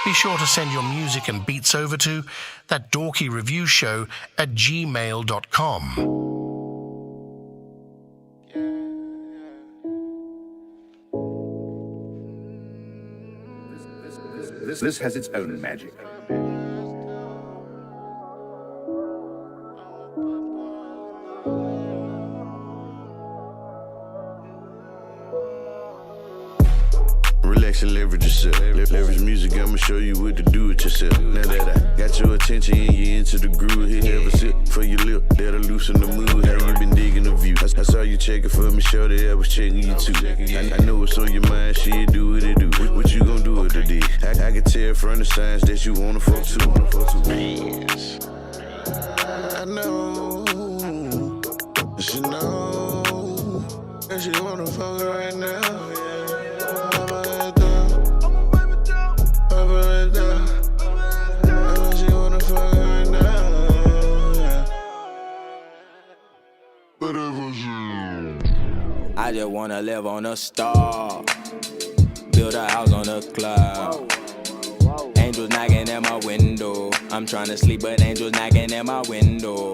Be sure to send your music and beats over to ThatDorkyReviewShow@gmail.com. This has its own magic. Relax and leverage yourself. Leverage music, I'ma show you what to do with yourself. Now that I got your attention and you into the groove, hit have a sip for your lip, that'll loosen the mood. How you been digging the view? I saw you checking for me, shorty, I was checking you too. I know what's on your mind, shit, do what it do. What you gon' do with the D? I can tell from the signs that you wanna fuck too. I know, she know, that she wanna fuck right now. I just wanna live on a star, build a house on a cloud. Angels knocking at my window. I'm trying to sleep, but angels knocking at my window.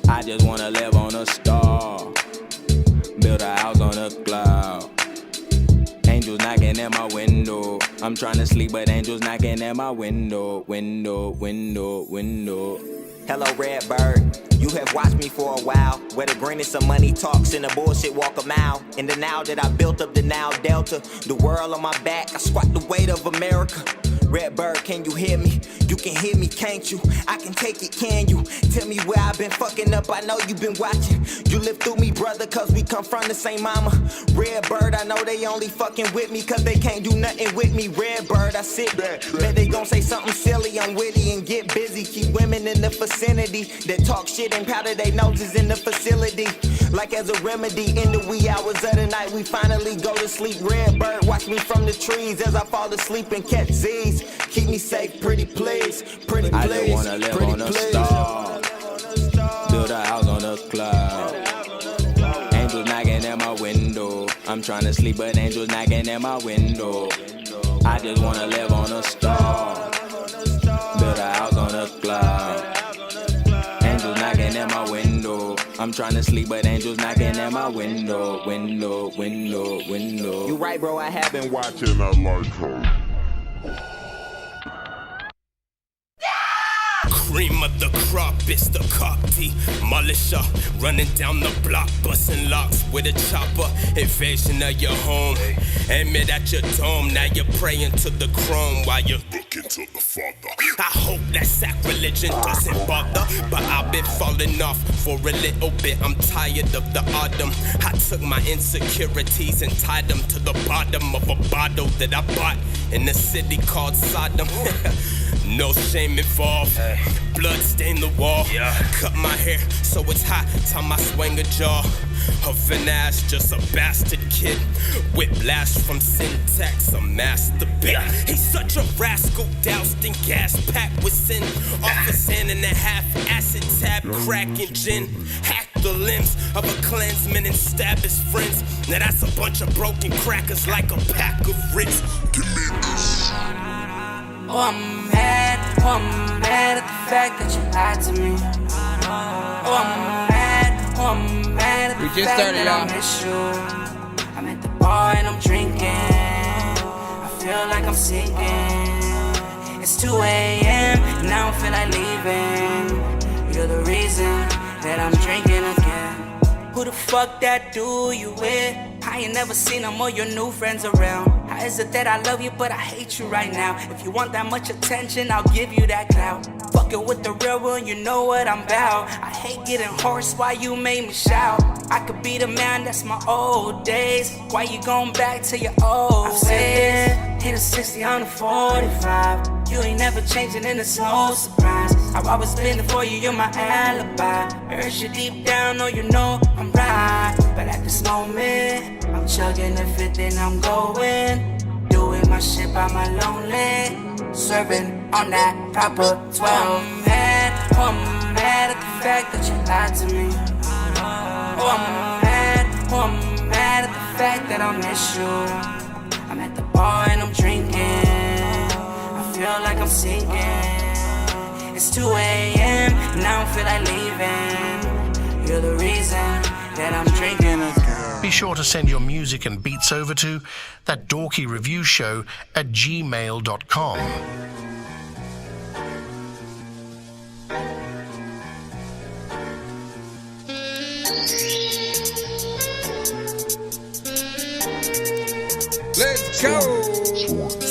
I just wanna live on a star, build a house on a cloud. Angels knocking at my window. I'm trying to sleep, but angels knocking at my window. Window. Hello, red bird. You have watched me for a while, where the greenness of money talks and the bullshit walk a mile. In the now that I built up the now delta, the world on my back, I squat the weight of America. Red bird, can you hear me? You can hear me, can't you? I can take it, can you? Tell me where I've been fucking up, I know you've been watching. You live through me, brother, cause we come from the same mama. Red bird, I know they only fucking with me cause they can't do nothing with me. Red bird, I sit back, bet they gon' say something silly, I'm witty and get busy. Keep women in the vicinity that talk shit and powder their noses in the facility. Like as a remedy, in the wee hours of the night, we finally go to sleep. Red bird, watch me from the trees as I fall asleep and catch Z's. Keep me safe, pretty please, pretty please. I just wanna live on a star, build a house on a cloud. Angels knocking at my window. I'm trying to sleep, but angels knocking at my window. I just wanna live on a star, build a house on a cloud. Angels knocking at my window. I'm trying to sleep, but angels knocking at my window. You right, bro, I have been Watching that light code. Cream of the crop, it's the cockty militia. Running down the block, busting locks with a chopper. Invasion of your home. Admit at your dome, now you're praying to the chrome while you're looking to the Father. I hope that sacrilege doesn't bother, but I've been falling off for a little bit. I'm tired of the autumn. I took my insecurities and tied them to the bottom of a bottle that I bought in a city called Sodom. No shame involved. Blood stained the wall. Cut my hair so it's hot. Time I swing a jaw. A finesse, just a bastard kid. Whiplash from syntax, a master bit. He's such a rascal, doused in gas packed with sin. Off his hand and a half acid tab, cracking gin. Hack the limbs of a clansman and stab his friends. Now that's a bunch of broken crackers like a pack of Ritz. Give me this. Oh, I'm mad at the fact that you lied to me. Oh, I'm mad at the fact that I miss you. I'm at the bar and I'm drinking. I feel like I'm sinking. It's 2 a.m. and I don't feel like leaving. You're the reason that I'm drinking again. Who the fuck that dude you with? I ain't never seen them or your new friends around. How is it that I love you but I hate you right now? If you want that much attention, I'll give you that clout. Fucking with the real one, you know what I'm about. I hate getting hoarse, why you made me shout? I could be the man, that's my old days. Why you going back to your old ways? Hit a 60 on a 45. You ain't never changing and it's no surprise. I've always been there for you, you're my alibi. Heard you deep down, know you know I'm right. But at this moment, I'm chugging the 50 and I'm going. Doing my shit by my lonely. Serving on that proper 12. I'm mad at the fact that you lied to me. Oh, I'm mad at the fact that I miss you. I'm at the bar and I'm drinking. I feel feel like leaving. You're the reason that I'm drinking. Be sure to send your music and beats over to ThatDorkyReviewShow at gmail.com. Let's go.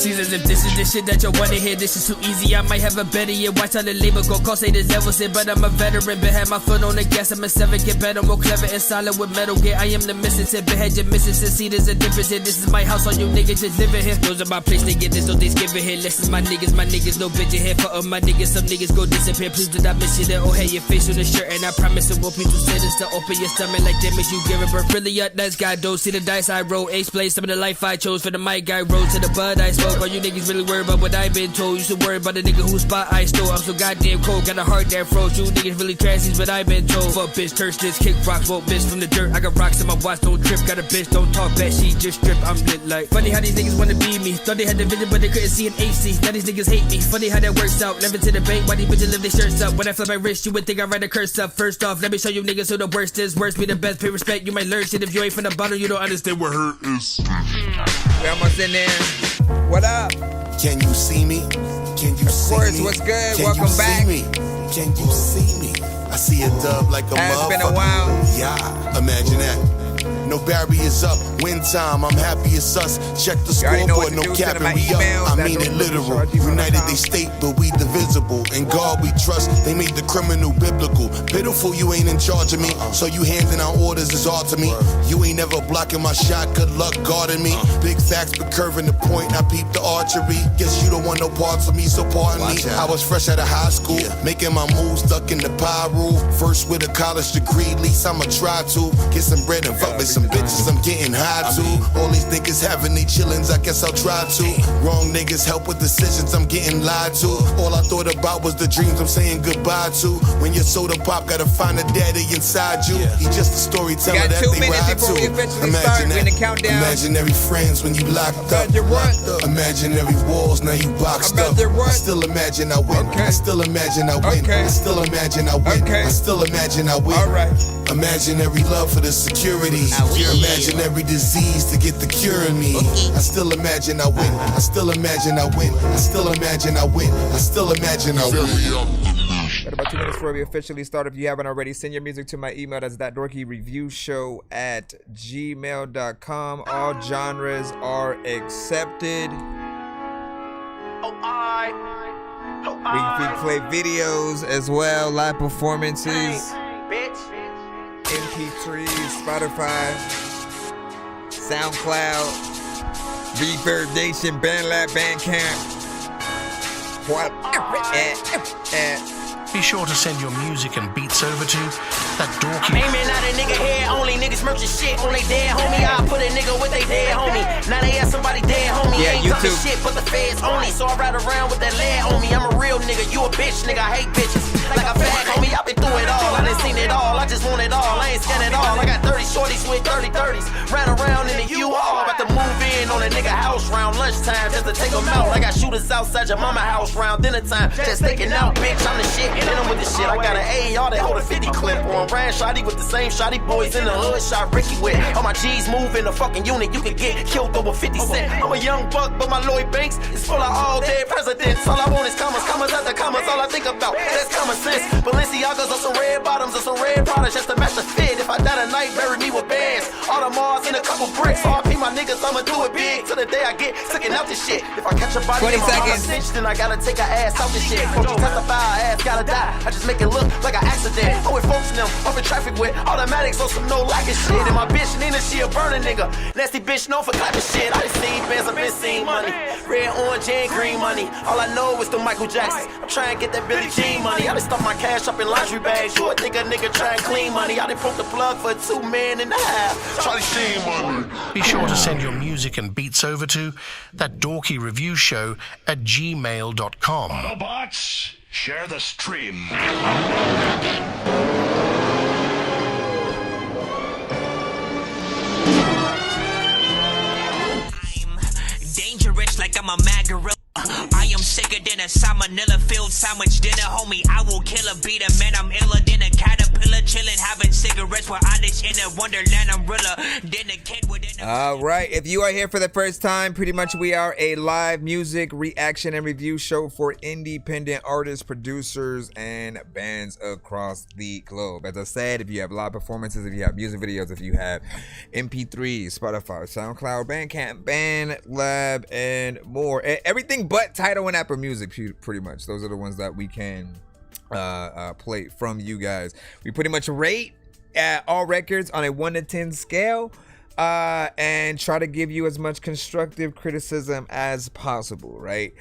Seasons, if this is the shit that you wanna hear, this is too easy. I might have a better year. Watch how the label go, cause say the devil said, but I'm a veteran. But had my foot on the gas, I'm a 7, get better, more clever and solid with metal gear. I am the missing tip, but had you missing, see there's a difference here. This is my house, all you niggas just living here. Those are my place, they get this, no Thanksgiving here. Listen, my niggas, no bitch here. Fuck up my niggas, some niggas go disappear. Please do not miss you there. Oh, hey, your face on the shirt, and I promise it won't be too serious to open your stomach like damage you giving birth. Really a nice guy, don't see the dice I roll. Ace play some of the life I chose for the mic guy roll to the bud I smoke. All you niggas really worry about what I've been told. You should worry about the nigga whose spot I stole. I'm so goddamn cold, got a heart that froze. You niggas really trashies, but I've been told. Fuck bitch, curse this, kick rocks, won't miss from the dirt. I got rocks in my watch, don't trip. Got a bitch, don't talk bad, she just strip. I'm lit like. Funny how these niggas wanna be me. Thought they had the vision, but they couldn't see an AC. Now these niggas hate me. Funny how that works out. Never to the bank, why these bitches live their shirts up? When I flip my wrist, you would think I write a curse up. First off, let me show you niggas who the worst is. Worst be the best, pay respect. You might learn shit if you ain't from the bottom. You don't understand what hurt is. We almost in there. What up? Can you see me? Can you see me? Of course, what's good? Can Welcome you back. See me? Can you see me? I see a dub like a Has motherfucker. been a while. Yeah, imagine that. No barriers up, win time, I'm happy it's us. Check the You already know what scoreboard, to no do. capping, Send we my emails, up. I mean it literal. United they state, but we divisible. In God we trust, they made the criminal biblical. Pitiful, you ain't in charge of me, so you handing out orders is hard to me. You ain't never blocking my shot, good luck guarding me. Big facts, but curving the point, I peep the archery. Guess you don't want no parts of me, so pardon me. I was fresh out of high school, making my moves, stuck in the pie rule. First with a college degree, least I'ma try to. Get some bread and fuck with some bitches, I'm getting high too. All these niggas having they chillins, I guess I'll try to. Wrong niggas help with decisions, I'm getting lied to. All I thought about was the dreams I'm saying goodbye to. When your soda pop, gotta find a daddy inside you. He just a storyteller that they ride to. Imagine imaginary friends when you locked up. Imaginary walls, now you boxed up. I still imagine I win. I still imagine I win. I still imagine I win. I still imagine I win. Imaginary love for the security. Imaginary disease to get the cure in me. I still imagine I win. I still imagine I win. I still imagine I win. I still imagine I win. Got about 2 minutes before we officially start. If you haven't already, send your music to my email. That's ThatDorkyReviewShow at gmail.com. All genres are accepted. We play videos as well, live performances, MP3s, Spotify, SoundCloud, Reverb Nation, BandLab, Bandcamp. Be sure to send your music and beats over to ThatDorky. Aiming at a nigga head only, niggas merchant shit on they dead homie. I put a nigga with they dead homie. Now they ask somebody dead homie. Yeah, ain't talking shit, but the feds only. So I ride around with that lead on me. I'm a real nigga, you a bitch, nigga. I hate bitches. Like a fag homie, I been through it all. I done seen it all, I just want it all. I ain't scared at all. I got 30 shorties with 30-30s. Ran around in the U-Haul, about to move in on a nigga house round lunchtime just to take them out. I got shooters outside your mama house round dinner time. Just taking out, bitch, I'm the shit. And I'm with the shit. I got an AR that hold a 50 clip on. Ran shotty with the same shotty boys in the hood. Shot Ricky with all my G's move in the fucking unit. You could get killed over 50 cent. I'm a young buck, but my Lloyd Banks is full of all dead presidents. All I want is commas, commas after commas. All I think about, that's common sense. Balenciagas or some red bottoms or some red products just to match the fit. If I die tonight, bury me with bands. All the Mars and a couple bricks. RP my niggas, I'ma do it big till the day I get sicking out this shit. If I catch a body in my cinch, then I gotta take her ass out this shit. Don't you testify, her ass gotta die. I just make it look like an accident. I'm with folks now, I'm in traffic with automatics on some no lacking shit. And my bitch Nina, she a burning nigga. Nasty bitch known for clapping shit. I done seen bands, I been seen money. Red, orange, and green money. All I know is the Michael Jacksons. I'm trying to get that Billie Jean money. I done stuff my cash up in laundry bags. You a nigga try and clean money. I done poked the plug for 2.5 million. Charlie Sheen money. Be sure to send your music and beats over to ThatDorkyReviewShow at gmail.com. Autobots, share the stream. Dangerous like I'm a mad gorilla. I am sicker than a salmonella-filled sandwich dinner, homie. I will kill a beat a man. I'm iller than a caterpillar, chilling, having cigarettes with Onyx in a wonderland. I'm realer than a kid within a... All right, if you are here for the first time, pretty much we are a live music reaction and review show for independent artists, producers, and bands across the globe. As I said, if you have live performances, if you have music videos, if you have MP3, Spotify, SoundCloud, Bandcamp, BandLab, and more, everything but Tidal and Apple Music, pretty much. Those are the ones that we can play from you guys. We pretty much rate all records on a 1 to 10 scale. And try to give you as much constructive criticism as possible, right?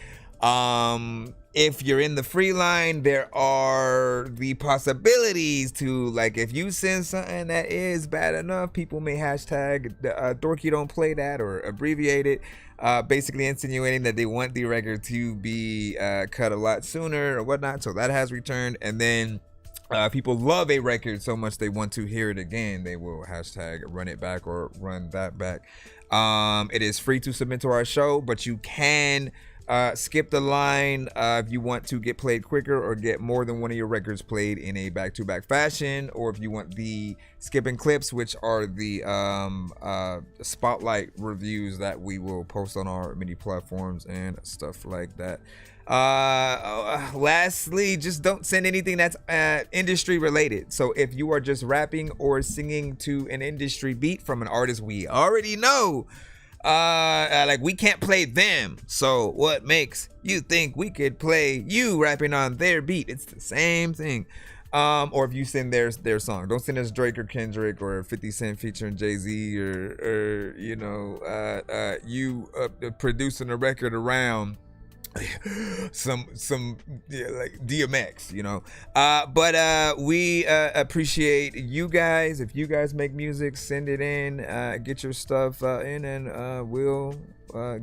If you're in the free line, there are the possibilities to, like, if you send something that is bad enough, people may hashtag Dorky don't play that or abbreviate it, basically insinuating that they want the record to be cut a lot sooner or whatnot. So that has returned. And then people love a record so much they want to hear it again, they will hashtag run it back or run that back. It is free to submit to our show, but you can skip the line if you want to get played quicker or get more than one of your records played in a back-to-back fashion, or if you want the skipping clips, which are the spotlight reviews that we will post on our many platforms and stuff like that. Lastly, just don't send anything that's industry related. So if you are just rapping or singing to an industry beat from an artist we already know, like, we can't play them, so what makes you think we could play you rapping on their beat? It's the same thing. Or if you send their song, don't send us Drake or Kendrick or 50 Cent featuring Jay-Z or you know, you producing a record around some like DMX, you know. But we appreciate you guys. If you guys make music, send it in, get your stuff in, and we'll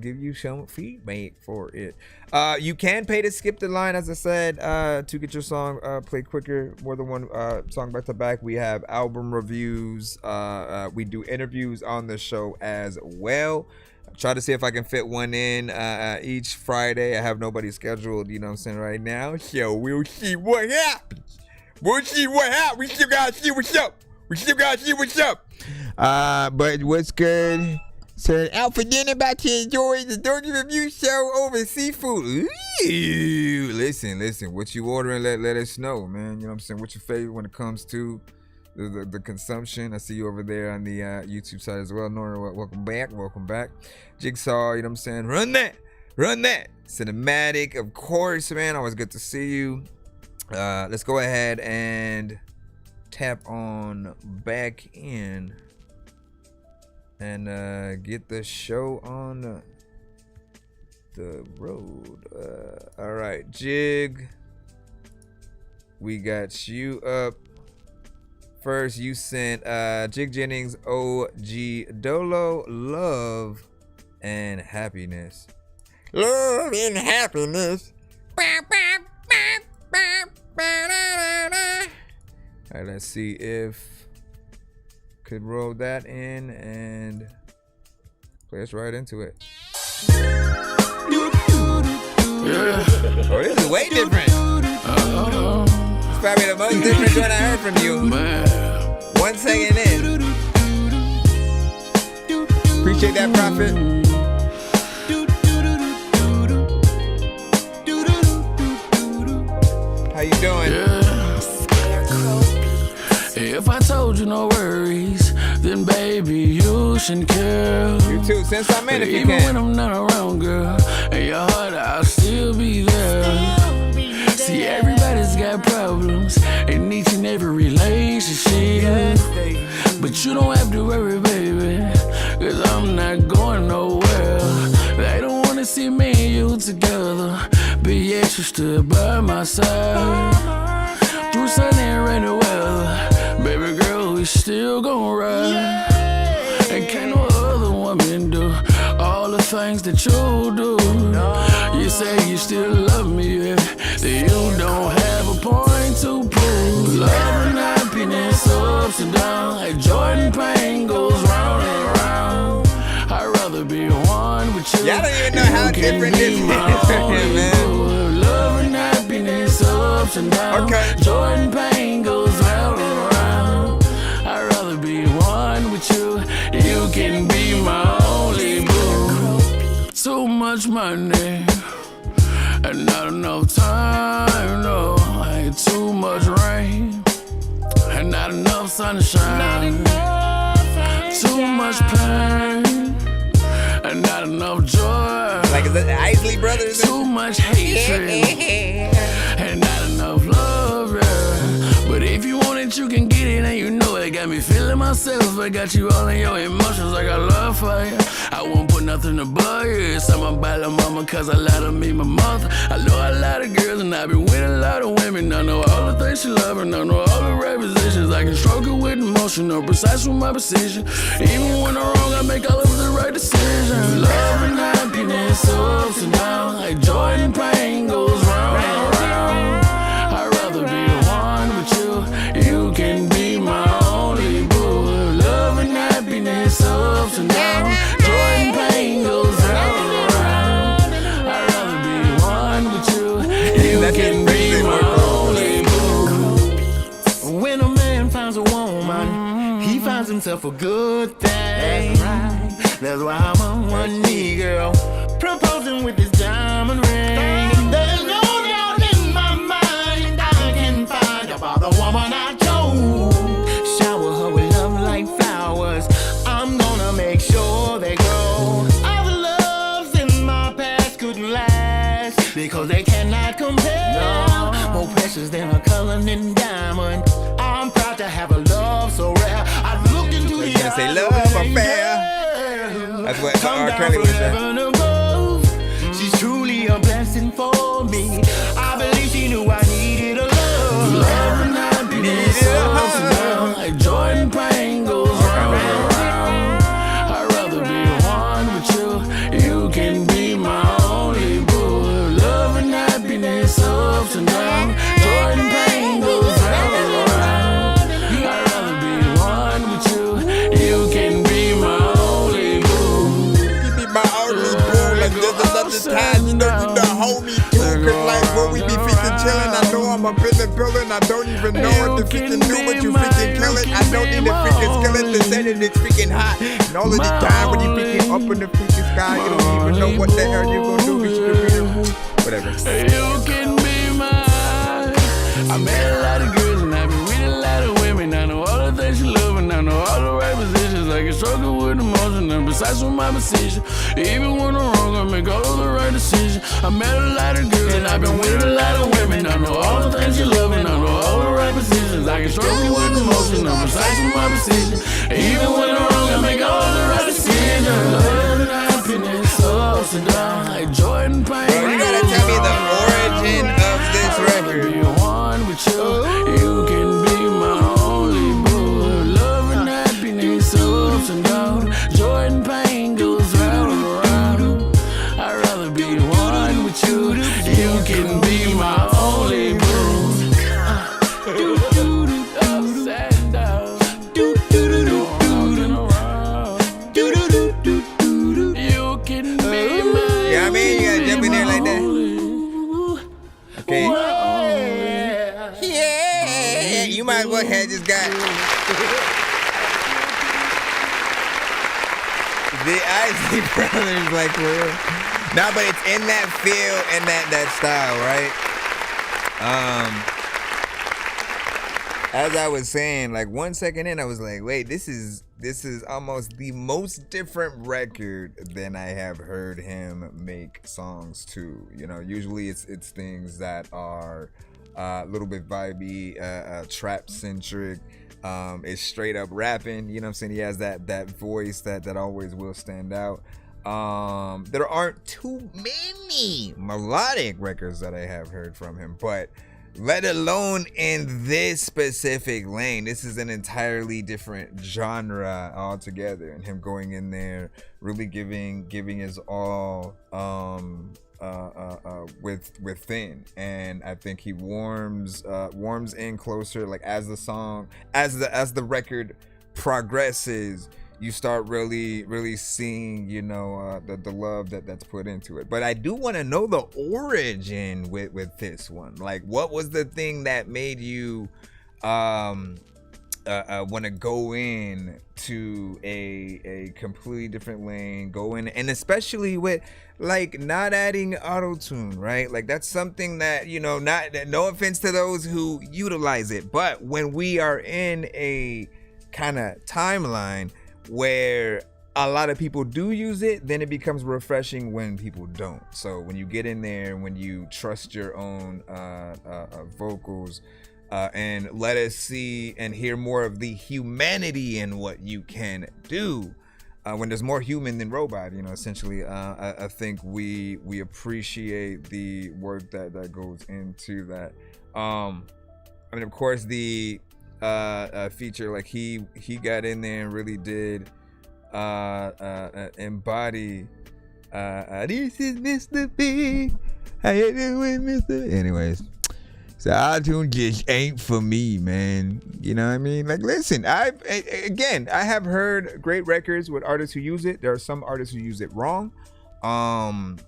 give you some feedback for it. You can pay to skip the line, as I said, to get your song played quicker, more than one song back to back. We have album reviews, we do interviews on the show as well. Try to see if I can fit one in each Friday. I have nobody scheduled, you know what I'm saying, right now. So we'll see what happens. We'll see what happens. We still gotta see what's up. But what's good? So out for dinner, about to enjoy the Dorky Review Show over seafood. Ooh, listen, what you ordering, let us know, man. You know what I'm saying? What's your favorite when it comes to the consumption? I see you over there on the YouTube side as well. Nora, welcome back. Jigsaw, you know what I'm saying? Run that. Cinematic, of course, man. Always good to see you. Let's go ahead and tap on back in and get the show on the road. All right, Jig, we got you up. First, you sent Jig Jennings, OG Dolo, Love and Happiness. Love and Happiness. All right, let's see if could roll that in and play us right into it. Yeah. Oh, this is way different. It's probably the most different one I heard from you. Man. 1 second in. Appreciate that, Prophet. How you doing? Yeah. If I told you no worries, then baby you shouldn't care. You too, send some in if you can. Even when I'm not around, girl, in your heart I'll still be there. See, everybody's got problems in each and every relationship, but you don't have to worry, baby, cause I'm not going nowhere. They don't wanna see me and you together, but yet you stood by my side through sunny and rainy weather. Baby girl, we still gon' ride, and can't no other woman do all the things that you do. You say you still love me, yeah, that you don't have a point to prove. Love and happiness, ups and downs, like joy and pain goes round and round. I'd rather be one with you. Y'all don't even know how different this is, man. Jordan pain goes round and round. I'd rather be one with you. You can be my only boo. Too much money and not enough time. No, ain't too much rain and not enough sunshine. Too much pain and not enough joy. Like is that the Isley Brothers? Too much hatred and not enough love, yeah. But if you want it, you can get it, and you know it. Got me feeling myself. I got you all in your emotions. I got love for you. I won't put nothing above you. Something about la mama, cause I let her meet my mother. I know a lot of girls, and I've been with a lot of women. I know all the things she love, and I know all the right positions. I can stroke her with emotion, or precise with my precision. Even when I'm wrong, I make all of the right decisions. Love and happiness, ups and downs. Like Jordan pain goes round and round. I'd rather be one with you. You can be my only boo. Love and happiness, ups and downs. Jordan pain goes round and round. I'd rather be one with you. You can be my only boo. When a man finds a woman, he finds himself a good thing. That's why I'm on one knee, girl, proposing with this diamond ring. There's no doubt in my mind I can find about the woman I chose. Shower her with love like flowers. I'm gonna make sure they grow. All the loves in my past couldn't last because they cannot compare. No. More precious than a coloring diamond. I'm proud to have a love so rare. I've looked into the eyes say love affair. That's what R. Kelly was saying. She's truly a blessing for me. I believe she knew I needed a love. Love and happiness, ups and downs. Like Jordan pain goes round and round. I'd rather be one with you. You can be my only boo. Love and happiness, ups and downs. Jordan pain goes round and round. I'd rather be one with you. You can be my only boo. My only boo, like there's another time, you know hold me too. Cause like when we be freaking chillin', I know I'm up in the building. I don't even know what to freaking do, but you freaking kill it. I don't need a freaking skillet to say that it's freaking hot. And all of the time when you freaking up in the freaking sky, you don't even know what the hell you gonna do. Whatever. You can be mine. I met a lot of girls and I've been with a lot of women. I know all the things you love and I know all the right positions. I can struggle with emotion and precise with my precision. Even when I'm wrong, I make all of the right decisions. I met a lot of girls and I've been with a lot of women. I know all the things you love and I know all the right positions. I can struggle with emotion and precise with my precision. Even when I'm wrong, I make all the right decisions. Love and happiness, ups and downs. Like Jordan pain. Bro, you gotta tell me the origin of this record. Be one with you. You can be my only boo. Love and happiness, ups and downs. Jordan pain goes round and round. I'd rather be one with you. You can be my only boo. Ups and downs. You can be my. Yeah, I mean, you gotta jump in there like that. Okay. Yeah, you might as well have just got the Isley Brothers, like for real. Nah, but it's in that feel and that style, right? As I was saying, like 1 second in, I was like, wait, this is almost the most different record than I have heard him make songs to. You know, usually it's things that are a little bit vibey, trap centric. It's straight up rapping. You know what I'm saying? He has that voice that always will stand out. There aren't too many melodic records that I have heard from him, but let alone in this specific lane. This is an entirely different genre altogether, and him going in there, really giving his all within, and I think he warms in closer, like as the record progresses. you start really seeing, you know, the love that's put into it. But I do want to know the origin with this one. Like, what was the thing that made you want to go in to a completely different lane, go in, and especially with like not adding auto-tune, right? Like that's something that, you know, no offense to those who utilize it, but when we are in a kind of timeline where a lot of people do use it, then it becomes refreshing when people don't. So when you get in there, when you trust your own vocals, and let us see and hear more of the humanity in what you can do, when there's more human than robot, you know, essentially, I think we appreciate the work that goes into that. I mean, of course, the feature, like he got in there and really did embody this is Mr. B, how you doing, Mr. Anyways, so auto-tune just ain't for me, man. You know what I mean? Like, listen, I have heard great records with artists who use it. There are some artists who use it wrong, and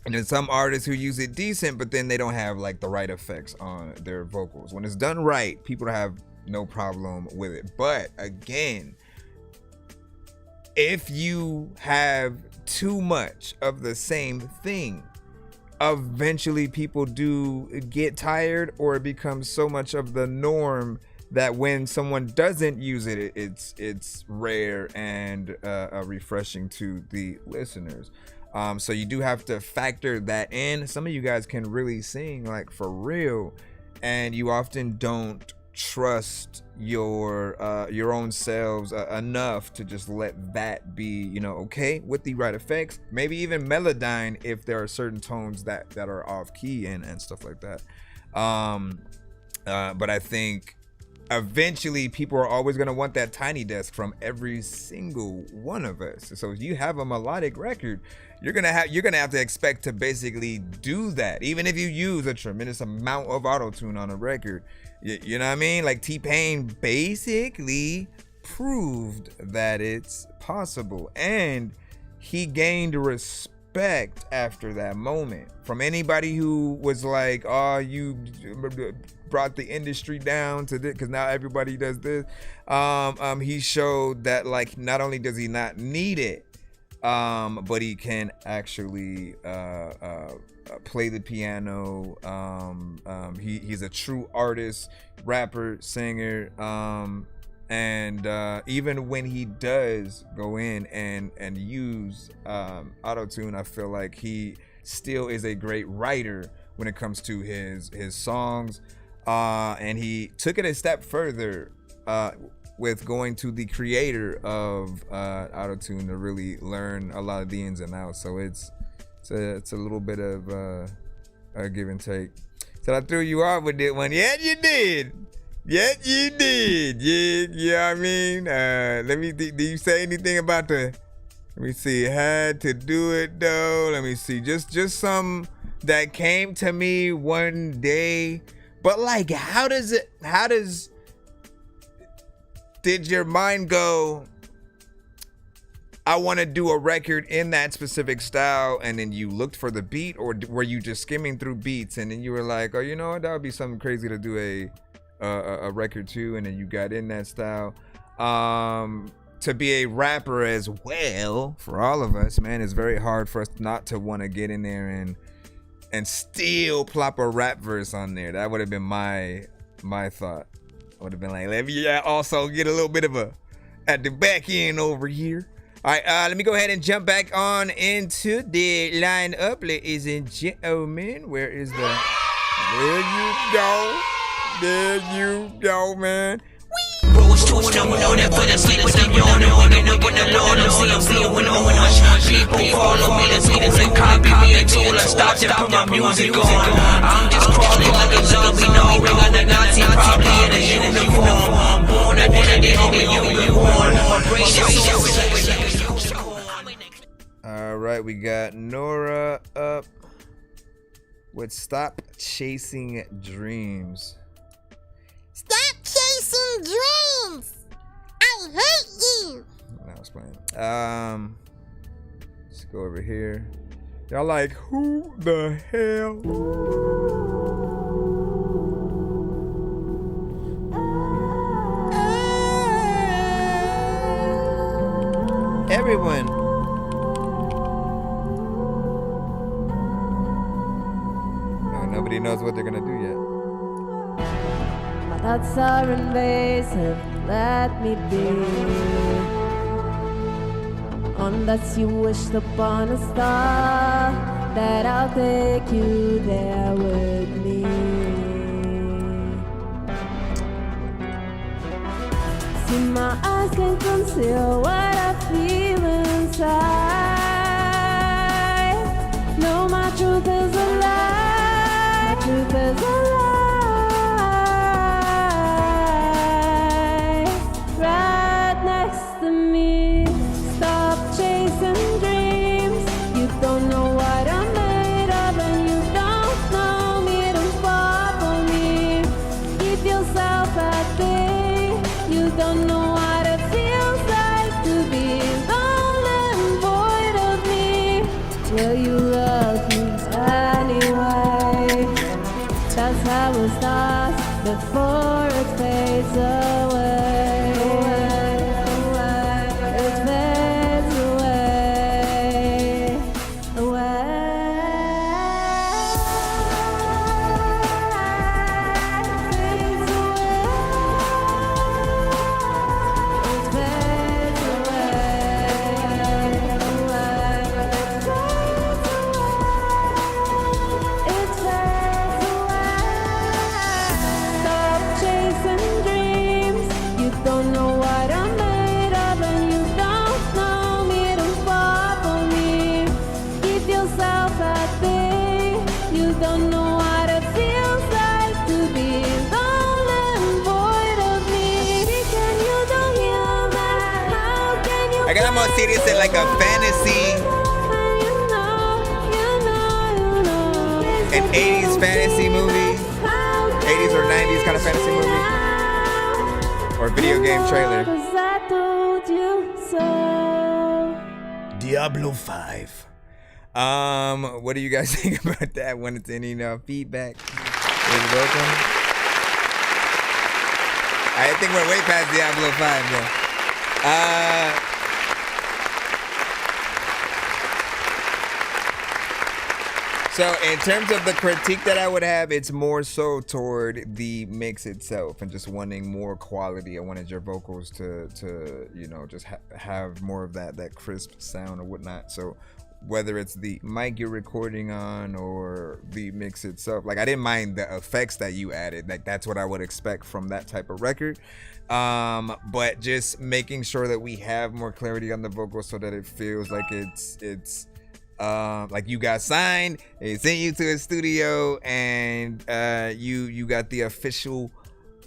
then some artists who use it decent, but then they don't have like the right effects on their vocals. When it's done right, people have no problem with it. But again, if you have too much of the same thing, eventually people do get tired, or it becomes so much of the norm that when someone doesn't use it, it's rare and refreshing to the listeners. So you do have to factor that in. Some of you guys can really sing like for real, and you often don't trust your own selves enough to just let that be, you know, okay with the right effects, maybe even melodyne if there are certain tones that are off key and stuff like that. But I think eventually people are always going to want that tiny desk from every single one of us. So if you have a melodic record, you're gonna have to expect to basically do that, even if you use a tremendous amount of auto-tune on a record. You know what I mean? Like T-Pain basically proved that it's possible, and he gained respect after that moment from anybody who was like, oh, you brought the industry down to this because now everybody does this. He showed that like not only does he not need it, but he can actually play the piano. He's a true artist, rapper, singer, and even when he does go in and use auto-tune, I feel like he still is a great writer when it comes to his songs, and he took it a step further with going to the creator of auto-tune to really learn a lot of the ins and outs. So it's a little bit of a give and take. So I threw you off with that one. Yeah, you did. Yeah, you did. Yeah, I mean, let me. Did you say anything about the? Let me see. Had to do it though. Let me see. Just some that came to me one day. But like, did your mind go, I want to do a record in that specific style, and then you looked for the beat, or were you just skimming through beats and then you were like, oh, you know what, that would be something crazy to do a record too, and then you got in that style? To be a rapper as well, for all of us, man, it's very hard for us not to want to get in there and still plop a rap verse on there. That would have been my thought. I would have been like, let me also get a little bit of a at the back end over here. All right, let me go ahead and jump back on into the lineup, ladies and gentlemen. Where is the? There you go. There you go, man. Rose to an unknown and put a sleep with them on and waking up with the Lord. I'm seeing when orange people follow me, the tools and copy me a tool. I stop to put my music on. I'm just crawling like a zombie, no ring on the Nazi, probably in a uniform. Born a day on the unicorn. All right, we got Nora up with Stop Chasing Dreams. Stop chasing dreams. I hate you. No, was playing. Let's go over here. Y'all like, who the hell? Everyone. No, nobody knows what they're gonna do yet. My thoughts are invasive, let me be. Unless you wished upon a star, that I'll take you there with me. See, my eyes can conceal what I feel inside. No, my truth is a lie. My truth is a lie. Right next to me. Stop chasing dreams. You don't know what I'm made of, and you don't know me. Don't fall for me. Keep yourself at bay. You don't know what it feels like to be lonely and void of me. Will you love me anyway? That's how it starts before it fades away. It fades away, Stop chasing dreams. You don't know what I'm made of, and you don't know me. Don't fall for me. Keep yourself at bay. You don't know what it feels like to be lonely and void of me. Can you don't hear that? How can you? I got more serious in like a fantasy, an 80s fantasy movie, 80s or 90s kind of fantasy movie, or video game trailer. Cause I told you so. Diablo 5. What do you guys think about that? When it's any feedback, is welcome. I think we're way past Diablo 5 though. So in terms of the critique that I would have, it's more so toward the mix itself and just wanting more quality. I wanted your vocals to you know, just have more of that crisp sound or whatnot. So whether it's the mic you're recording on or the mix itself, like I didn't mind the effects that you added. Like that's what I would expect from that type of record. But just making sure that we have more clarity on the vocals so that it feels like it's like you got signed, they sent you to a studio, and you got the official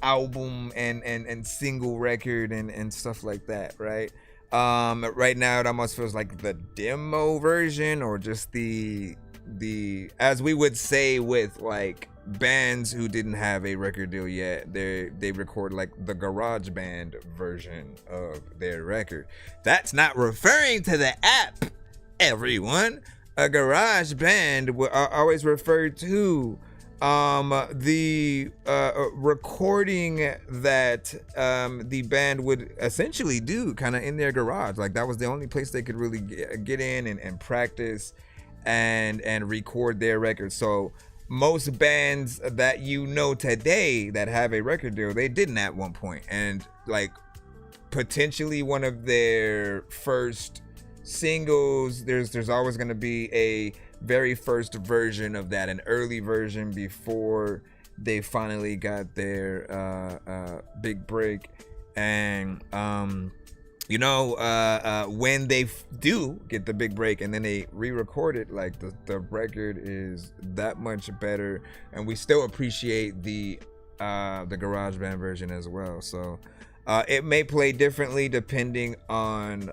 album and single record and stuff like that, right? Right now it almost feels like the demo version, or just the as we would say with like bands who didn't have a record deal yet, they record like the garage band version of their record. That's not referring to the app, everyone. A garage band always referred to the recording that the band would essentially do kind of in their garage. Like that was the only place they could really get in and practice and record their records. So most bands that you know today that have a record deal, they didn't at one point. And like potentially one of their first singles, there's always going to be a very first version of that, an early version before they finally got their big break. And you know, when they do get the big break and then they re-record it, like the record is that much better, and we still appreciate the GarageBand version as well. So it may play differently depending on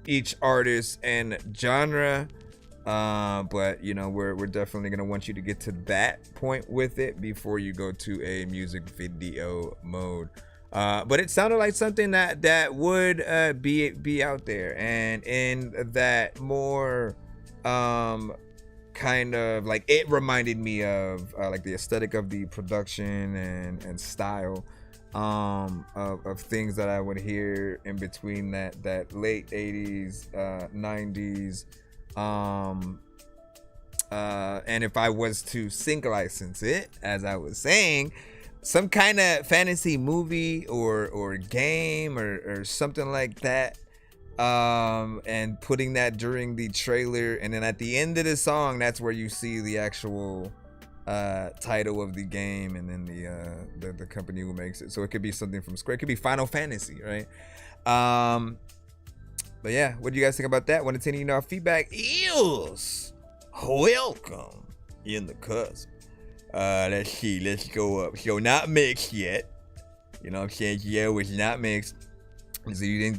each artist and genre, but you know, we're definitely gonna want you to get to that point with it before you go to a music video mode. But it sounded like something that would be out there, and in that more kind of like, it reminded me of like the aesthetic of the production and style of things that I would hear in between that late 80s 90s, and if I was to sync license it, as I was saying, some kind of fantasy movie or game or something like that, and putting that during the trailer, and then at the end of the song, that's where you see the actual title of the game, and then the company who makes it. So it could be something from Square, it could be Final Fantasy, right? But yeah, what do you guys think about that? Want to send our feedback is welcome in the cusp. Let's see, let's go up. So not mixed yet, you know what I'm saying? Yeah, it was not mixed. So do you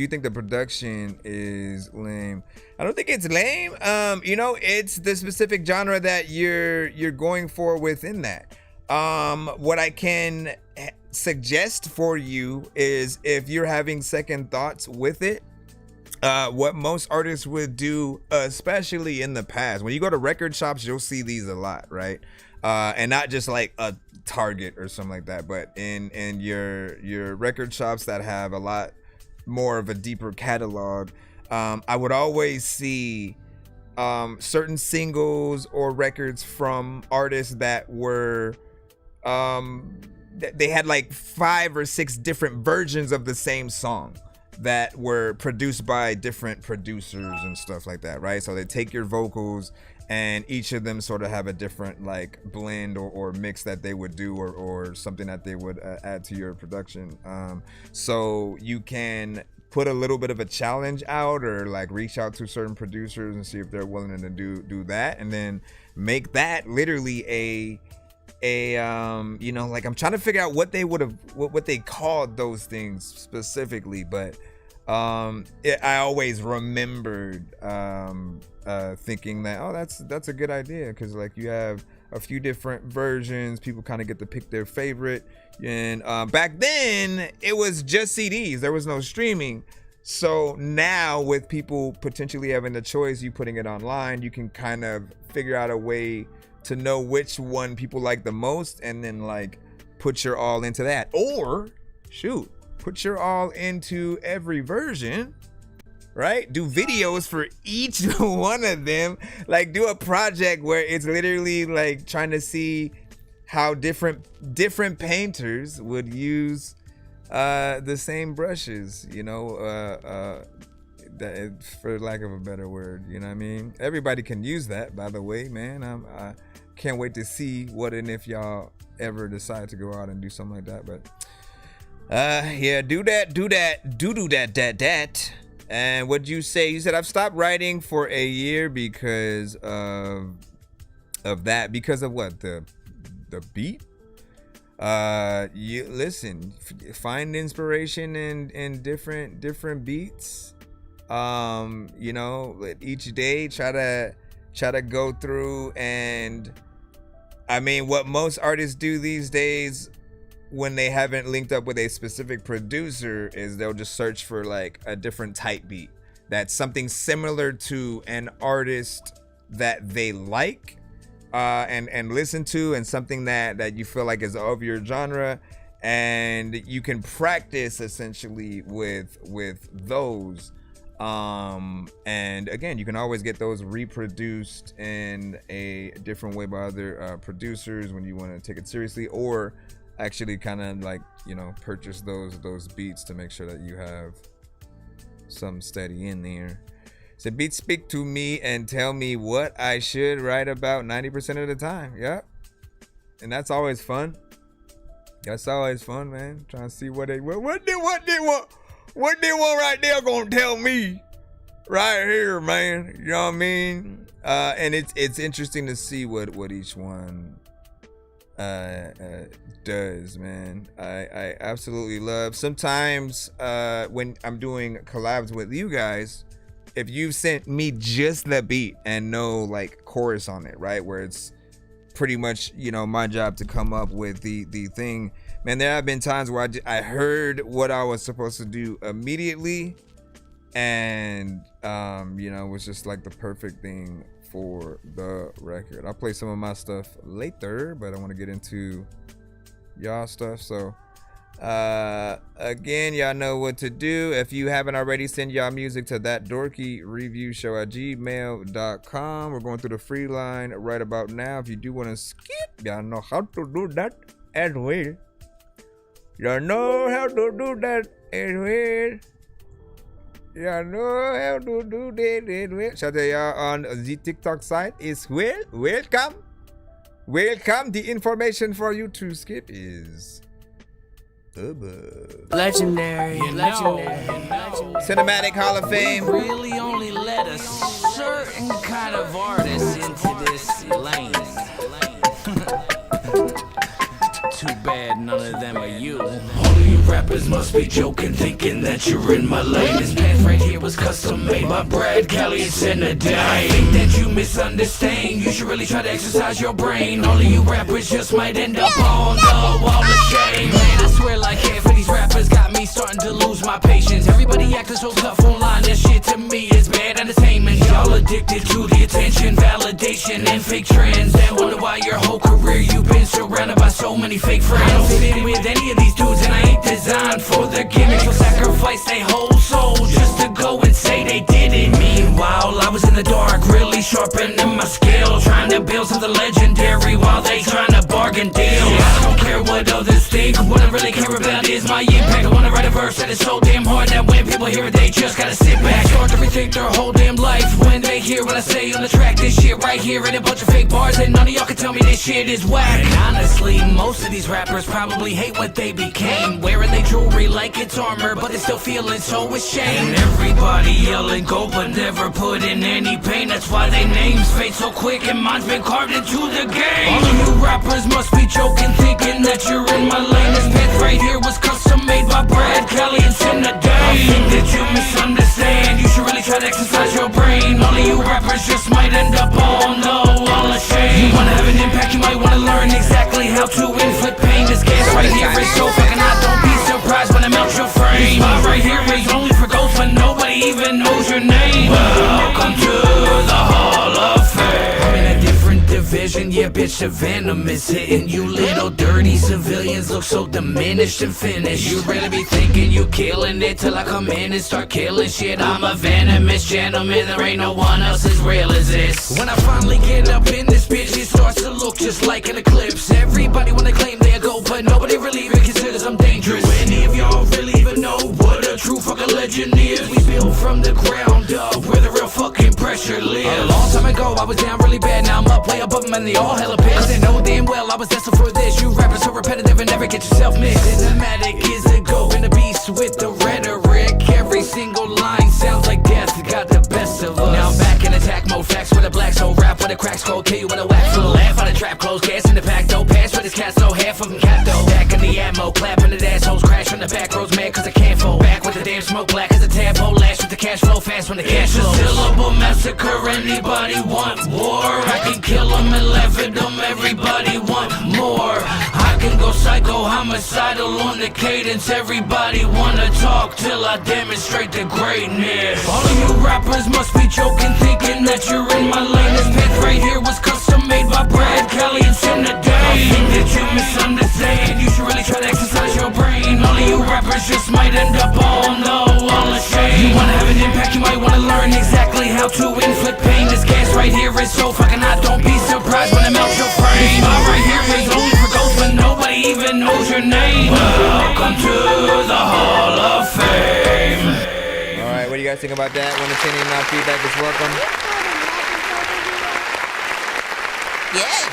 think the production is lame? I don't think it's lame. You know, it's the specific genre that you're going for within that. What I can suggest for you is, if you're having second thoughts with it, what most artists would do, especially in the past, when you go to record shops, you'll see these a lot, right? And not just like a Target or something like that, but in your record shops that have a lot more of a deeper catalog, I would always see certain singles or records from artists that were they had like 5 or 6 different versions of the same song that were produced by different producers and stuff like that, right? So they take your vocals, and each of them sort of have a different like blend or mix that they would do, or something that they would add to your production. So you can put a little bit of a challenge out, or like reach out to certain producers and see if they're willing to do that, and then make that literally a you know, like, I'm trying to figure out what they would have, what they called those things specifically, but I always remembered thinking that, oh, that's a good idea, because like you have a few different versions, people kind of get to pick their favorite, and back then it was just CDs, there was no streaming. So now, with people potentially having the choice, you putting it online, you can kind of figure out a way to know which one people like the most, and then like put your all into that, or shoot, put your all into every version, right? Do videos for each one of them, like do a project where it's literally like trying to see how different painters would use the same brushes, you know, that, for lack of a better word, you know what I mean? Everybody can use that, by the way, man. I can't wait to see what and if y'all ever decide to go out and do something like that. But yeah, do that. And what'd you say? You said, I've stopped writing for a year because of that. Because of what? The beat? You listen, find inspiration in different beats. You know, each day try to go through, and I mean, what most artists do these days when they haven't linked up with a specific producer is they'll just search for like a different type beat that's something similar to an artist that they like, and listen to, and something that you feel like is of your genre, and you can practice essentially with those. And again, you can always get those reproduced in a different way by other producers when you want to take it seriously, or actually kind of like, you know, purchase those beats to make sure that you have some steady in there. So beats speak to me and tell me what I should write about 90% of the time. Yep. And that's always fun. That's always fun, man. Trying to see what they want right there gonna tell me right here, man. You know what I mean? And it's interesting to see what each one does, man. I absolutely love sometimes when I'm doing collabs with you guys, if you've sent me just the beat and no like chorus on it, right, where it's pretty much, you know, my job to come up with the thing, Man, there have been times where I heard what I was supposed to do immediately, and you know, it was just like the perfect thing for the record. I'll play some of my stuff later, but I want to get into y'all stuff. So again, y'all know what to do. If you haven't already, send y'all music to ThatDorkyReviewShow@gmail.com. We're going through the free line right about now. If you do want to skip, y'all know how to do that as well. Y'all know how to do that as well. Y'all know how to do that as well. Shout out to y'all on the TikTok site is well. Welcome. Welcome. The information for you to skip is above. Legendary. Cinematic Hall of Fame. Really only let a certain kind of artist into this lane. Too bad none of them are you. All of you rappers must be joking, thinking that you're in my lane. This path right here was custom made by Brad, Kelly, and Senator. I think that you misunderstand. You should really try to exercise your brain. All of you rappers just might end up on the wall of shame. Man, I swear like half of these rappers got me starting to lose my patience. Everybody acting so tough online. That shit to me is bad entertainment. Y'all addicted to the attention, validation, and fake trends. And wonder why your whole career you've been surrounded by so many fake friends. I don't fit in with any of these dudes, and I ain't designed for the gimmicks. So sacrifice they whole soul just to go and say they did it. Meanwhile, I was in the dark, really sharpening my skill, trying to build something legendary while they trying to bargain deals. I don't care what others think. What I really care about is my impact. I wanna write a verse that is so damn hard that when people hear it, they just gotta sit back. Start to rethink their whole damn life when they hear what I say on the track. This shit right here and a bunch of fake bars, and none of y'all can tell me this shit is whack. And honestly, most of these rappers probably hate what they became, wearing their jewelry like it's armor, but they still feeling so ashamed. And everybody yelling go, but never put in any pain. That's why they names fade so quick, and mine's been carved into the game. All of you rappers must be joking, thinking that you're in my lane. This path right here was custom made by Brad, Kelly, and Senator. I think that you misunderstand. You should really try to exercise your brain. All of you rappers just might end up on the wall of shame. You wanna have an impact, you might wanna learn exactly how to inflict pain. This gas right here is so fucking hot, don't be surprised when I melt your frame. This spot right here is only for ghosts, but nobody even knows your name. Welcome to the Hall of Fame. I'm in a different division, yeah bitch, the venom is hitting you. Little dirty civilians look so diminished and finished. You really be thinking you killing it till I come in and start killing shit. I'm a venomous gentleman, there ain't no one else as real as this. When I finally get up in this bitch, it starts to look just like an eclipse. Everybody wanna claim they go, but nobody really even considers I'm dangerous. Do any of y'all really even know what a true fucking legend is? We built from the ground up, where the real fucking pressure lives. A long time ago, I was down really bad, now I'm up way above them and they all hella pissed. Cause they know damn well I was destined for this. You rappers so repetitive and never get yourself mixed. Cinematic is a go and a beast with the rhetoric. Every single line sounds like death, got the best of us. Now I'm back in attack mode, facts with a black soul, rap with a crack skull, kill you with a wax full. Laugh on the trap, close gas in the pack, though. Pass with his cat, so half of them cat though. Back in the ammo, clapping the assholes, crash on the back roads, mad cause I can't fold. Back with the damn smoke, black as a tadpole, lash with the cash flow, fast when the cash flows. It's a syllable massacre, anybody want war? I can kill them and laugh at them, everybody want more. I can go psycho, homicidal on the cadence, everybody wanna talk till I demonstrate the greatness. All of you rappers must be joking, thinking that you're in my lane. This path right here was custom made by Brad, Kelly, and Senator. I think that you misunderstand. You should really try to exercise your brain. All of you rappers just might end up on the wall of shame. You wanna have an impact, you might wanna learn exactly how to inflict pain. This gas right here is so fucking hot, don't be surprised when I melt your frame. This spot right here is only for ghosts, but nobody even knows your name. Welcome to the Hall of Fame. Alright, what do you guys think about that? Want to send in feedback is welcome. Yes.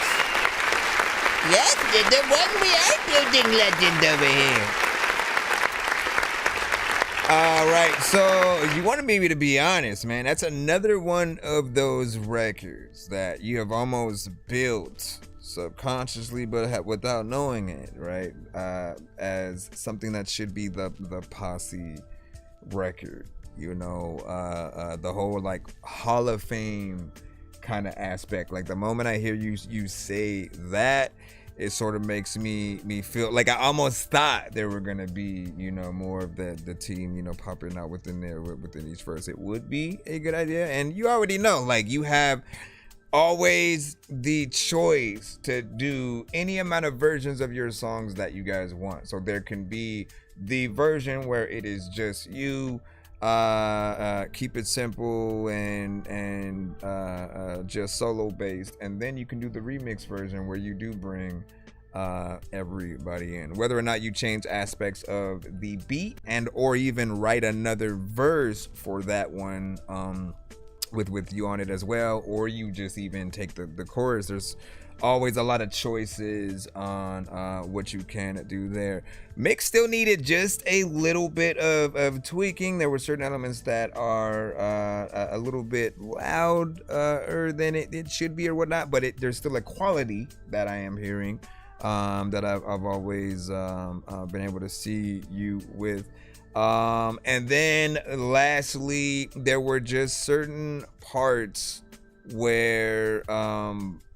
Yes, the one we are building legend over here. Alright, so you wanted me to be honest, man. That's another one of those records that you have almost built subconsciously but without knowing it, right? As something that should be the posse record, you know, the whole like Hall of Fame kind of aspect. Like the moment I hear you say that, it sort of makes me feel like I almost thought there were gonna be, you know, more of the team, you know, popping out within there within each verse. It would be a good idea, and you already know, like, you have always the choice to do any amount of versions of your songs that you guys want. So there can be the version where it is just you, keep it simple and just solo based, and then you can do the remix version where you do bring everybody in, whether or not you change aspects of the beat and or even write another verse for that one with you on it as well, or you just even take the chorus. There's always a lot of choices on what you can do there. Mix still needed just a little bit of tweaking. There were certain elements that are a little bit louder than it should be or whatnot, but there's still a quality that I am hearing that I've always been able to see you with. And then lastly, there were just certain parts where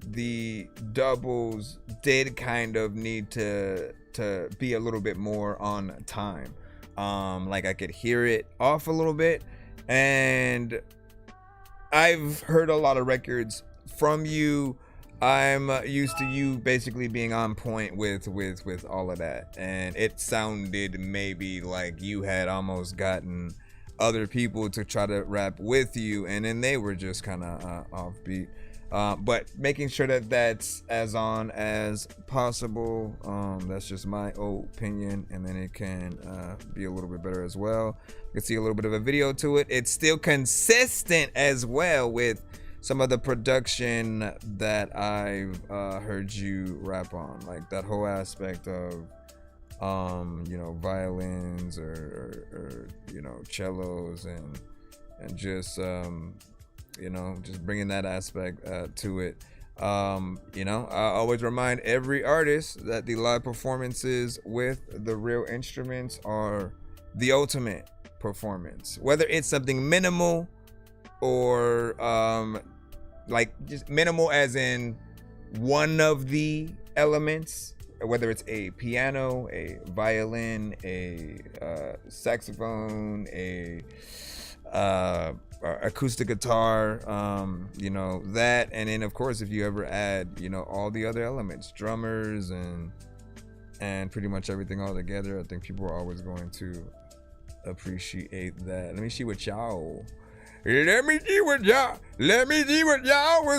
the doubles did kind of need to be a little bit more on time. Like I could hear it off a little bit, and I've heard a lot of records from you. I'm used to you basically being on point with all of that, and it sounded maybe like you had almost gotten other people to try to rap with you, and then they were just kind of offbeat. But making sure that that's as on as possible. That's just my opinion, and then it can be a little bit better as well. You can see a little bit of a video to it. It's still consistent as well with some of the production that I've heard you rap on, like that whole aspect of you know, violins or you know, cellos and just you know, just bringing that aspect to it. You know, I always remind every artist that the live performances with the real instruments are the ultimate performance, whether it's something minimal or like just minimal as in one of the elements, whether it's a piano, a violin, a saxophone, a acoustic guitar, you know, that, and then of course if you ever add, you know, all the other elements, drummers and pretty much everything all together, I think people are always going to appreciate that. Let me see what y'all was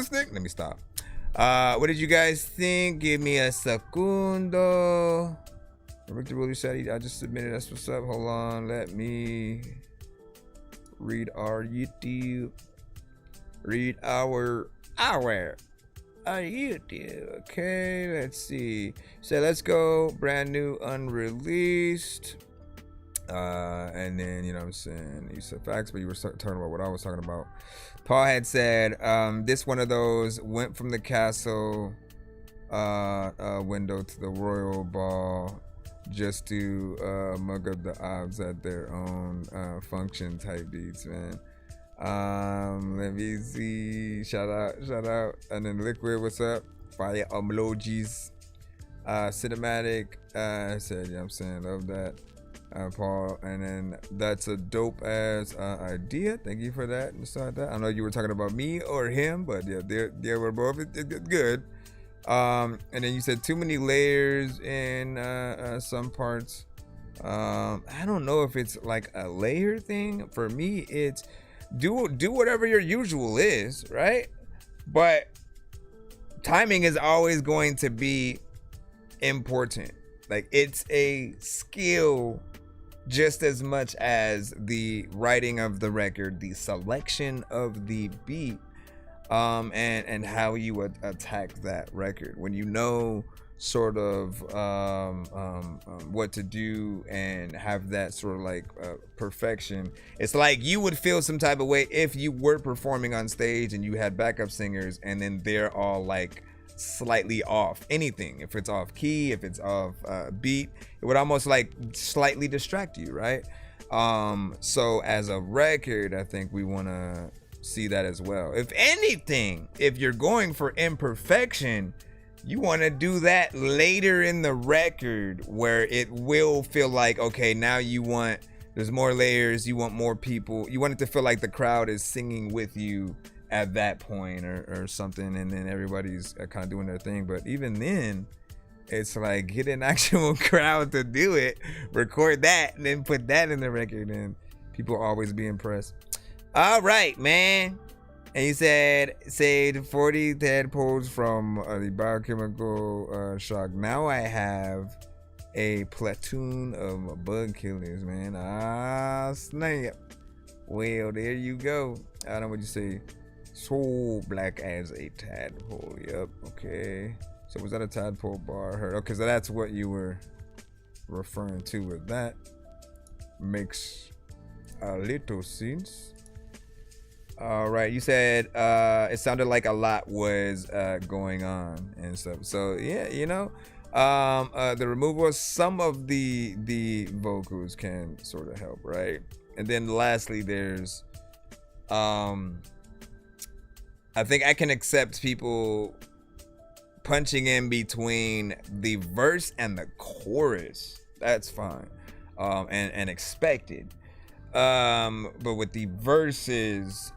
thinking. Let me stop. What did you guys think? Give me a segundo. Victor Willie said I just submitted. That's what's up. Hold on. Let me read our YouTube. Read our YouTube. Okay, let's see. So let's go. Brand new, unreleased. And then, you know what I'm saying, you said facts, but you were talking about what I was talking about. Paul had said, this one of those went from the castle window to the royal ball just to mug up the obs at their own function type beats, man. Let me see. Shout out. And then Liquid, what's up? Fire emojis. Cinematic said, you know what I'm saying, love that. Paul, and then that's a dope ass idea. Thank you for that. I know you were talking about me or him, but yeah, they were both good. And then you said too many layers in some parts. I don't know if it's like a layer thing. For me, it's do whatever your usual is, right? But timing is always going to be important. Like, it's a skill just as much as the writing of the record, the selection of the beat, and how you would attack that record. When you know sort of what to do and have that sort of like perfection, it's like you would feel some type of way if you were performing on stage and you had backup singers and then they're all like slightly off anything. If it's off key, if it's off beat, it would almost like slightly distract you, right? So as a record, I think we want to see that as well. If anything, if you're going for imperfection, you want to do that later in the record where it will feel like, okay, now there's more layers, you want more people, you want it to feel like the crowd is singing with you at that point or something, and then everybody's kind of doing their thing. But even then, it's like, get an actual crowd to do it, record that, and then put that in the record, and people will always be impressed. All right, man. And you said saved 40 tadpoles from the biochemical shock. Now I have a platoon of bug killers, man. Ah, snap. Well, there you go. I don't know what you say. So black as a tadpole. Yep. Okay. So was that a tadpole bar? I heard. Okay, so that's what you were referring to with that. Makes a little sense. All right, you said it sounded like a lot was going on and stuff. So yeah, you know, the removal of some of the vocals can sort of help, right? And then lastly, there's I think I can accept people punching in between the verse and the chorus. That's fine, and expected. But with the verses,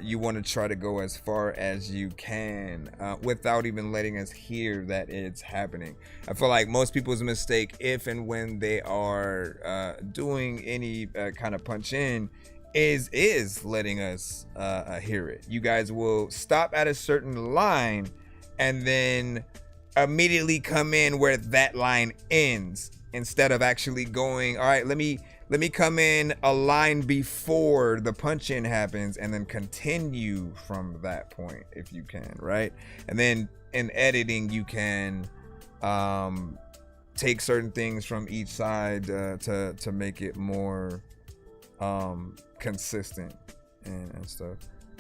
you want to try to go as far as you can without even letting us hear that it's happening. I feel like most people's mistake, if and when they are doing any kind of punch in, is letting us hear it. You guys will stop at a certain line and then immediately come in where that line ends, instead of actually going, all right, let me come in a line before the punch in happens and then continue from that point if you can, right? And then in editing, you can take certain things from each side to make it more consistent and stuff.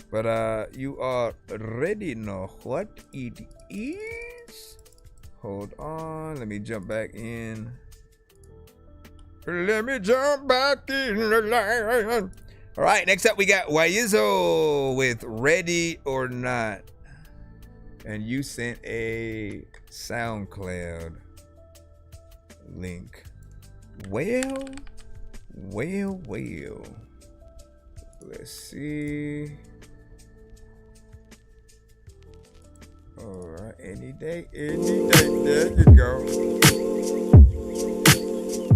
But you already know what it is. Hold on, let me jump back in. Let me jump back in the line. All right, next up we got Wayizo with Ready or Not. And you sent a SoundCloud link. Well. Let's see. All right, any day. There you go.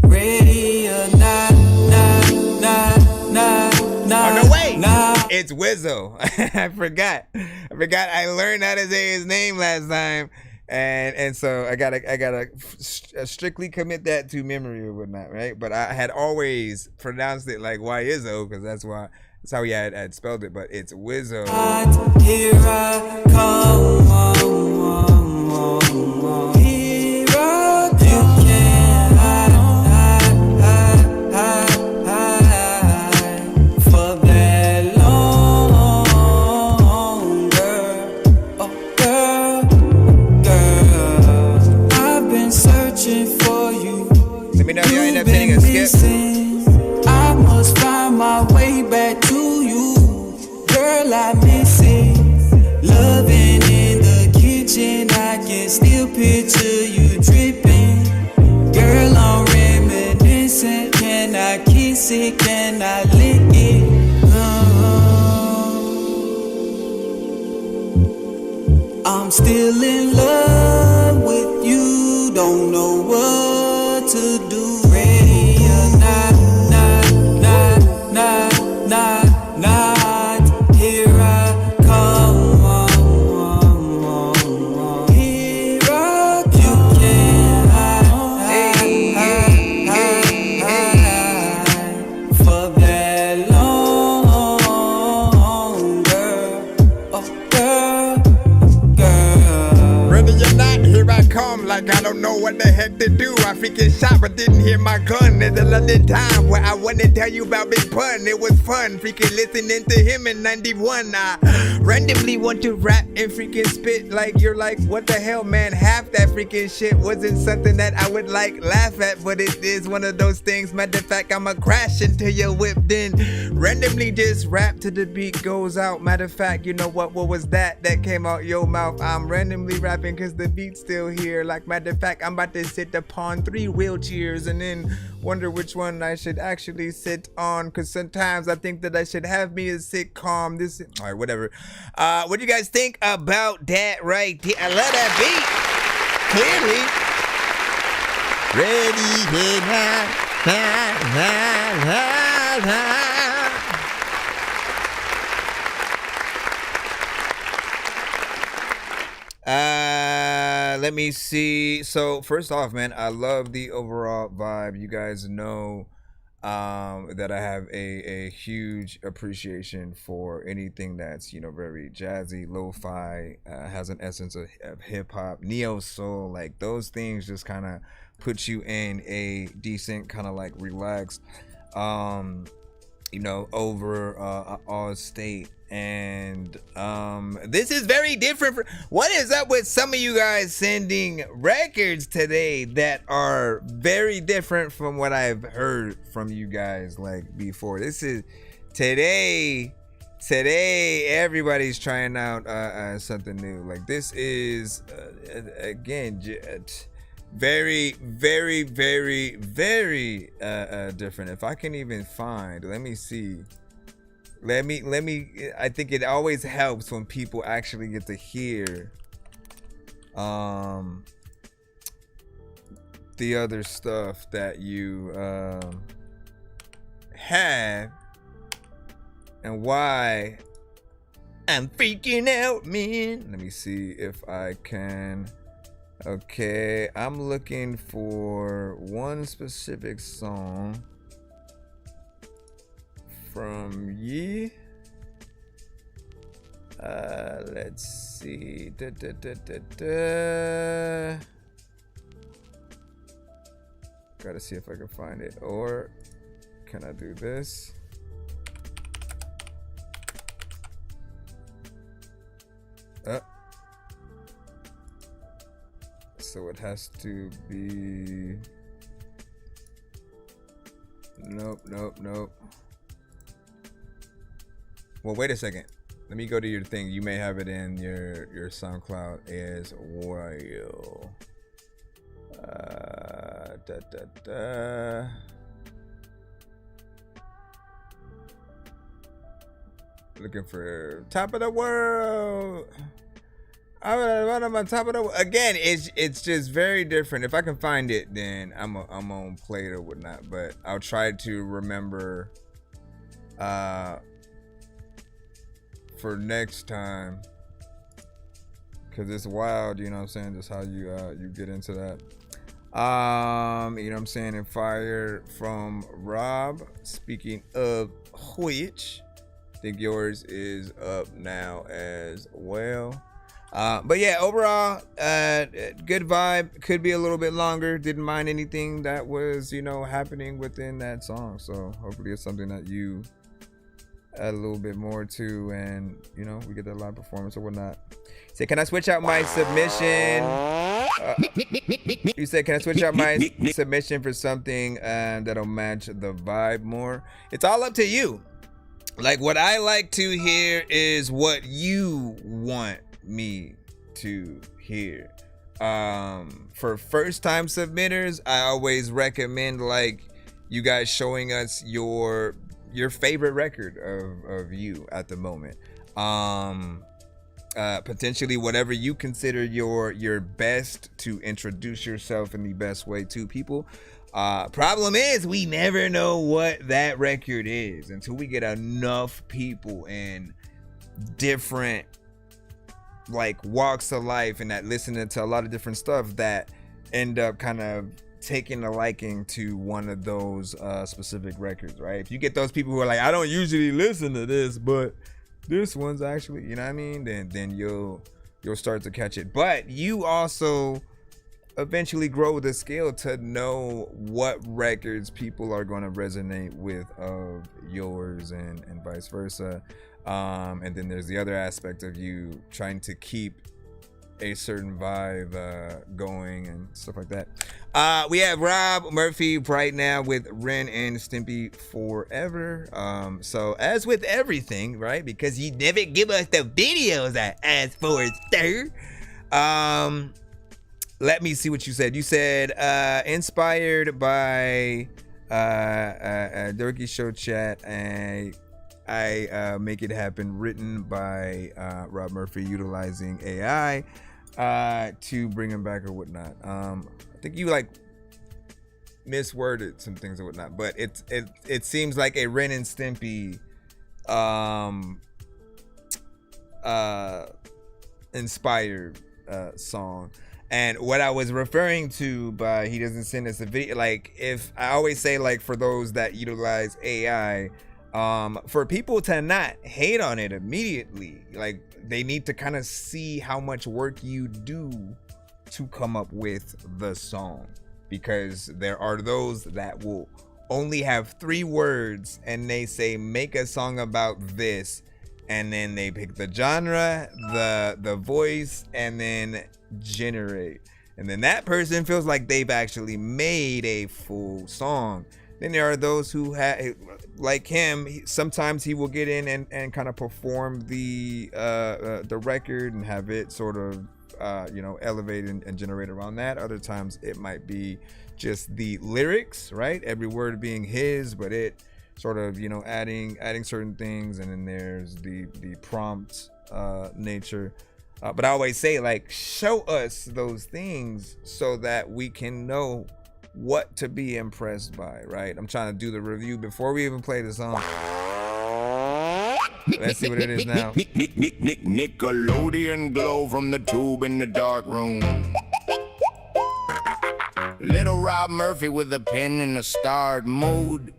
Ready or not. Oh, no, wait. It's Wizzo. I forgot. I learned how to say his name last time. And so I gotta strictly commit that to memory or whatnot, right? But I had always pronounced it like Wizzo, because that's how he had spelled it, but it's Wizzo. Here I come. Here I come. You can't hide for that long, girl. Oh, girl, I've been searching for you. Let me know if you end up hitting a skip. I must find my way back to you. Girl, I miss it. Loving in the kitchen, I can still picture you dripping. Girl, I'm reminiscing. Can I kiss it? Can I lick it? I'm still in love with you. Don't know what to do. Ready or not. Here I come. Here I come. You can't hide for that long, girl. Oh, girl. Ready or not, here I come. Like I don't know what the heck to do. I freaking shot but didn't hear my gun. There's another time where I want to tell you about Big Pun. It was fun freaking listening to him in 91. I randomly want to rap and freaking spit like you're like, what the hell, man? Half that freaking shit wasn't something that I would like laugh at, but it is one of those things. Matter of fact, I'ma crash into your whip, then randomly just rap till the beat goes out. Matter of fact, you know what was that came out your mouth? I'm randomly rapping cause the beat's still here. Like, matter of fact, I'm about to sit upon 3 wheelchairs and then wonder which one I should actually sit on, cause sometimes I think that I should have me a sitcom. This, all right, whatever. What do you guys think about that right there? I love that beat. Clearly. Ready, hit, let me see. So first off, man, I love the overall vibe. You guys know that I have a huge appreciation for anything that's, you know, very jazzy, lo-fi, has an essence of hip-hop, neo-soul. Like, those things just kind of put you in a decent kind of like relaxed, you know, over all state. And this is very different. What is up with some of you guys sending records today that are very different from what I've heard from you guys like before? This is today everybody's trying out something new. Like, this is again very different. If I can even find, let me see. Let me, I think it always helps when people actually get to hear the other stuff that you have and why I'm freaking out, man. Let me see if I can. Okay, I'm looking for one specific song from ye. Let's see. Gotta see if I can find it. Or can I do this? So it has to be. Nope. Well, wait a second. Let me go to your thing. You may have it in your SoundCloud as well. Looking for Top of the World. I'm on Top of the World. Again, it's just very different. If I can find it, then I'm gonna play it or whatnot. But I'll try to remember for next time, because it's wild, you know what I'm saying, just how you get into that. You know what I'm saying, and fire from Rob. Speaking of which, I think yours is up now as well. But yeah, overall, good vibe. Could be a little bit longer. Didn't mind anything that was, you know, happening within that song. So hopefully it's something that you add a little bit more to, and you know, we get that live performance or whatnot. Say, can I switch out my submission? You said, can I switch out my submission for something that'll match the vibe more? It's all up to you. Like, what I like to hear is what you want me to hear. For first time submitters, I always recommend like you guys showing us your favorite record of you at the moment. Potentially whatever you consider your best to introduce yourself in the best way to people. Problem is, we never know what that record is until we get enough people in different like walks of life and that listening to a lot of different stuff that end up kind of taking a liking to one of those specific records, right? If you get those people who are like, I don't usually listen to this, but this one's actually, you know what I mean, then you'll start to catch it. But you also eventually grow the skill to know what records people are going to resonate with of yours and vice versa. And then there's the other aspect of you trying to keep a certain vibe going and stuff like that. We have Rob Murphy right now with Ren and Stimpy Forever. So as with everything, right? Because you never give us the videos I asked for, sir. Let me see what you said. You said inspired by Dorky Show chat, and I make it happen, written by Rob Murphy utilizing AI to bring him back or whatnot. I think you like misworded some things or whatnot, but it seems like a Ren and Stimpy inspired song. And what I was referring to by he doesn't send us a video, like, if I always say, like, for those that utilize AI, for people to not hate on it immediately, like, they need to kind of see how much work you do to come up with the song, because there are those that will only have 3 words and they say make a song about this, and then they pick the genre, the voice, and then generate, and then that person feels like they've actually made a full song. Then there are those who have, like him, sometimes he will get in and kind of perform the record and have it sort of elevate and generate around that. Other times it might be just the lyrics, right? Every word being his, but it sort of, adding certain things, and then there's the prompt nature. But I always say, like, show us those things so that we can know what to be impressed by, right? I'm trying to do the review before we even play the song. Let's see what it is now. Nickelodeon glow from the tube in the dark room. Little Rob Murphy with a pen in a starred mood.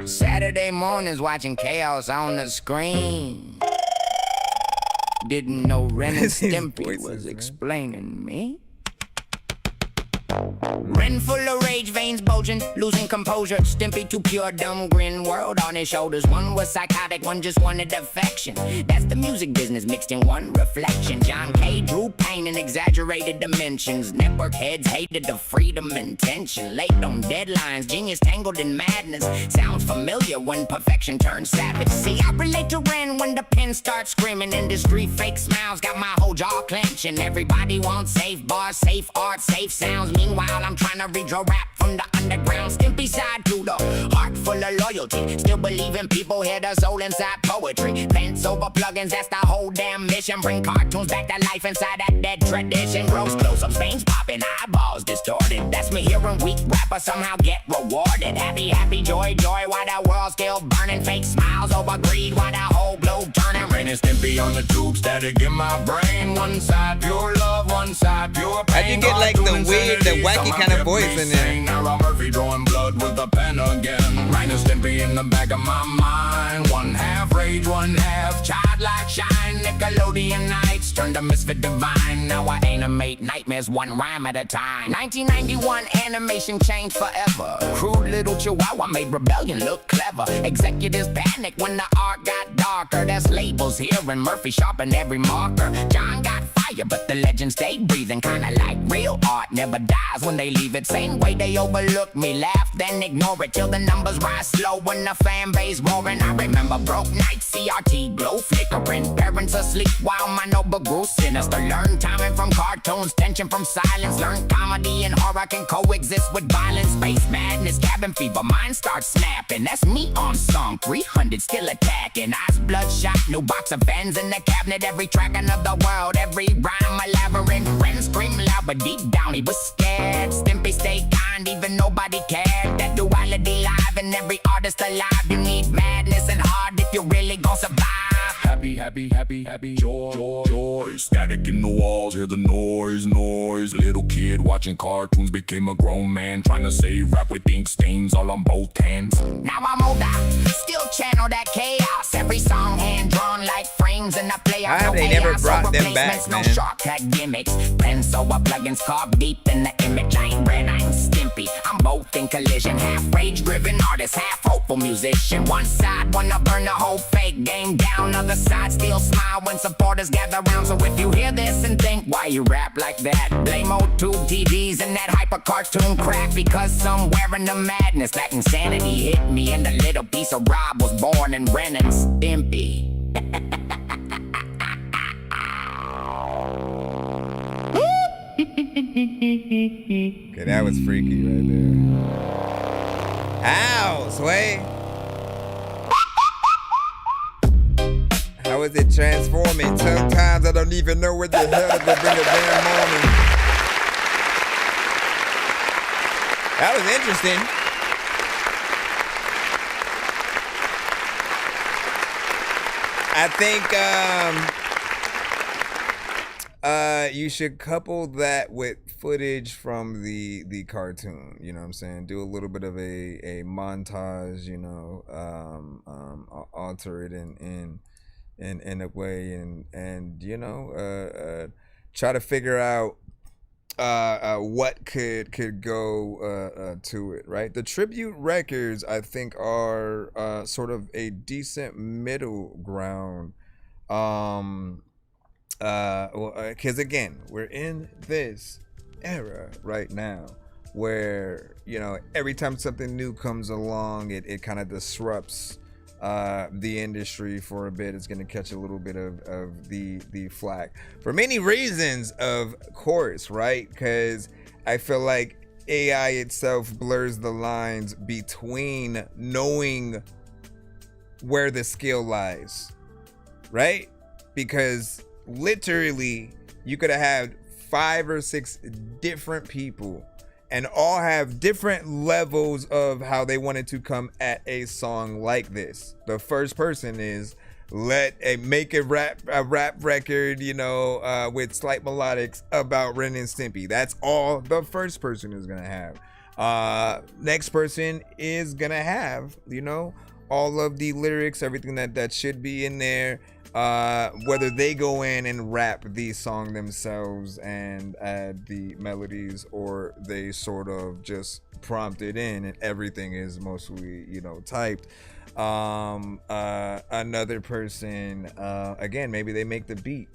Saturday mornings watching chaos on the screen. Didn't know Ren and Stimpy was explaining me. Ren full of rage, veins bulging, losing composure. Stimpy too pure, dumb grin, world on his shoulders. One was psychotic, one just wanted affection. That's the music business mixed in one reflection. John K. drew pain in exaggerated dimensions. Network heads hated the freedom and tension. Late on deadlines, genius tangled in madness. Sounds familiar when perfection turns savage. See, I relate to Ren when the pen starts screaming. Industry fake smiles got my whole jaw clenching. Everybody wants safe bars, safe art, safe sounds. Meanwhile, I'm trying to redraw rap from the underground. Stimpy side to the heart full of loyalty. Still believing people hear the soul inside poetry. Pants over plugins, that's the whole damn mission. Bring cartoons back to life inside that dead tradition. Gross close-ups, veins popping, eyeballs distorted. That's me hearing weak rappers somehow get rewarded. Happy, happy, joy, joy, while the world's still burning. Fake smiles over greed, while the whole globe turning. Ren and Stimpy on the tube, static in my brain. One side pure love, one side pure pain. I can get like the weird, the wacky kind of voice in there. Now Rob Murphy drawing blood with a pen again. Ren and Stimpy in the back of my mind. One half rage, one half childlike shine. Nickelodeon nights turned to misfit divine. Now I animate nightmares one rhyme at a time. 1991 animation changed forever. Crude little chihuahua made rebellion look clever. Executives panic when the art got darker. There's labels here and Murphy sharpened every marker. John got fire, but the legend stayed breathing. Kinda like real art never dies when they leave it. Same way they overlook me, laugh, then ignore it till the numbers rise slow when the fan base roaring. I remember broke nights, CRT glow flickering. Parents asleep while my notebook grew sinister. Learn timing from cartoons, tension from silence. Learn comedy and horror can coexist with violence. Space madness, cabin fever, mind starts snapping. That's me on song 300, still attacking. Eyes bloodshot, new box of fans in the cabinet. Every track another world, every rhyme elaborate. Ren scream loud, but deep down he was scared. Stimpy stay kind, even nobody cared. That duality live, and every artist alive. You need madness and hard if you really gon' survive. Happy, joy. Static in the walls, hear the noise. Little kid watching cartoons became a grown man, trying to save rap with ink stains all on both hands. Now I'm older, still channel that chaos. Every song hand drawn like frames in the play. How have they never brought them back, man? No shortcut gimmicks. Pencil or plugins carved deep in the image. I ain't Red, I ain't Stimpy. I'm both in collision. Half rage-driven artist, half hopeful musician. One side wanna burn the whole fake game down. Other side still smile when supporters gather round. So if you hear this and think, why you rap like that? Blame old tube TVs and that hyper cartoon crap. Because somewhere in the madness, that insanity hit me. And a little piece of Rob was born in Ren and Stimpy. Okay, that was freaky right there. Ow, Sway. How is it transforming? Sometimes I don't even know where the hell to bring a damn moment. That was interesting. I think you should couple that with footage from the cartoon. You know what I'm saying? Do a little bit of a montage. You know, alter it in a way, and you know, try to figure out what could go to it, right? The tribute records, I think, are sort of a decent middle ground. Because again, we're in this era right now where, you know, every time something new comes along, it kind of disrupts the industry for a bit. It's going to catch a little bit of the flack for many reasons, of course, right? Because I feel like AI itself blurs the lines between knowing where the skill lies, right? Because literally you could have had 5 or 6 different people and all have different levels of how they wanted to come at a song like this. The first person is make a rap record, you know, with slight melodics about Ren and Stimpy. That's all the first person is gonna have. Next person is gonna have, you know, all of the lyrics, everything that should be in there. Whether they go in and rap the song themselves and add the melodies, or they sort of just prompt it in and everything is mostly, you know, typed. Another person, again, maybe they make the beat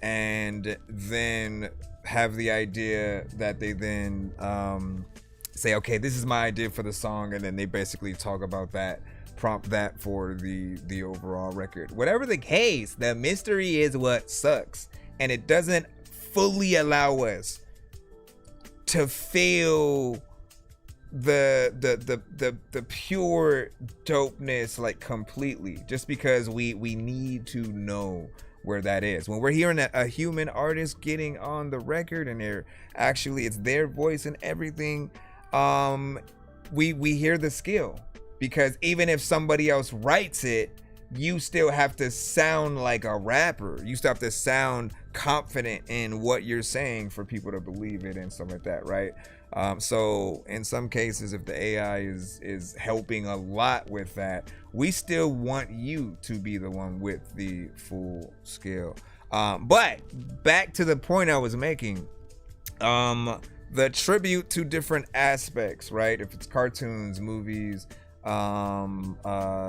and then have the idea that they then say, okay, this is my idea for the song, and then they basically talk about that, prompt that for the overall record. Whatever the case, the mystery is what sucks, and it doesn't fully allow us to feel the pure dopeness like completely, just because we need to know where that is. When we're hearing a human artist getting on the record and it's their voice and everything, we hear the skill. Because even if somebody else writes it, you still have to sound like a rapper. You still have to sound confident in what you're saying for people to believe it and stuff like that, right? So in some cases, if the AI is helping a lot with that, we still want you to be the one with the full skill. But back to the point I was making, the tribute to different aspects, right? If it's cartoons, movies,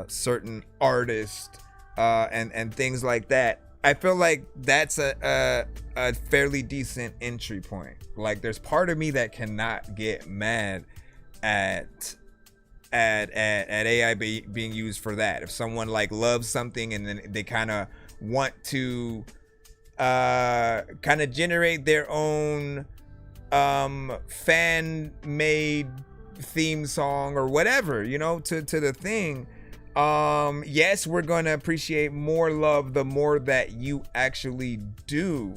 certain artists, and things like that, I feel like that's a fairly decent entry point. Like, there's part of me that cannot get mad at AI being used for that. If someone like loves something and then they kind of want to kind of generate their own fan-made theme song or whatever, you know, to the thing, yes, we're gonna appreciate more love the more that you actually do,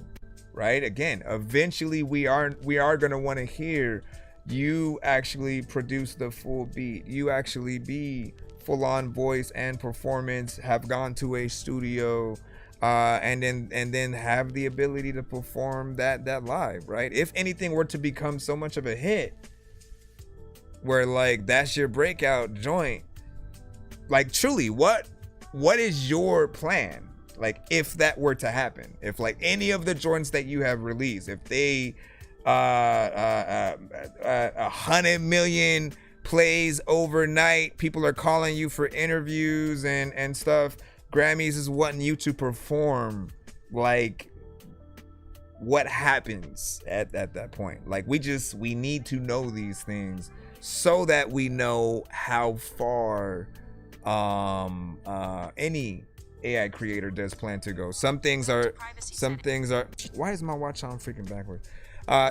right? Again, eventually we are gonna want to hear you actually produce the full beat, you actually be full-on voice and performance, have gone to a studio, and then have the ability to perform that live, right? If anything were to become so much of a hit where like that's your breakout joint, like truly, what is your plan? Like if that were to happen, if like any of the joints that you have released, if they 100 million plays overnight, people are calling you for interviews and stuff, Grammys is wanting you to perform, like what happens at that point? Like we need to know these things so that we know how far any AI creator does plan to go. Some things are why is my watch on freaking backwards?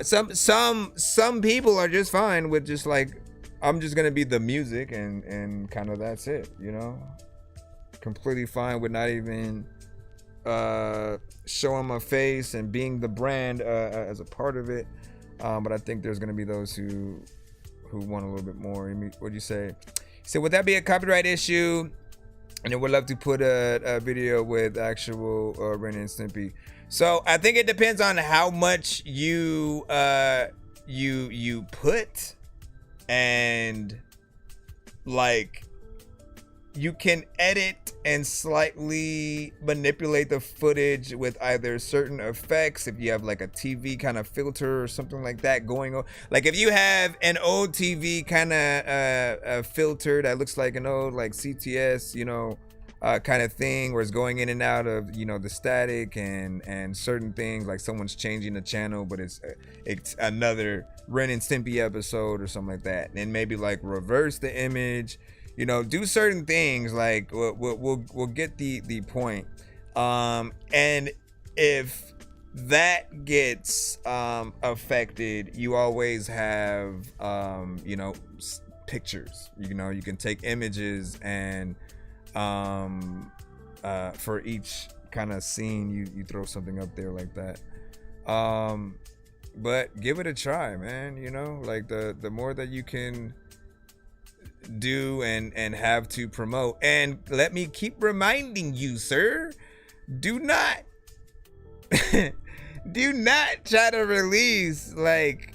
Some people are just fine with just like, I'm just gonna be the music and kind of that's it, you know, completely fine with not even showing my face and being the brand as a part of it. But I think there's gonna be those who want a little bit more. What'd you say? So would that be a copyright issue? And then would love to put a video with actual Ren and Stimpy. So I think it depends on how much you put, and like you can edit and slightly manipulate the footage with either certain effects, if you have like a TV kind of filter or something like that going on. Like if you have an old TV kind of filter that looks like an old like CTS, you know, kind of thing, where it's going in and out of, you know, the static and certain things, like someone's changing the channel but it's another Ren and Stimpy episode or something like that, and maybe like reverse the image, you know, do certain things, like we'll get the point. And if that gets affected, you always have you know, pictures, you know, you can take images and for each kind of scene you throw something up there like that. But give it a try, man, you know, like the more that you can do and have to promote. And let me keep reminding you, sir, do not try to release like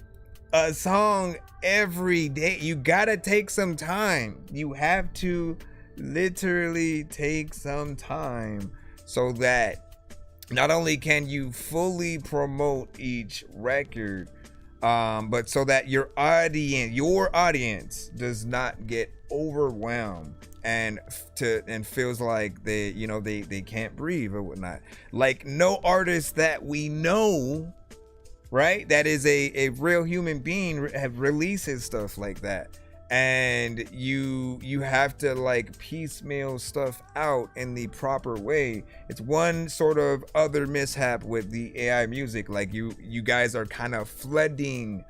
a song every day. You gotta take some time. You have to literally take some time so that not only can you fully promote each record, but so that your audience does not get overwhelmed and feels like they can't breathe or whatnot. Like no artist that we know, right, that is a real human being have releases stuff like that. And you have to like piecemeal stuff out in the proper way. It's one sort of other mishap with the AI music. Like you guys are kind of flooding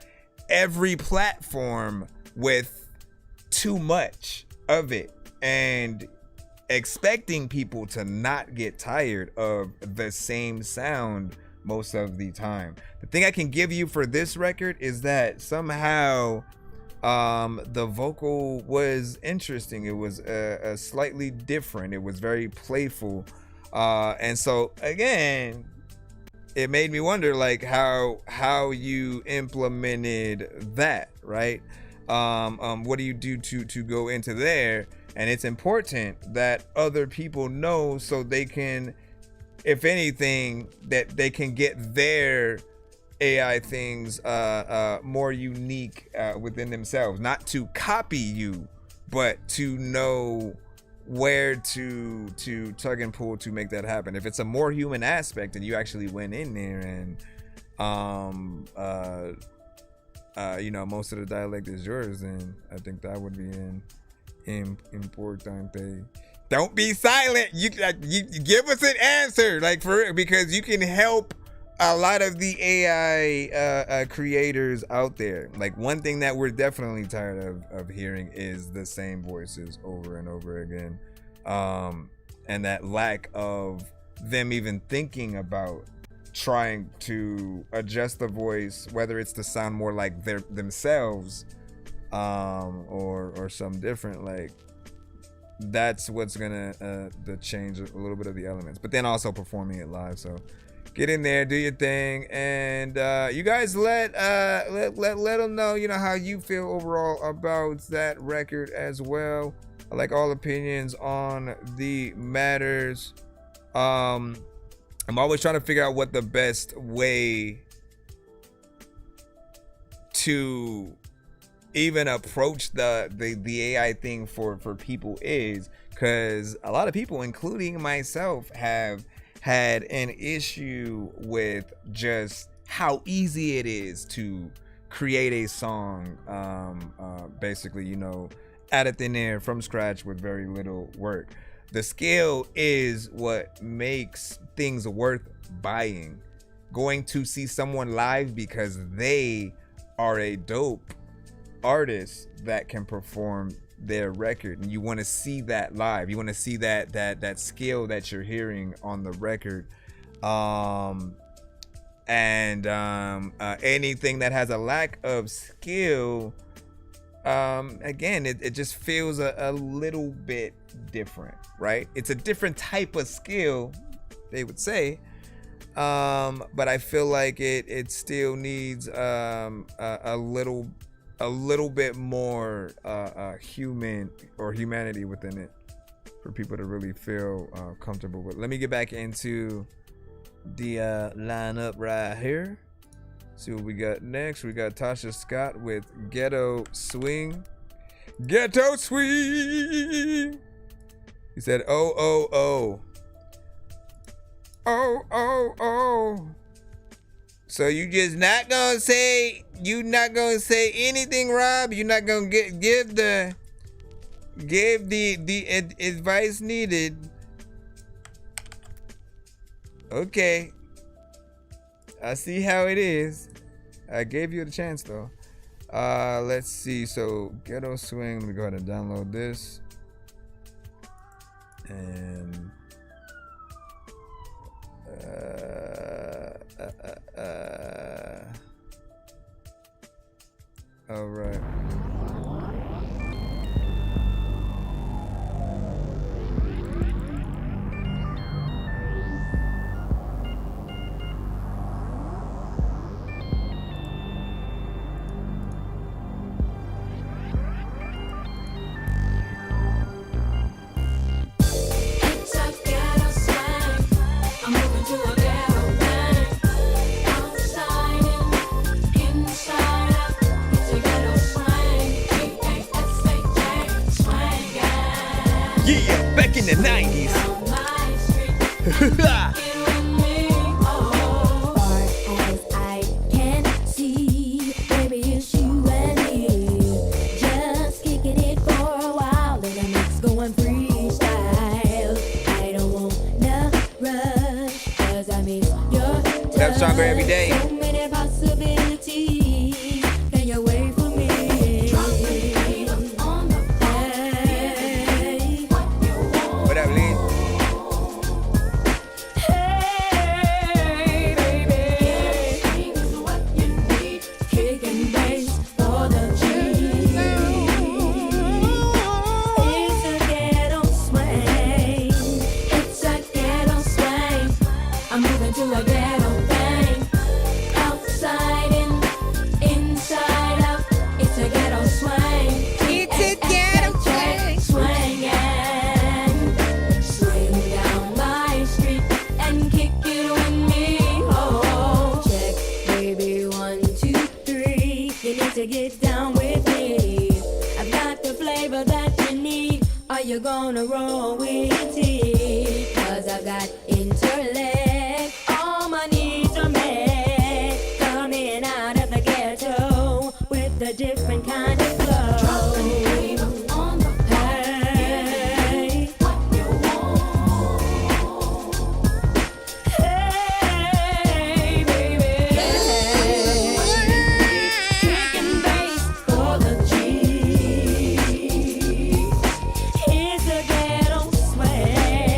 every platform with too much of it and expecting people to not get tired of the same sound most of the time. The thing I can give you for this record is that somehow the vocal was interesting. It was slightly different. It was very playful, and so again, it made me wonder like how you implemented that, right? What do you do to go into there? And it's important that other people know, so they can, if anything, that they can get their AI things more unique within themselves, not to copy you, but to know where to tug and pull to make that happen. If it's a more human aspect and you actually went in there and you know, most of the dialect is yours, then I think that would be important. Don't be silent. You give us an answer, like for, because you can help a lot of the AI creators out there. Like one thing that we're definitely tired of hearing is the same voices over and over again, and that lack of them even thinking about trying to adjust the voice, whether it's to sound more like themselves, or some different, like, that's what's gonna change a little bit of the elements, but then also performing it live. So get in there, do your thing, and you guys let them know, you know, how you feel overall about that record as well. I like all opinions on the matters. I'm always trying to figure out what the best way to even approach the AI thing for people is, because a lot of people, including myself, have had an issue with just how easy it is to create a song, basically, you know, out of thin air from scratch with very little work. The skill is what makes things worth buying. Going to see someone live because they are a dope artist that can perform their record, and you want to see that live. You want to see that skill that you're hearing on the record. Anything that has a lack of skill, again, it just feels a little bit different, right? It's a different type of skill, they would say, but I feel like it still needs a little bit more humanity within it for people to really feel comfortable with. Let me get back into the lineup right here. See what we got next. We got Tasha Scott with Ghetto Swing. Ghetto Swing. He said, oh, oh, oh. Oh, oh, oh. So you just not gonna say anything, Rob? You're not gonna give the advice needed. Okay. I see how it is. I gave you the chance though. Let's see. So Ghetto Swing. Let me go ahead and download this. And all right. Yeah, back in the 90s. That stronger every day. What up, Lee? I'm moving to a ghetto thing. Outside in, inside out. It's a ghetto swing. It's a ghetto swing. Swinging. Swing down my street and kick it with me. Oh, check, baby, 1, 2, 3. You need to get down with me. I've got the flavor that you need. Are you gonna roll with it? 'Cause I've got intellect. All my needs are met. Coming out of the ghetto with a different kind of flow. On the hey. What you want. Hey, baby. Kicking bass for the G. Here's the ghetto swing.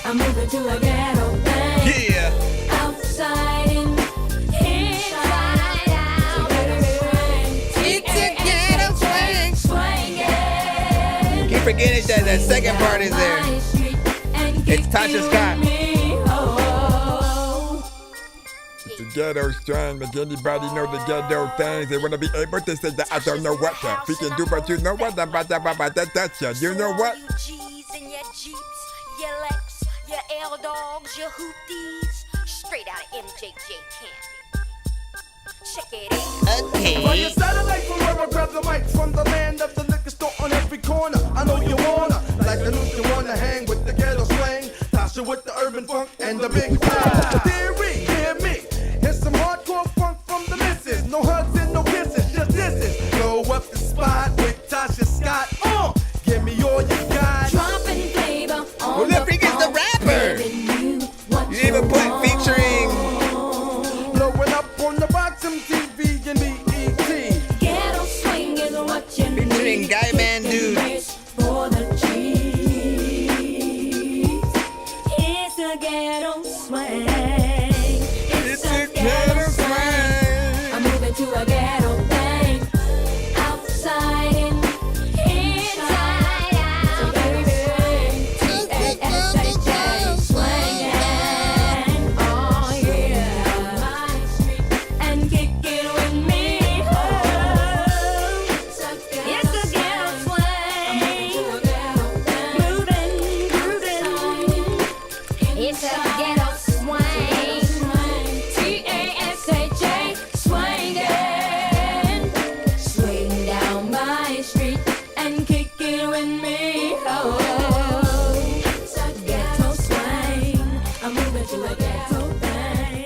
I'm moving to a ghetto thing. Yeah. Outside in, inside out. forget it that the second part is there. It's Tasha Scott. The ghetto strong, make anybody know the ghetto things. They wanna be able to say that I don't know what the freaking do, but you know what? That's you know what? Your G's and your Jeeps, your Lex, your L dogs, your Houthis, straight out of MJJ camp. Check it out. Okay. On your satellite from where I grab the mic from the land of the liquor store on every corner. I know you wanna, like the news, you wanna hang with the ghetto slang. Tasha with the urban funk and the big bang. Theory, hear me. Here's some hardcore funk from the missus. No hugs and no kisses, just disses. Blow up the spot with Tasha Scott. Give me all you got. Dropping flavor on Who the freak is the rapper? You even put featuring. Blowing up on the bottom TV and BET. Ghetto swing is what you need. Featuring Guy Man Dudes. For the cheese. It's a ghetto swing. It's a ghetto swing. I'm moving to a ghetto thing. Outside and inside out. So baby, T-A-S-H-A swinging. Oh yeah. And kick it with me. Oh, it's a ghetto swing. Moving, grooving. It's a ghetto swing. T-A-S-H-A swinging. Swing down my street and kick it with me. Oh, it's a ghetto swing. I'm moving to a ghetto thing.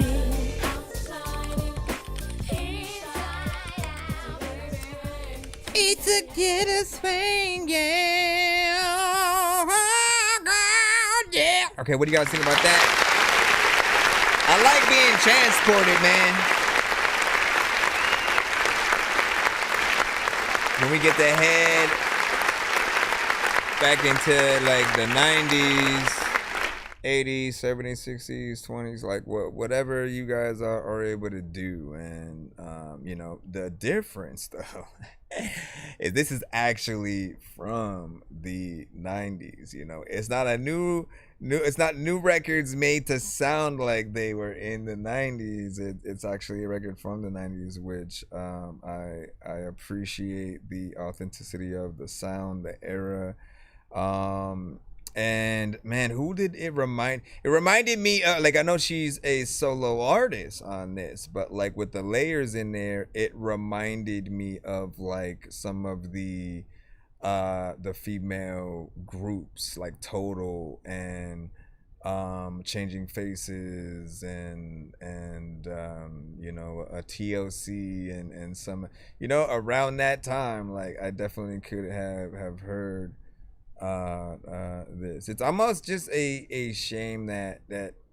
It's a ghetto swing, yeah. Yeah. Okay, what do you guys think about that? I like being transported, man. When we get the head back into like the 90s, 80s, 70s, 60s, 20s, like whatever you guys are able to do. And, you know, the difference though is this is actually from the 90s. You know, it's not a it's not new records made to sound like they were in the 90s. It's actually a record from the 90s, which I appreciate the authenticity of the sound, the era. And man, who did it remind? It reminded me like, I know she's a solo artist on this, but like with the layers in there, it reminded me of like some of the female groups like Total and Changing Faces and you know, a TLC and some, you know, around that time. Like I definitely could have heard this. It's almost just a shame that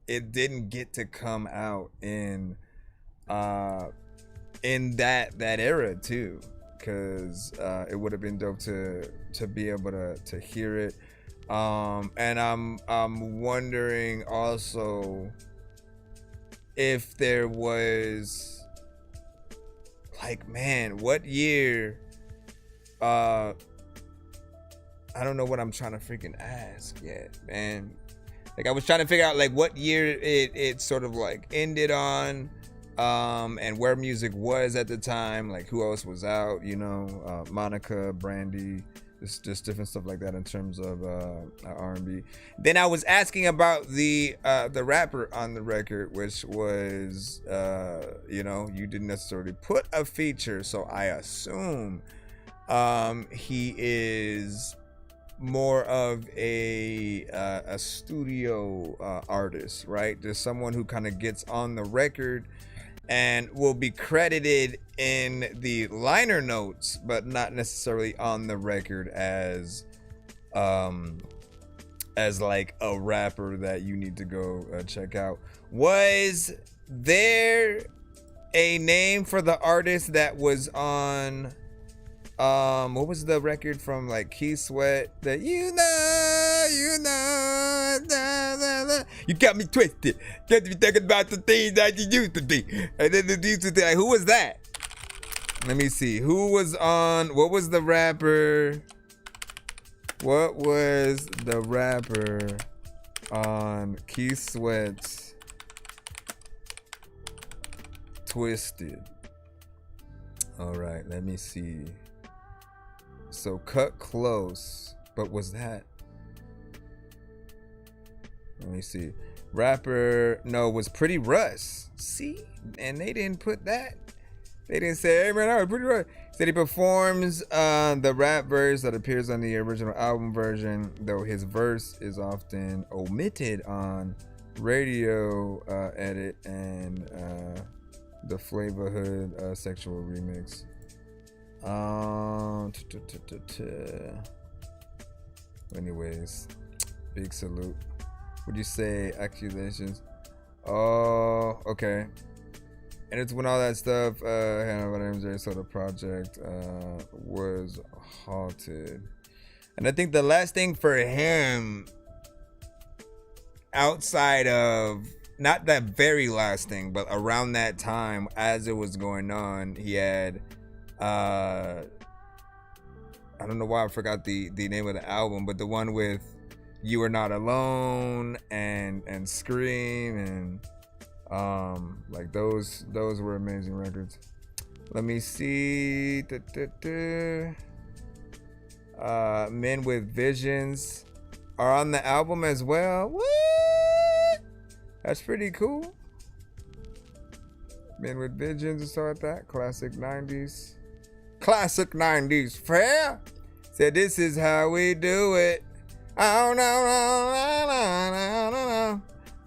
it didn't get to come out in that era too, because it would have been dope to be able to hear it. And I'm wondering also if there was like, man, what year I don't know what I'm trying to freaking ask yet, man. Like I was trying to figure out like what year it sort of like ended on, and where music was at the time, like who else was out, you know, Monica, Brandy, just different stuff like that in terms of R&B. Then I was asking about the rapper on the record, which was you know, you didn't necessarily put a feature, so I assume he is more of a studio artist, right? There's someone who kind of gets on the record and will be credited in the liner notes, but not necessarily on the record as like a rapper that you need to go check out. Was there a name for the artist that was on what was the record from like Keith Sweat that you got me twisted, got me thinking about the things that you used to be, and then the dudes like, who was that? Let me see who was on. What was the rapper What was the rapper on Keith Sweat's Twisted? All right, let me see. So Cut Close, but was that? Let me see. Rapper, no, was Pretty Russ. See, and they didn't put that. They didn't say, hey man, I was Pretty Russ. Said he performs the rap verse that appears on the original album version, though his verse is often omitted on radio edit and the Flavor Hood sexual remix. Anyways, big salute. Would you say accusations? Oh, okay. And it's when all that stuff handled by MJ, so the project was halted. And I think the last thing for him, outside of, not that very last thing, but around that time, as it was going on, he had, I don't know why I forgot the name of the album, but the one with You Are Not Alone and Scream and like those were amazing records. Let me see. Men with Visions are on the album as well. What? That's pretty cool. Men with Visions and stuff like that. Classic 90s. Classic 90s fair. Said this is how we do it. Oh no.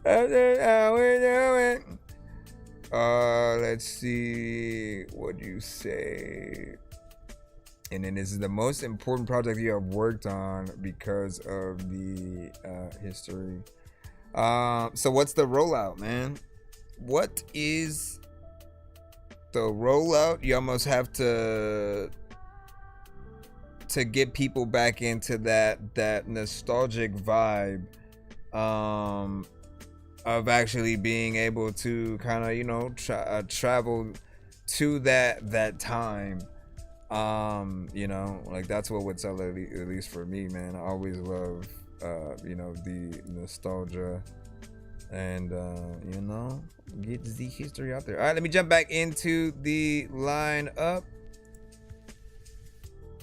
That's how we do it. Let's see. What do you say? And then this is the most important project you have worked on because of the history. So what's the rollout, man? What is the rollout? You almost have to get people back into that nostalgic vibe of actually being able to kind of, you know, travel to that time. You know, like that's what would sell it, at least for me, man. I always love you know, the nostalgia and you know, get the history out there. All right, let me jump back into the lineup.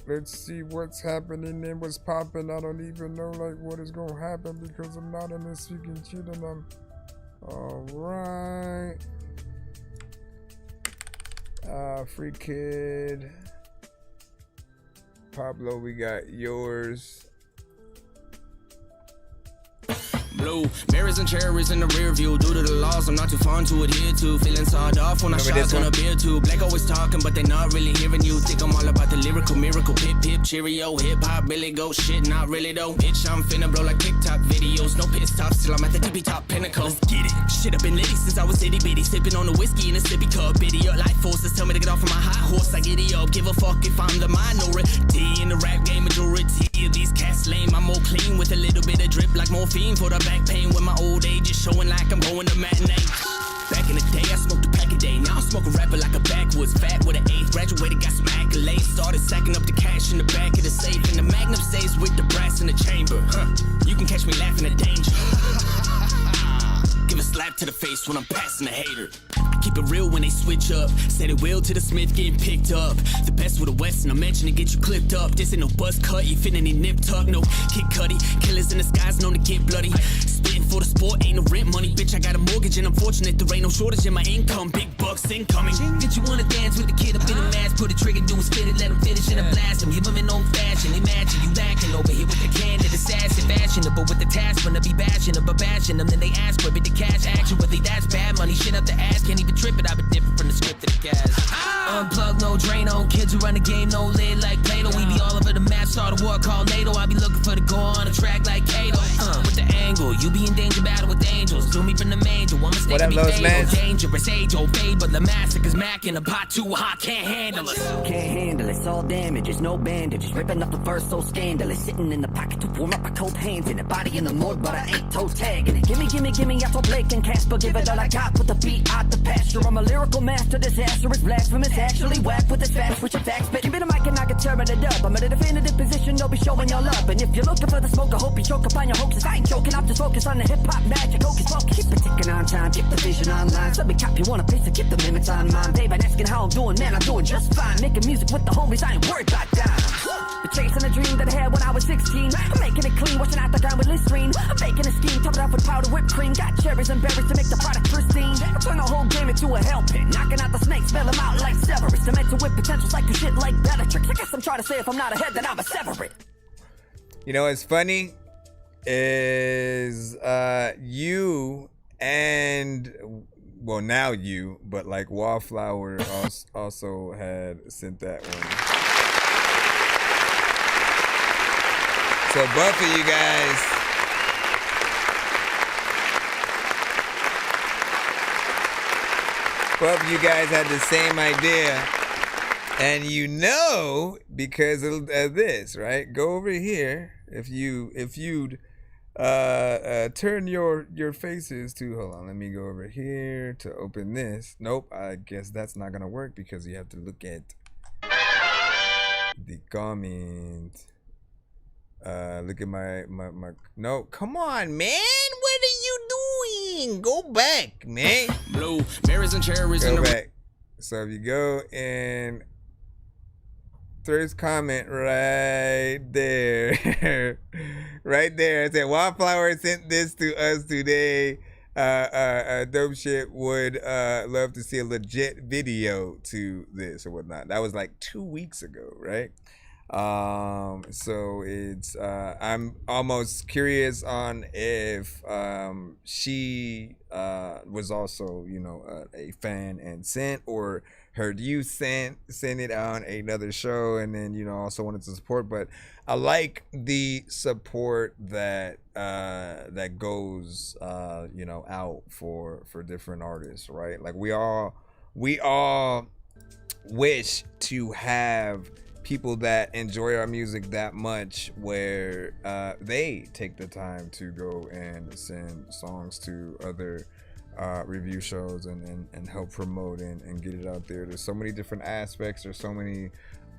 Let's see what's happening and what's popping. I don't even know like what is gonna happen because I'm not in this freaking shit and I'm all right. Free Kid, Pablo, we got yours. Blue, mirrors and cherries in the rear view. Due to the laws, I'm not too fun to adhere to. Feeling sawed off when I shot on a beer too. Black always talking, but they not really hearing you. Think I'm all about the lyrical miracle. Pip, pip, cheerio, hip hop, Billy go. Shit, not really though. Bitch, I'm finna blow like TikTok videos. No piss tops till I'm at the tippy top pinnacle. Let's get it. Shit, I've been litty since I was itty bitty. Sipping on the whiskey in a sippy cup. Bitty up, life forces tell me to get off of my high horse. I get it up. Give a fuck if I'm the minority in the rap game. Majority of these cats lame. I'm more clean with a little bit of drip like morphine for the back pain when my old age is showing like I'm going to matinee. Back in the day, I smoked a pack a day. Now I smoke a rapper like a backwoods. Fat with an eighth, graduated, got some accolades. Started stacking up the cash in the back of the safe. And the Magnum stays with the brass in the chamber. You can catch me laughing at danger. Give a slap to the face when I'm passing a hater. I keep it real when they switch up. Said it will to the Smith getting picked up. The best with the West and I mention to get you clipped up. This ain't no buzz cut, you fit any nip tuck. No Kid Cudi, killers in the skies known to get bloody. Spitting for the sport, ain't no rent money. Bitch, I got a mortgage and I'm fortunate there ain't no shortage in my income. Big bucks incoming. Did you wanna dance with the kid up in the mask? Put a trigger, do a spit it, let him finish in a blast. And give him an old fashion. Imagine you lacking over here with the candid assassin. Fashionable with the task, wanna be bashing them, but bashing them. Then they ask for a bit the cash. Actually, that's bad money. Shit up the ass, can't even trip it. I've been different from the script of the cast. Unplug, no drain on. Kids who run the game, no lid like Plato. We be all over the map, start a war called NATO. I be looking for the go on a track like Kato. With the angle, you be in danger, battle with angels. Do me from the major, one mistake to be fatal. Dangerous age, old fade, but the massacre's macking. The pot too hot, can't handle us. Can't handle it, all damages, no bandages. Ripping up the verse, so scandalous. Sitting in the pocket to warm up my cold hands in it. Body in the mud, but I ain't toe tagging it. Gimme, I told Blake and Casper, give it all I got. Put the beat out the pasture. I'm a lyrical master, disaster is blasphemous. Actually whack with this fast, switch of facts. But give me the mic and I can turn it. it up. I'm in a definitive position, don't be showing y'all up. And if you're looking for the smoke, I hope you choke upon your hoaxes. I ain't joking, I'm just focused on the hip-hop magic. Hocus pocus, keep it ticking on time, keep the vision online. So let me cap you on a piece to keep the limits on mine. Babe, I'm asking how I'm doing, man, I'm doing just fine. Making music with the homies, I ain't worried about dimes. Been chasing a dream that I had when I was 16. I'm making it clean, washing out the ground with Listerine. I'm making a scheme, top it off with powder whipped cream. Got cherries and berries to make the product pristine. I turn the whole game into a hell pit. Knocking out the snakes, spell them out like Severus. To meant to whip potentials like the shit like Bellatrix. I guess I'm trying to say if I'm not ahead, then I'm a severate. You know what's funny is you and, well, now you, but like Wallflower also had sent that one. So both of you guys, had the same idea, and you know because of this, right? Go over here. If you'd turn your faces to, hold on, let me go over here to open this. Nope, I guess that's not gonna work because you have to look at the comment. Look at my no, come on, man. What are you doing? Go back, man. Blue berries and cherries. Go back. So if you go in first comment right there, right there, it said Wildflower sent this to us today. Dope shit would love to see a legit video to this or whatnot. That was like 2 weeks ago, right? So it's I'm almost curious on if she was also, you know, a fan and sent, or heard you send it on another show and then, you know, also wanted to support. But I like the support that that goes you know, out for different artists, right? Like we all wish to have people that enjoy our music that much where they take the time to go and send songs to other review shows and help promote and get it out there. There's so many different aspects. There's so many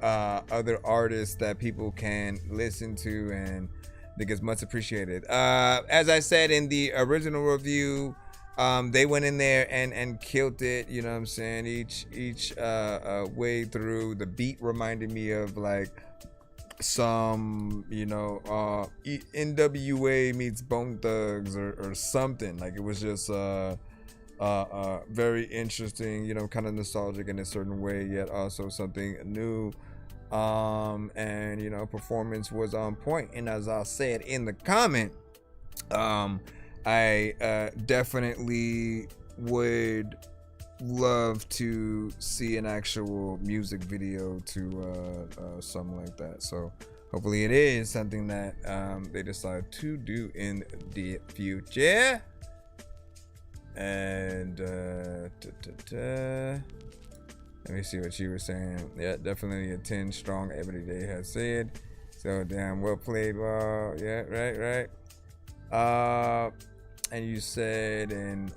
other artists that people can listen to, and I think it's much appreciated. As I said in the original review, they went in there and killed it, you know what I'm saying? Each way through. The beat reminded me of like some, you know, NWA meets Bone Thugs or something. Like it was just very interesting, you know, kind of nostalgic in a certain way, yet also something new. And you know, performance was on point. And as I said in the comment, I definitely would love to see an actual music video to something like that. So hopefully it is something that they decide to do in the future. And let me see what you were saying. Yeah, definitely a 10 strong every day has said. So damn well played. Wow. Yeah, right. And you said, and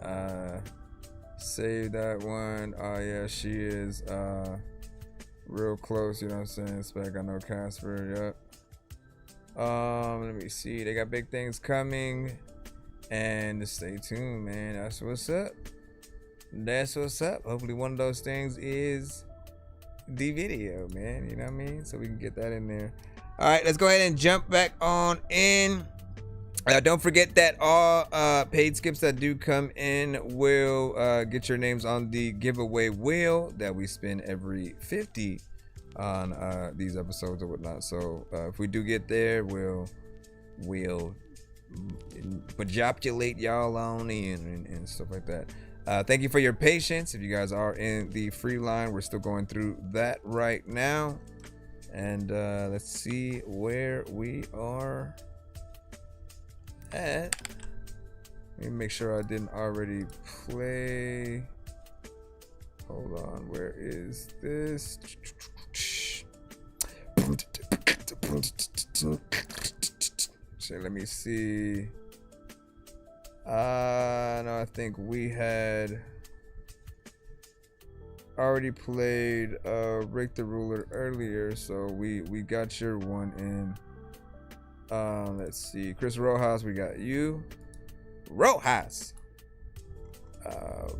save that one. Oh yeah, she is real close, you know what I'm saying? Spec, I know Casper, yep. Let me see. They got big things coming. And stay tuned, man. That's what's up. That's what's up. Hopefully one of those things is the video, man. You know what I mean? So we can get that in there. All right, let's go ahead and jump back on in. Don't forget that all paid skips that do come in will get your names on the giveaway wheel that we spin every 50 on these episodes or whatnot. So if we do get there, we'll bajopulate y'all on in and stuff like that. Thank you for your patience. If you guys are in the free line, we're still going through that right now. And let's see where we are at. Let me make sure I didn't already play. Hold on, where is this? So let me see. No, I think we had. already played Rick the Ruler earlier, so we got your one in. Let's see, Chris Rojas, we got you. Rojas.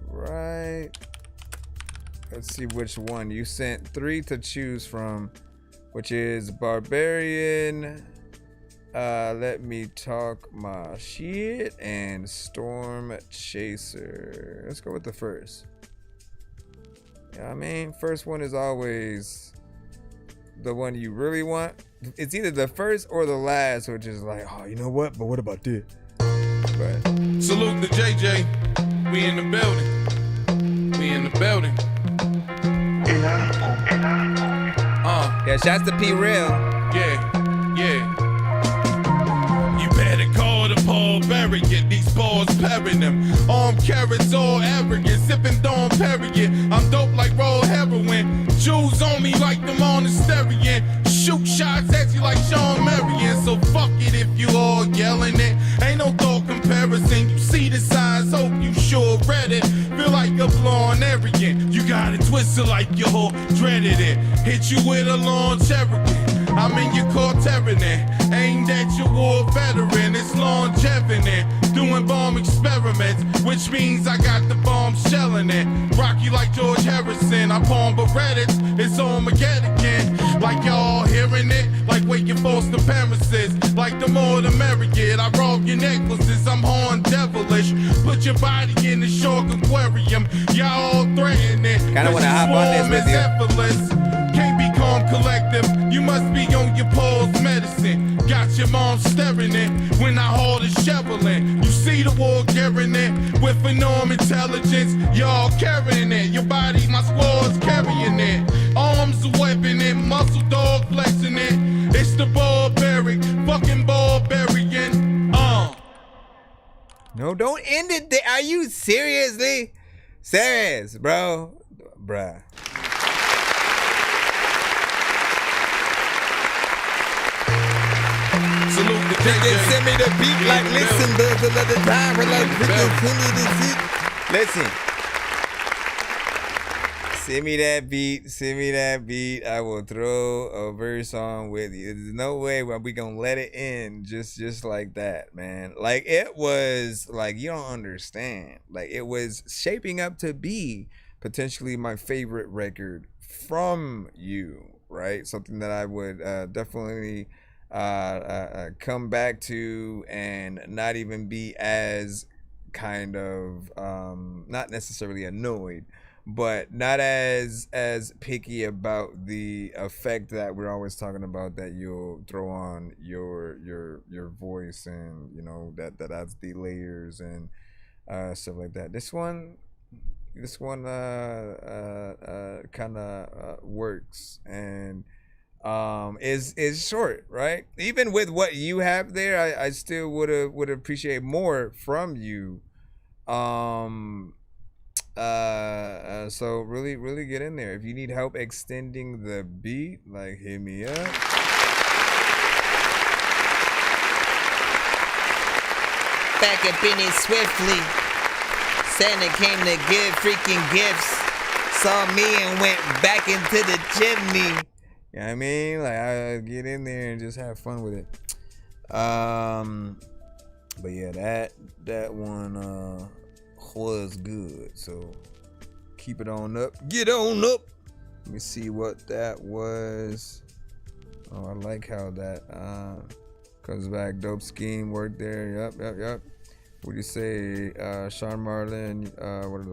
Right. Let's see which one. You sent 3 to choose from, which is Barbarian, Let Me Talk My Shit, and Storm Chaser. Let's go with the first. Yeah, I mean, first one is always the one you really want. It's either the first or the last, which is like, oh, you know what? But what about this? But salute to JJ. We in the building. We in the building. Yeah, shouts to P Real. Yeah. You better call the Paul Barrier. These balls parrying them. Armed carrots all arrogant. Sipping Dom Perrier. I'm dope like raw heroin. Jewels on me like them on the stereo. Shoot shots at you like Sean Marion. So fuck it if you all yelling it. Ain't no thought comparison. You see the signs, hope you sure read it. Feel like a blonde arrogant. You got it twisted like your whole dreaded it. Hit you with a long Cherokee. I'm in your car tearing it. Aimed at your war veteran. It's longevity. Doing bomb experiments, which means I got the bomb shelling it. Rock you like George Harrison. I palm Berettas. It's Armageddon again. Like y'all hearing it. Like waking foster parents is. Like the more the merrier. I rob your necklaces. I'm horn devilish. Put your body in the shark aquarium. Y'all threaten it. Kinda wanna hop on this with you. Effortless. Can't be calm collective. You must be on your pulse medicine. Got your mom staring it when I haul the shoveling. You see the war carrying it with enormous intelligence. Y'all carrying it. Your body, my squad's carrying it. Arms a weapon it, muscle dog flexing it. It's the barbaric, fucking barbarian. No, don't end it there. Are you seriously? Serious, bro? Bruh. Salute the JJ. Send me the beat like listen the time when like freaking send me the beat. Listen. Send me that beat. I will throw a verse on with you. There's no way we gonna let it end just like that, man. Like it was like you don't understand. Like it was shaping up to be potentially my favorite record from you, right? Something that I would definitely come back to and not even be as kind of not necessarily annoyed, but not as picky about the effect that we're always talking about that you'll throw on your voice, and you know that adds the layers and stuff like that. This one kind of works and is short, right? Even with what you have there, I still would appreciate more from you. So really get in there. If you need help extending the beat, like hit me up. Back up in it swiftly. Santa came to give freaking gifts. Saw me and went back into the chimney. You know what I mean? Like I get in there and just have fun with it. But yeah, that one was good. So keep it on up. Get on up. Let me see what that was. Oh, I like how that comes back. Dope scheme work there. Yep. What do you say, Sean Marlin?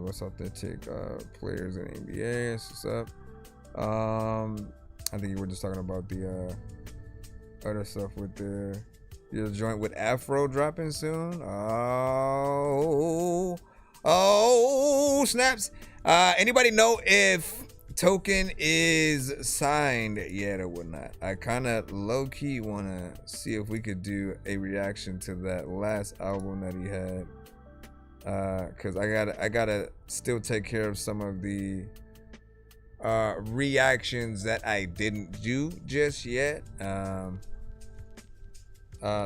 What's authentic players in NBA? What's up? I think you were just talking about the other stuff with the joint with Afro dropping soon. Oh, snaps. Anybody know if Token is signed yet or whatnot? I kind of low-key want to see if we could do a reaction to that last album that he had. Because I gotta still take care of some of the reactions that I didn't do just yet.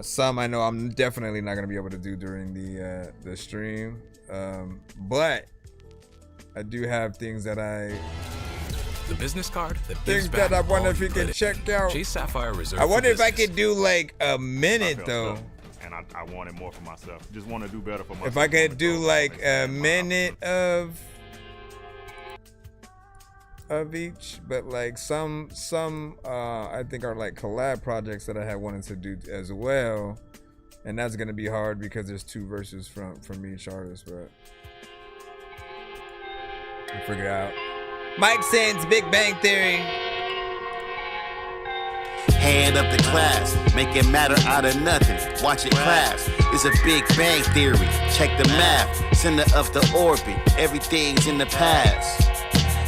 Some I know I'm definitely not gonna be able to do during the stream. But I do have things that The business card that things gives back that I wonder all if you you can put check out. Chase Sapphire Reserve. I wonder for if I business. could do like a minute I felt though. stuck, and I wanted more for myself. Just want to do better for myself. If I could do like a minute of each, but like some I think are like collab projects that I had wanted to do as well, and that's gonna be hard because there's 2 verses from each artist, but we'll figure it out. Mike Sands, Big Bang Theory. Head of the class, make it matter out of nothing. Watch it class. It's a Big Bang Theory. Check the math. Center of the orbit. Everything's in the past.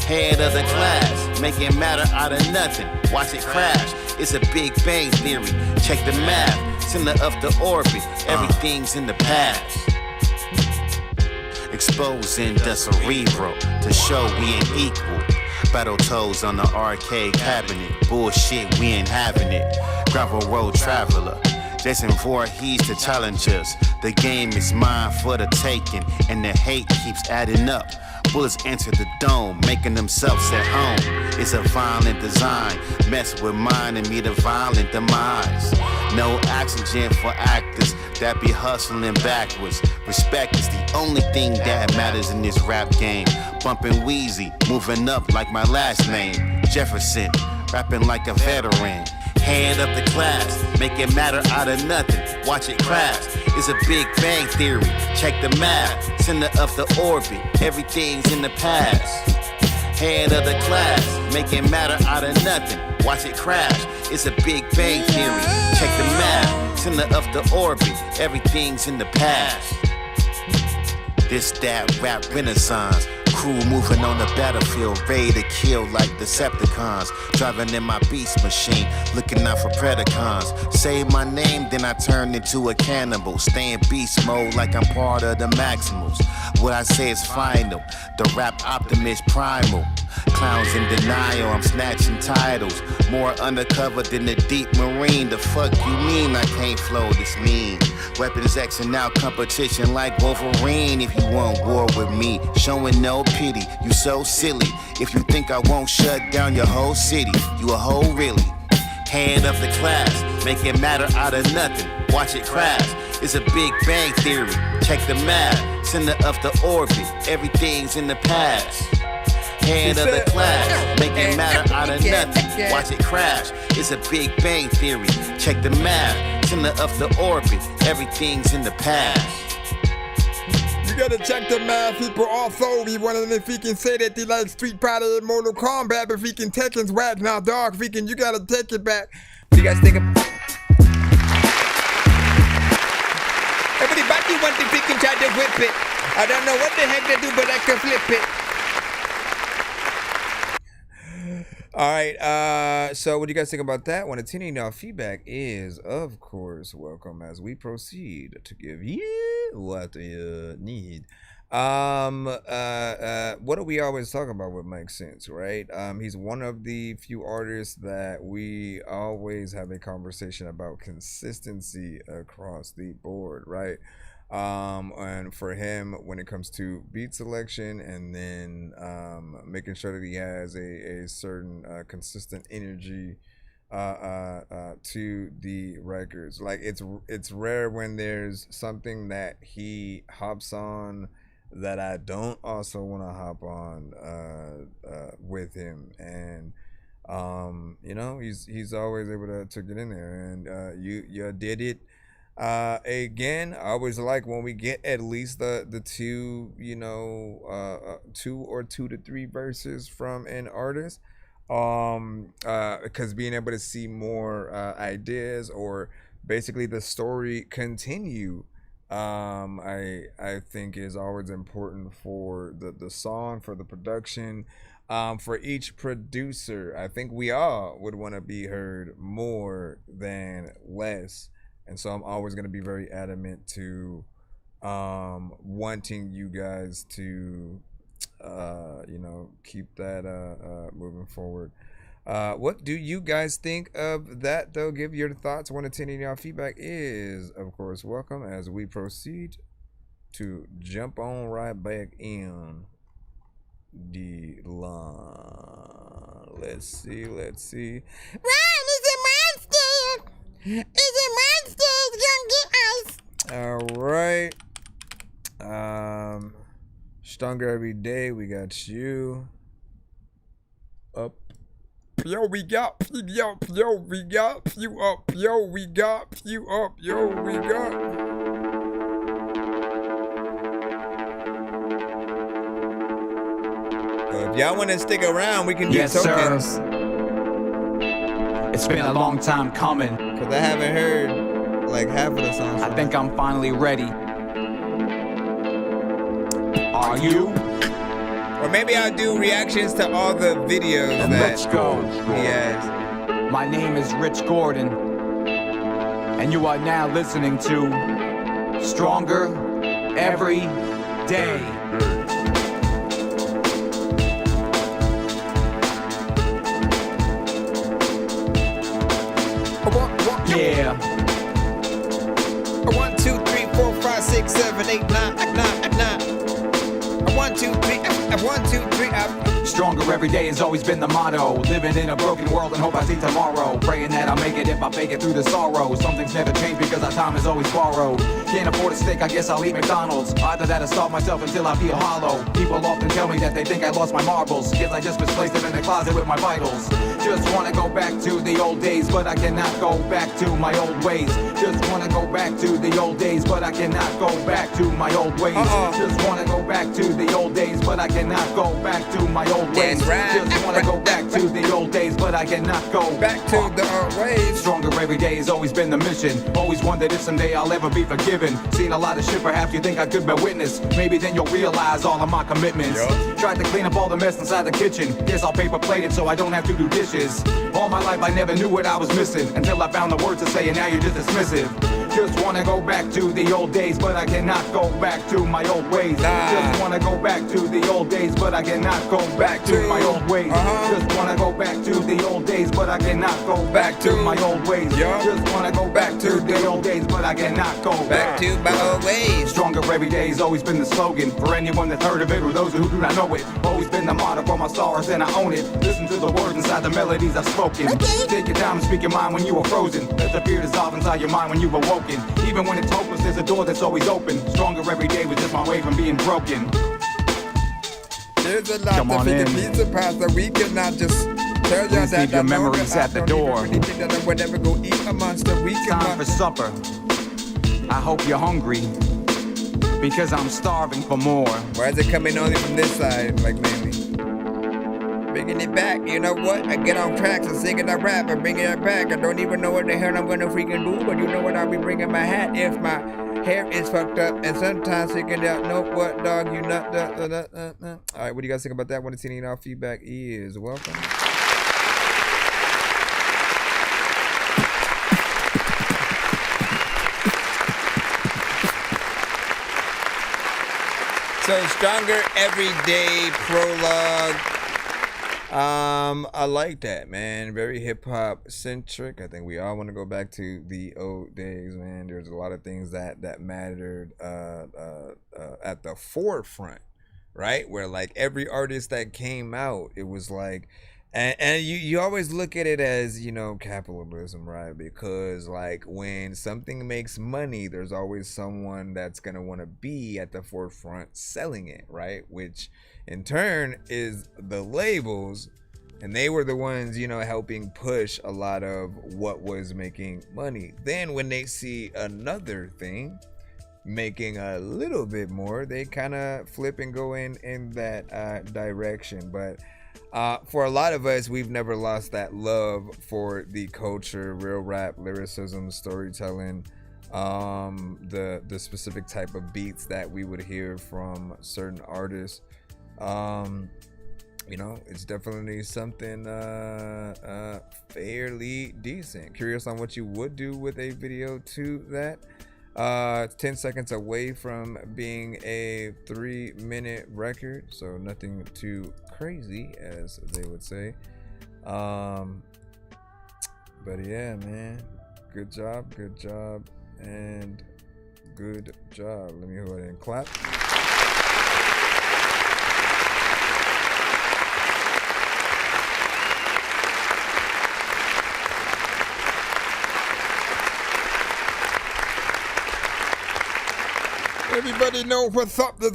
Head of the class, make it matter out of nothing. Watch it crash. It's a Big Bang Theory. Check the math. Center of the orbit. Everything's in the past. Exposing the cerebral to show we ain't equal. Battle toes on the arcade cabinet. Bullshit, we ain't having it. Gravel road traveler. Jason Voorhees to challenge us. The game is mine for the taking, and the hate keeps adding up. Bullets enter the dome, making themselves at home. It's a violent design, mess with mine and meet a violent demise. No oxygen for actors that be hustling backwards. Respect is the only thing that matters in this rap game. Bumping Wheezy, moving up like my last name. Jefferson, rapping like a veteran. Head up the class, make it matter out of nothing. Watch it crash. It's a Big Bang Theory. Check the math. Center of the orbit. Everything's in the past. Head of the class, make it matter out of nothing. Watch it crash. It's a Big Bang Theory. Check the math. Center of the orbit. Everything's in the past. This that rap renaissance. Crew moving on the battlefield, ready to kill like Decepticons. Driving in my beast machine, looking out for Predacons. Say my name, then I turn into a cannibal. Stay in beast mode like I'm part of the Maximals. What I say is final, the rap optimist primal. Clowns in denial, I'm snatching titles. More undercover than the deep marine. The fuck you mean I can't flow this mean? Weapons Xing out competition like Wolverine. If you want war with me, showing no pity, you so silly. If you think I won't shut down your whole city, you a hoe really. Head of the class, make it matter out of nothing. Watch it crash. It's a Big Bang Theory. Check the math. Center of the orbit. Everything's in the past. Head of the class, make it matter out of nothing. Watch it crash. It's a Big Bang Theory. Check the math. Center of the orbit. Everything's in the past. You gotta check the math, people. Also, we wondering if he can say that they like Street Fighter and Mortal Kombat, but if he can take his whack now, dog. If he can, you gotta take it back. What do you guys think of? Everybody wants if he can try to whip it. I don't know what the heck they do, but I can flip it. All right, so what do you guys think about that? Want to tell you now, feedback is, of course, welcome as we proceed to give you what you need. What do we always talk about with Mike Sense, right? He's one of the few artists that we always have a conversation about consistency across the board, right? And for him, when it comes to beat selection and then making sure that he has a certain consistent energy to the records. Like it's rare when there's something that he hops on that I don't also want to hop on with him. And you know, he's always able to get in there, and you did it. Again, I always like when we get at least the two, you know, 2 or 2 to 3 verses from an artist, because being able to see more ideas or basically the story continue, I think is always important for the song, for the production, for each producer. I think we all would want to be heard more than less. And so I'm always going to be very adamant to wanting you guys to, you know, keep that moving forward. What do you guys think of that, though? Give your thoughts. 1 to 10 in your feedback is, of course, welcome as we proceed to jump on right back in. DeLon. Let's see. Ryan, is it monsters? Is it monsters? Young girls. All right. Stronger every day. We got you. Up. Yo, we got you up. Yo, we got you up. Yo, we got you up. Yo, we got. If y'all want to stick around, we can do tokens. Sir. It's been a long time coming. Cause I haven't heard like half of the songs. I think I'm finally ready. Are you? Or maybe I'll do reactions to all the videos and that let's go. He has. My name is Rich Gordon, and you are now listening to Stronger Every Day. Yeah. 1, 2, 3, 4, 5, 6, 7, 8, 9. 1, 2, 3. 1, 2, 3. Stronger every day has always been the motto. Living in a broken world and hope I see tomorrow. Praying that I'll make it if I fake it through the sorrow. Some things never change because our time is always borrowed. Can't afford a steak, I guess I'll eat McDonald's. Either that or starve myself until I feel hollow. People often tell me that they think I lost my marbles. Guess I just misplaced them in the closet with my vitals. Just wanna go back to the old days, but I cannot go back to my old ways. Just wanna go back to the old days, but I cannot go back to my old ways. Just wanna go back to the old days, but I cannot go back to my old ways. Just wanna go back to the old days, but I cannot go back to the old ways. Stronger every day has always been the mission. Always wondered if someday I'll ever be forgiven. Seen a lot of shit, perhaps you think I could bear witness. Maybe then you'll realize all of my commitments. Tried to clean up all the mess inside the kitchen. Guess I'll paper plate it so I don't have to do dishes. All my life I never knew what I was missing until I found the words to say, and now you're just dismissive. Just wanna go back to the old days, but I cannot go back to my old ways. Just wanna go back to the old days, but I cannot go back to my old ways. Just wanna go back to the old days, but I cannot go back to my old ways. Just wanna go back to the old days, but I cannot go back to my old ways. Stronger every day has always been the slogan for anyone that's heard of it or those who do not know it. Always been the motto for my stars and I own it. Listen to the words inside the melodies I've spoken. Take your time and speak your mind when you are frozen. Let the fear dissolve inside your mind when you've awoken. Even when it's hopeless, there's a door that's always open. Stronger every day was just my way from being broken. There's a lot of pizza pasta. We cannot just tell y'all that. Leave your memories at the door. Whatever, go eat a monster. We Time for supper. I hope you're hungry because I'm starving for more. Why is it coming only from this side, like mainly? Bringing it back, you know what? I get on tracks and sing it, I rap and bring it back. I don't even know what the hell I'm gonna freaking do, but you know what? I'll be bringing my hat if my hair is fucked up. And sometimes thinking out, know what, dog, you not. All right, what do you guys think about that? Want to see any of our feedback? Is welcome. So Stronger Everyday prologue. I like that, man. Very hip hop centric. I think we all want to go back to the old days, man. There's a lot of things that mattered at the forefront, right? Where like every artist that came out, it was like, and you always look at it as, you know, capitalism, right? Because like when something makes money, there's always someone that's gonna want to be at the forefront selling it, right? Which in turn is the labels, and they were the ones, you know, helping push a lot of what was making money. Then when they see another thing making a little bit more, they kind of flip and go in that direction. But for a lot of us, we've never lost that love for the culture, real rap, lyricism, storytelling, the specific type of beats that we would hear from certain artists. You know, it's definitely something fairly decent. Curious on what you would do with a video to that. It's 10 seconds away from being a 3-minute record, so nothing too crazy, as they would say. But yeah, man, good job, and good job. Let me go ahead and clap. Everybody know what's up. What'd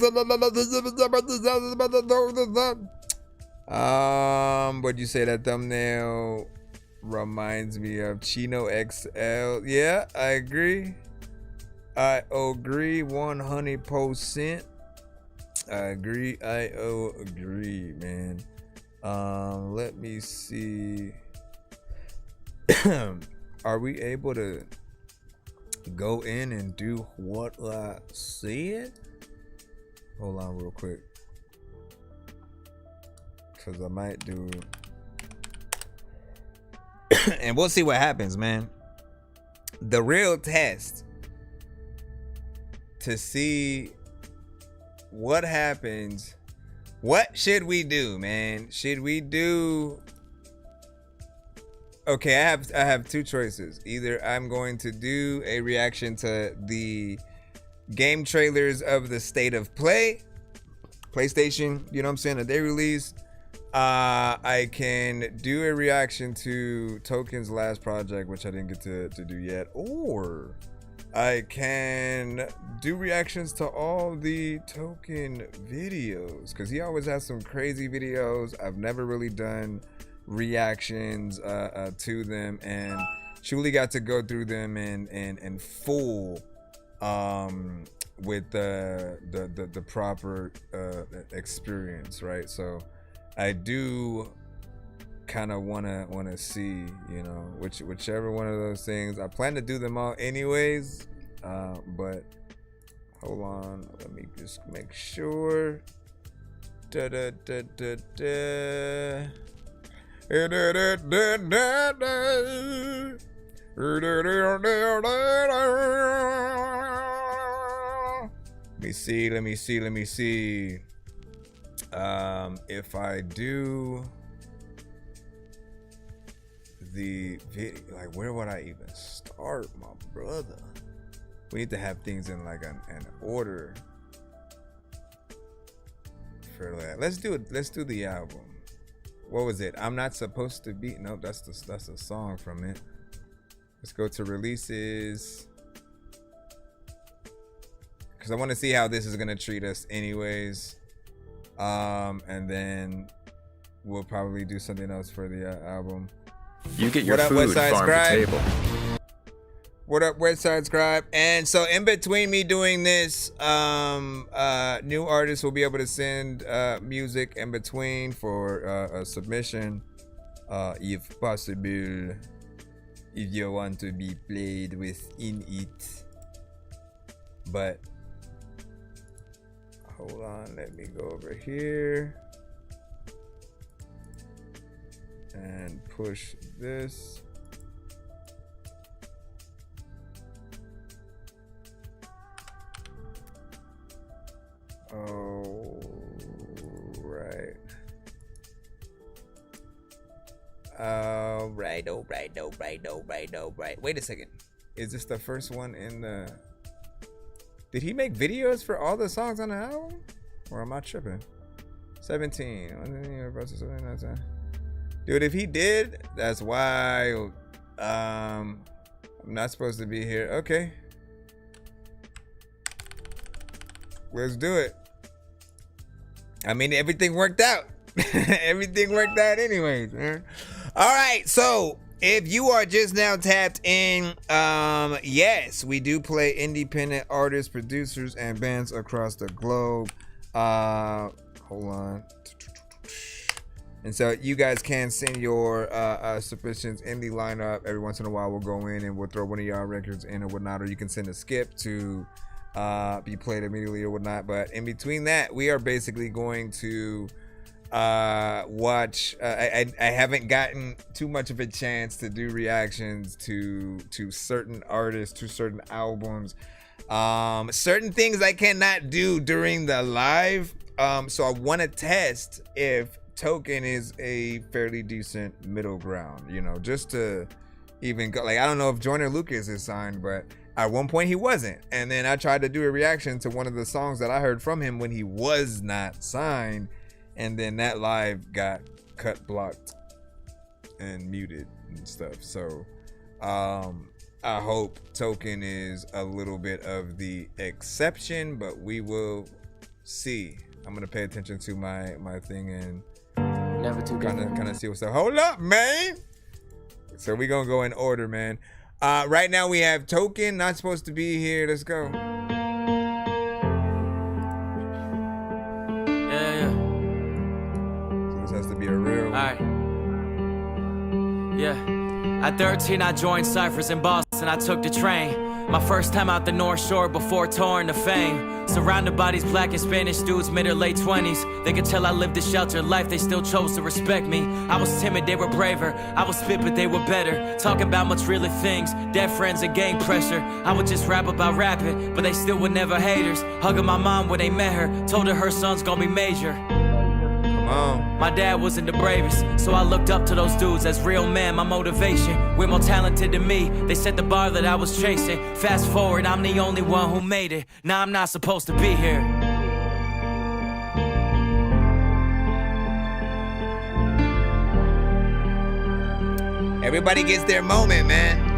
you say? That thumbnail reminds me of Chino XL. Yeah, I agree. I agree 100%. I agree, man. Let me see. Are we able to go in and do what I said? Hold on real quick. Cause I might do and we'll see what happens, man. The real test to see what happens. What should we do, man? Should we do? Okay, I have two choices. Either I'm going to do a reaction to the game trailers of the State of Play, PlayStation, you know what I'm saying, that they released. I can do a reaction to Token's last project, which I didn't get to do yet, or I can do reactions to all the Token videos, because he always has some crazy videos. I've never really done reactions to them, and truly got to go through them in full with the proper experience, right? So I do kind of wanna see, you know, whichever one of those things. I plan to do them all anyways, but hold on, let me just make sure. Let me see. If I do the video, like, where would I even start, my brother? We need to have things in like an order for that. Let's do the album. What was it? I'm Not Supposed to Be. Nope, that's a song from it. Let's go to releases, because I want to see how this is gonna treat us anyways. And then we'll probably do something else for the album. You get your food farm to table. What up, Westside Scribe? And so in between me doing this, new artists will be able to send music in between for a submission, if possible, if you want to be played within it. But hold on, let me go over here and push this. Oh, right. All right. Wait a second. Is this the first one in the... Did he make videos for all the songs on the album? Or am I tripping? 17. Dude, if he did, that's wild. I'm not supposed to be here. Okay. Let's do it. I mean, everything worked out. Everything worked out anyways, man. All right, so if you are just now tapped in, yes, we do play independent artists, producers, and bands across the globe. Hold on. And so you guys can send your submissions in the lineup. Every once in a while, we'll go in and we'll throw one of y'all records in or whatnot, or you can send a skip to be played immediately or whatnot. But in between that, we are basically going to watch. I haven't gotten too much of a chance to do reactions to certain artists, to certain albums, certain things I cannot do during the live. So I want to test if Token is a fairly decent middle ground, you know, just to even go. Like, I don't know if Joyner Lucas is signed, but at one point he wasn't. And then I tried to do a reaction to one of the songs that I heard from him when he was not signed. And then that live got cut, blocked, and muted and stuff. So I hope Token is a little bit of the exception, but we will see. I'm gonna pay attention to my thing and kind of see what's up. Hold up, man. So we gonna go in order, man. Right now we have Token, not supposed to be here. Let's go. Yeah. So this has to be a real one. Alright. Yeah. At 13, I joined Cyphers in Boston. I took the train. My first time out the North Shore before touring to fame. Surrounded by these black and Spanish dudes, mid or late 20s. They could tell I lived a sheltered life, they still chose to respect me. I was timid, they were braver. I was spit, but they were better. Talking about much realer things, dead friends and gang pressure. I would just rap about rapping, but they still were never haters. Hugging my mom when they met her, told her son's gonna be major. My dad wasn't the bravest, so I looked up to those dudes as real men, my motivation. We're more talented than me, they set the bar that I was chasing. Fast forward, I'm the only one who made it. Now I'm not supposed to be here. Everybody gets their moment, man.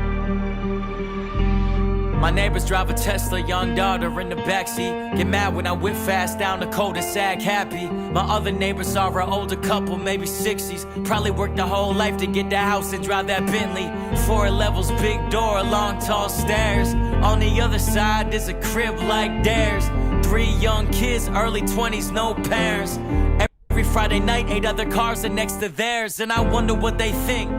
My neighbors drive a Tesla, young daughter in the backseat. Get mad when I whip fast down the cul-de-sac, happy. My other neighbors are an older couple, maybe 60s. Probably worked their whole life to get that house and drive that Bentley. 4 levels, big door, long tall stairs. On the other side, there's a crib like theirs. 3 young kids, early 20s, no parents. Every Friday night, 8 other cars are next to theirs. And I wonder what they think.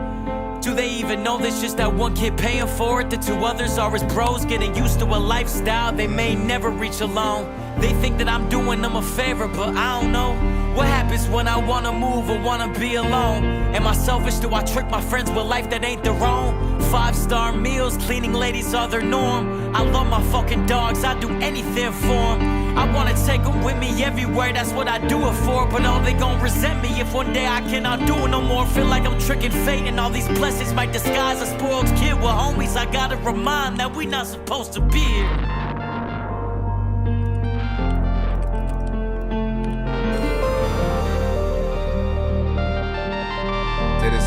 Do they even know there's just that one kid paying for it? The 2 others are his bros, getting used to a lifestyle they may never reach alone. They think that I'm doing them a favor, but I don't know. What happens when I wanna move or wanna be alone? Am I selfish? Do I trick my friends with life that ain't their own? 5-star meals, cleaning ladies are their norm. I love my fucking dogs, I do anything for them. I wanna take them with me everywhere, that's what I do it for. But oh, they gon' resent me if one day I cannot do it no more. Feel like I'm tricking fate and all these blessings might disguise a spoiled kid with homies. I gotta remind that we not supposed to be here.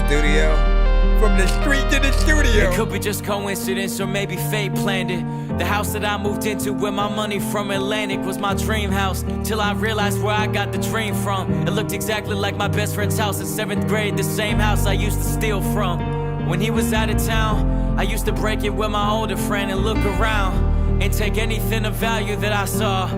Studio, from the street to the studio. It could be just coincidence or maybe fate planned it. The house that I moved into with my money from Atlantic was my dream house, till I realized where I got the dream from. It looked exactly like my best friend's house in 7th grade, the same house I used to steal from. When he was out of town, I used to break it with my older friend and look around and take anything of value that I saw.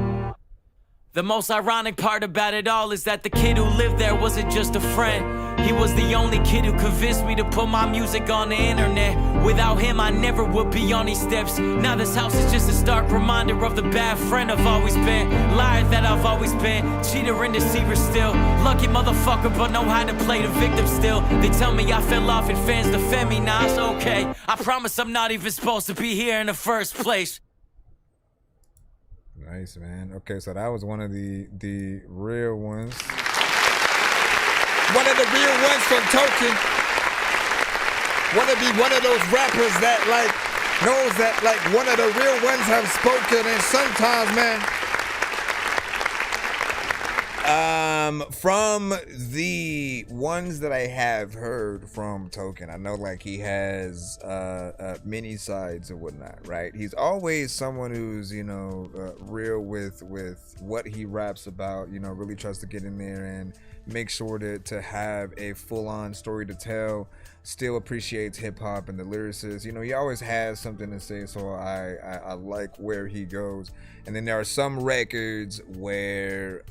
The most ironic part about it all is that the kid who lived there wasn't just a friend. He was the only kid who convinced me to put my music on the internet. Without him, I never would be on these steps. Now this house is just a stark reminder of the bad friend I've always been. Liar that I've always been. Cheater and deceiver still. Lucky motherfucker, but know how to play the victim still. They tell me I fell off and fans defend me. Now it's okay. I promise I'm not even supposed to be here in the first place. Nice, man. Okay, so that was one of the real ones. One of the real ones from Token. Wanna be one of those rappers that like knows that like one of the real ones have spoken, and sometimes, man. From the ones that I have heard from Token, I know like he has many sides and whatnot, right? He's always someone who's, you know, real with what he raps about, you know, really tries to get in there and make sure to have a full-on story to tell, still appreciates hip-hop and the lyricists. You know, he always has something to say, so I like where he goes. And then there are some records where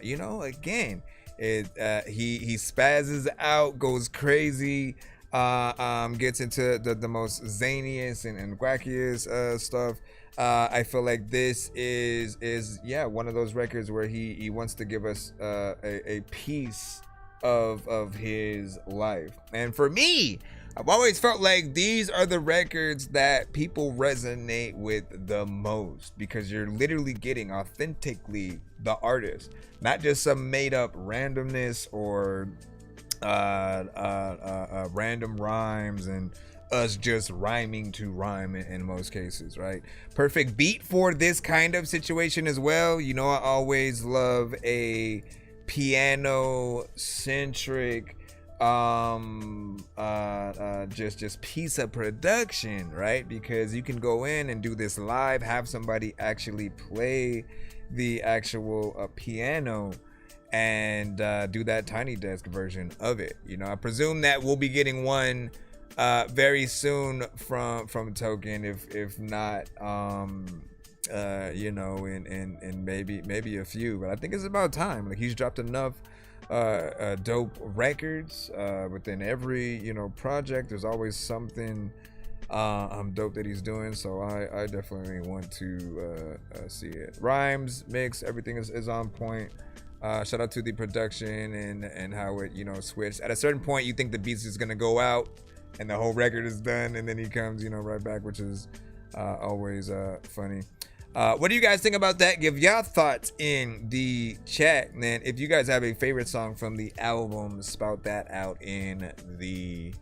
you know, again, he spazzes out, goes crazy, gets into the most zaniest and wackiest stuff. I feel like this is one of those records where he wants to give us a piece of his life. And for me, I've always felt like these are the records that people resonate with the most, because you're literally getting authentically the artist, not just some made up randomness or random rhymes and us just rhyming to rhyme in most cases, right? Perfect beat for this kind of situation as well. You know, I always love a piano centric just piece of production, right? Because you can go in and do this live, have somebody actually play the actual piano and do that Tiny Desk version of it. You know, I presume that we'll be getting one very soon from Token, if not you know, in maybe a few. But I think it's about time. Like, he's dropped enough dope records within every, you know, project. There's always something dope that he's doing, so I definitely want to see it. Rhymes, mix, everything is on point. Shout out to the production and how it, you know, switched. At a certain point, you think the beats is gonna go out and the whole record is done, and then he comes, you know, right back, which is always funny. What do you guys think about that? Give y'all thoughts in the chat. And then if you guys have a favorite song from the album, spout that out in the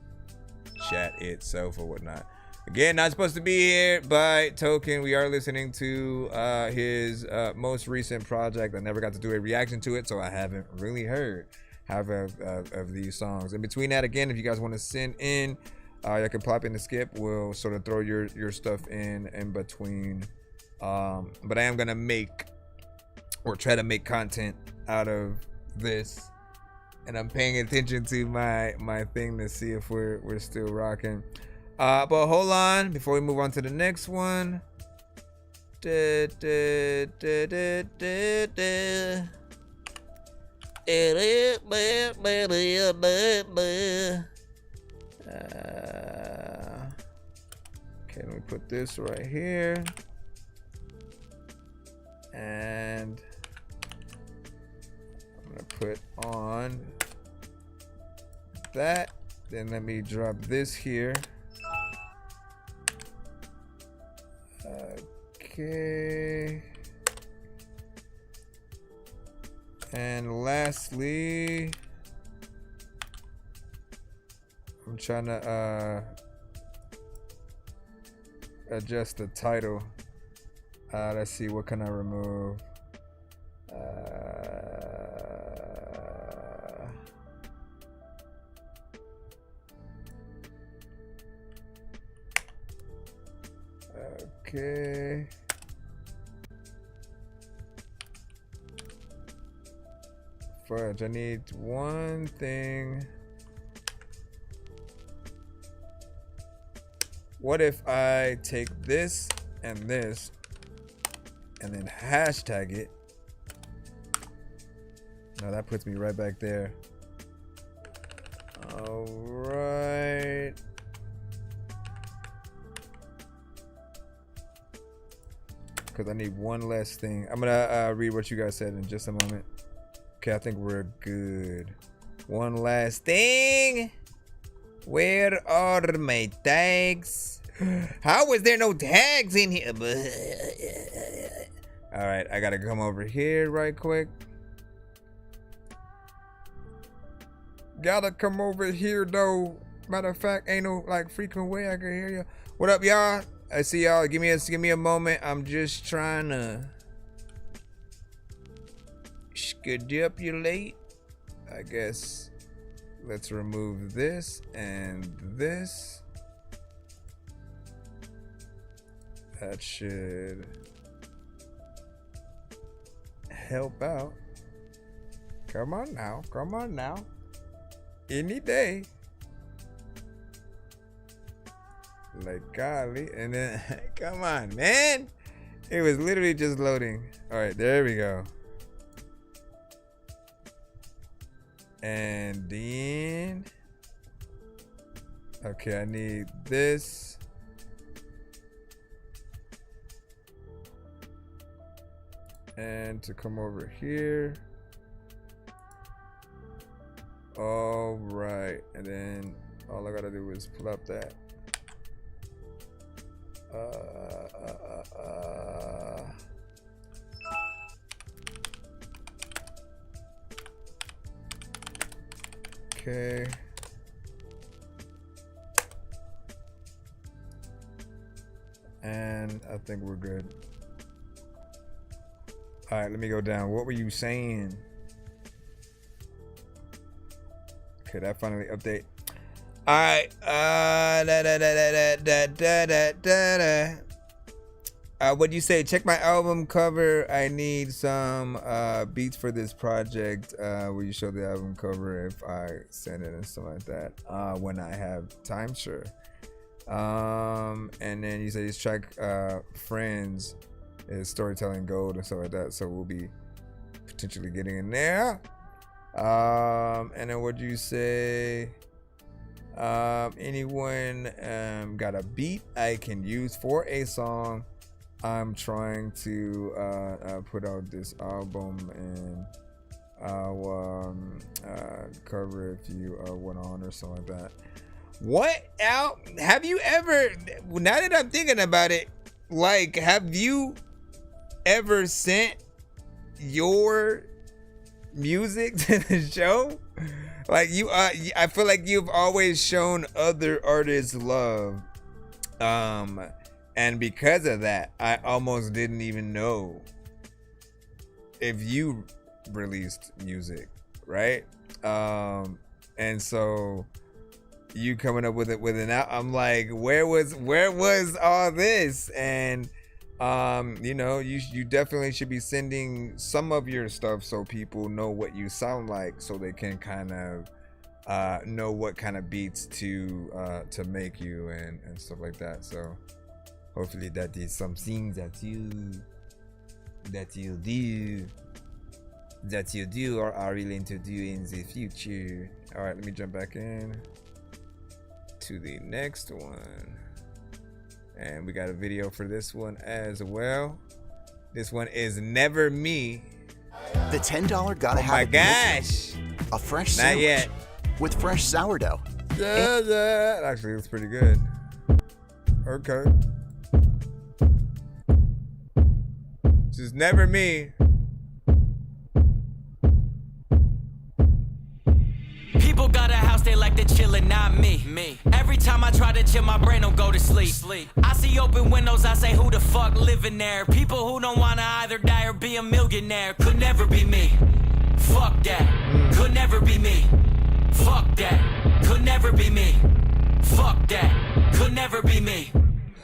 chat itself or whatnot. Again, not supposed to be here by Token. We are listening to his most recent project. I never got to do a reaction to it, so I haven't really heard half of these songs. In between that, again, if you guys want to send in, you can pop in the skip. We'll sort of throw your stuff in between. But I am gonna make or try to make content out of this, and I'm paying attention to my thing to see if we're still rocking. But hold on before we move on to the next one. Okay, let me put this right here. And I'm gonna put on that. Then let me drop this here. Okay. And lastly, I'm trying to adjust the title. Let's see, what can I remove? Okay. Fudge, I need one thing. What if I take this and this and then hashtag it? No, that puts me right back there. All right. Because I need one less thing. I'm gonna read what you guys said in just a moment. Okay, I think we're good. One last thing. Where are my tags? How was there no tags in here? All right, I gotta come over here right quick. Gotta come over here though. Matter of fact, ain't no like freaking way I can hear you. What up, y'all? I see y'all. Give me a moment. I'm just trying to skedupulate. I guess let's remove this and this. That should help out. Come on now. Come on now. Any day. Like golly. And then come on, man. It was literally just loading. All right, there we go. And then okay, I need this. And to come over here. All right, and then all I gotta do is pull up that. Okay. And I think we're good. All right, let me go down. What were you saying? Okay, that finally update. All right. What do you say? Check my album cover. I need some beats for this project. Will you show the album cover if I send it and stuff like that? When I have time, sure. And then you say this track, Friends, is storytelling gold and stuff like that. So we'll be potentially getting in there. And then what do you say? Anyone got a beat I can use for a song? I'm trying to put out this album and I'll cover if you went on or something like that. What out? Have you ever, now that I'm thinking about it, like, have you ever sent your music to the show? Like, you I feel like you've always shown other artists love. And because of that, I almost didn't even know if you released music, right? And so you coming up with it with an out, I'm like, where was all this? And you know, you definitely should be sending some of your stuff so people know what you sound like, so they can kind of know what kind of beats to make you and stuff like that. So hopefully that is something that you do or are willing to do in the future. All right, let me jump back in to the next one. And we got a video for this one as well. This one is Never Me. The $10 gotta have. Oh my gosh! A fresh Not sandwich yet. with fresh sourdough. Actually, it's pretty good. Okay. This is Never Me. People got a house, they like to chillin', not me. Every time I try to chill, my brain don't go to sleep. I see open windows, I say, who the fuck living there? People who don't wanna either die or be a millionaire. Could never be me. Fuck that. Could never be me. Fuck that. Could never be me. Fuck that. Could never be me.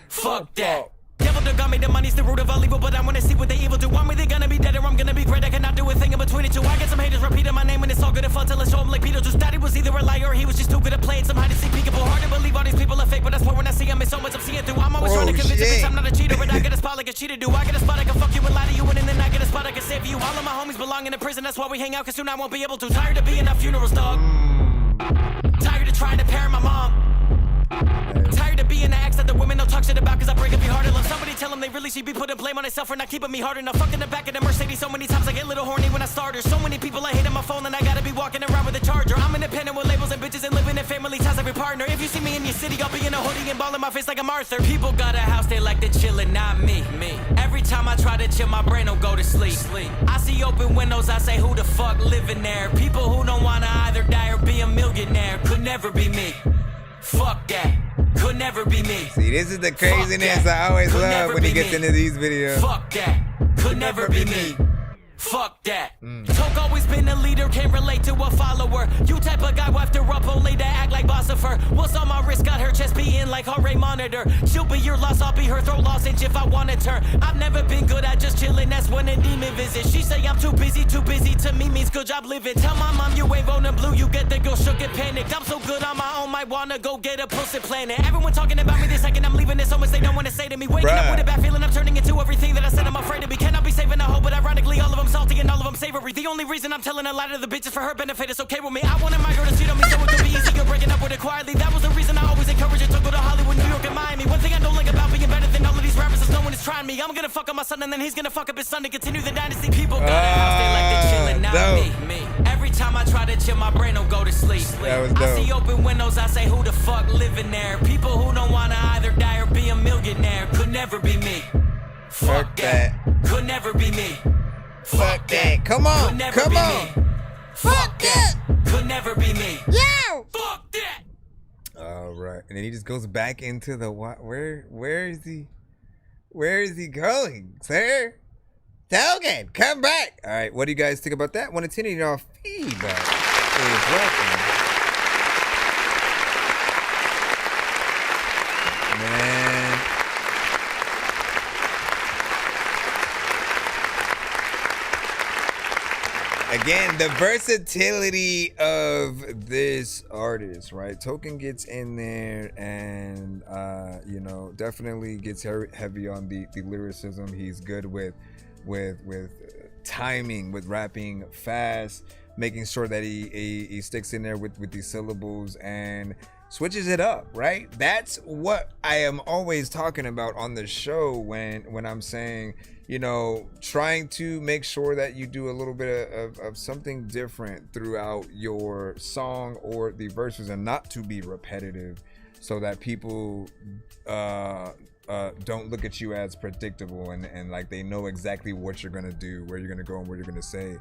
Fuck that. Devil done got me, the money's the root of all evil, but I wanna see what the evil do. Want me, they gonna be dead or I'm gonna be great. I cannot do a thing in between the two. I get some haters repeating my name and it's all good and fun till I show them like Beetlejuice. Daddy was either a liar or he was just too good at playing some hide and seek peekaboo. Hard to believe all these people are fake, but that's why when I see them, it's so much I'm seeing through. I'm always trying to convince a bitch I'm not a cheater, but I get a spot like a cheater do. I get a spot I can fuck you and lie to you, and then I get a spot I can save you. All of my homies belong in a prison, that's why we hang out, cause soon I won't be able to. Tired of being at funerals, dog. Tired of trying to parent my mom. Tired of being the ex that the women don't talk shit about, cause I break up your heart and love somebody tell them they really should be putting blame on themselves for not keeping me hard enough. Fucked in the back of the Mercedes so many times I get a little horny when I start her. So many people I hate on my phone and I gotta be walking around with a charger. I'm independent with labels and bitches and living in family ties like a partner. If you see me in your city, I'll be in a hoodie and ball in my face like I'm Arthur. People got a house, they like to chillin', not me. Every time I try to chill, my brain don't go to sleep. I see open windows, I say, who the fuck living there? People who don't wanna either die or be a millionaire. Could never be me. Fuck that. Could never be me. See, this is the craziness I always love when he gets into these videos. Fuck that. Could never be me. Fuck that. Toke always been a leader, can't relate to a follower. You type of guy who after up only to act like boss of her. What's on my wrist got her chest beating like heart rate monitor. She'll be your loss, I'll be her throat lozenge if I wanted her. I've never been good at just chilling, that's when a demon visits. She say I'm too busy to me means good job living. Tell my mom you ain't voting blue, you get the girl shook and panicked. I'm so good on my own, might wanna go get a pussy planet. Everyone talking about me the second I'm leaving, there's so much they don't wanna say to me. Waking up with a bad feeling, I'm turning into everything that I said I'm afraid to be. Cannot be saving a hope, but ironically all of them salty and all of them savory. The only reason I'm telling a lot of the bitches for her benefit is okay with me. I wanted my girl to cheat on me so it could be easy. You're breaking up with her quietly. That was the reason I always encourage her to go to Hollywood, New York, and Miami. One thing I don't like about being better than all of these rappers is no one is trying me. I'm gonna fuck up my son and then he's gonna fuck up his son to continue the dynasty. People got a house, they like they chillin', not me. Every time I try to chill, my brain don't go to sleep. I see open windows, I say, who the fuck living there? People who don't wanna either die or be a millionaire. Could never be me. Fuck that. Could never be me. Fuck that. Come on. Come on. Fuck that. Could never be me. Yeah. Fuck that. All right. And then he just goes back into the where is he? Where is he going, sir? Token, come back. All right. What do you guys think about that? Want to turn it off feedback is welcome. again, the versatility of this artist, right? Token gets in there and, you know, definitely gets heavy on the lyricism. He's good with timing, with rapping fast, making sure that he sticks in there with these syllables and switches it up, right? That's what I am always talking about on the show when I'm saying, you know, trying to make sure that you do a little bit of something different throughout your song or the verses, and not to be repetitive, so that people don't look at you as predictable and like they know exactly what you're gonna do, where you're gonna go, and what you're gonna say.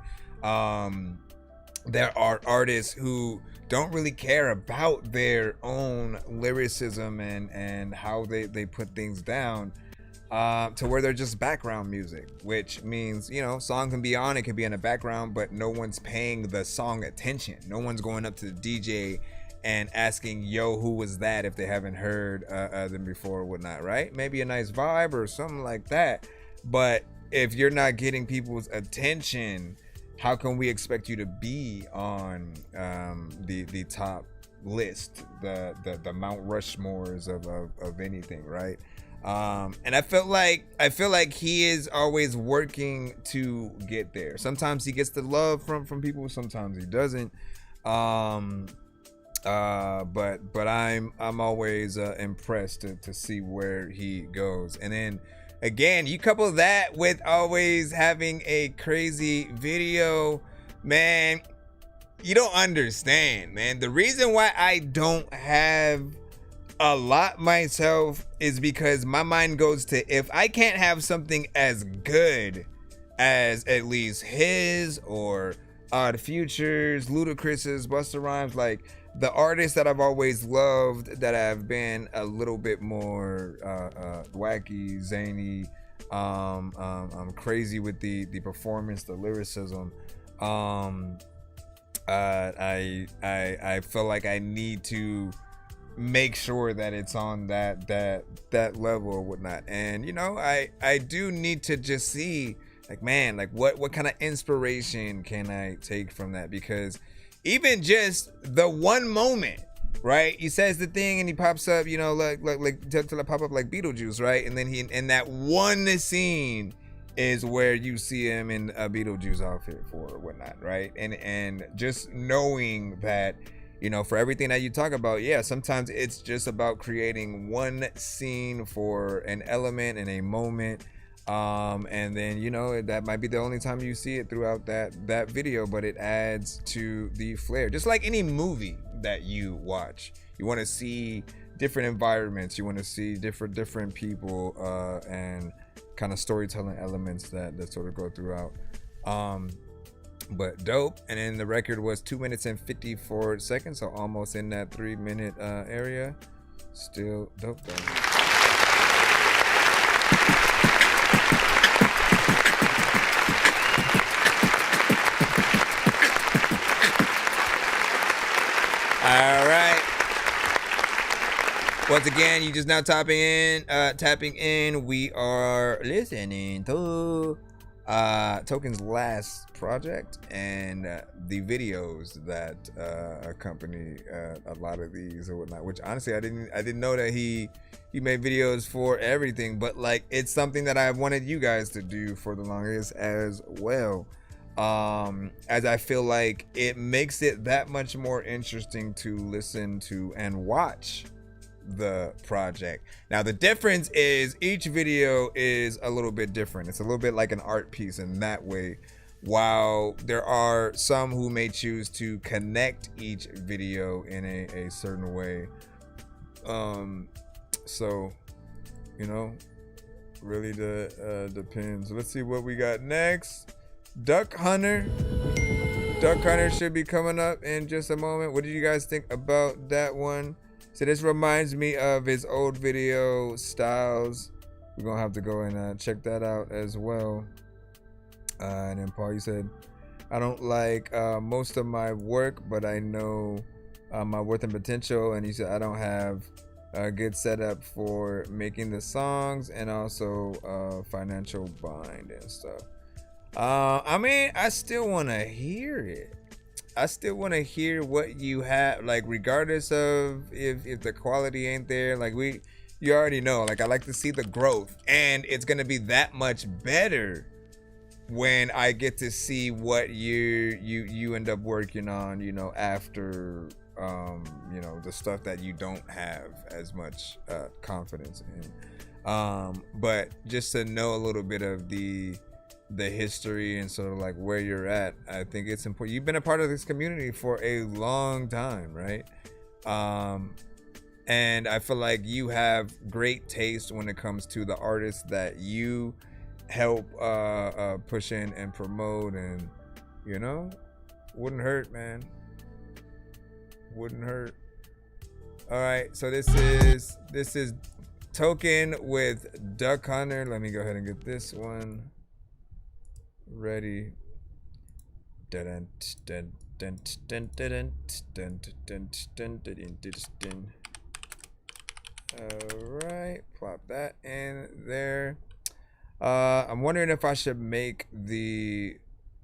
There are artists who don't really care about their own lyricism and how they put things down, to where they're just background music, which means, you know, song can be on, it can be in the background, but no one's paying the song attention. No one's going up to the DJ and asking, yo, who was that, if they haven't heard them before or whatnot, right? Maybe a nice vibe or something like that. But if you're not getting people's attention, how can we expect you to be on the top list, the Mount Rushmores of anything, right? And I feel like he is always working to get there. Sometimes he gets the love from people, sometimes he doesn't. But I'm always impressed to see where he goes. And then again, you couple that with always having a crazy video, man, you don't understand, man. The reason why I don't have a lot myself is because my mind goes to, if I can't have something as good as at least his or Odd Future's, Ludacris's, Busta Rhymes, like the artists that I've always loved that have been a little bit more wacky, zany, I'm crazy with the performance, the lyricism. I feel like I need to make sure that it's on that level or whatnot. And you know, I do need to just see, like, man, like what kind of inspiration can I take from that? Because even just the one moment, right? He says the thing and he pops up, you know, like till it pop up like Beetlejuice, right? And then he in that one scene is where you see him in a Beetlejuice outfit for or whatnot, right? And just knowing that, you know, for everything that you talk about, yeah, sometimes it's just about creating one scene for an element and a moment. And then, you know, that might be the only time you see it throughout that video, but it adds to the flair. Just like any movie that you watch, you want to see different environments, you want to see different people, and kind of storytelling elements that sort of go throughout. But dope. And then the record was 2 minutes and 54 seconds, so almost in that 3-minute area. Still dope though. All right. Once again, you just now tapping in. We are listening to Token's last project and the videos that accompany a lot of these or whatnot. Which honestly, I didn't know that he made videos for everything, but like it's something that I wanted you guys to do for the longest as well. As I feel like it makes it that much more interesting to listen to and watch the project. Now the difference is each video is a little bit different. It's a little bit like an art piece in that way, while there are some who may choose to connect each video in a certain way. So, you know, really depends. Let's see what we got next. Duck Hunter should be coming up in just a moment. What did you guys think about that one? So this reminds me of his old video Styles. We're gonna have to go and check that out as well. And then Paul, you said, I don't like most of my work, but I know my worth and potential. And you said, I don't have a good setup for making the songs and also financial bind and stuff. I mean, I still want to hear it. I still want to hear what you have, like, regardless of if the quality ain't there. Like, you already know, like, I like to see the growth, and it's gonna be that much better when I get to see what you end up working on, you know, after you know, the stuff that you don't have as much confidence in. But just to know a little bit of the history and sort of like where you're at, I think it's important. You've been a part of this community for a long time, right? And I feel like you have great taste when it comes to the artists that you help push in and promote, and you know, wouldn't hurt, man. Wouldn't hurt. All right, so this is Token with Duck Hunter. Let me go ahead and get this one ready. All right, plop that in there. I'm wondering if I should make the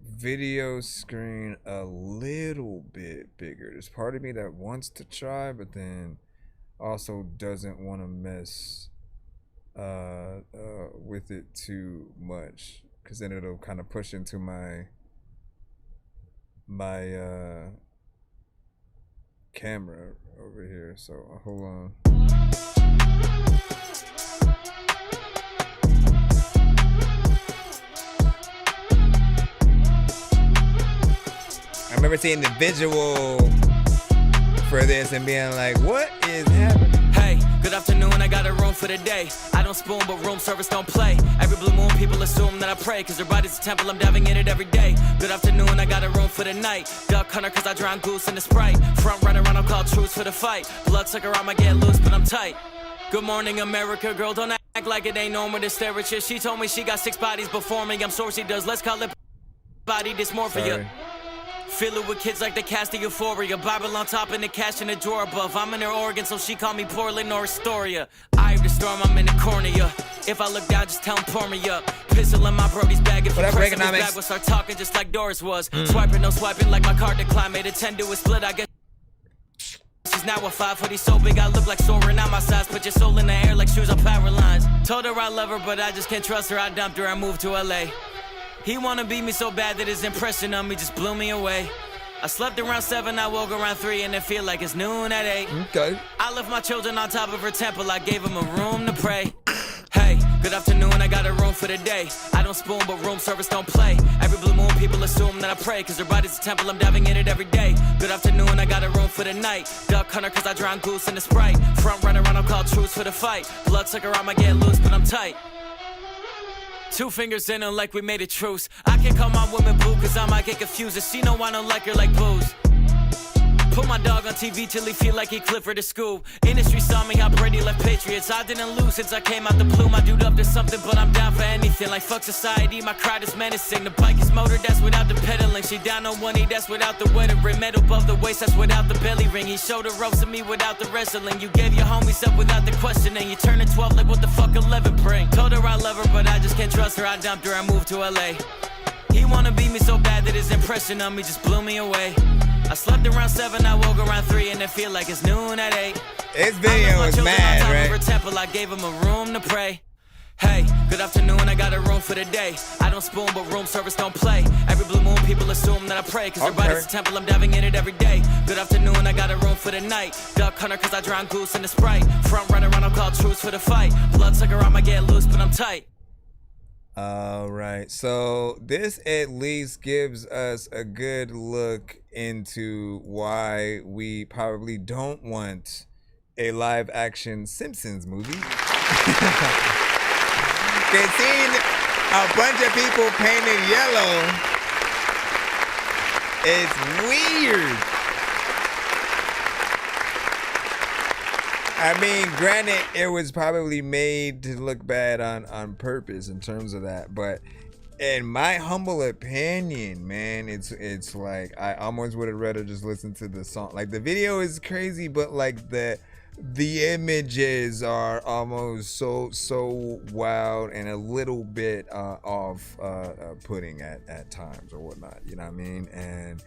video screen a little bit bigger. There's part of me that wants to try, but then also doesn't want to mess with it too much, because then it'll kind of push into my camera over here. So hold on. I remember seeing the visual for this and being like, what is happening? Hey, good afternoon, I got a room for the day. I don't spoon, but room service don't play. Every blue moon, people assume that I pray, cause their body's a temple, I'm diving in it every day. Good afternoon, I got a room for the night. Duck hunter, cause I drown goose in the Sprite. Front runner, I'll call truce for the fight. Bloodsucker, I might get loose, but I'm tight. Good morning, America, girl, don't act like it ain't normal to stare at you. She told me she got 6 bodies before me, I'm sure she does. Let's call it body dysmorphia. Sorry. Fill it with kids like the cast of Euphoria. Bible on top and the cash in the drawer above. I'm in her organ, so she call me Portland or Astoria. Eye of the storm, I'm in the cornea. If I look down, just tell him pour me up. Pistol in my brody's bag. If you press his bag, we'll start talking just like Doris was. Swiping, no swiping like my card decline. Made a 10 do a split, I guess. She's now a 5 foot, he's so big I look like Soaring. Not my size, put your soul in the air like shoes on power lines. Told her I love her, but I just can't trust her. I dumped her, I moved to LA. He wanna beat me so bad that his impression on me just blew me away. I slept around 7, I woke around 3, and it feel like it's noon at 8. Okay. I left my children on top of her temple, I gave them a room to pray. Hey, good afternoon, I got a room for the day. I don't spoon, but room service don't play. Every blue moon, people assume that I pray, cause their body's a temple, I'm diving in it every day. Good afternoon, I got a room for the night. Duck hunter, cause I drown goose in the Sprite. Front runner, I'll call truce for the fight. Bloodsucker, I might get loose, but I'm tight. 2 fingers in her like we made a truce. I can't call my woman boo, cause I might get confused. If she know I don't like her like booze. Put my dog on TV till he feel like he Clifford at school. Industry saw me how Brady left Patriots. I didn't lose since I came out the blue. My dude up to something, but I'm down for anything. Like fuck society, my crowd is menacing. The bike is motor, that's without the pedaling. She down on one knee, that's without the wedding ring. Metal above the waist, that's without the belly ring. He showed the ropes to me without the wrestling. You gave your homies up without the questioning. You turning 12 like what the fuck 11 bring. Told her I love her, but I just can't trust her. I dumped her, I moved to LA. He wanna beat me so bad that his impression on me just blew me away. I slept around 7, I woke around 3, and it feel like it's noon at 8. This video is mad, right? Her temple, I gave him a room to pray. Hey, good afternoon, I got a room for the day. I don't spoon, but room service don't play. Every blue moon, people assume that I pray, cause their body's a temple, I'm diving in it every day. Good afternoon, I got a room for the night. Duck hunter, cause I drown goose in the Sprite. Front runner, I'll call truce for the fight. Bloodsucker, I might get loose, but I'm tight. All right, so this at least gives us a good look into why we probably don't want a live action Simpsons movie. Cause seeing a bunch of people painted yellow, it's weird. I mean, granted, it was probably made to look bad on purpose in terms of that, but in my humble opinion, man, it's like I almost would have rather just listened to the song. Like the video is crazy, but like the the images are almost so wild and a little bit off putting at times or whatnot, you know what I mean? And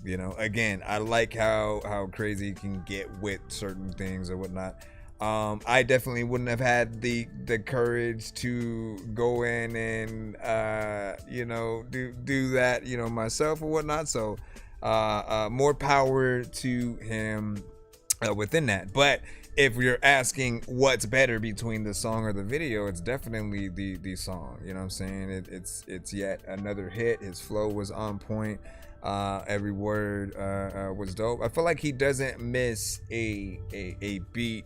you know, again, I like how crazy you can get with certain things or whatnot. I definitely wouldn't have had the courage to go in and you know, do that, you know, myself or whatnot. So more power to him within that. But if you're asking what's better between the song or the video, it's definitely the song. You know what I'm saying? It's yet another hit. His flow was on point. Every word was dope. I feel like he doesn't miss a beat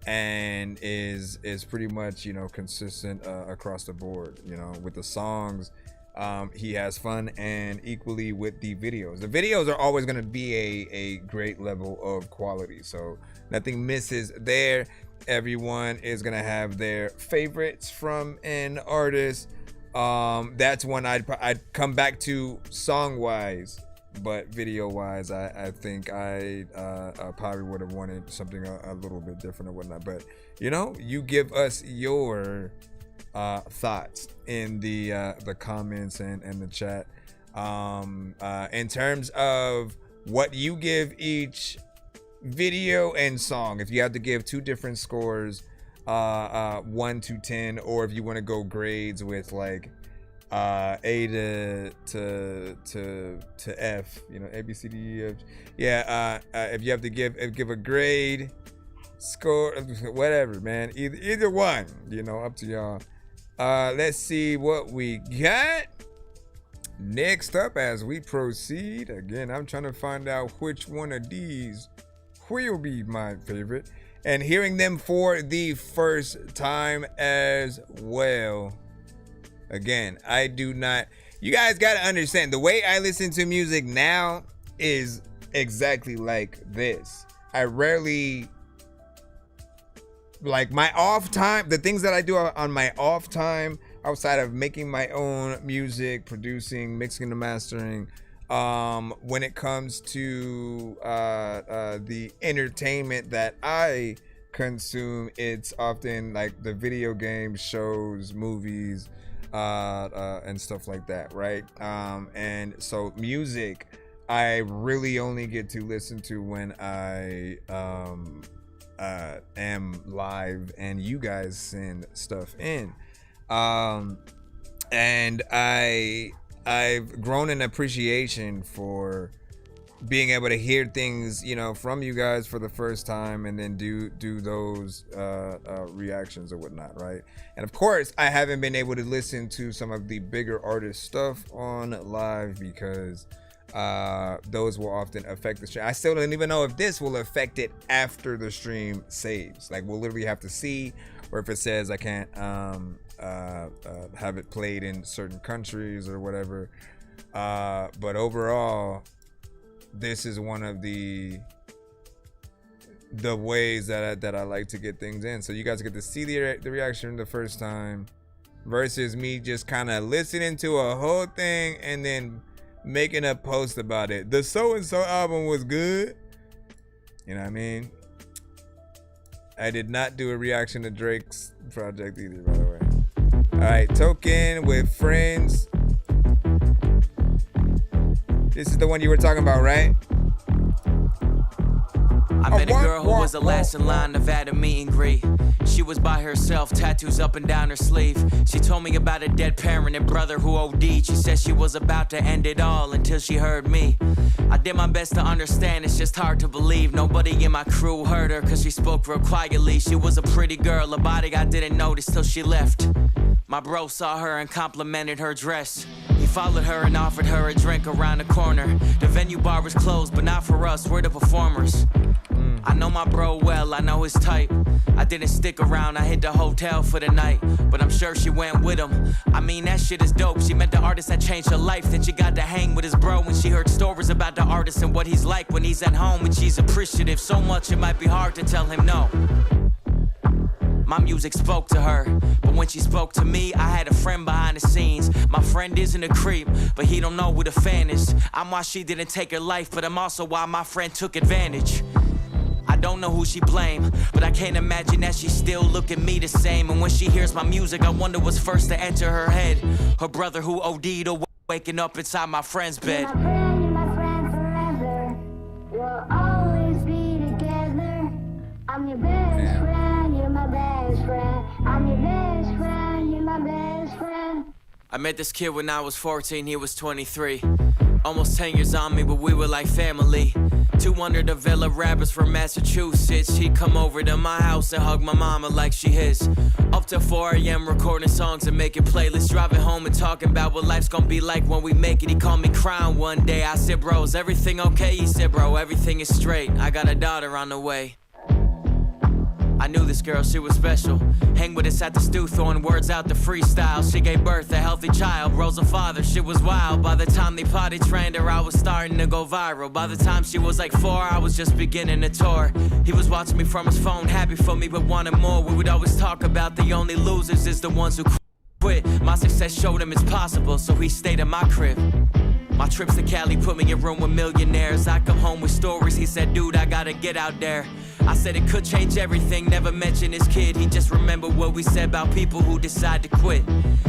and is pretty much, you know, consistent across the board, you know, with the songs. He has fun, and equally with the videos. The videos are always going to be a great level of quality, so nothing misses there. Everyone is going to have their favorites from an artist. That's one I'd come back to song wise, but video wise, I think I probably would have wanted something a little bit different or whatnot. But you know, you give us your thoughts in the comments and the chat. In terms of what you give each video and song, if you have to give two different scores, 1 to 10, or if you want to go grades with like A to F, you know, A, B, C, D, E, F. Yeah, if you have to give a grade, score, whatever, man, either one, you know, up to y'all. Let's see what we got next up as we proceed. Again, I'm trying to find out which one of these will be my favorite, and hearing them for the first time as well. Again, I do not, you guys got to understand, the way I listen to music now is exactly like this. I rarely, like, my off time, the things that I do on my off time outside of making my own music, producing, mixing and mastering, when it comes to the entertainment that I consume, it's often like the video games, shows, movies, and stuff like that, right? And so music, I really only get to listen to when I am live and you guys send stuff in. And I've grown an appreciation for being able to hear things, you know, from you guys for the first time, and then do those reactions or whatnot, right? And of course, I haven't been able to listen to some of the bigger artist stuff on live because those will often affect the stream. I still don't even know if this will affect it after the stream saves. Like, we'll literally have to see, or if it says I can't have it played in certain countries or whatever. But overall, this is one of the ways that I like to get things in, so you guys get to see the reaction the first time, versus me just kind of listening to a whole thing and then making a post about it. The so-and-so album was good, you know what I mean? I did not do a reaction to Drake's project either, by the way. All right, Token with Friends. This is the one you were talking about, right? I met a girl who was the last in line, Nevada meet and greet. She was by herself, tattoos up and down her sleeve. She told me about a dead parent and brother who OD'd. She said she was about to end it all until she heard me. I did my best to understand, it's just hard to believe. Nobody in my crew heard her cause she spoke real quietly. She was a pretty girl, a body I didn't notice till she left. My bro saw her and complimented her dress. He followed her and offered her a drink around the corner. The venue bar was closed, but not for us, we're the performers. I know my bro well, I know his type. I didn't stick around, I hit the hotel for the night. But I'm sure she went with him. I mean, that shit is dope. She met the artist that changed her life. Then she got to hang with his bro when she heard stories about the artist and what he's like when he's at home. And she's appreciative so much it might be hard to tell him no. My music spoke to her, but when she spoke to me, I had a friend behind the scenes. My friend isn't a creep, but he don't know what a fan is. I'm why she didn't take her life, but I'm also why my friend took advantage. I don't know who she blame, but I can't imagine that she still look at me the same. And when she hears my music, I wonder what's first to enter her head. Her brother who OD'd or waking up inside my friend's bed. You're my friend forever. We'll always be together. I'm your best friend, you're my best friend. I'm your best friend, you're my best friend. I met this kid when I was 14, he was 23. Almost 10 years on me, but we were like family. 200 Villa rappers from Massachusetts. He'd come over to my house and hug my mama like she his. Up till 4 a.m. recording songs and making playlists. Driving home and talking about what life's gonna be like when we make it. He called me crying one day. I said, bro, is everything okay? He said, bro, everything is straight. I got a daughter on the way. I knew this girl, she was special. Hang with us at the stew, throwing words out the freestyle. She gave birth, a healthy child, rose a father, shit was wild. By the time they potty trained her, I was starting to go viral. By the time she was like 4, I was just beginning to tour. He was watching me from his phone, happy for me, but wanted more. We would always talk about the only losers is the ones who quit. My success showed him it's possible, so he stayed at my crib. My trips to Cali put me in a room with millionaires. I come home with stories, he said, dude, I gotta get out there. I said it could change everything, never mention his kid. He just remembered what we said about people who decide to quit.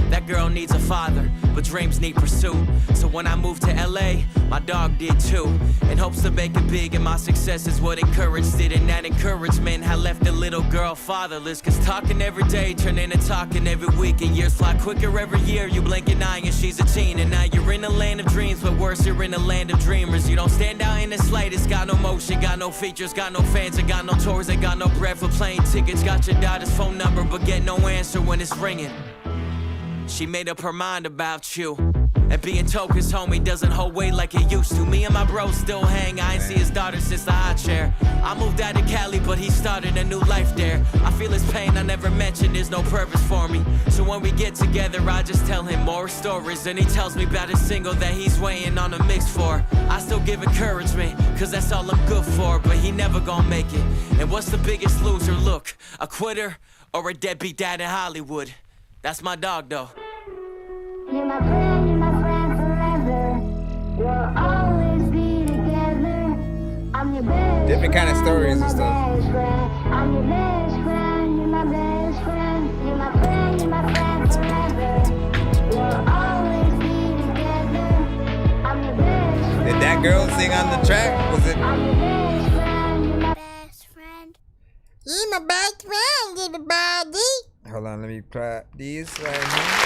That girl needs a father, but dreams need pursuit. So when I moved to LA, my dog did too. In hopes to make it big, and my success is what encouraged it. And that encouragement had left the little girl fatherless. Cause talking every day turned into talking every week. And years fly quicker every year, you blink an eye and she's a teen. And now you're in a land of dreams, but worse, you're in a land of dreamers. You don't stand out in the slightest, got no motion, got no features, got no fans, and got no tours, and got no bread for plane tickets. Got your daughter's phone number, but get no answer when it's ringing. She made up her mind about you. And being Token's homie doesn't hold weight like it used to. Me and my bros still hang, I ain't see his daughter since the hot chair. I moved out of Cali, but he started a new life there. I feel his pain, I never mentioned there's no purpose for me. So when we get together, I just tell him more stories. And he tells me about his single that he's waiting on a mix for. I still give encouragement, cause that's all I'm good for. But he never gonna make it. And what's the biggest loser? Look, a quitter or a deadbeat dad in Hollywood? That's my dog though. You're my friend forever. We'll always be together. I'm your best different kind of stories and stuff. I'm your best friend, you're my best friend. You're my friend forever. We'll always be together. I'm your best friend. Did that girl sing on the track? Was it? I'm your best friend, you're my best friend. You my best friend, everybody. Hold on, let me clap these right here.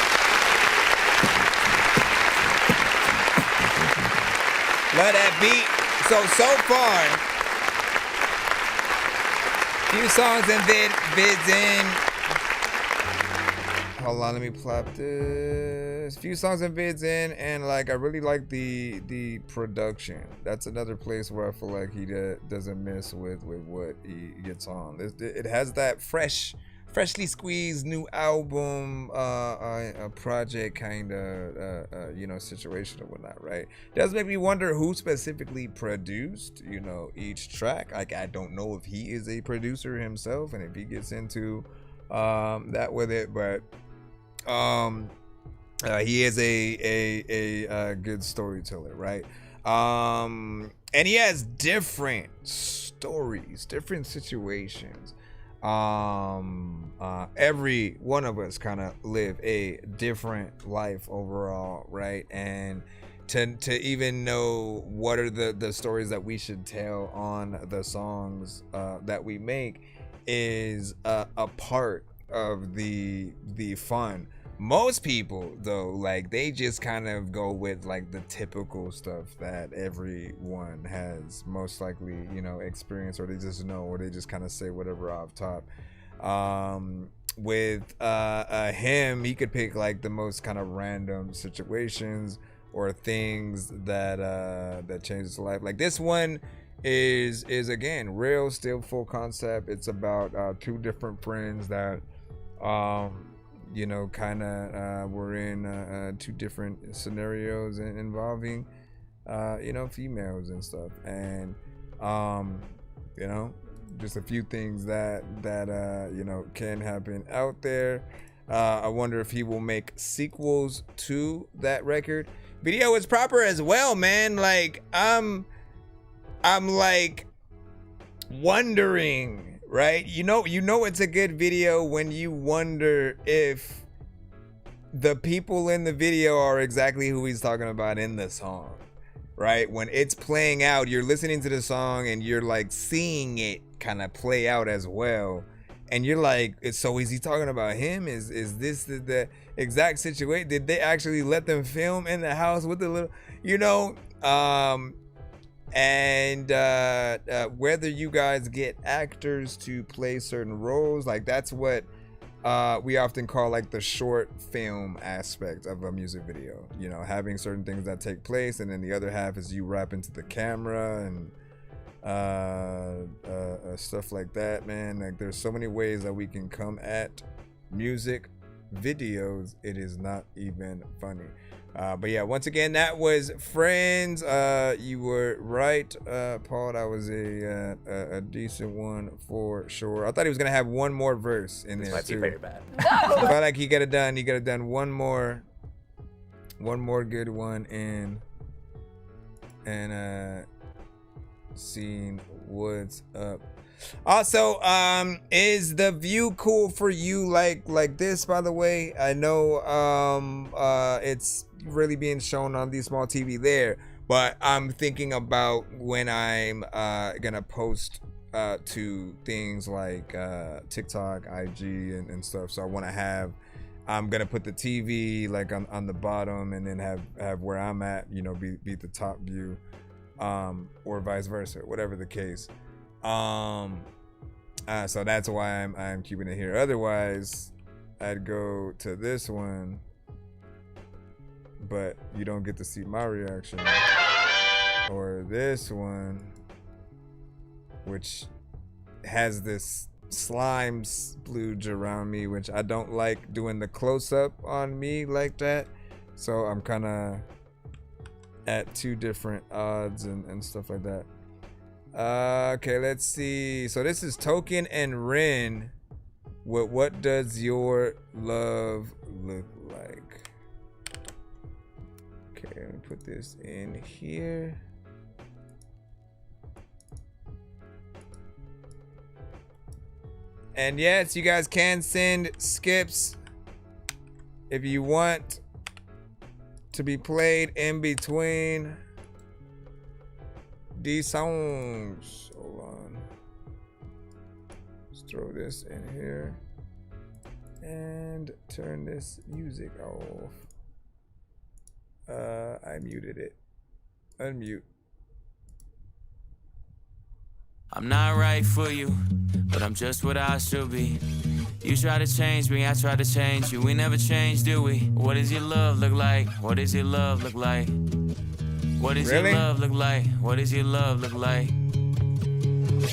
Love that beat. So far, few songs and vids in. Hold on, let me plop this. Few songs and vids in, and like I really like the production. That's another place where I feel like he doesn't miss with what he gets on. It has that freshly squeezed new album project kind of situation or whatnot, right? It does make me wonder who specifically produced each track. Like I don't know if he is a producer himself and if he gets into that with it, but he is a good storyteller, right? And he has different stories, different situations. Every one of us kind of live a different life overall, right? And to even know what are the stories that we should tell on the songs that we make is a part of the fun. Most people though, like they just kind of go with like the typical stuff that everyone has most likely experienced, or they just know, or they just kind of say whatever off top. With him, he could pick like the most kind of random situations or things that change his life. Like this one is again real, still full concept. It's about two different friends that kind of were in two different scenarios involving females and stuff, and just a few things that can happen out there. I wonder if he will make sequels to that record. Video is proper as well, man. Like I'm like wondering, right? You know it's a good video when you wonder if the people in the video are exactly who he's talking about in the song, right? When it's playing out, you're listening to the song and you're like seeing it kind of play out as well. And you're like, so is he talking about him? Is this the exact situation? Did they actually let them film in the house with the little, whether you guys get actors to play certain roles, like that's what we often call like the short film aspect of a music video, having certain things that take place, and then the other half is you rap into the camera and stuff like that, man. Like there's so many ways that we can come at music videos. It is not even funny. But yeah, once again, that was Friends. You were right, Paul. That was a decent one for sure. I thought he was gonna have one more verse in there. This might be very bad. I felt like he could have done one more good one in, and seen what's up. Also, is the view cool for you like this? By the way, I know it's really being shown on the small TV there, but I'm thinking about when I'm gonna post to things like TikTok, IG, and stuff. So I'm gonna put the TV like on the bottom, and then have where I'm at, be the top view, or vice versa, whatever the case. So that's why I'm keeping it here. Otherwise, I'd go to this one, but you don't get to see my reaction. Or this one, which has this slime splooge around me, which I don't like doing the close-up on me like that. So I'm kind of at two different odds and stuff like that. Okay, let's see. So this is Token and Ren. What does your love look like? Okay, let me put this in here. And yes, you guys can send skips if you want to be played in between these songs. Hold on. Let's throw this in here and turn this music off. I muted it. Unmute. I'm not right for you, but I'm just what I should be. You try to change me, I try to change you. We never change, do we? What does your love look like? What does your love look like? What does your love look like? What does your love look like?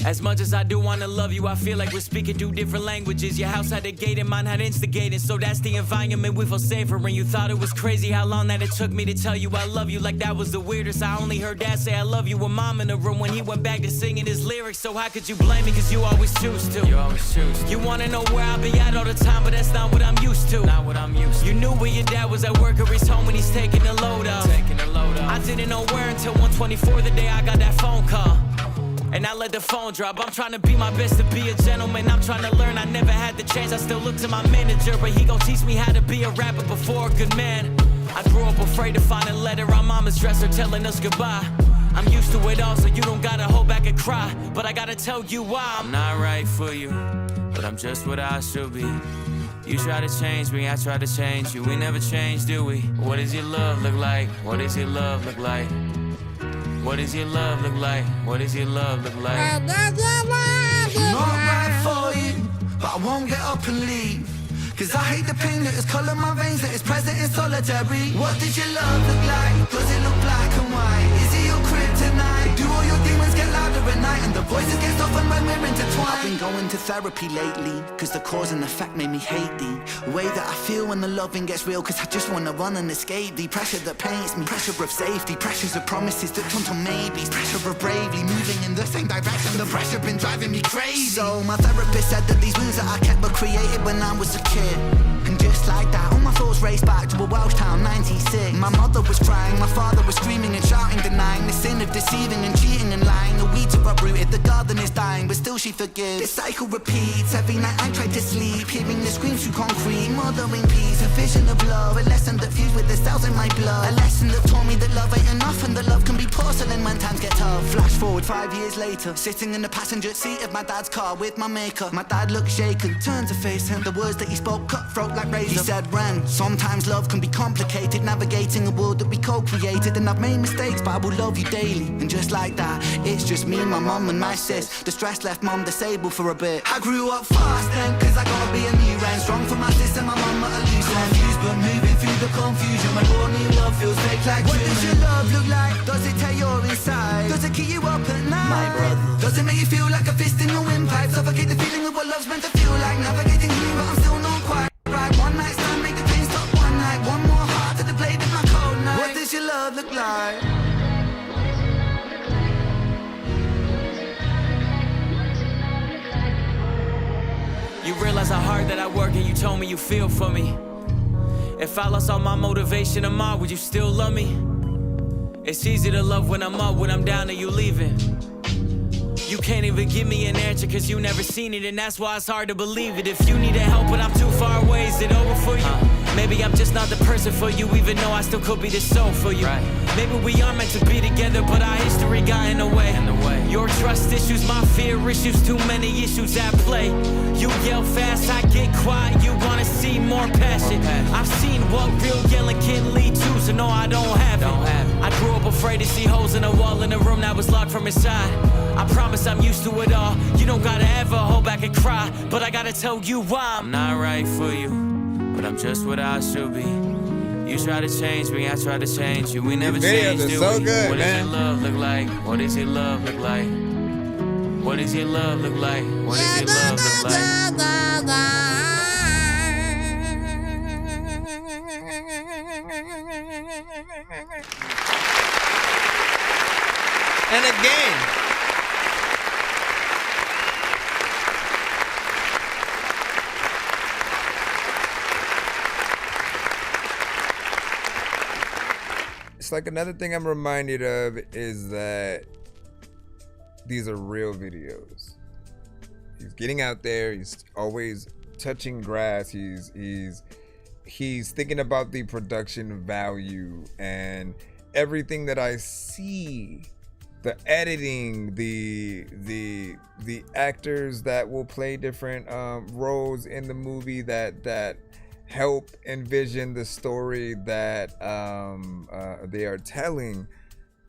As much as I do wanna love you, I feel like we're speaking two different languages. Your house had a gate and mine had instigated, so that's the environment we feel safer in. You thought it was crazy how long that it took me to tell you I love you, like that was the weirdest. I only heard dad say I love you with mom in the room when he went back to singing his lyrics. So how could you blame me, cause you always choose to. You always choose to. You wanna know where I'll be at all the time, but that's not what I'm used to. Not what I'm used to. You knew where your dad was at work or he's home when he's taking the load off. I didn't know where until 1:24 the day I got that phone call. And I let the phone drop. I'm trying to be my best to be a gentleman. I'm trying to learn, I never had the chance. I still look to my manager, but he gon' teach me how to be a rapper before a good man. I grew up afraid to find a letter on mama's dresser telling us goodbye. I'm used to it all, so you don't gotta hold back and cry. But I gotta tell you why. I'm not right for you, but I'm just what I should be. You try to change me, I try to change you. We never change, do we? What does your love look like? What does your love look like? What does your love look like? What does your love look like? I'm not right for you, but I won't get up and leave. Cause I hate the pain that is colour my veins, that is present in solitary. What does your love look like? Does it look black and white? Is it your kryptonite? Do all your demons get louder at night and the voices get softened when we're intertwined? I've been going to therapy lately, cause the cause and the fact made me hate the way that I feel when the loving gets real. Cause I just wanna run and escape the pressure that paints me. Pressure of safety, pressures of promises that turn to maybes. Pressure of bravely moving in the same direction. The pressure been driving me crazy. So my therapist said that these wounds that I kept were created when I was a kid. And just like that, all my thoughts race back to a Welsh town, 96. My mother was crying, my father was screaming and shouting, denying the sin of deceiving and cheating and lying. The weeds are uprooted, the garden is dying, but still she forgives. This cycle repeats, every night I try to sleep, hearing the screams through concrete, mothering peace, a vision of love, a lesson that fused with the cells in my blood, a lesson that taught me that love ain't enough and that love can be porcelain when times get tough. Flash forward 5 years later, sitting in the passenger seat of my dad's car with my maker. My dad looked shaken, turned to face him, the words that he spoke cutthroat like razor. He said, Ren, sometimes love can be complicated, navigating a world that we co-created, and I've made mistakes, but I will love you daily. And just like that, it's just me, my mum and my sis. The stress left mum disabled for a bit. I grew up fast then, cause I gotta be a new Ren, strong for my sister, my mum at a loose end. Confused but moving through the confusion, my raw new love feels fake like what does your love look like? Does it tear your inside? Does it keep you up at night? My brother. Does it make you feel like a fist in your windpipe? Suffocate the feeling of what love's meant to feel like. Navigating you, but I'm still not quite right. One night stand, make the pain stop one night. One more heart to the blade of my cold night. What does your love look like? You realize how hard that I work and you told me you feel for me. If I lost all my motivation tomorrow, would you still love me? It's easy to love when I'm up, when I'm down and you leaving. You can't even give me an answer cause you never seen it, and that's why it's hard to believe it. If you needed help but I'm too far away, is it over for you? Maybe I'm just not the person for you, even though I still could be the soul for you. Maybe we are meant to be together, but our history got in the way. Your trust issues, my fear issues, too many issues at play. You yell fast, I get quiet, you wanna see more passion. I've seen what real yelling can lead to, so no, I don't have it. I grew up afraid to see holes in a wall in a room that was locked from inside. I promise I'm used to it all. You don't gotta ever hold back and cry, but I gotta tell you why. I'm not right for you, but I'm just what I should be. You try to change me, I try to change you. We never changed, do so we? good, what man. does your love look like? What does your love look like? What does your love look like? What does your love look like? And again, it's like another thing I'm reminded of is that these are real videos. He's getting out there, he's always touching grass, he's thinking about the production value and everything that I see, the editing, the actors that will play different roles in the movie that help envision the story that they are telling.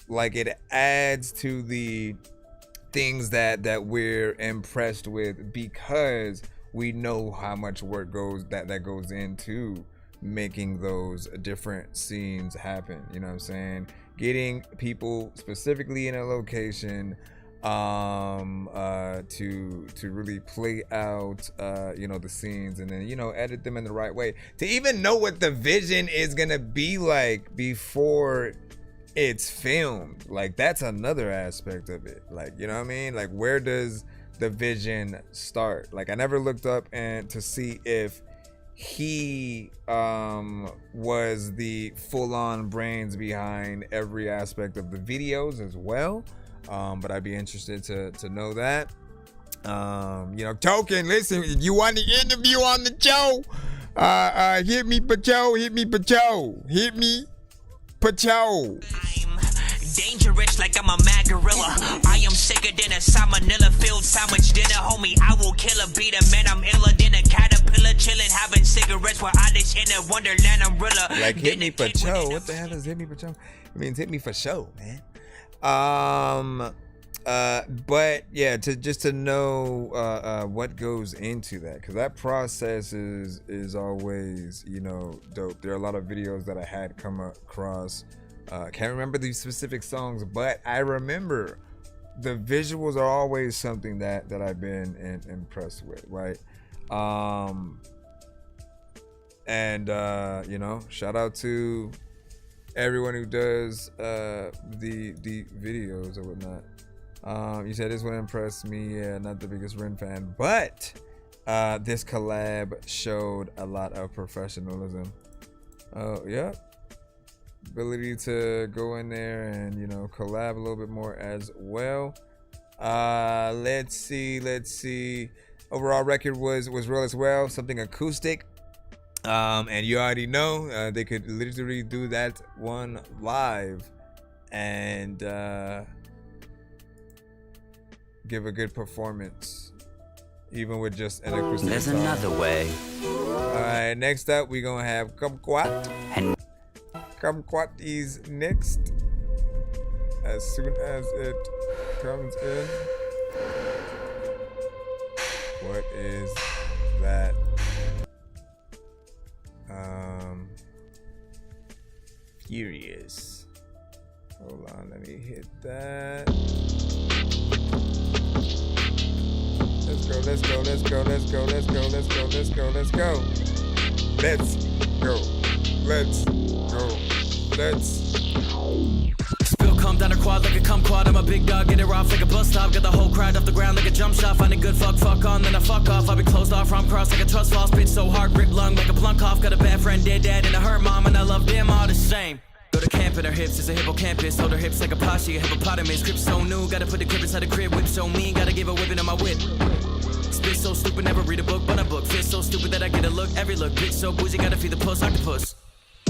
Like, it adds to the things that we're impressed with because we know how much work goes into making those different scenes happen. You know what I'm saying? Getting people specifically in a location to really play out the scenes, and then edit them in the right way, to even know what the vision is gonna be like before it's filmed. Like, that's another aspect of it. Like, you know what I mean? Like, where does the vision start? Like, I never looked up and to see if he was the full-on brains behind every aspect of the videos as well, but I'd be interested to know that. Token, listen, if you want the interview on the show, hit me Pacho, hit me Pacho. Dangerous like I'm a mad gorilla. I am sicker than a salmonella filled sandwich dinner, homie. I will kill a beat a man. I'm iller than a caterpillar, chilling, having cigarettes while I dish in a wonderland umbrella. Like, hit me for show. What the hell is hit me for show? It means hit me for show, man. But yeah, to know what goes into that, because that process is always dope. There are a lot of videos that I had come across. Can't remember these specific songs, but I remember the visuals are always something that I've been impressed with, right? Shout out to everyone who does the videos or whatnot. You said this one impressed me. Yeah, not the biggest Ren fan, but this collab showed a lot of professionalism. Oh, yeah. Ability to go in there and, you know, collab a little bit more as well. Let's see. Overall record was real as well. Something acoustic. And you already know they could literally do that one live and give a good performance, even with just an acoustic. There's song. another way. All right, next up we gonna have Kumquat. Kumquat is next. As soon as it comes in. What is that? Furious. Hold on, let me hit that. Let's go. Let's go. Let's go. Let's go. Let's go. Let's go. Let's go. Let's go. Spill come down the quad like a kumquat. I'm a big dog, get it off like a bus stop. Got the whole crowd off the ground like a jump shot. Find a good fuck on, then I fuck off. I be closed off from cross like a trust fall. Spit so hard, grip lung like a plunk off. Got a bad friend, dead dad, and a hurt mom, and I love them all the same. Go to camp in her hips, is a hippocampus. Hold her hips like a poshy, a hippopotamus. Grip so new, gotta put the grip inside the crib. Whip so mean, gotta give a whipping on my whip. Spit so stupid, never read a book, but a book. Fist so stupid that I get a look, every look. Bitch so bougie, gotta feed the puss, octopus.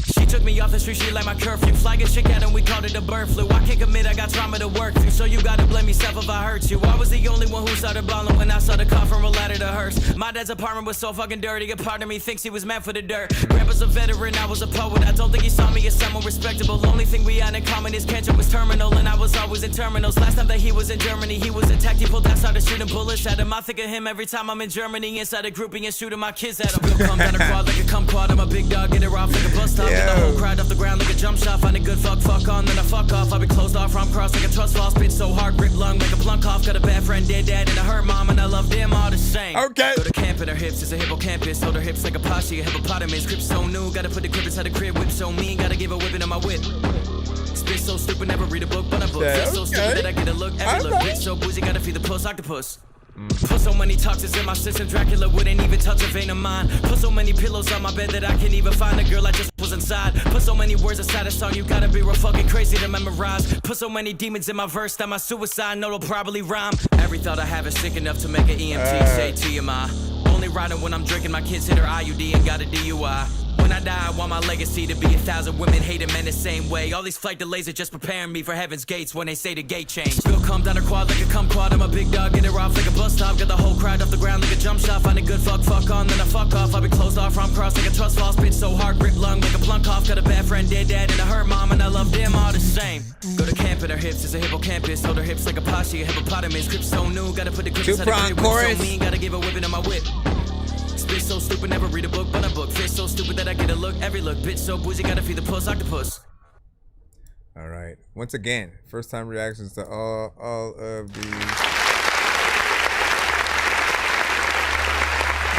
She took me off the street, she like my curfew. Flagging chick out and we called it a bird flu. I can't commit, I got trauma to work through. So you gotta blame yourself if I hurt you. I was the only one who started balling when I saw the car from a ladder to hearse. My dad's apartment was so fucking dirty, a part of me thinks he was meant for the dirt. Grandpa's a veteran, I was a poet. I don't think he saw me as someone respectable. The only thing we had in common is cancer was terminal, and I was always in terminals. Last time that he was in Germany, he was attacked, he pulled out, started shooting bullets at him. I think of him every time I'm in Germany, inside a grouping and shooting my kids at him. Bill come down the quad like a kumquat, I'm a big dog, get it off like a bus stop. Get the whole crowd off the ground like a jump shot. Find a good fuck on, then I fuck off. I be closed off from cross like a trust fall. Spit so hard, grip lung like a plunk off. Got a bad friend, dead dad, and a hurt mom, and I love them all the same. Okay. Go to camp in her hips, is a hippocampus. Hold her hips like a poshy, a hippopotamus. Grip so new, gotta put the grip inside the crib. Whip so mean, gotta give a whipping on my whip. Spit so stupid, never read a book, but a book. Yeah, Feel so stupid that I get a look, every look. Bitch so bougie, gotta feed the puss, octopus. Put so many toxins in my system, Dracula wouldn't even touch a vein of mine. Put so many pillows on my bed that I can't even find a girl I just was inside. Put so many words inside a song, you gotta be real fucking crazy to memorize. Put so many demons in my verse that my suicide note will probably rhyme. Every thought I have is sick enough to make an EMT say TMI. Only riding when I'm drinking, my kids hit her IUD and got a DUI. When I die, I want my legacy to be 1,000 women hating men the same way. All these flight delays are just preparing me for heaven's gates when they say the gate change. Spill come down the quad like a kumquat. I'm a big dog, get it off like a bus stop. Got the whole crowd off the ground like a jump shot. Find a good fuck on, then I fuck off. I be closed off from cross like a trust fall. Spit so hard, grip lung like a plunk off. Got a bad friend, dead dad, and a hurt mom, and I love them all the same. Go to camp in her hips, is a hippocampus. Hold her hips like a poshy, a hippopotamus. Grip so new, gotta put the grip inside the crib. Whip so mean, gotta give a whipping on my whip. Spit so stupid, never read a book, but a book. Fist so stupid that I get a look, every look. Bitch so bougie, gotta feed the puss, octopus. All right. Once again, first time reactions to all of these.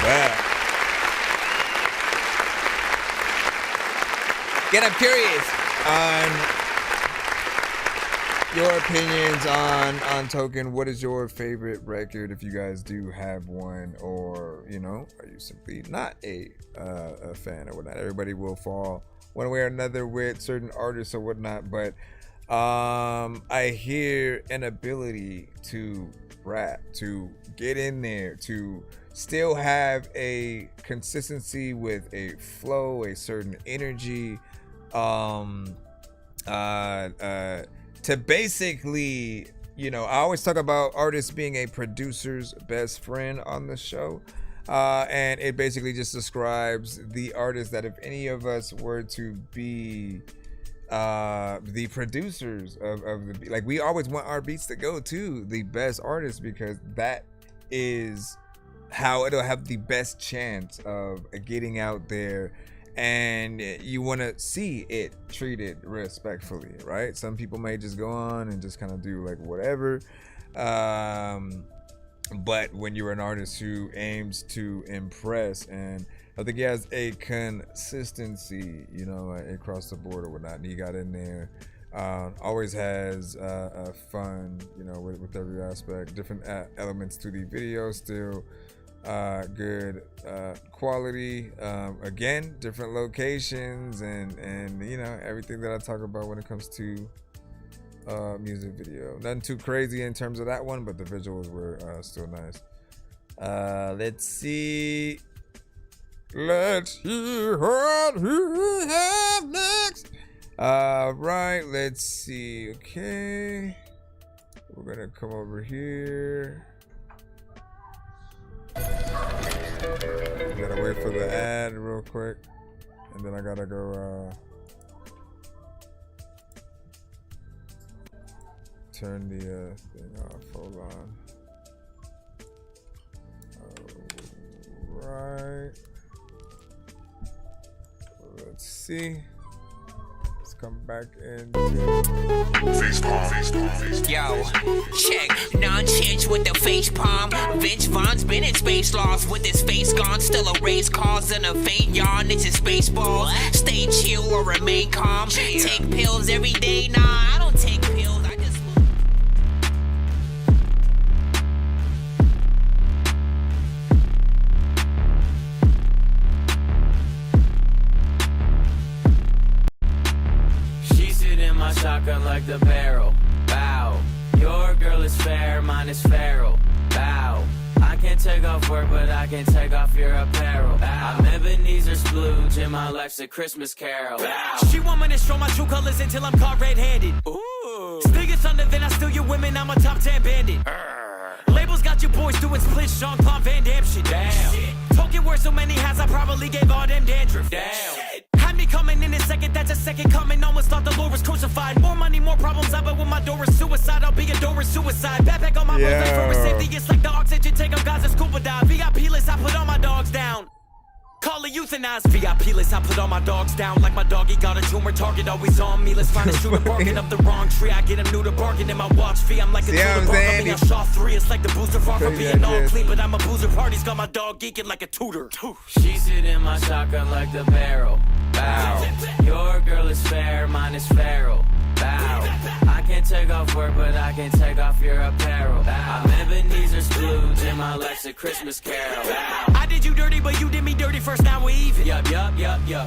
Wow. Again, I'm curious on your opinions on Token. What is your favorite record, if you guys do have one, or you know, are you simply not a fan or whatnot? Everybody will fall one way or another with certain artists or whatnot, but I hear an ability to rap, to get in there, to still have a consistency with a flow, a certain energy, to basically, you know, I always talk about artists being a producer's best friend on the show. And it basically just describes the artist that if any of us were to be the producers of the, like, we always want our beats to go to the best artist, because that is how it'll have the best chance of getting out there. And you want to see it treated respectfully, right? Some people may just go on and just kind of do like whatever. But when you're an artist who aims to impress, and I think he has a consistency, you know, across the board or whatnot, and he got in there, always has fun, you know, with every aspect, different elements to the video still. good quality. Again, different locations and you know, everything that I talk about when it comes to music video. Nothing too crazy in terms of that one, but the visuals were still nice. Let's see what we have next. Right, let's see. Okay, we're gonna come over here. Gotta wait for the ad real quick, and then I gotta go turn the thing off. Hold on. Alright. Let's see. Let's come back into Yo, check, nonsense with the face palm. Vince Vaughn's been in space lost with his face gone. Still a race cause and a faint yawn. It's his baseball. Stay chill or remain calm. Take pills every day. Nah, I don't take pills. I just shotgun like the barrel. Bow. Your girl is fair, mine is feral. Bow. I can't take off work, but I can take off your apparel. Bow. I'm Ebenezer Splooge and my life's a Christmas carol. Bow. She want me to show my true colors until I'm caught red-handed. Ooh. Stinging thunder, then I steal your women. I'm a top 10 bandit. Labels got you boys doing split Sean Paul Van Damme shit. Damn. Shit. Token wear so many hats, I probably gave all them dandruff. Damn. Shit. Had me coming in a second, that's a second coming. Almost thought the Lord was crucified. More money, more problems. I bet when my door is suicide, I'll be adoring suicide. Backpack on my rose for a safety. It's like the oxygen tank of Gaza scuba dive. VIP list, I put all my dogs down. Call it euthanized. VIP list, I put all my dogs down. Like my doggy got a tumor target, always on me. Let's find a shooter barking up the wrong tree. I get him new to bargain in my watch fee. I'm like a tutor barking. I shot 3. It's like the booster far from being all clean. But I'm a boozer party's got my dog geeking like a tutor. She sit in my shotgun like the barrel. Bow. Your girl is fair, mine is feral. Bow. I can't take off work, but I can take off your apparel. Bow. I'm Ebenezer Splooge and my life's a Christmas carol. Bow. I did you dirty, but you did me dirty first, now we even. Yup.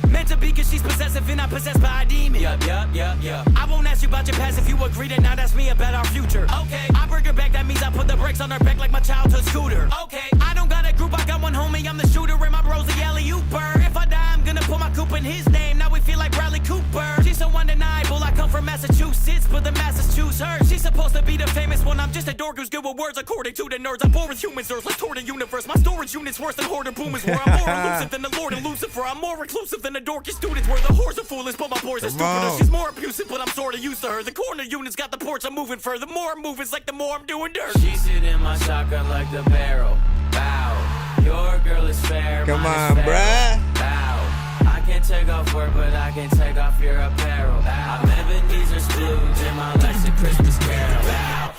Meant to be cause she's possessive and I'm possessed by a demon. Yup. I won't ask you about your past if you agree to not ask me about our future. Okay. I bring her back, that means I put the brakes on her back like my childhood scooter. Okay. I don't got a group, I got one homie, I'm the shooter and my bro's the alley-ooper. If I die, I'm gonna put my coupe in his name, now we feel like Bradley Cooper. She's so undeniable, I come from Massachusetts, but the masses choose her. She's supposed to be the famous one, I'm just a dork who's good with words according to the nerds. I'm born with humans, Earth, let's tour the universe. My storage unit's worse than hoarder boomers were. I'm more elusive than the Lord and Lucifer. I'm more reclusive than the dorky students where the whores are foolish, but my boys are stupider. She's more abusive, but I'm sorta used to her. The corner unit's got the ports I'm moving further. The more I'm moving, it's like the more I'm doing dirt. She sit in my shotgun like the barrel. Bow. Your girl is fair. Come on, bruh. Bow. I can't take off work, but I can take off your apparel. Bow. I'm Ebenezer Splooge and my life's a Christmas carol. Bow.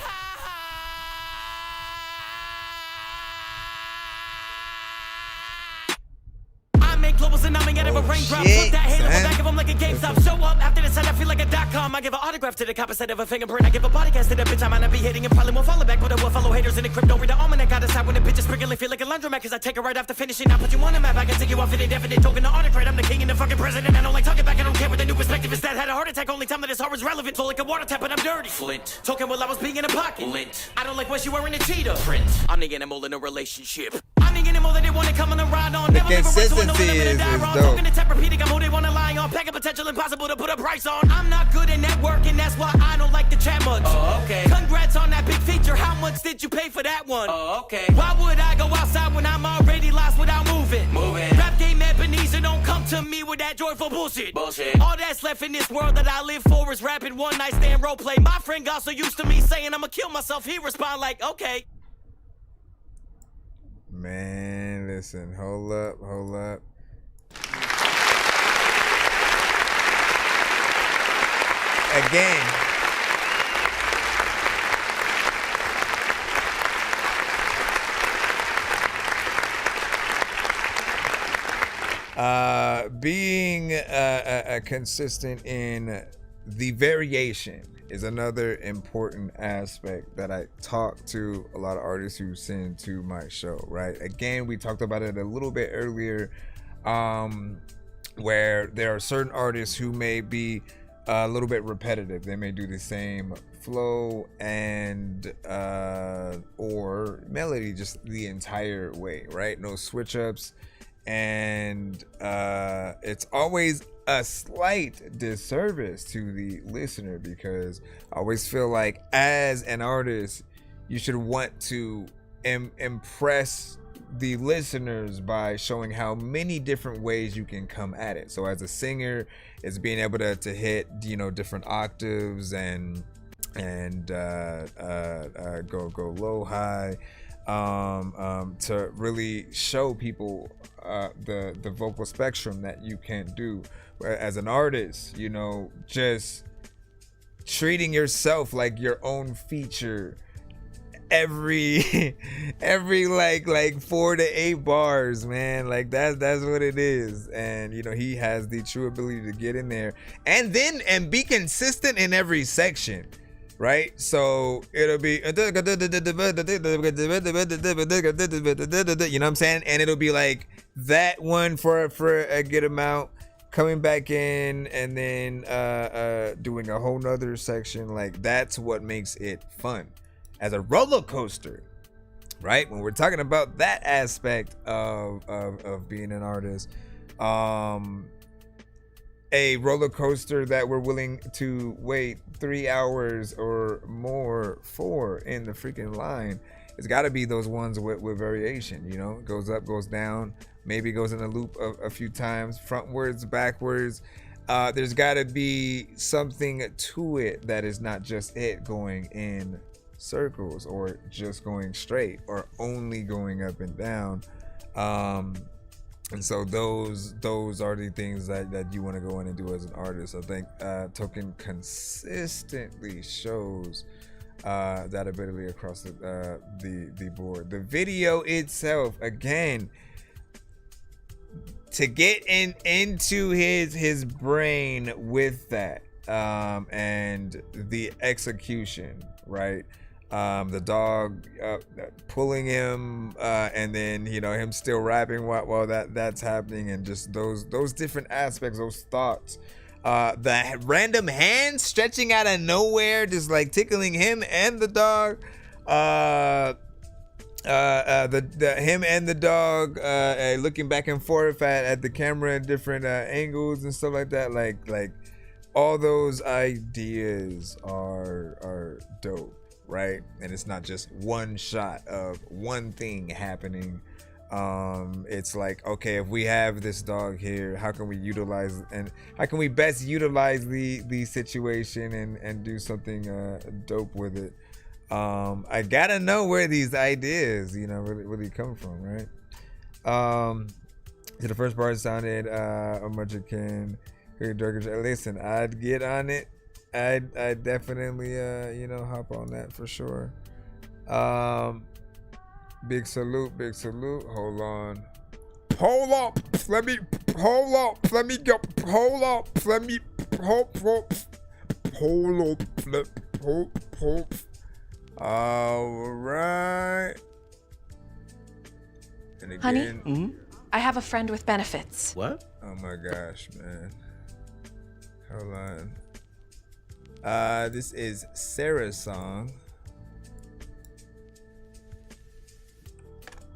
Globals and numbing out of a raindrop. Put that halo on back of them like a GameStop. Show up after the set, I feel like a .com. I give an autograph to the cop instead of a fingerprint. I give a podcast to the bitch I might not be hitting and probably won't follow back. But I will follow haters in the crypto. Read the almanac. I decide when the bitch is sprinkling. Feel like a laundromat cause I take her right after finishing. I put you on the map. I can take you off in indefinite. Token the autocrat. I'm the king and the fucking president. I don't like talking back. I don't care what the new perspective is. That had a heart attack. Only time that this heart was relevant. Flow like a water tap, but I'm dirty. Flint. Talking while I was being in a pocket. Lint. I don't like when she wearing a cheetah print. I'm the animal in a relationship. I'm the animal that they want to come on a ride on. The consistency is dope. Repeating, I'm who they wanna lie on. Pack a potential impossible to put a price on. I'm not good at networking, that's why I don't like the chat much. Oh, okay. Congrats on that big feature. How much did you pay for that one? Oh, okay. Why would I go outside when I'm already lost without moving? Rap game Ebenezer, don't come to me with that joyful bullshit. All that's left in this world that I live for is rapping one night stand role play. My friend got so used to me saying I'ma kill myself, he respond like, okay. Man, listen, hold up. Again, being consistent in the variation is another important aspect that I talk to a lot of artists who send to my show, right? Again, we talked about it a little bit earlier, where there are certain artists who may be a little bit repetitive. They may do the same flow and or melody just the entire way, right? No switch ups, and it's always a slight disservice to the listener, because I always feel like as an artist you should want to impress the listeners by showing how many different ways you can come at it. So as a singer, it's being able to hit, you know, different octaves and go low, high, to really show people the vocal spectrum that you can do. As an artist, you know, just treating yourself like your own feature every like 4 to 8 bars, man. Like that's what it is. And you know, he has the true ability to get in there and be consistent in every section, right? So it'll be, you know what I'm saying, and it'll be like that one for a good amount, coming back in, and then doing a whole nother section. Like that's what makes it fun as a roller coaster, right? When we're talking about that aspect of being an artist, a roller coaster that we're willing to wait 3 hours or more for in the freaking line, it's got to be those ones with variation. You know, goes up, goes down, maybe goes in a loop a few times, frontwards, backwards. There's got to be something to it that is not just it going in circles or just going straight or only going up and down. And so those are the things that you want to go in and do as an artist. I think Token consistently shows that ability across the board. The video itself, again, to get into his brain with that, and the execution, right? The dog pulling him, and then, you know, him still rapping while that's happening, and just those different aspects, those thoughts, the random hands stretching out of nowhere, just like tickling him and the dog, him and the dog looking back and forth at the camera at different angles and stuff like that. Like all those ideas are dope, right? And it's not just one shot of one thing happening. It's like, okay, if we have this dog here, how can we utilize and how can we best utilize the situation and do something dope with it? I gotta know where these ideas, you know, really come from, right? So the first part sounded much akin to Dorky. Listen, I'd get on it. I'd definitely you know, hop on that for sure. Big salute. Hold on. Hold up. Let me go. Hold up. All right. And again, honey, I have a friend with benefits. What? Oh my gosh, man. Hold on. This is Sarah's song.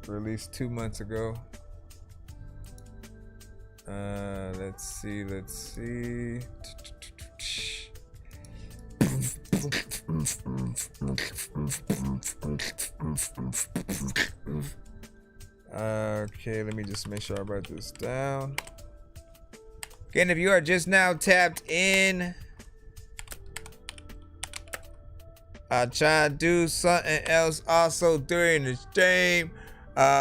Released 2 months ago. Let's see. Okay, let me just make sure I write this down. Again, if you are just now tapped in, I try to do something else also during the stream.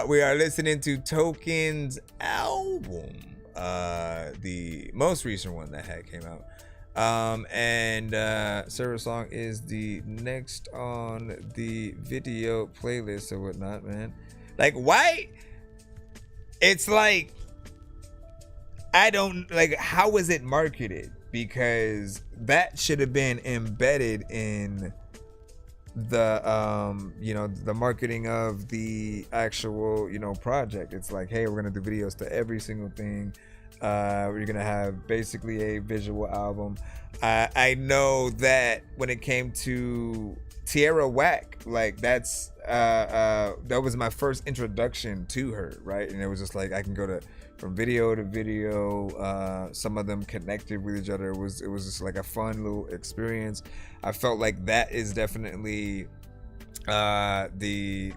We are listening to Token's album, the most recent one that came out. And Sarah's song is the next on the video playlist or whatnot, man. Like, why? It's like, I don't, like, how is it marketed? because that should have been embedded in the you know, the marketing of the actual, you know, project. It's like, hey, we're gonna do videos to every single thing. We're gonna have basically a visual album. I know that when it came to Tierra Whack, like that's that was my first introduction to her, right? And it was just like I can go from video to video. Some of them connected with each other. It was just like a fun little experience. I felt like that is definitely the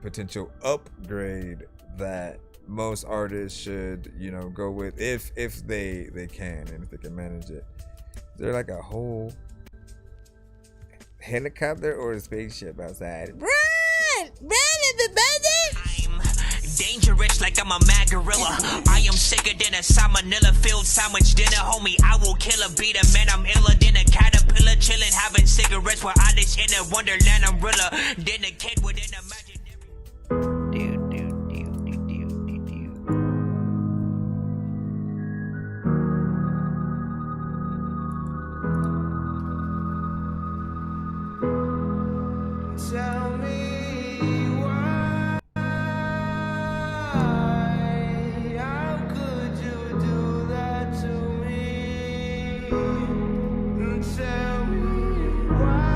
potential upgrade that most artists should, you know, go with if they can and if they can manage it. Is there like a whole helicopter or a spaceship outside? Run, everybody! I'm dangerous like I'm a mad gorilla. I am sicker than a salmonella filled sandwich dinner, homie. I will kill a beat a man. I'm iller than a caterpillar, chilling, having cigarettes while I live in a wonderland. I'm realer than a kid within a magic. Tell me why, how could you do that to me? Tell me why,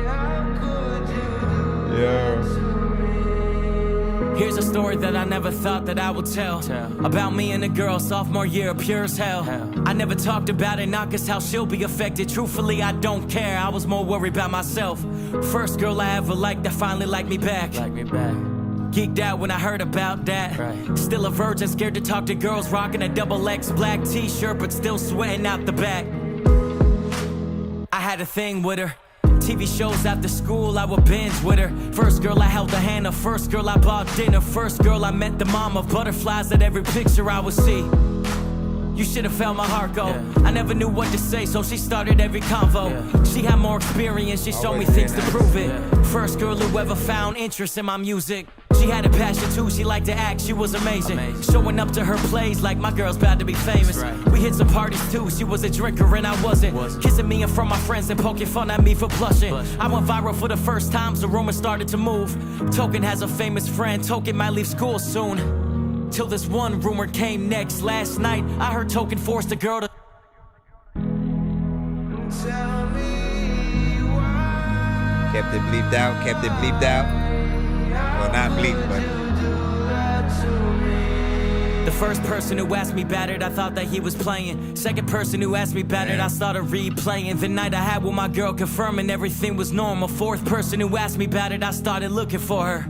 how could you do that to me? Here's a story that I never thought that I would tell. About me and a girl, sophomore year, pure as hell. I never talked about it, not cause how she'll be affected. Truthfully, I don't care, I was more worried about myself. First girl I ever liked that finally liked me back. Geeked out when I heard about that. Still a virgin, scared to talk to girls, rocking a XXX black t-shirt, but still sweating out the back. I had a thing with her. TV shows after school, I would binge with her. First girl I held the hand of, first girl I bought dinner. First girl I met the mom of butterflies at every picture I would see. You should've felt my heart go. I never knew what to say, so she started every convo. She had more experience, she showed me things to prove it. First girl who ever found interest in my music. She had a passion too, she liked to act, she was amazing. Showing up to her plays like my girl's about to be famous. We hit some parties too, she was a drinker and I wasn't. Kissing me in front of my friends and poking fun at me for blushing. I went viral for the first time, so rumors started to move. Token has a famous friend, Token might leave school soon. Till this one rumor came next. Last night, I heard Token forced a girl to Tell me why, Kept it bleeped out, kept it bleeped out. Well, not bleeped, but the first person who asked me about it, I thought that he was playing. Second person who asked me about it, I started replaying. The night I had with my girl, confirming everything was normal. Fourth person who asked me about it, I started looking for her.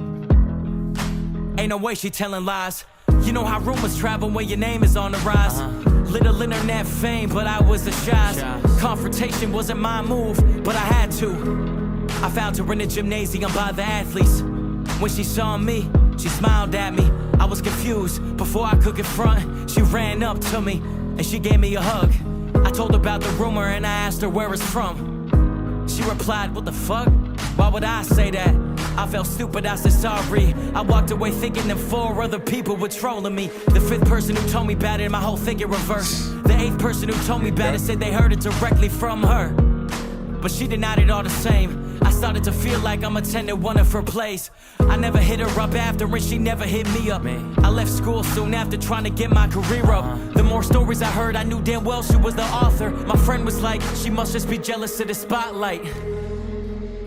Ain't no way she telling lies. You know how rumors travel when your name is on the rise. Little internet fame, but I was the shy. Confrontation wasn't my move, but I had to. I found her in the gymnasium by the athletes. When she saw me, she smiled at me. I was confused. Before I could confront, she ran up to me and she gave me a hug. I told her about the rumor and I asked her where it's from. She replied, what the fuck? Why would I say that? I felt stupid, I said sorry. I walked away thinking that 4 other people were trolling me. The 5th person who told me about it, my whole thing in reverse. The 8th person who told me about it said they heard it directly from her. But she denied it all the same. I started to feel like I'm attending one of her plays. I never hit her up after and she never hit me up. I left school soon after trying to get my career up. The more stories I heard, I knew damn well she was the author. My friend was like, she must just be jealous of the spotlight.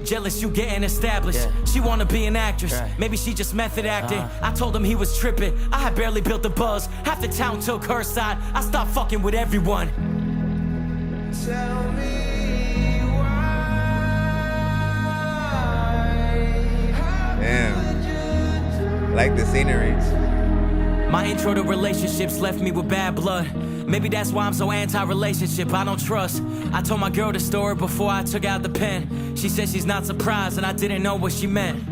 Jealous you getting established. She wanna be an actress. Maybe she just method acting. I told him he was tripping. I had barely built the buzz. Half the town took her side. I stopped fucking with everyone. tell me Damn. Like the scenery. My intro to relationships left me with bad blood. Maybe that's why I'm so anti-relationship, I don't trust. I told my girl the story before I took out the pen. She said she's not surprised and I didn't know what she meant.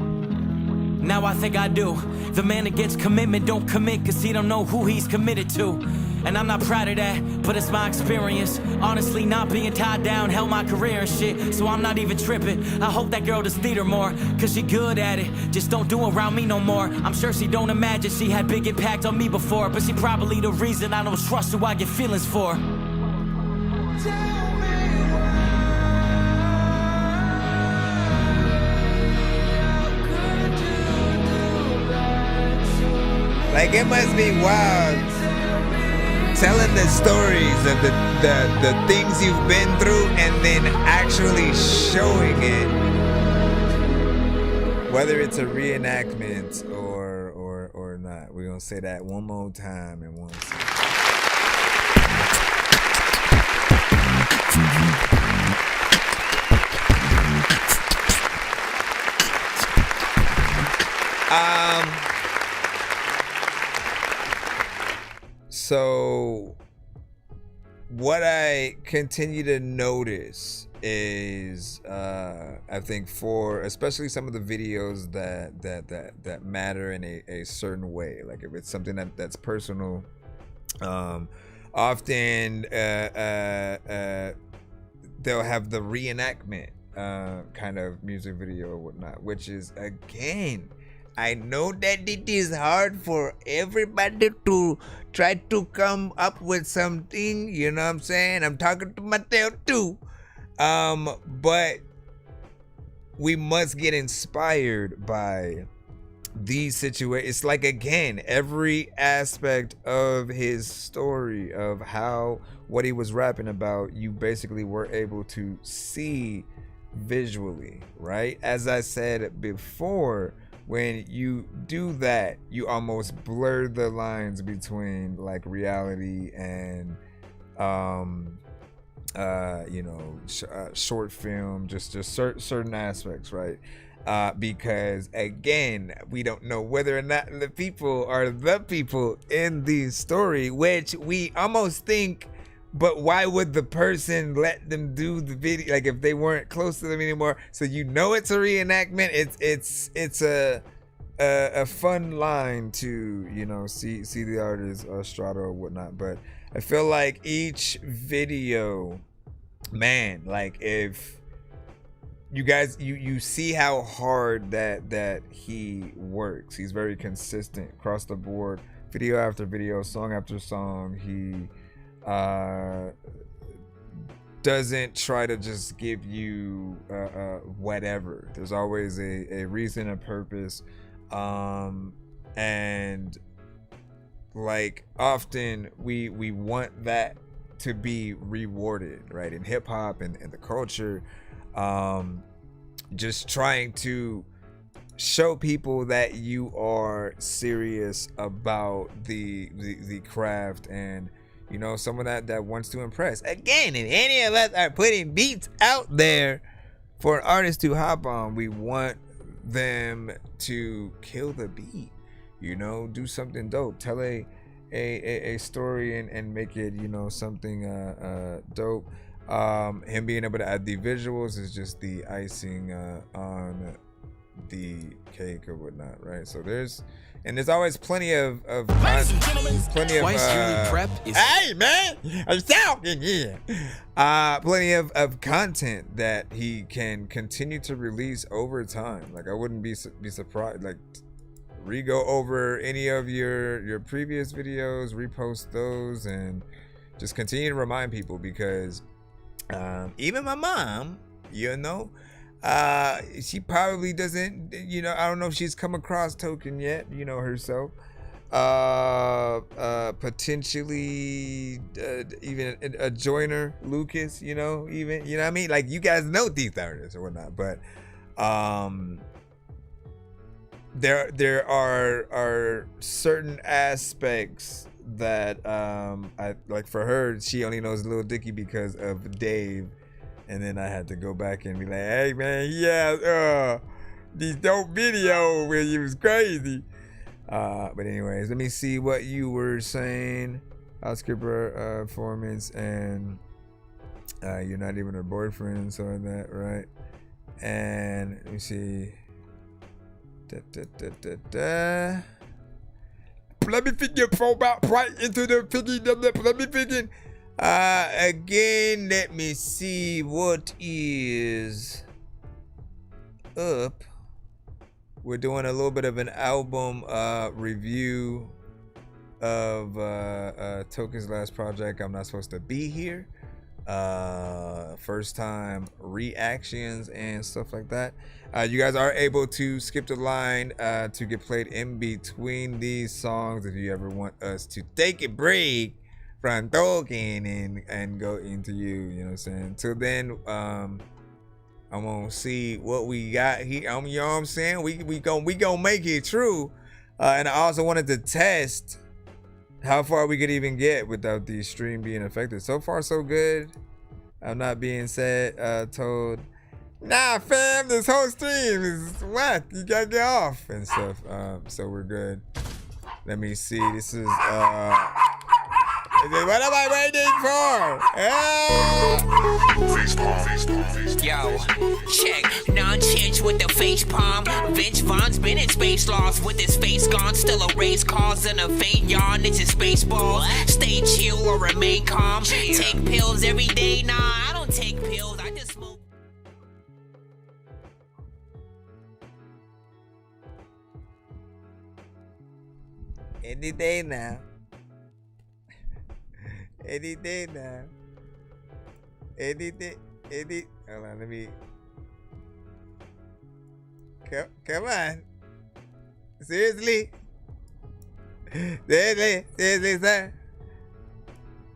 Now I think I do. The man that gets commitment don't commit cause he don't know who he's committed to. And I'm not proud of that, but it's my experience. Honestly, not being tied down held my career and shit, so I'm not even tripping. I hope that girl just need her more, cause she good at it. Just don't do around me no more. I'm sure she don't imagine she had big impact on me before, but she probably the reason I don't trust who I get feelings for. Like, it must be wild telling the stories of the things you've been through and then actually showing it, whether it's a reenactment or not. We're gonna say that one more time and once. So what I continue to notice is I think for especially some of the videos that matter in a certain way, like if it's something that's personal, often they'll have the reenactment kind of music video or whatnot, which is, again, I know that it is hard for everybody to try to come up with something, you know what I'm saying? I'm talking to myself too. But we must get inspired by these situations. It's like, again, every aspect of his story, of what he was rapping about, you basically were able to see visually, right? As I said before, when you do that, you almost blur the lines between like reality and short film, just certain aspects, right? Because again, we don't know whether or not the people are the people in the story, which we almost think, but why would the person let them do the video, like if they weren't close to them anymore? So you know it's a reenactment. It's a fun line to, you know, see the artist strata or whatnot. But I feel like each video, man, like if you guys you see how hard that he works. He's very consistent across the board, video after video, song after song. He doesn't try to just give you whatever. There's always a reason, a purpose, and like often we want that to be rewarded, right? In hip-hop and the culture, just trying to show people that you are serious about the craft, and you know, someone that wants to impress. Again, if any of us are putting beats out there for an artist to hop on, we want them to kill the beat, you know, do something dope, tell a story and make it, you know, something dope. Him being able to add the visuals is just the icing on the cake or whatnot, right? So there's always plenty of plenty of hey man, I'm talking here. Plenty of content that he can continue to release over time. Like I wouldn't be surprised, like re-go over any of your previous videos, repost those, and just continue to remind people, because even my mom, you know, she probably doesn't, you know, I don't know if she's come across Token yet, you know, herself. Potentially even a joiner, Lucas, you know, even, you know what I mean? Like, you guys know these artists or whatnot, but there are certain aspects that I like. For her, she only knows Lil Dicky because of Dave. And then I had to go back and be like, hey man, yeah, these dope videos where you was crazy. But anyways, let me see what you were saying. Housekeeper performance, and you're not even her boyfriend and so on that, right? And let me see. Let me figure right into the figure. Let me figure. Again, let me see what is up. We're doing a little bit of an album review of Token's last project, I'm Not Supposed to Be Here. First time reactions and stuff like that. You guys are able to skip the line to get played in between these songs if you ever want us to take a break from talking and go into you know what I'm saying. Till then, I'm gonna see what we got here. You know what I'm saying? We gonna make it true. And I also wanted to test how far we could even get without the stream being affected. So far, so good. I'm not being told, nah, fam, this whole stream is whack. You gotta get off and stuff. So we're good. Let me see. This is what am I waiting for? Yo, check, non-change with the face palm. Vince Vaughn's been in space lost with his face gone. Still a race cause and a faint yawn. It's his baseball. Stay chill or remain calm. Take pills every day. Nah, I don't take pills. I just smoke. Any day now. Any day now. Any day. Hold on, let me. Come on. Seriously? Seriously, sir?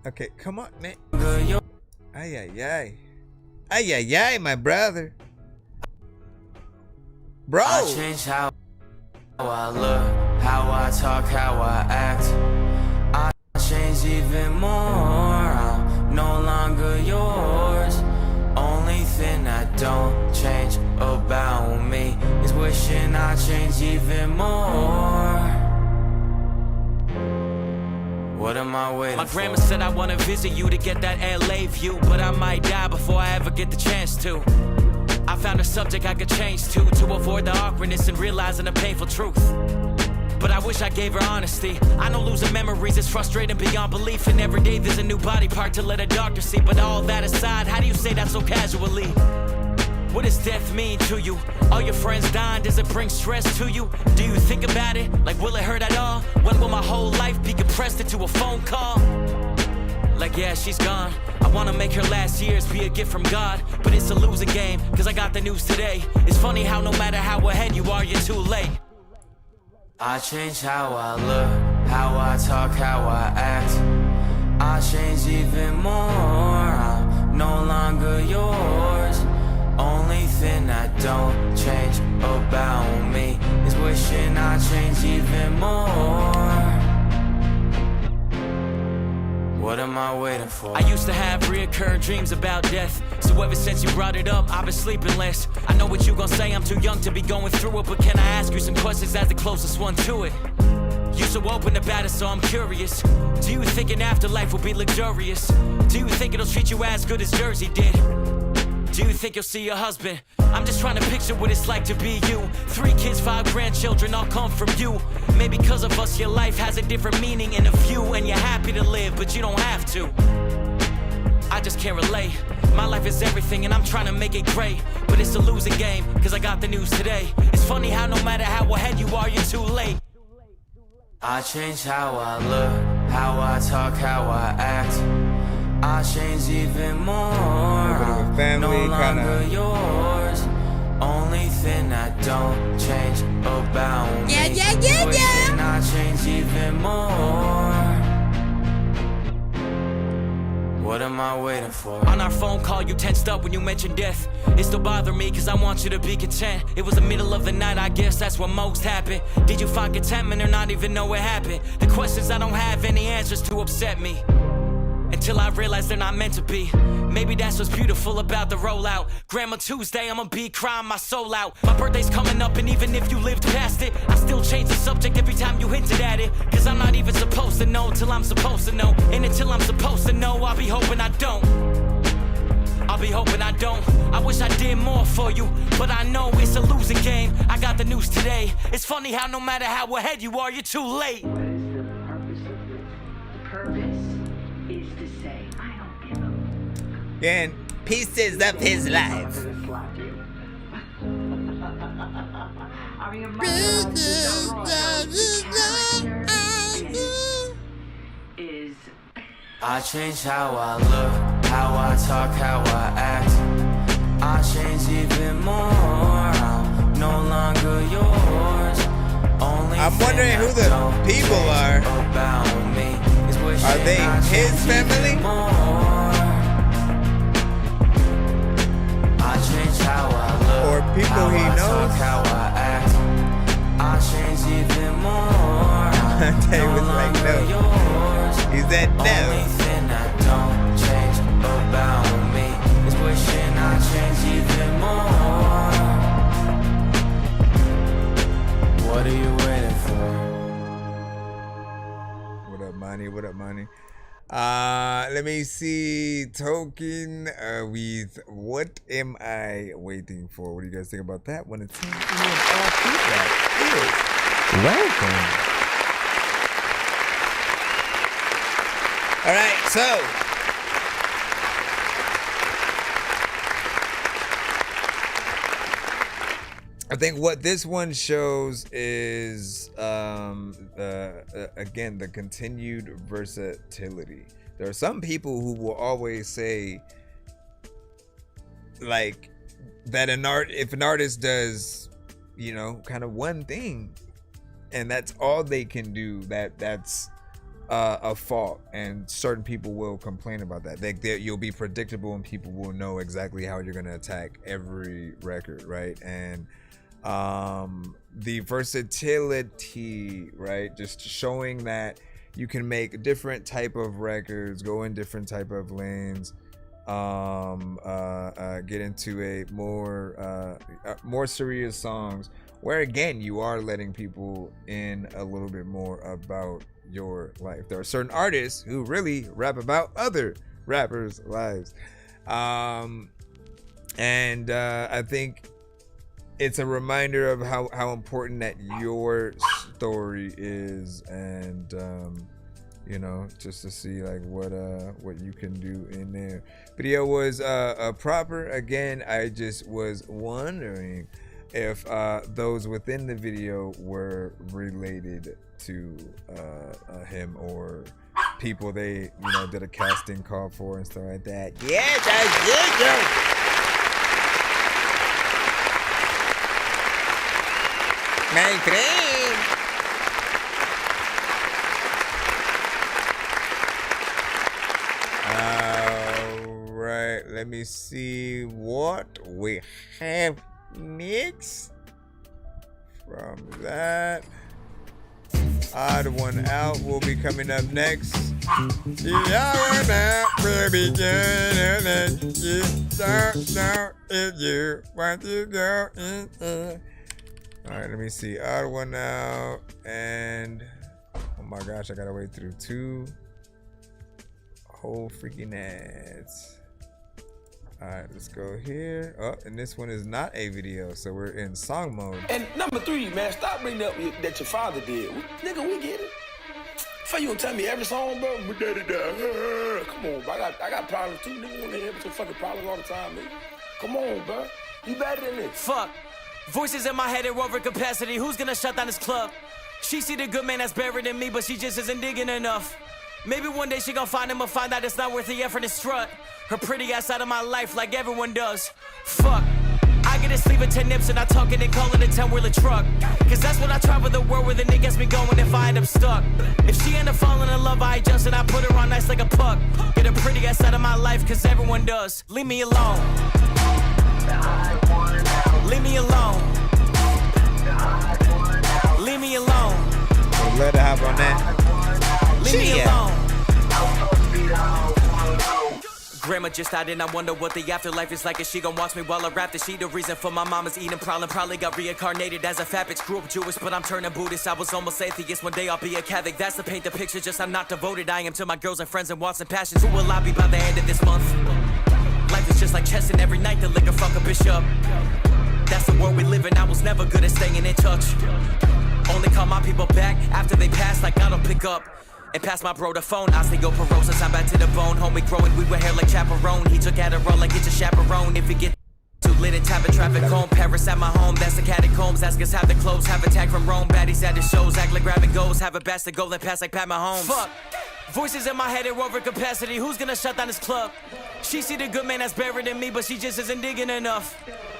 Okay, come on, man. Ay, my brother. Bro. I changed how I look, how I talk, how I act. I changed even more. I'm no longer yours. Only thing I don't change about me is wishing I changed even more. What am I waiting for? My grandma said I wanna visit you to get that LA view, but I might die before I ever get the chance to. I found a subject I could change to avoid the awkwardness and realizing the painful truth. But I wish I gave her honesty. I know losing memories is frustrating beyond belief, and every day there's a new body part to let a doctor see. But all that aside, how do you say that so casually? What does death mean to you? All your friends dying, does it bring stress to you? Do you think about it? Like, will it hurt at all? When will my whole life be compressed into a phone call? Like, yeah, she's gone. I wanna make her last years be a gift from God, but it's a losing game, cause I got the news today. It's funny how no matter how ahead you are, you're too late. I changed how I look, how I talk, how I act. I changed even more. I'm no longer yours. Only thing I don't change about me is wishing I changed even more. What am I waiting for? I used to have reoccurring dreams about death, so ever since you brought it up, I've been sleeping less. I know what you gon' say, I'm too young to be going through it, but can I ask you some questions as the closest one to it? You so open about it, so I'm curious. Do you think an afterlife will be luxurious? Do you think it'll treat you as good as Jersey did? Do you think you'll see your husband? I'm just trying to picture what it's like to be you. 3 kids, 5 grandchildren, all come from you. Maybe because of us, your life has a different meaning and a view, and you're happy to live, but you don't have to. I just can't relate. My life is everything, and I'm trying to make it great, but it's a losing game, cause I got the news today. It's funny how no matter how ahead you are, you're too late. I changed how I look, how I talk, how I act. I changed even more. Family, no longer yours. Only thing I don't change about me. Wishing I changed even more. What am I waiting for? On our phone call, you tensed up when you mentioned death. It still bothered me cause I want you to be content. It was the middle of the night, I guess that's what most happened. Did you find contentment or not even know what happened? The questions I don't have any answers to upset me, until I realize they're not meant to be. Maybe that's what's beautiful about the rollout. Grandma Tuesday, I'ma be crying my soul out. My birthday's coming up, and even if you lived past it, I still change the subject every time you hinted at it. Cause I'm not even supposed to know till I'm supposed to know. And until I'm supposed to know, I'll be hoping I don't. I'll be hoping I don't. I wish I did more for you, but I know it's a losing game. I got the news today. It's funny how no matter how ahead you are, you're too late. What is the purpose of this? The purpose is to say, I don't give a And pieces of his life. I mean, is I change how I look, how I talk, how I act. I change even more. I'm no longer yours. Only I'm wondering who the people are. Are they his family? I change how I look, or people he knows? How I act. I change even more. They was like, no. He said no. Only thing that don't change about me is wishing I change even more. What are you waiting for? What up, Money? What up, Money? Let me see. Token with What Am I Waiting For? What do you guys think about that? When it's welcome. All right, so I think what this one shows is again the continued versatility. There are some people who will always say like that if an artist does, you know, kind of one thing and that's all they can do, that's a fault, and certain people will complain about that. You'll be predictable and people will know exactly how you're gonna attack every record, right? And the versatility, right? Just showing that you can make different type of records, go in different type of lanes, get into a more serious songs, where again you are letting people in a little bit more about your life. There are certain artists who really rap about other rappers' lives, and I think it's a reminder of how important that your story is, and you know, just to see like what you can do in there. Video was proper. Again, I just was wondering if those within the video were related to him or people they, you know, did a casting call for and stuff like that. Yes, I did. My friend. All right, let me see what we have next from that. Odd One Out will be coming up next. The Odd One Out will be good, and you don't know if you want to go in. All right, let me see. Odd One Out, and oh my gosh, I gotta wait through 2 whole freaking ads. All right, let's go here. Oh, and this one is not a video, so we're in song mode. And number 3, man, stop bringing up that your father did. Nigga, we get it. For you gonna tell me every song, bro? Come on, bro. I got problems too. Nigga wanna hear your fucking problems all the time, nigga. Come on, bro. You better than this. Fuck. Voices in my head are over capacity. Who's gonna shut down this club? She see the good man that's buried in me, but she just isn't digging enough. Maybe one day she gon' find him or find out it's not worth the effort to strut her pretty ass out of my life like everyone does. Fuck. I get a sleeve of 10 nips and I tuck it and call it a 10-wheeler truck. Cause that's when I travel the world where the nigga gets me going if I end up stuck. If she end up falling in love, I adjust and I put her on nice like a puck. Get a pretty ass out of my life cause everyone does. Leave me alone. Leave me alone. Leave me alone. So let her hop on that. Leave me alone. Grandma just died and I wonder what the afterlife is like. Is she gon' watch me while I rap? Is she the reason for my mama's eating problem? Probably got reincarnated as a fat bitch. Grew up Jewish, but I'm turning Buddhist. I was almost atheist. One day I'll be a Catholic. That's to paint the picture, just I'm not devoted. I am to my girls and friends and wants and passions. Who will I be by the end of this month? Life is just like chess, and every night the liquor fuck a bitch up. That's the world we live in. I was never good at staying in touch. Only call my people back after they pass, like I don't pick up. And pass my bro the phone, osteoporosis, I'm back to the bone. Homie growing, we were hair like chaperone. He took Adderall like it's a chaperone. If he get too lit and tap a traffic home. Paris at my home, that's the catacombs. Ask us how the clothes, have attack from Rome. Baddies at the shows, act like grabbing goals. Have a bastard goal and pass like Pat Mahomes. Fuck, voices in my head are over capacity. Who's gonna shut down this club? She see the good man that's buried in me, but she just isn't digging enough.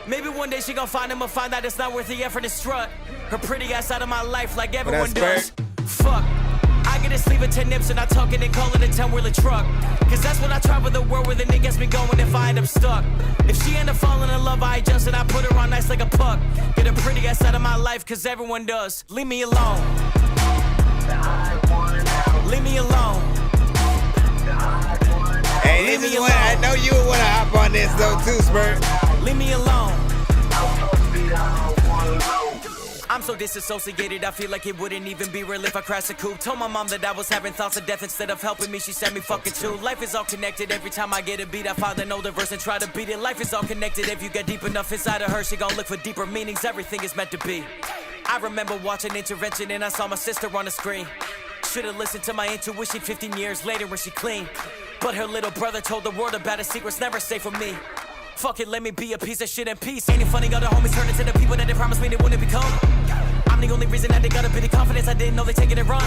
Maybe one day she gon' find him or find out it's not worth the effort to strut. Her pretty ass out of my life like everyone does. Fuck, I get to sleep at 10 nips and I tuck it and call it a 10-wheeler truck. Cause that's when I travel the world with, and it gets me going if I end up stuck. If she end up falling in love, I adjust and I put her on nice like a puck. Get a pretty ass out of my life cause everyone does. Leave me alone. Leave me alone. Hey, this is what I know you would want to hop on this though too, Spurt. Leave me alone. I'm so disassociated, I feel like it wouldn't even be real if I crashed a coupe. Told my mom that I was having thoughts of death instead of helping me, she sent me fucking too. Life is all connected, every time I get a beat, I find an older verse and try to beat it. Life is all connected, if you get deep enough inside of her, she gon' look for deeper meanings, everything is meant to be. I remember watching Intervention and I saw my sister on the screen. Should've listened to my intuition 15 years later when she clean. But her little brother told the world about his secrets, never stay for me. Fuck it, let me be a piece of shit in peace. Ain't it funny, other homies turn into the people that they promised me they wouldn't become. I'm the only reason that they got a bit of confidence, I didn't know they taking it run.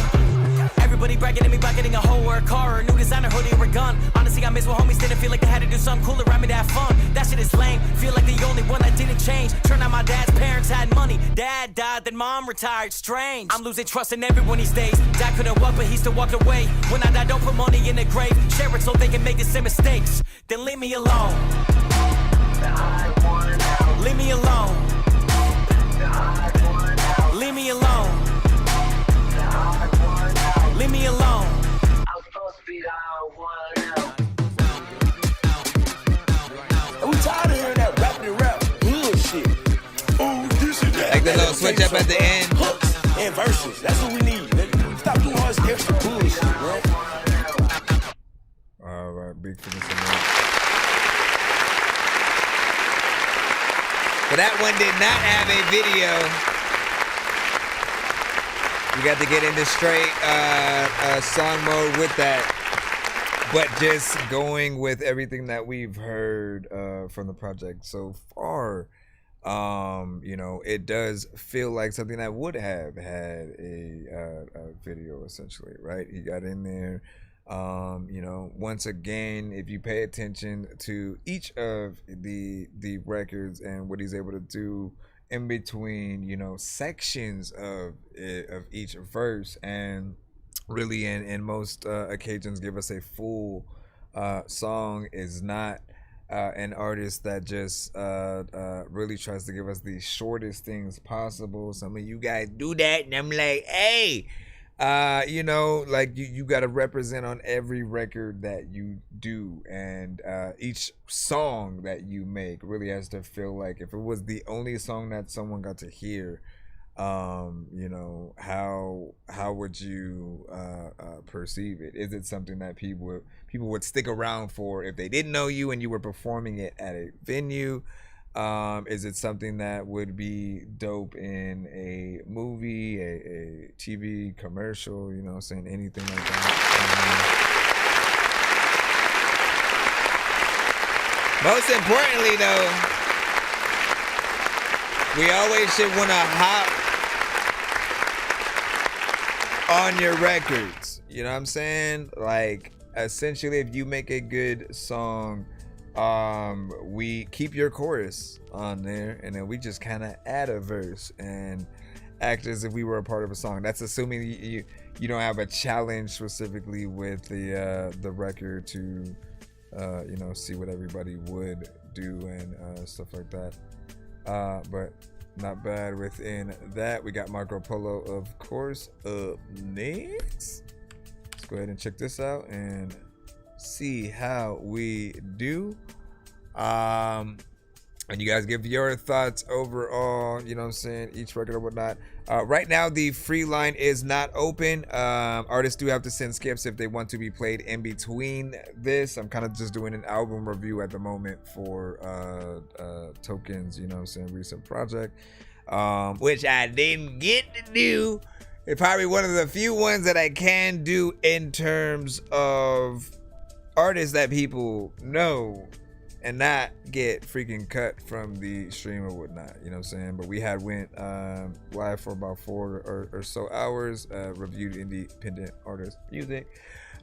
Everybody bragging at me about getting a hoe or a car or a new designer hoodie or a gun. Honestly, I miss when homies didn't feel like they had to do something cool around me to have fun. That shit is lame, feel like the only one that didn't change. Turned out my dad's parents had money, dad died, then mom retired, strange. I'm losing trust in everyone these days. Dad couldn't walk, but he still walked away. When I die, don't put money in the grave. Share it so they can make the same mistakes. Then leave me alone. Leave me alone. Leave me alone. Leave me alone. We tired of hearing that rap bullshit. Oh, this and that. Like the little switch up at the end. Hooks and verses. That's what we need, nigga. Stop doing all this extra bullshit, bro. All right, big for this. But that one did not have a video. You got to get into straight song mode with that. But just going with everything that we've heard from the project so far, you know, it does feel like something that would have had a video, essentially, right? He got in there. You know, once again, if you pay attention to each of the records and what he's able to do in between, you know, sections of each verse, and really in most occasions give us a full song, is not an artist that just really tries to give us the shortest things possible. Some of you guys do that and I'm like, hey, you know, like you got to represent on every record that you do, and each song that you make really has to feel like if it was the only song that someone got to hear, you know, how would you perceive it? Is it something that people would stick around for if they didn't know you and you were performing it at a venue? Is it something that would be dope in a movie, a TV commercial, you know, saying anything like that? Most importantly, though, we always should want to hop on your records. You know what I'm saying? Like, essentially, if you make a good song, we keep your chorus on there, and then we just kind of add a verse and act as if we were a part of a song. That's assuming you don't have a challenge specifically with the record to you know, see what everybody would do and stuff like that. But not bad within that. We got Marco Polo, of course, up next. Let's go ahead and check this out and see how we do. And you guys give your thoughts overall, you know what I'm saying, each record or whatnot. Right now, the free line is not open. Artists do have to send skips if they want to be played in between this. I'm kind of just doing an album review at the moment for Tokens, you know what I'm saying, recent project, which I didn't get to do. It's probably one of the few ones that I can do in terms of artists that people know and not get freaking cut from the stream or whatnot, you know what I'm saying? But we had went live for about 4 or so hours, reviewed independent artist music.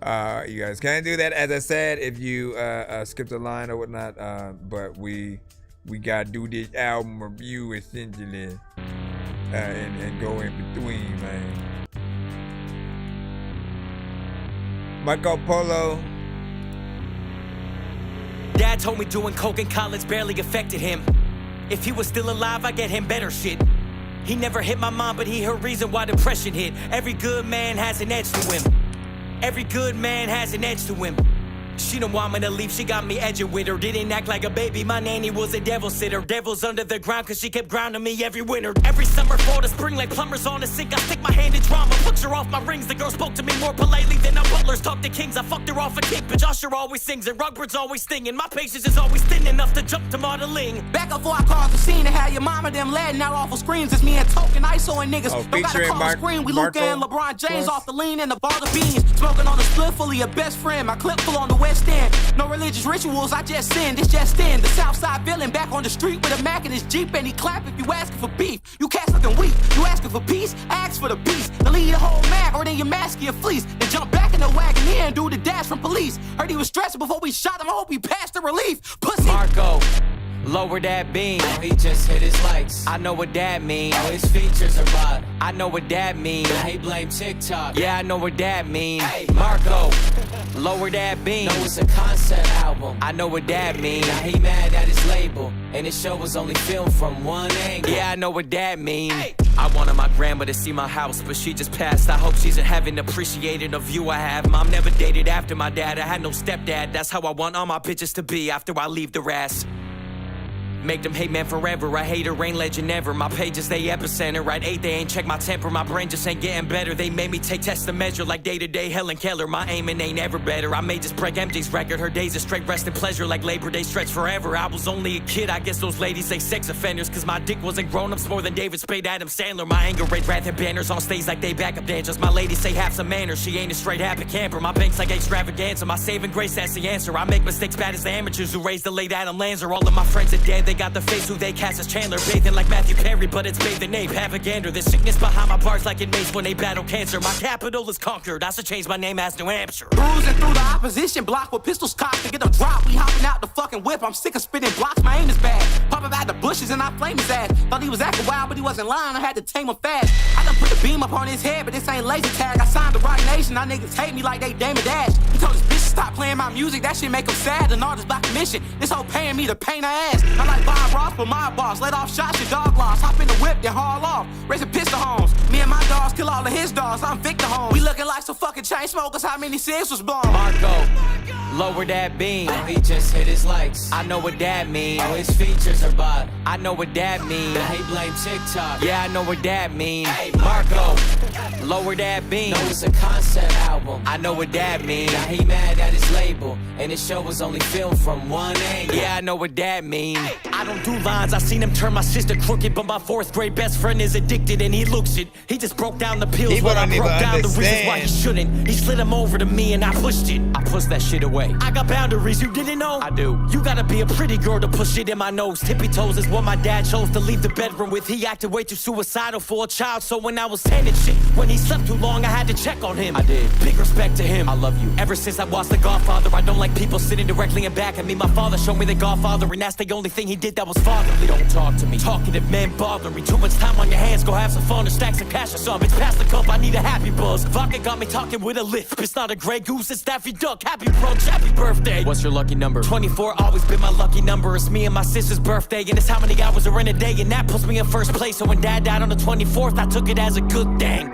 You guys can do that, as I said, if you skipped a line or whatnot. But we gotta do this album review essentially, and go in between, man. Marco Polo. Dad told me doing coke in college barely affected him. If he was still alive, I'd get him better shit. He never hit my mom, but he her reason why depression hit. Every good man has an edge to him. Every good man has an edge to him. She don't want me to leave, she got me edging with her. Didn't act like a baby, my nanny was a devil sitter. Devils under the ground, cause she kept grounding me every winter. Every summer, fall to spring, like plumbers on a sink. I stick my hand in drama, picture off my rings. The girl spoke to me more politely than our butlers talk to kings. I fucked her off a kick, but Joshua always sings and Rugbird's always stinging. My patience is always thin enough to jump to modeling. Back up before I caused the scene and had your mama them letting out awful screams. It's me and Token, ISO and niggas. Don't gotta call the screen. We Luka and LeBron James off the lean and the ball of beans. Smoking on the split fully a best friend. My clip full on the West End. No religious rituals, I just sin, this just in. The Southside villain back on the street with a Mac in his Jeep, and he clap if you asking for beef. You cats looking weak, you asking for peace, ask for the peace. Then leave the whole Mac, or then your mask your fleece. Then jump back in the wagon here and do the dash from police. Heard he was stressing before we shot him, I hope he passed the relief. Pussy. Marco, lower that beam. Oh, he just hit his likes. I know what that means. Oh, his features are bought. I know what that means. Now he blame TikTok. Yeah, I know what that means. Hey, Marco, lower that beam. No, it's a concept album. I know what that means. Now he mad at his label, and his show was only filmed from one angle. Yeah, I know what that means. Hey. I wanted my grandma to see my house, but she just passed. I hope she's in heaven appreciating the view I have. Mom never dated after my dad. I had no stepdad. That's how I want all my bitches to be after I leave the rest. Make them hate man forever. I hate her, ain't legend ever. My pages, they epicenter. Right 8, they ain't check my temper. My brain just ain't getting better. They made me take tests to measure like day-to-day Helen Keller. My aiming ain't ever better. I may just break MJ's record. Her days of straight rest and pleasure like Labor Day stretch forever. I was only a kid. I guess those ladies say sex offenders, cause my dick wasn't grown-ups more than David Spade, Adam Sandler. My anger rate rather than banners on stage like they backup dancers. My lady say have some manners. She ain't a straight happy camper. My bank's like extravaganza. My saving grace, that's the answer. I make mistakes bad as the amateurs who raised the late Adam Lanza. All of my friends are dead. They got the face who they cast as Chandler, bathing like Matthew Perry, but it's bathed in ape, Havagander. The sickness behind my bars like it makes when they battle cancer. My capital is conquered, I should change my name as New Hampshire. Cruising through the opposition block with pistols cocked to get them dropped. We hopping out the fucking whip, I'm sick of spitting blocks, my aim is bad. Pop up out the bushes and I flame his ass. Thought he was acting wild, but he wasn't lying, I had to tame him fast. I done put the beam up on his head, but this ain't laser tag. I signed the right nation, now niggas hate me like they Damon Dash. He told his bitch to stop playing my music, that shit make him sad. An artist by commission, this whole paying me to paint her ass. I like Bob Ross, but my boss. Let off shots, your dog lost. Hop in the whip, then haul off. Raising pistol homes. Me and my dogs kill all of his dogs. I'm Victor Holmes. We looking like some fucking chain smokers. How many cigs was blown? Marco, lower that beam. Oh, he just hit his likes. I know what that means. Oh, his features are bought. I know what that means. Now he blame TikTok. Yeah, I know what that means. Hey, Marco, lower that beam. No, it's a concept album. I know what that means. Now he mad at his label, and his show was only filmed from one angle. Yeah, I know what that means. I don't do lines. I seen him turn my sister crooked, but my 4th grade best friend is addicted and he looks it. He just broke down the pills while I broke down the reasons why he shouldn't. He slid him over to me and I pushed it. I pushed that shit away. I got boundaries, you didn't know? I do. You gotta be a pretty girl to push shit in my nose. Tippy toes is what my dad chose to leave the bedroom with. He acted way too suicidal for a child, so when I was 10 and shit, when he slept too long, I had to check on him. I did. Big respect to him. I love you. Ever since I watched The Godfather, I don't like people sitting directly in back of me. My father showed me The Godfather, and that's the only thing he did that was fatherly. Don't talk to me. Talkative men bother me. Too much time on your hands, go have some fun or stack some cash or some. It's past the cup, I need a happy buzz. Vodka got me talking with a lisp. It's not a Grey Goose, it's Daffy Duck. Happy brunch, happy birthday. What's your lucky number? 24, always been my lucky number. It's me and my sister's birthday, and it's how many hours are in a day, and that puts me in first place. So when Dad died on the 24th, I took it as a good thing.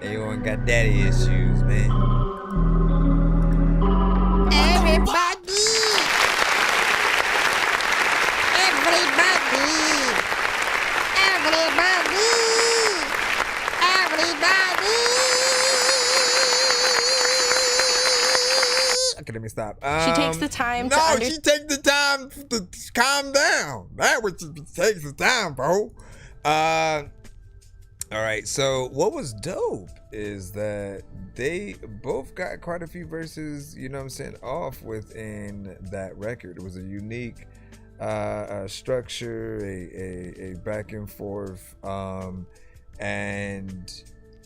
Everyone got daddy issues, man. Every Okay, let me stop. She takes the time to she takes the time to calm down. That what she takes the time, bro. All right, so what was dope is that they both got quite a few verses, you know what I'm saying, off within that record. It was a unique structure, a back and forth, and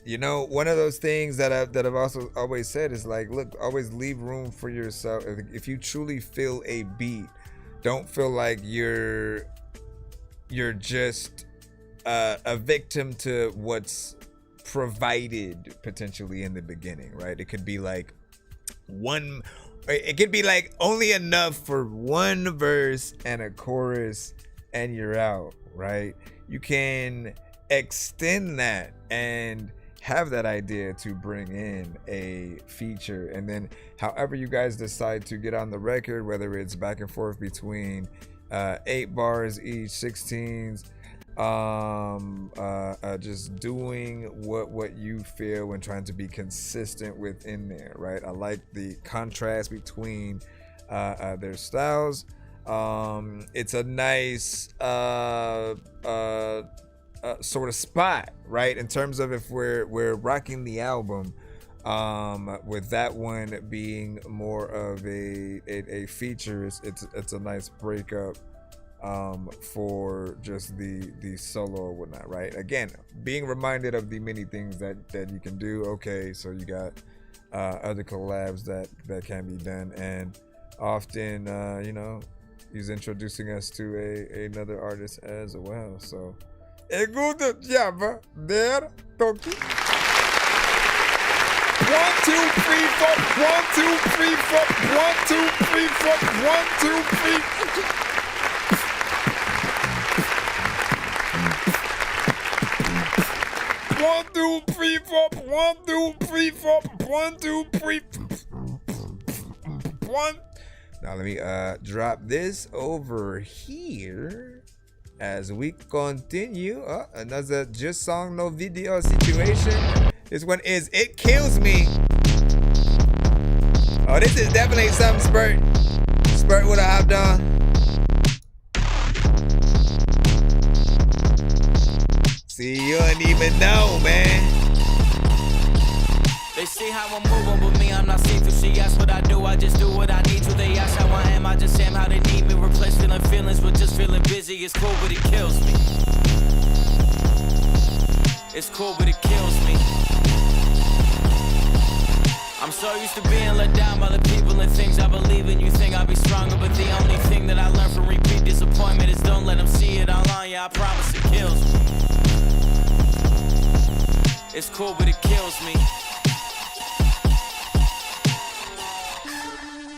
you know, one of those things that I've also always said is like, look, always leave room for yourself. If you truly feel a beat, don't feel like you're just a victim to what's provided potentially in the beginning, right? It could be like only enough for one verse and a chorus and you're out, right? You can extend that and have that idea to bring in a feature, and then however you guys decide to get on the record, whether it's back and forth between 8 bars each, 16s, just doing what you feel and trying to be consistent within there, right? I like the contrast between their styles. It's a nice sort of spot, right? In terms of if we're rocking the album, with that one being more of a feature, it's a nice breakup for just the solo or whatnot, right? Again, being reminded of the many things that you can do. Okay, so you got other collabs that can be done, and often you know, he's introducing us to another artist as well. So a good job there, Dorky. 1, 2, 3, 4. 1, 2, 3, 4. 1, 2, 3, 4. 1, 2, 3. 1, 2, 3, 4. 1, 2, 3, 4. 1, 2, 3. 1. Now let me drop this over here as we continue. Another just song, no video situation. This one is It Kills Me. Oh, this is definitely something Spurt would have hopped on. See, you don't even know, man. They see how I'm moving with me, I'm not see-through. She asks what I do, I just do what I need to. They ask how I am, I just am how they need me. Replace feeling feelings with just feeling busy. It's cool, but it kills me. It's cool, but it kills me. I'm so used to being let down by the people and things I believe in. You think I'll be stronger, but the only thing that I learned from repeat disappointment is don't let them see it online. Yeah, I promise it kills me. It's cool, but it kills me.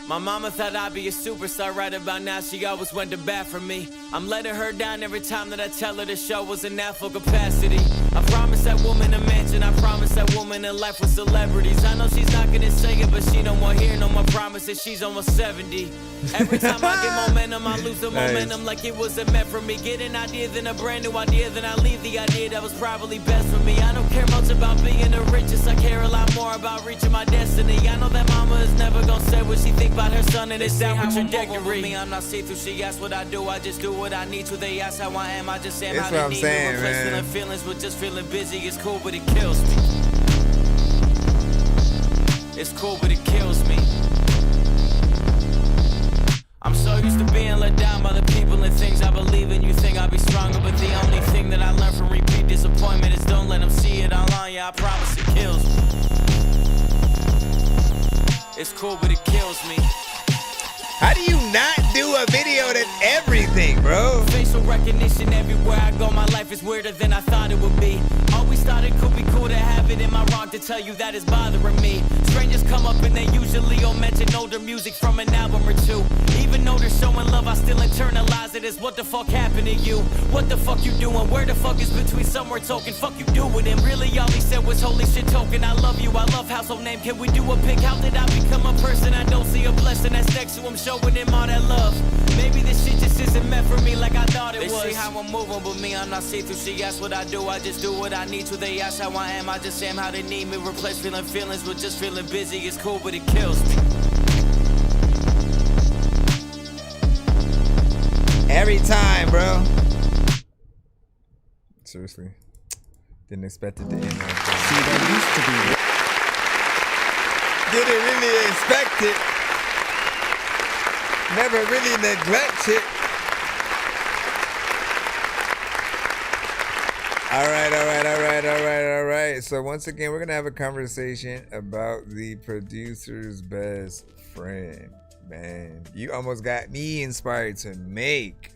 My mama thought I'd be a superstar right about now. She always went to bat for me. I'm letting her down every time that I tell her the show was in that full capacity. I promised that woman a mansion. I promised that woman a life with celebrities. I know she's not gonna say it, but she don't want to hear no more promises. She's almost 70. Every time I get momentum, I lose the momentum like it wasn't meant for me. Get an idea, then a brand new idea, then I leave the idea that was probably best for me. I don't care much about being the richest. I care a lot more about reaching my destiny. I know that mama is never gonna say what she think about her son and it's downward trajectory. Me, I'm not see-through. She asks what I do, I just do what I need to. They ask how I am, I just am how they need me. Replace feeling feelings with just feeling busy. It's cool, but it kills me. It's cool, but it kills me. I'm so used to being let down by the people and things I believe in. You think I'll be stronger, but the only thing that I learned from repeat disappointment is don't let them see it online. Yeah, I promise it kills me. It's cool, but it kills me. How do you not do a video that's everything, bro? Facial recognition everywhere I go. My life is weirder than I thought it would be. Always thought it could be cool to have it. Am I wrong to tell you that it's bothering me? Strangers come up and they usually all mention older music from an album or two. Even though they're showing love, I still internalize it as what the fuck happened to you? What the fuck you doing? Where the fuck is between somewhere token? Fuck you doing? And really all he said was holy shit token. I love you, I love household name. Can we do a pic? How did I become a person? I don't see a blessing that's next to him, showing him all that love. Maybe this shit just isn't meant for me like I thought it was. They see how I'm moving, but me, I'm not see-through. She asks what I do, I just do what I need to. They ask how I am, I just am how they need me. Replace feeling feelings with just feeling busy. It's cool, but it kills me. Every time, bro. Seriously. Didn't expect it to end like that. See, there used to be. Didn't really expect it. Never really neglect it. All right. So once again, we're gonna have a conversation about the producer's best friend. Man, you almost got me inspired to make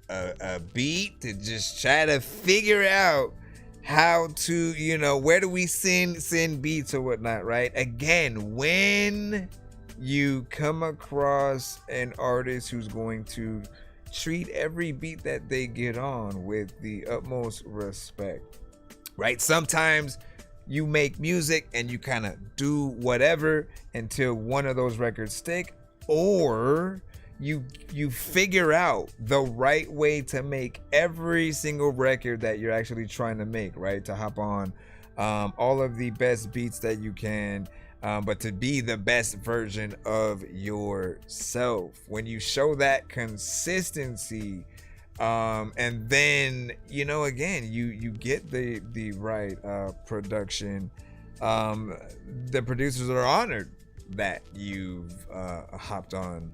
a beat to just try to figure out how to, where do we send beats or whatnot, right? Again, when you come across an artist who's going to treat every beat that they get on with the utmost respect, right? Sometimes you make music and you kind of do whatever until one of those records stick, or you figure out the right way to make every single record that you're actually trying to make, right? To hop on all of the best beats that you can, but to be the best version of yourself. When you show that consistency, and then again you get the right production, the producers are honored that you've hopped on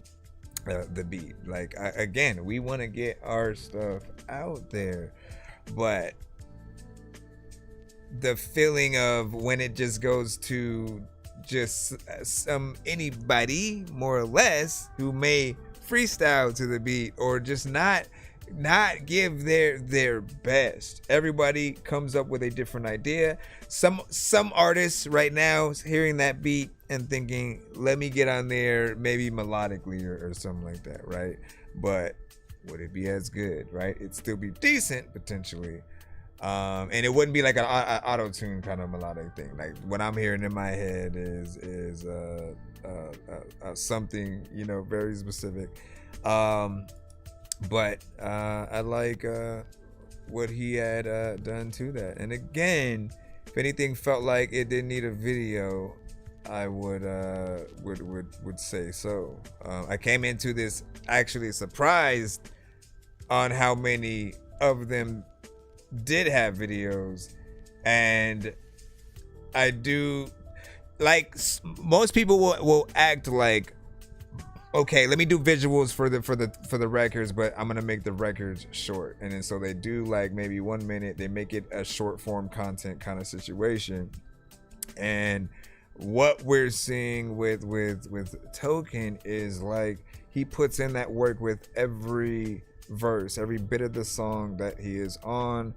the beat. Like, again, we want to get our stuff out there, but the feeling of when it just goes to just anybody more or less who may freestyle to the beat or just not give their best. Everybody comes up with a different idea. Some artists right now hearing that beat and thinking, let me get on there maybe melodically or something like that, right? But would it be as good, right? It'd still be decent potentially, and it wouldn't be like an auto-tune kind of melodic thing. Like what I'm hearing in my head is something very specific. But I like what he had done to that. And again, if anything felt like it didn't need a video, I would say so. I came into this actually surprised on how many of them did have videos, and I do like most people will act like, okay, let me do visuals for the records, but I'm gonna make the records short. And then so they do like maybe 1 minute, they make it a short form content kind of situation. And what we're seeing with Token is like he puts in that work with every verse, every bit of the song that he is on.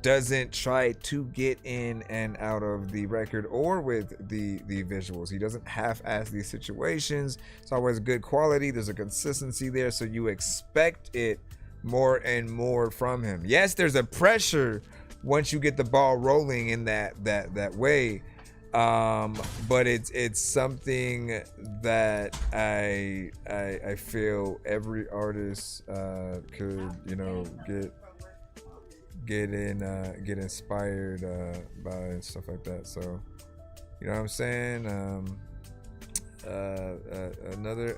Doesn't try to get in and out of the record or with the visuals. He doesn't half-ass these situations. It's always good quality. There's a consistency there, so you expect it more and more from him. Yes, there's a pressure once you get the ball rolling in that way, but it's something that I feel every artist could get inspired by and stuff like that. So you know what I'm saying?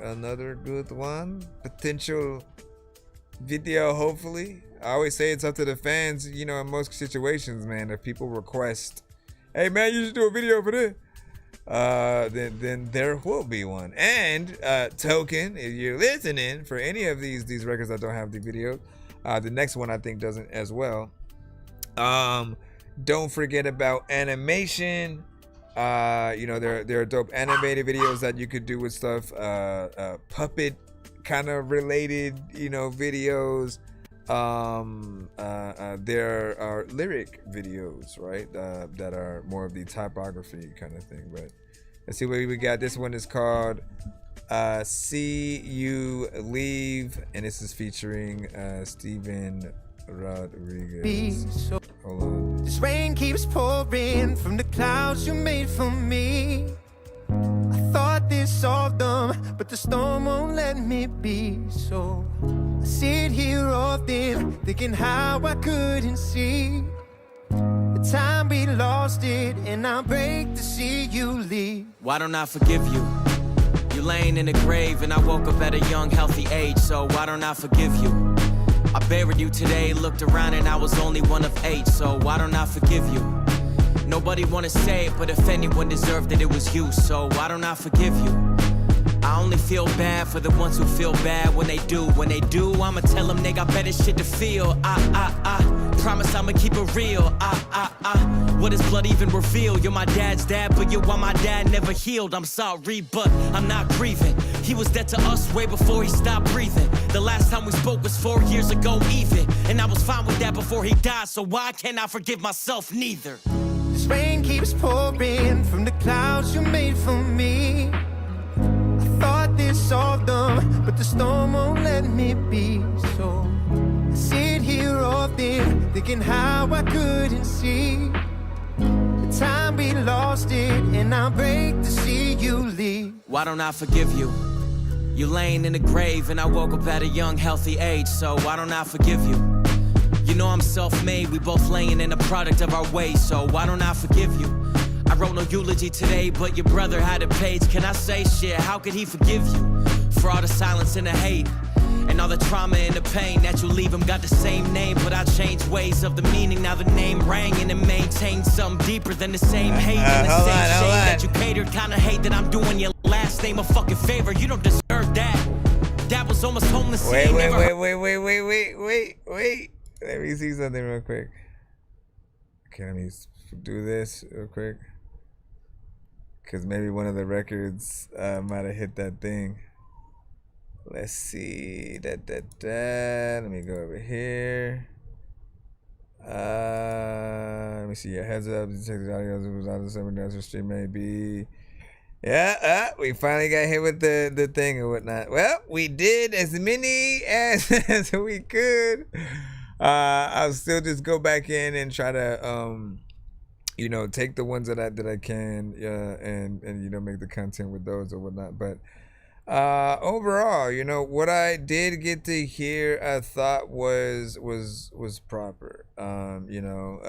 Another good one, potential video, hopefully. I always say it's up to the fans, in most situations, man. If people request, hey man, you should do a video for this, then there will be one. And Token, if you're listening, for any of these records that don't have the video, the next one I think doesn't as well. Don't forget about animation. There are dope animated videos that you could do with stuff, puppet kind of related, videos. There are lyric videos, right, that are more of the typography kind of thing. But let's see what we got. This one is called See You Leave, and this is featuring Steven Rodriguez. Hold on. This rain keeps pouring from the clouds you made for me. I thought this solved them, but the storm won't let me be. So I sit here often thinking how I couldn't see the time we lost it, and I break to see you leave. Why don't I forgive you? You laying in a grave and I woke up at a young, healthy age, so why don't I forgive you? I buried you today, looked around and I was only one of 8, so why don't I forgive you? Nobody wanna say it, but if anyone deserved it, it was you, so why don't I forgive you? I only feel bad for the ones who feel bad when they do. When they do, I'ma tell them they got better shit to feel. Promise I'ma keep it real. What does blood even reveal? You're my dad's dad, but you're why my dad never healed. I'm sorry, but I'm not grieving. He was dead to us way before he stopped breathing. The last time we spoke was 4 years ago even, and I was fine with that before he died, so why can't I forgive myself neither? This rain keeps pouring from the clouds you made for me. Thought this solved them, but the storm won't let me be. So I sit here often, thinking how I couldn't see the time we lost it, and I'll break to see you leave. Why don't I forgive you? You laying in the grave and I woke up at a young, healthy age, so why don't I forgive you? You know I'm self-made, we both laying in a product of our ways, so why don't I forgive you? I wrote no eulogy today, but your brother had a page. Can I say shit? How could he forgive you? For all the silence and the hate, and all the trauma and the pain that you leave him. Got the same name, but I changed ways of the meaning. Now the name rang and it maintained something deeper than the same hate and the same shame that you catered. Kinda hate that I'm doing your last name a fucking favor. You don't deserve that. That was almost homeless. Wait. Let me see something real quick. Okay, let me do this real quick. Because maybe one of the records might have hit that thing. Let's see. Let me go over here. Let me see your heads up. Detected audio was out of the dancer stream maybe. Yeah, we finally got hit with the thing and whatnot. Well, we did as many as we could. I'll still just go back in and try to you know, take the ones that I can, and you know, make the content with those or whatnot. But overall, you know, what I did get to hear, I thought was proper. You know,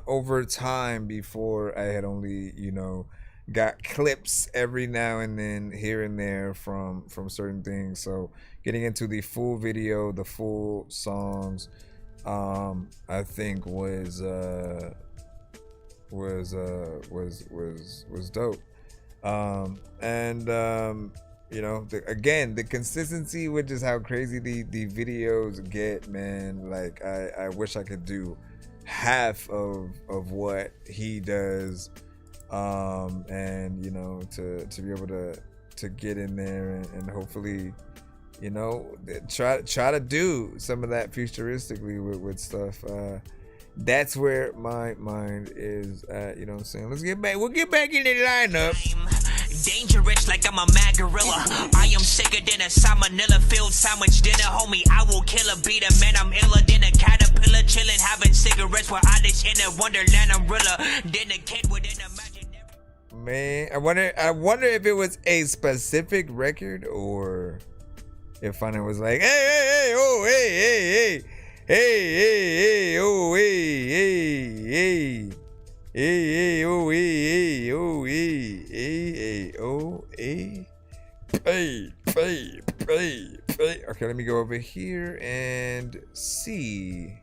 over time, before I had only, you know, got clips every now and then here and there from certain things. So getting into the full video, the full songs, I think was dope. You know, again, the consistency with just how crazy the videos get, man. Like I wish I could do half of what he does, and you know, to be able to get in there and hopefully, you know, try to do some of that futuristically with stuff. That's where my mind is at, you know what I'm saying? We'll get back in the lineup. Dangerous like I'm a mad gorilla. I am sicker than a salmonella filled sandwich dinner, homie. I will kill a beat a man. I'm iller than a caterpillar, chilling, having cigarettes while I live in a wonderland umbrella. Then a kid within a magic. Man, I wonder if it was a specific record or if Fana was like, hey, oh, hey, oh, hey, oh, okay, let me go over here and see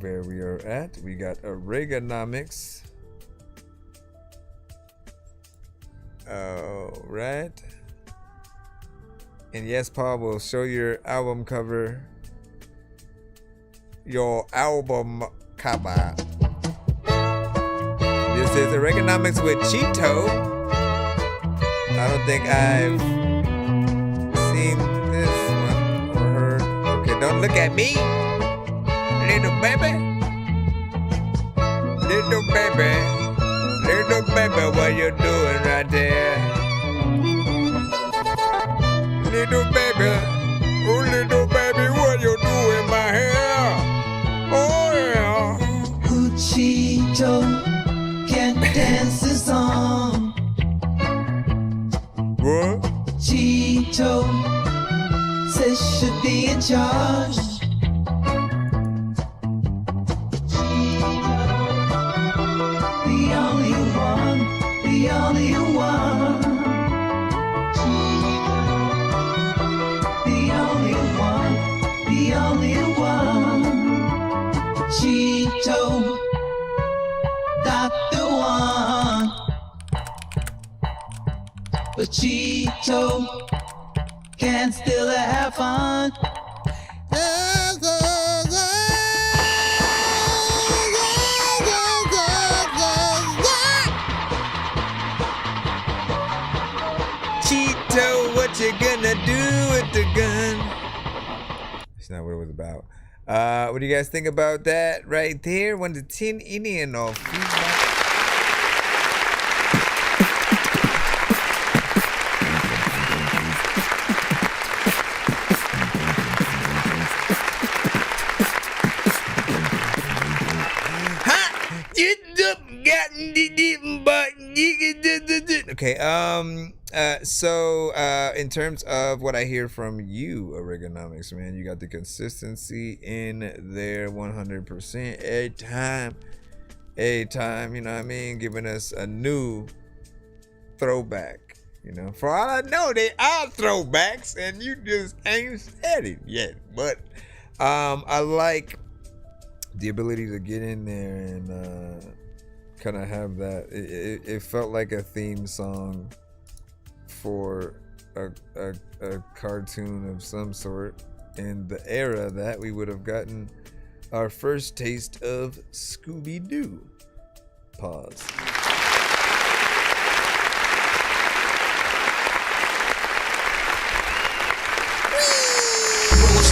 where we are at. We got Oregonomics. All right. And yes, Paul, will show your album cover. Your album cover. This is Oregonomics with Cheeto. I don't think I've seen this one or heard. Okay, don't look at me, little baby. Little baby, what you doing right there? Little baby, oh little baby, what you doing my hair? Oh yeah. Cheeto can dance the song. What? Cheeto says should be in charge. Cheeto, the only one, the only one. Cheeto. but Cheeto can still have fun. Cheeto, what you gonna do with the gun? That's not what it was about. What do you guys think about that right there? 1 to 10 Indian off. Okay, so in terms of what I hear from you, Oregonomics, man, you got the consistency in there 100%. A time, you know what I mean, giving us a new throwback. You know, for all I know, they are throwbacks, and you just ain't said it yet. But I like the ability to get in there and kind of have that. It felt like a theme song for a cartoon of some sort in the era that we would have gotten our first taste of Scooby-Doo. Pause.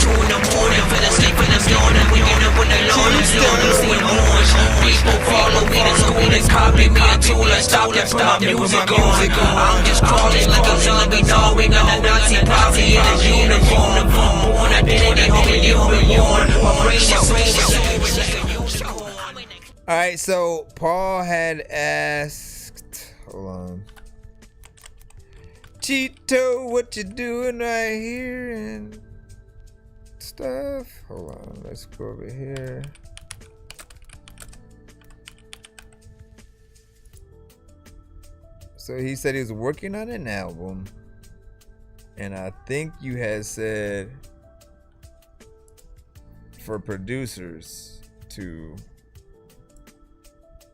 In the morning, fell asleep in the morning. Waking up with the Lord, I'm still seeing orange. People follow me to school and copy me until I stop and put my music on. I'm just crawling like a zombie dog. We got a Nazi posse in a uniform. Born identity, homie, you were born. My brain is all right, so Paul had asked, hold on, Cheeto, what you doing right here and stuff. Hold on, let's go over here. So he said he was working on an album, and I think you had said for producers to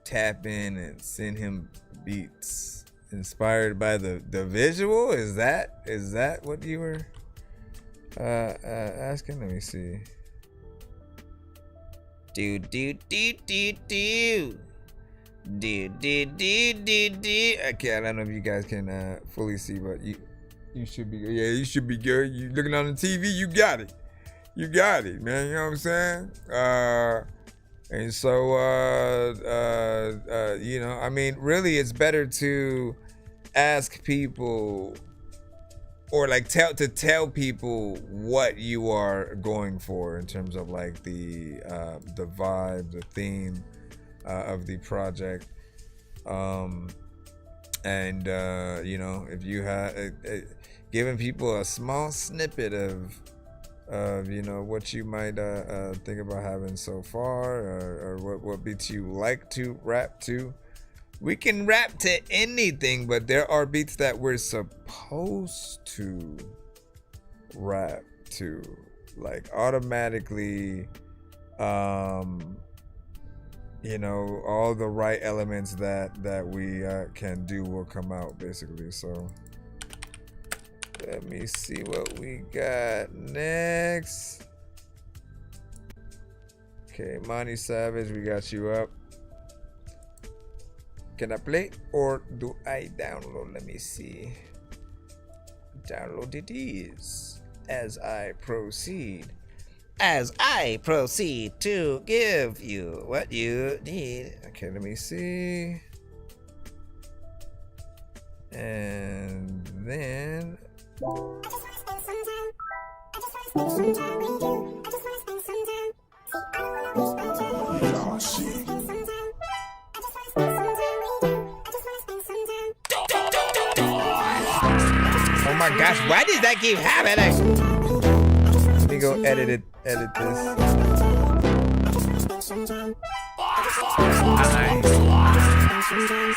tap in and send him beats inspired by the visual. Is that what you were asking? Let me see. Do. Okay, I don't know if you guys can fully see, but you should be. Yeah, you should be good. You looking on the TV, you got it. You got it, man. You know what I'm saying? And so, you know, I mean, really, it's better to ask people, or like tell people what you are going for in terms of like the vibe, the theme of the project, and you know, if you have giving people a small snippet of you know what you might think about having so far, or what beats you like to rap to. We can rap to anything, but there are beats that we're supposed to rap to, like automatically. You know, all the right elements that we can do will come out, basically. So let me see what we got next. Okay, Monty Savage, we got you up. Can I play or do I download? Let me see. Download it is as I proceed. As I proceed to give you what you need. Okay, let me see. And then oh my gosh, why does that keep happening? Let me go edit this.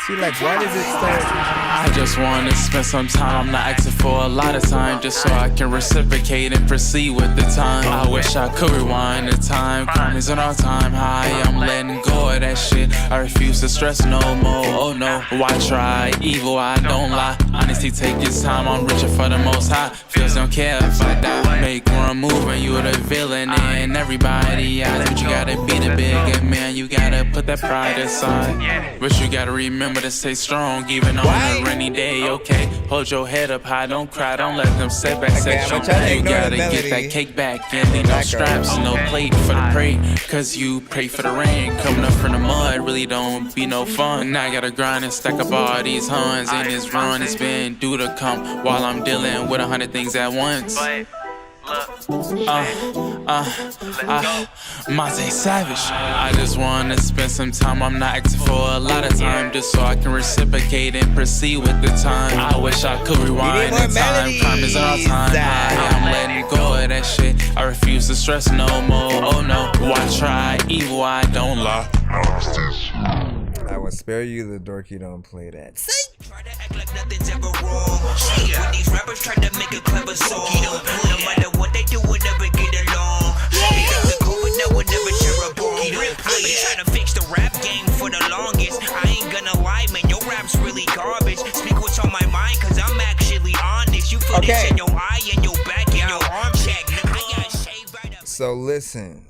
See, like, why does it start? I just wanna spend some time. I'm not asking for a lot of time, just so I can reciprocate and proceed with the time. I wish I could rewind the time. Crime is an all-time high. I'm letting go of that shit. I refuse to stress no more. Oh no, why try evil? I don't lie. Honesty, take its time. I'm reaching for the most high. Feels don't care if I die. Make one move and you're the villain in everybody eyes. But you gotta be the bigger man. You gotta put that pride aside. But you gotta remember to stay strong, even on a rainy day. Okay, hold your head up high, don't cry, don't let them setbacks set you down. You gotta get that cake back and leave no straps, no plate for the prey. Cause you pray for the rain, coming up from the mud really don't be no fun. Now I gotta grind and stack up all these huns. And this run has been due to come while I'm dealing with 100 things at once. Monte Savage. I just wanna spend some time. I'm not asking for a lot of time, just so I can reciprocate and proceed with the time. I wish I could rewind the time. Crime is all time high. I'm letting go of that shit. I refuse to stress no more. Oh no, why try evil? I don't lie. I will spare you the Dorky, don't play that. Try to act like nothing's ever wrong. When these rappers try to make a clever song, no matter what they do, we'll never get along. Because of COVID, no one never share a bong. I've been trying to fix the rap game for the longest. I ain't gonna lie, man, your rap's really garbage. Speak what's on my mind, cause I'm actually honest. You feel this in your eye and your back and your arm check. I got shaved right up. So listen.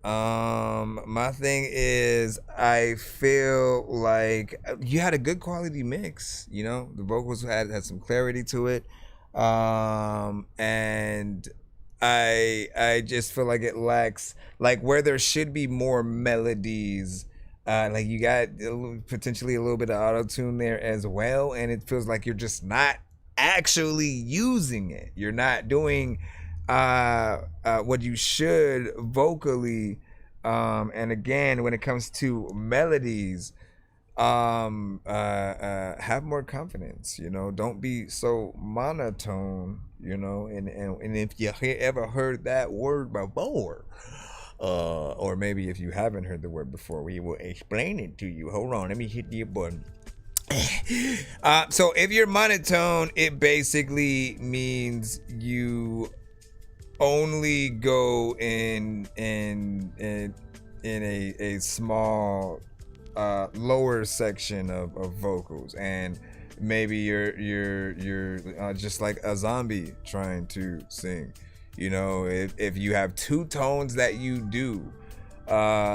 My thing is, I feel like you had a good quality mix, you know, the vocals had some clarity to it. And I just feel like it lacks, like, where there should be more melodies. Like, you got potentially a little bit of auto-tune there as well. And it feels like you're just not actually using it. You're not doing what you should vocally, and again, when it comes to melodies, have more confidence, you know, don't be so monotone, you know, and if you ever heard that word before, or maybe if you haven't heard the word before, we will explain it to you. Hold on, let me hit the button. So if you're monotone, it basically means you only go in a small lower section of vocals, and maybe you're just like a zombie trying to sing, you know. If you have two tones that you do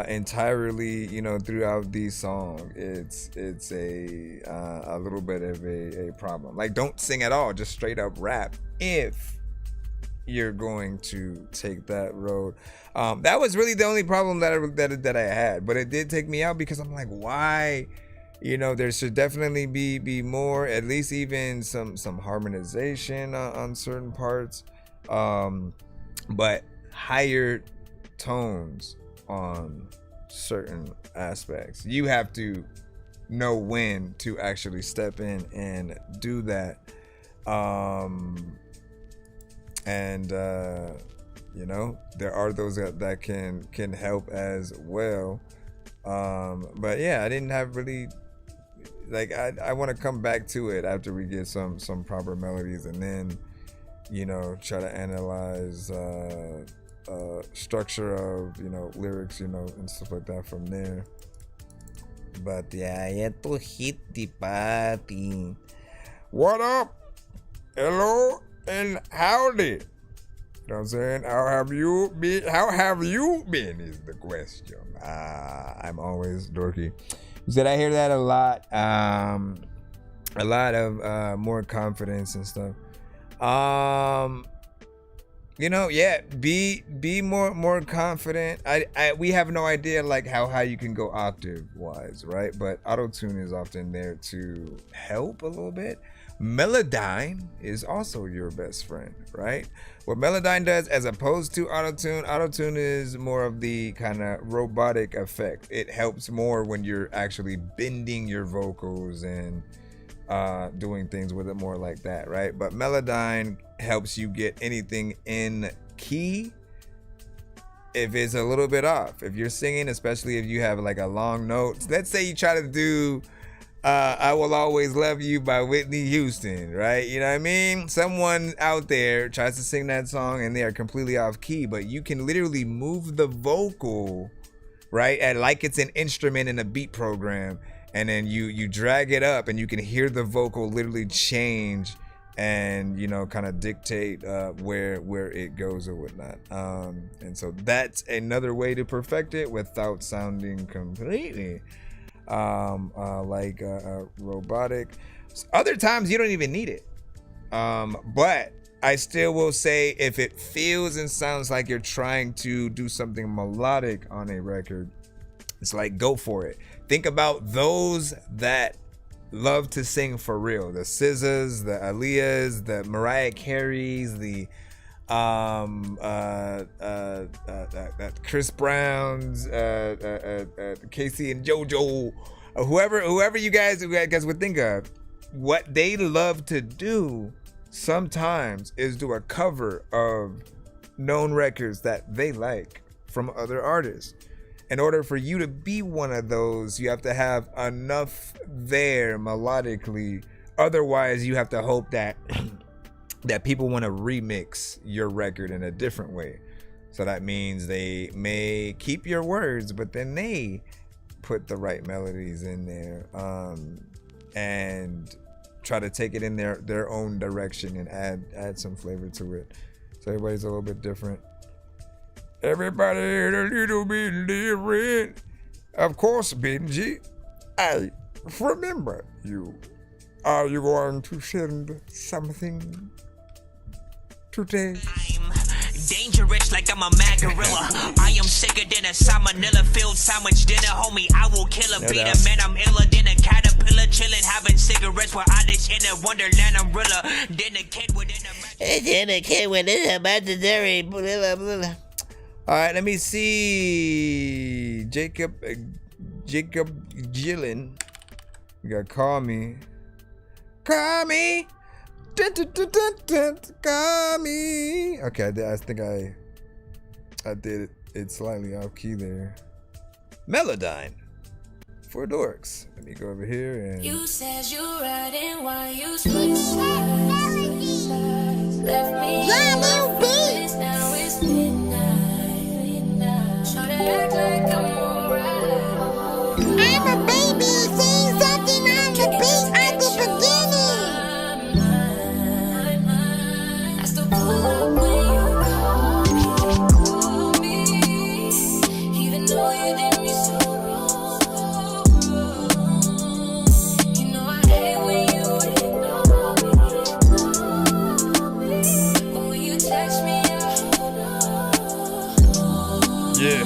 entirely, you know, throughout these songs, it's a little bit of a problem. Like, don't sing at all, just straight up rap if you're going to take that road. That was really the only problem that I had, but it did take me out, because I'm like, why? You know, there should definitely be more, at least even some harmonization on certain parts, but higher tones on certain aspects. You have to know when to actually step in and do that. And you know, there are those that can help as well. But yeah, I didn't have really, like, I want to come back to it after we get some proper melodies, and then, you know, try to analyze structure of, you know, lyrics, you know, and stuff like that from there. But yeah, I had to hit the party. What up? Hello and howdy. You know what I'm saying? How have you been? Is the question. I'm always Dorky. You said I hear that a lot. A lot of more confidence and stuff. You know, yeah, be more confident. We have no idea like how high you can go octave wise, right? But auto-tune is often there to help a little bit. Melodyne is also your best friend, right? What Melodyne does, as opposed to auto-tune is more of the kind of robotic effect. It helps more when you're actually bending your vocals and doing things with it more like that, right? But Melodyne helps you get anything in key if it's a little bit off. If you're singing, especially if you have like a long note, let's say you try to do I Will Always Love You by Whitney Houston, right? You know what I mean? Someone out there tries to sing that song and they are completely off key, but you can literally move the vocal, right? And like it's an instrument in a beat program, and then you drag it up and you can hear the vocal literally change and, you know, kind of dictate where it goes or whatnot. And so that's another way to perfect it without sounding completely robotic. Other times you don't even need it. But I still will say, if it feels and sounds like you're trying to do something melodic on a record, it's like, go for it. Think about those that love to sing for real. The SZAs, the Aaliyahs, the Mariah Careys, the Chris Browns, Casey and JoJo, whoever you guys would think of. What they love to do sometimes is do a cover of known records that they like from other artists. In order for you to be one of those, you have to have enough there melodically. Otherwise, you have to hope that that people want to remix your record in a different way. So that means they may keep your words, but then they put the right melodies in there, and try to take it in their own direction and add some flavor to it. So everybody's a little bit different. Everybody a little bit different. Of course, Benji, I remember you. Are you going to send something today? Dangerous like I'm a mad gorilla. I am sicker than a salmonella filled sandwich dinner, homie. I will kill a beater, man. I'm iller than a caterpillar, chilling, having cigarettes while I just in a wonderland umbrella. Then a kid within a imaginary. All right, let me see. Jacob Gillen. You gotta call me. Call me. Dun, dun, dun, dun, dun, call me. Okay, I think I did it slightly off key there. Melodyne for dorks. Let me go over here and. You said you riding while you switch sides. Left me now it's midnight. Try to act like I'm alright. I'm a baby, saying something on the beat at the beginning. I still pull up when you call me, even though you did me so wrong. You know I hate when you ignore me, but when you text me, I hold on. Yeah,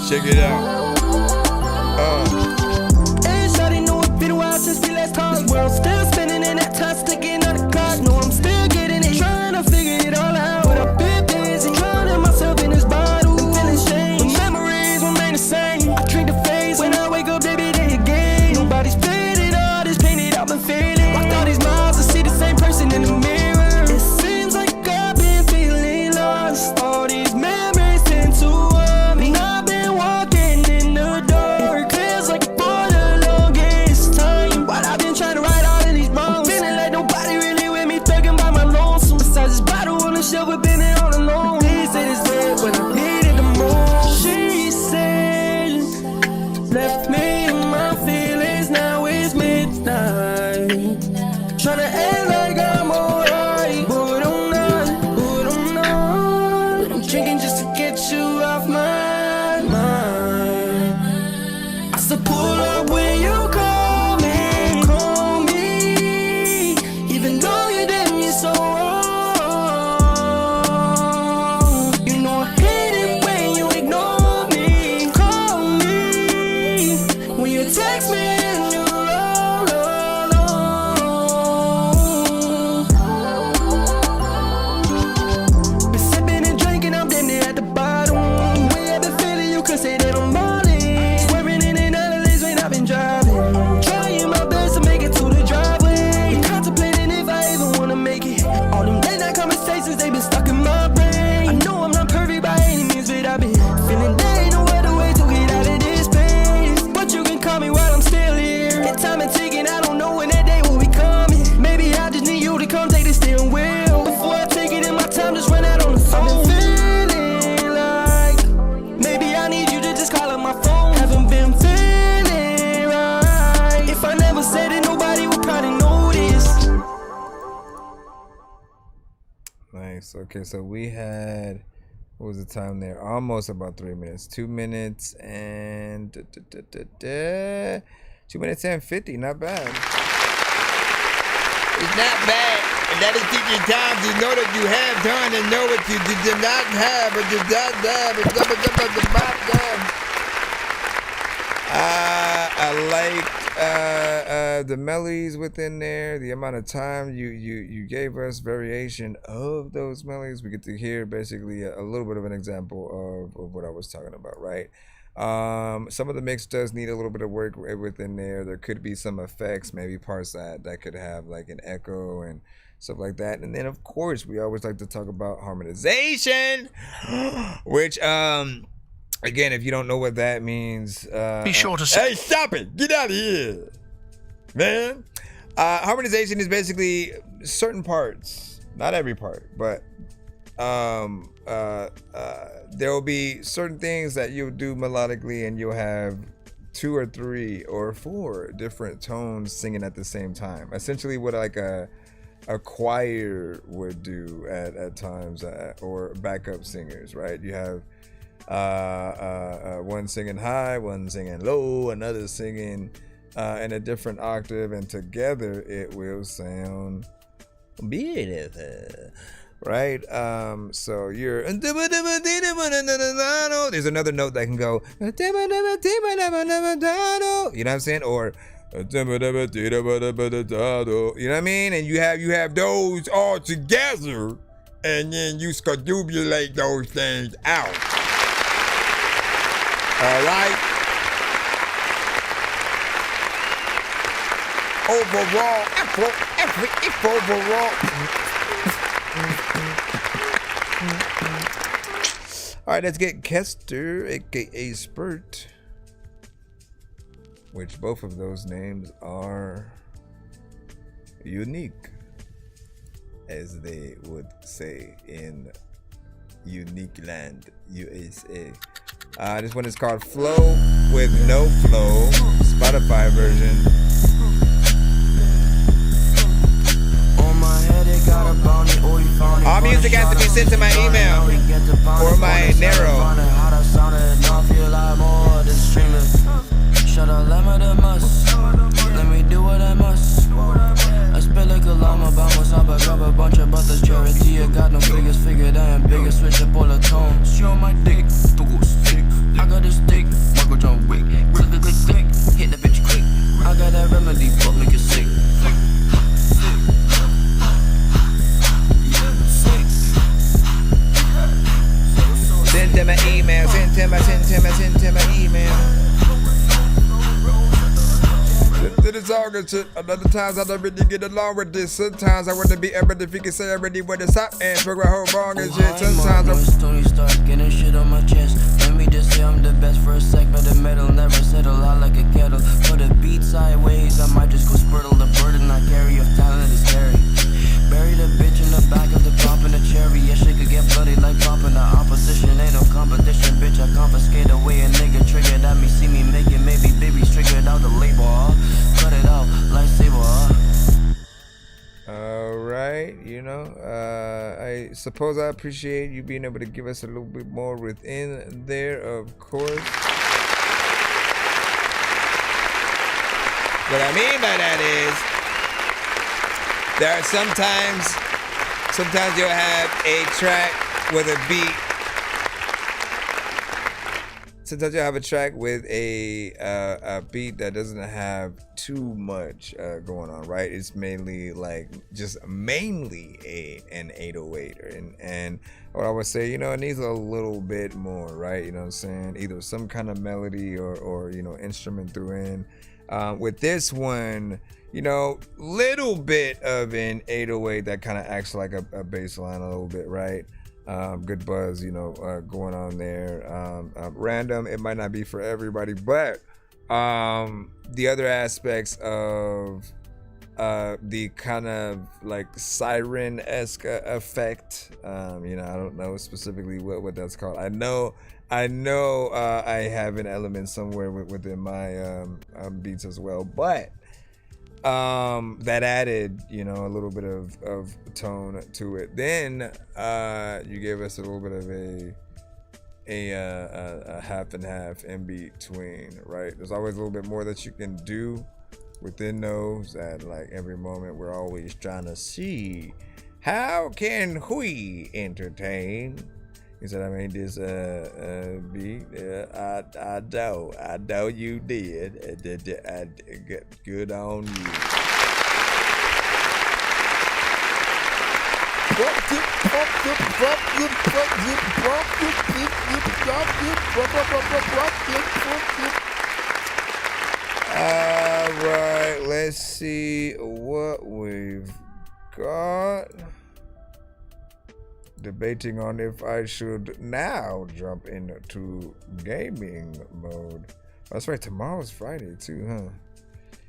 check it out. Hey, shawty, know it's been a while since we last talked. This world still spinning and that time sticking on the clock. Know I'm still getting it, trying to figure it all out. But I've been busy drowning myself in this bottle, feeling shame. The memories remain the same. I drink the face when I wake up, baby, day again. Nobody's faded, all this painted, I've been fading. Walked all these miles to see the same person in the mirror. It seems like I've been feeling lost. All these memories tend to warm me. I've been walking in the dark, feels like for the longest time. What I've been trying to write all in Nice. Okay, so we had, what was the time there? Almost about 3 minutes. 2 minutes and 2 minutes and 50. Not bad. It's not bad. And that is teaching time to know that you have time to know what you did not have, but you did have. I liked the melodies within there, the amount of time you gave us, variation of those melodies. We get to hear basically a little bit of an example of what I was talking about, right? Some of the mix does need a little bit of work within there. There could be some effects, maybe parts that could have like an echo and stuff like that. And then of course we always like to talk about harmonization, which again, if you don't know what that means, be sure to say, hey, stop it, get out of here, man. Harmonization is basically certain parts, not every part, but there will be certain things that you'll do melodically and you'll have 2 or 3 or 4 different tones singing at the same time. Essentially what like a choir would do at times, or backup singers, right? You have one singing high, one singing low, another singing in a different octave, and together it will sound beautiful, right? So you're, there's another note that can go, you know what I'm saying, or you know what I mean, and you have those all together, and then you scadubulate those things out. All right. Overall, overall. All right, let's get Kester, aka Spurt, which both of those names are unique, as they would say in Unique Land, USA. This one is called Flow with No Flow, Spotify version. All music has to be sent to my email or my Nero. Shut up, let me do what I must. I spit like a llama, bounce up, I grab a bunch of butters, charity. I got no biggest figure, damn biggest, switch up all the tones. She on my dick, stick. I got a stick, Michael John Wick. Click, hit the bitch quick. I got that remedy, but make it sick. Send to my email, send to my email. To the song and shit. Another times I don't really get along with this. Sometimes I want to be everybody if you can say already what it's hot and figure out how wrong and shit. Sometimes I'm Tony Stark getting shit on my chest. Let me just say I'm the best for a sec, but the metal never settle hot like a kettle. Put a beat sideways, I might just go spurtle. The burden I carry of talent is scary. Bury the bitch in the back of the pop in the cherry. Yeah, shit could get bloody like popping the opposition. Ain't no competition, bitch. I confiscate away a nigga triggered at me. See me make it, maybe baby's triggered out the label. Cut it out, lightsaber. Alright, you know, I suppose I appreciate you being able to give us a little bit more within there, of course. What I mean by that is, there are sometimes you'll have a track with a beat. Sometimes you'll have a track with a beat that doesn't have too much going on, right? It's mainly an 808, and what I would say, you know, it needs a little bit more, right? You know what I'm saying? Either some kind of melody or you know, instrument through in. With this one, you know, little bit of an 808 that kind of acts like a bass line a little bit, right? Good buzz, you know, going on there. Random, it might not be for everybody, but the other aspects of the kind of like siren-esque effect, you know, I don't know specifically what that's called. I know I have an element somewhere within my beats as well, but that added, you know, a little bit of tone to it. Then you gave us a little bit of a half and half in between, right? There's always a little bit more that you can do within those. At like every moment, we're always trying to see how can we entertain. He said, I made this beat. I know you did. Good on you. All right, let's see what we've got. Debating on if I should now jump into gaming mode. That's right, tomorrow's Friday too, huh?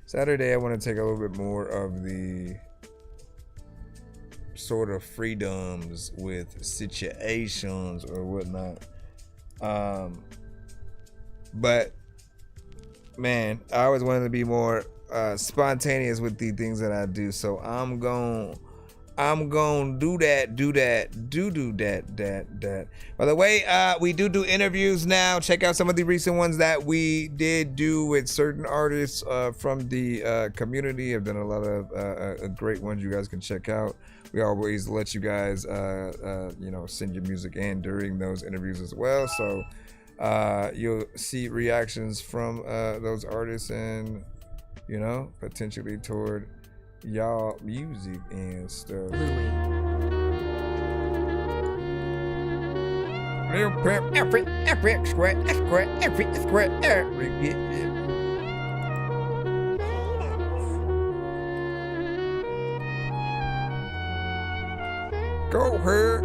Saturday, I want to take a little bit more of the sort of freedoms with situations or whatnot. But man, I always wanted to be more spontaneous with the things that I do. So I'm gonna do that. By the way, we do interviews now. Check out some of the recent ones that we did do with certain artists from the community. I've done a lot of great ones you guys can check out. We always let you guys, you know, send your music in during those interviews as well. So you'll see reactions from those artists and, you know, potentially toward y'all music and stuff. Little pimp, every square. Go ahead.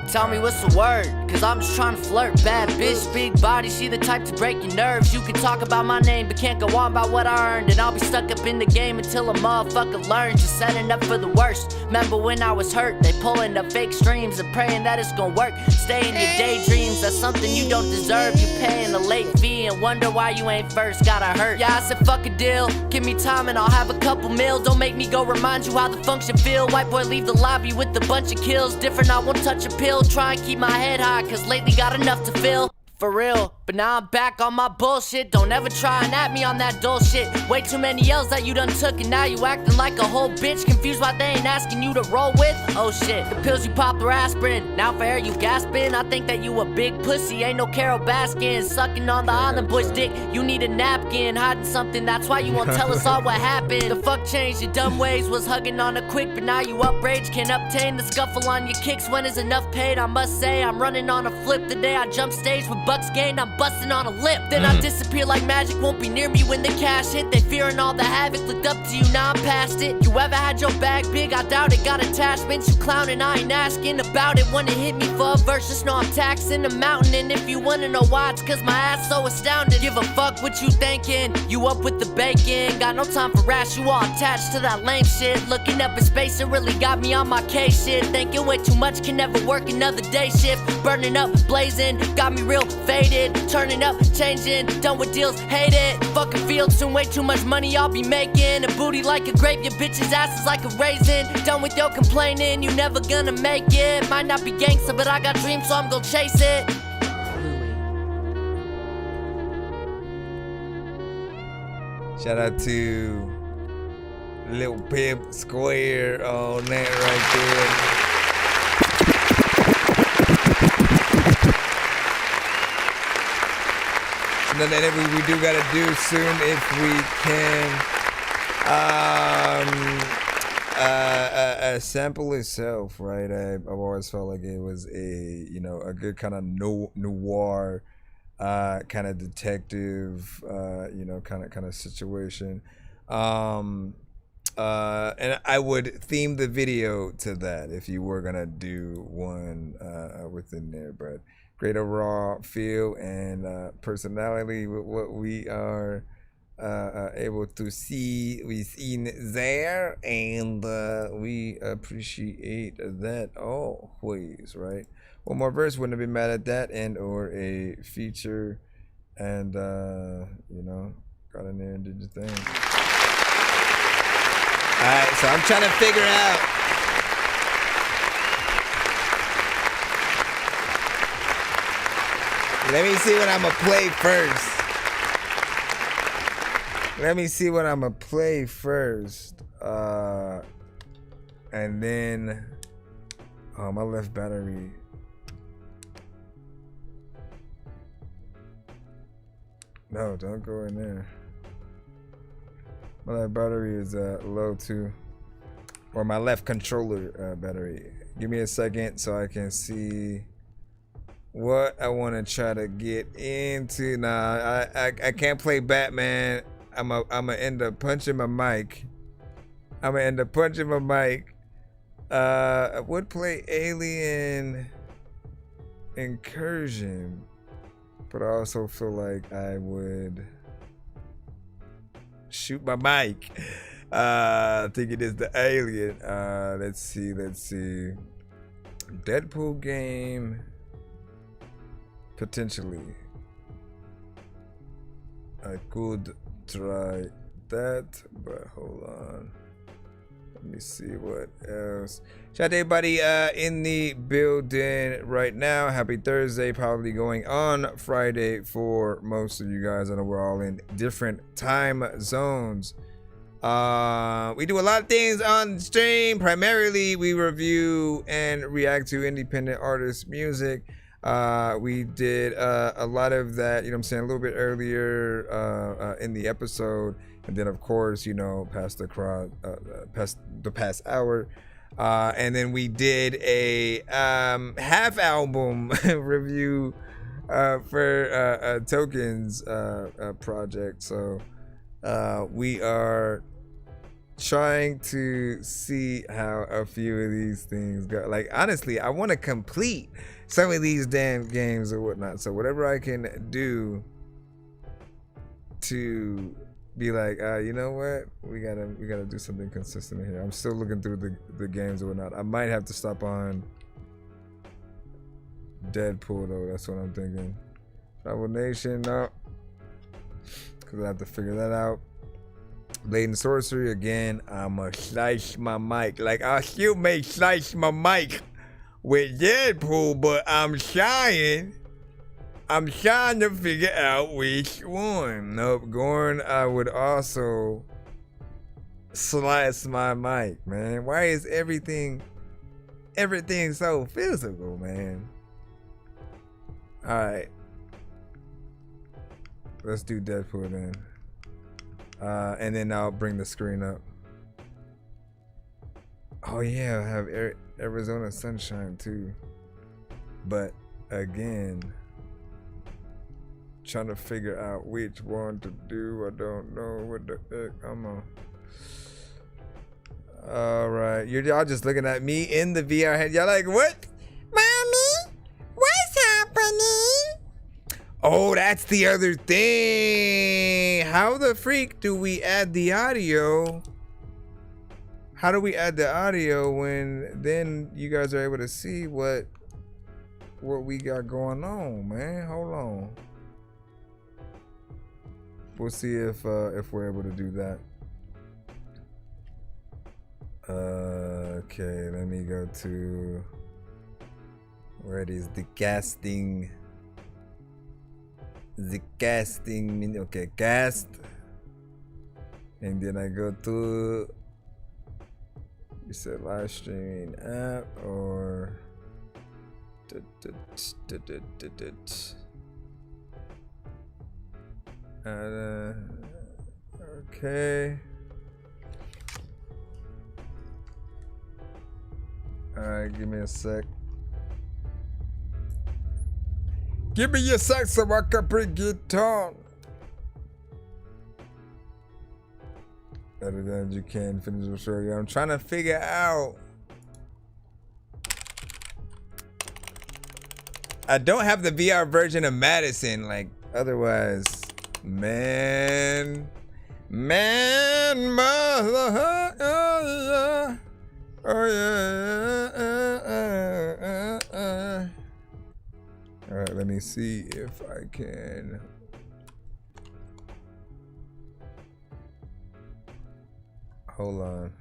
Tell me what's the word, cause I'm just trying to flirt. Bad bitch, big body, she the type to break your nerves. You can talk about my name, but can't go on about what I earned. And I'll be stuck up in the game until a motherfucker learns. Just setting up for the worst. Remember when I was hurt, they pulling up fake streams and praying that it's gonna work. Stay in your daydreams, that's something you don't deserve. You paying a late fee and wonder why you ain't first. Gotta hurt. Yeah, I said fuck a deal, give me time and I'll have a couple meals. Don't make me go remind you how the function feel. White boy leave the lobby with a bunch of kills. Different, I won't touch a pill. Try and keep my head high, cause lately got enough to fill. For real, but now I'm back on my bullshit. Don't ever try and at me on that dull shit. Way too many L's that you done took and now you acting like a whole bitch. Confused why they ain't asking you to roll with. Oh shit, the pills you pop are aspirin. Now for air you gasping. I think that you a big pussy, ain't no Carol Baskin. Sucking on the island boy's dick, you need a napkin. Hiding something, that's why you won't tell us all what happened. The fuck changed your dumb ways, was hugging on a quick, but now you outraged. Can't obtain the scuffle on your kicks. When is enough paid? I must say I'm running on a flip. The day I jump stage with bucks gained, I'm busting on a lip. Then I disappear like magic, won't be near me when the cash hit. They fearing all the havoc, looked up to you, now I'm past it. You ever had your bag big? I doubt it. Got attachments, you clowning, I ain't asking about it. Wanna hit me for a verse, just know I'm taxing the mountain. And if you wanna know why, it's cause my ass so astounded. Give a fuck what you thinking, you up with the bacon. Got no time for rash, you all attached to that lame shit. Looking up in space, it really got me on my case shit. Thinking way too much, can never work another day shift. Burning up, blazing, got me real faded. Turning up, changing, done with deals, hate it. Fucking field soon, way too much money I'll be making. A booty like a grape, your bitch's ass is like a raisin. Done with your complaining, you never gonna make it. Might not be gangsta, but I got dreams, so I'm gonna chase it. Shout out to Lil Pimp Square on that right there. Something that we do gotta do soon if we can. Sample itself, right? I've always felt like it was a, you know, a good kind of noir kind of detective, you know, kind of situation. And I would theme the video to that if you were gonna do one within there, but great overall feel and personality with what we are able to see within there, and we appreciate that always, right? One more verse, wouldn't have been mad at that, and or a feature, and you know, Got in there and did your thing. Alright, so I'm trying to figure out. Let me see what I'm gonna play first. Let me see what I'm gonna play first. And then, oh, my left battery. No, don't go in there. My left battery is low too. Or my left controller battery. Give me a second so I can see what I want to try to get into. Nah, I can't play Batman. I'm gonna end up punching my mic. I would play Alien Incursion, but I also feel like I would shoot my mic. I think it is the Alien. Let's see. Deadpool game. Potentially. I could try that, but hold on. Let me see what else. Shout out to everybody in the building right now. Happy Thursday, probably going on Friday for most of you guys. I know we're all in different time zones. We do a lot of things on stream. Primarily, we review and react to independent artists' music. We did a lot of that, you know what I'm saying, a little bit earlier in the episode. And then, of course, you know, past the past hour. And then we did a half album review for Tokens project. So we are trying to see how a few of these things go. Like, honestly, I want to complete some of these damn games or whatnot. So whatever I can do to be like, you know what, we gotta do something consistent here. I'm still looking through the games or whatnot. I might have to stop on Deadpool though. That's what I'm thinking. Travel Nation, no, because I have to figure that out. Blade and Sorcery again. I'ma slice my mic. Like, I still may slice my mic with Deadpool, but I'm trying to figure out which one. Nope, Gorn, I would also slice my mic, man. Why is everything so physical, man? Alright. Let's do Deadpool then. And then I'll bring the screen up. Oh yeah, I have Arizona Sunshine too. But again, trying to figure out which one to do. I don't know what the heck I'm on. All right, y'all just looking at me in the VR head. Y'all like, what? Mommy, what's happening? Oh, that's the other thing. How the freak do we add the audio? How do we add the audio when then you guys are able to see what we got going on, man? Hold on. We'll see if we're able to do that. Okay, let me go to where it is, the casting. Okay, cast. And then I go to, you said live streaming app or okay. All right, give me a sec. Give me a sec so I can bring it on. Better than you can finish the show. I'm trying to figure out. I don't have the VR version of Madison, like, otherwise, man, mother, oh yeah. All right, let me see if I can Hold on.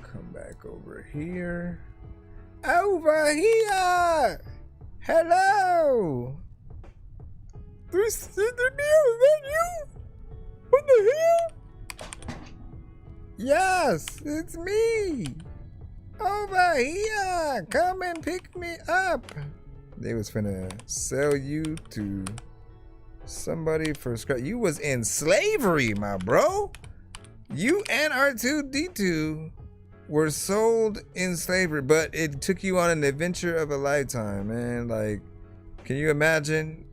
Come back over here. Over here! Hello! This is the news, that you? What the hell? Yes, it's me! Over here! Come and pick me up! They was finna sell you to somebody for scrap. You was in slavery, my bro! You and R2-D2 were sold in slavery, but it took you on an adventure of a lifetime, man. Like, can you imagine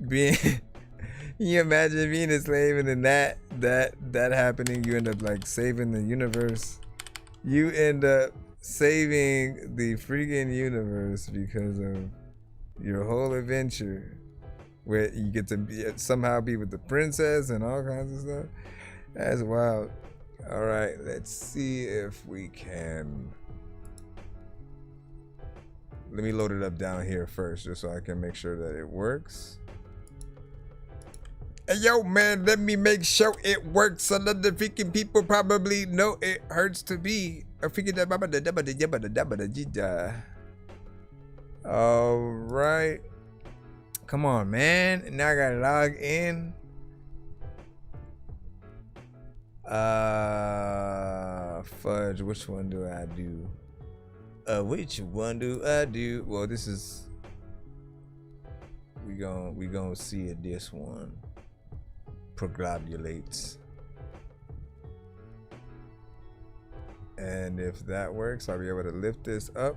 being a slave and then that happening? You end up like saving the universe. You end up saving the freaking universe because of your whole adventure, where you get to somehow be with the princess and all kinds of stuff. That's wild. All right, let's see if we can. Let me load it up down here first, just so I can make sure that it works. Hey, yo, man, let me make sure it works so that the freaking people probably know it hurts to be. All right. Come on, man. Now I gotta log in. Fudge, which one do I do? Which one do I do? Well, this is, we gonna see it. This one proglobulates, and if that works, I'll be able to lift this up.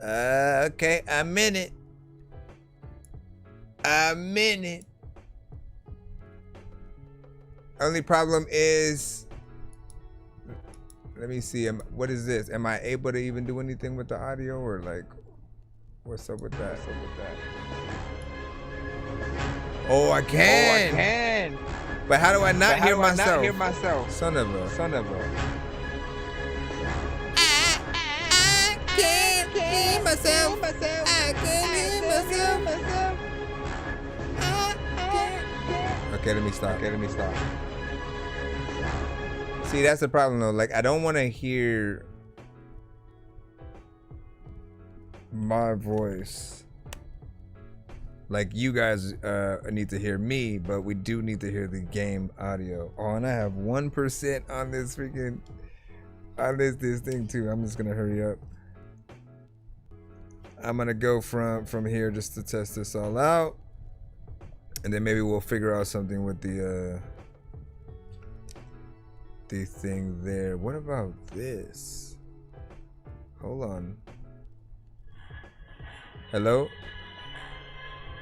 Okay, I'm in it. I'm in it. Only problem is, let me see. What is this? Am I able to even do anything with the audio, or like, what's up with that? Oh, I can. But how do I not hear myself? Son of a. I can't hear myself. I can't hear myself. Okay, let me stop. See, that's the problem though. Like, I don't want to hear my voice. Like, you guys need to hear me, but we do need to hear the game audio. Oh, and I have 1% on this freaking, on this thing too. I'm just gonna hurry up. I'm gonna go from here just to test this all out. And then maybe we'll figure out something with the thing there. What about this? Hold on. Hello?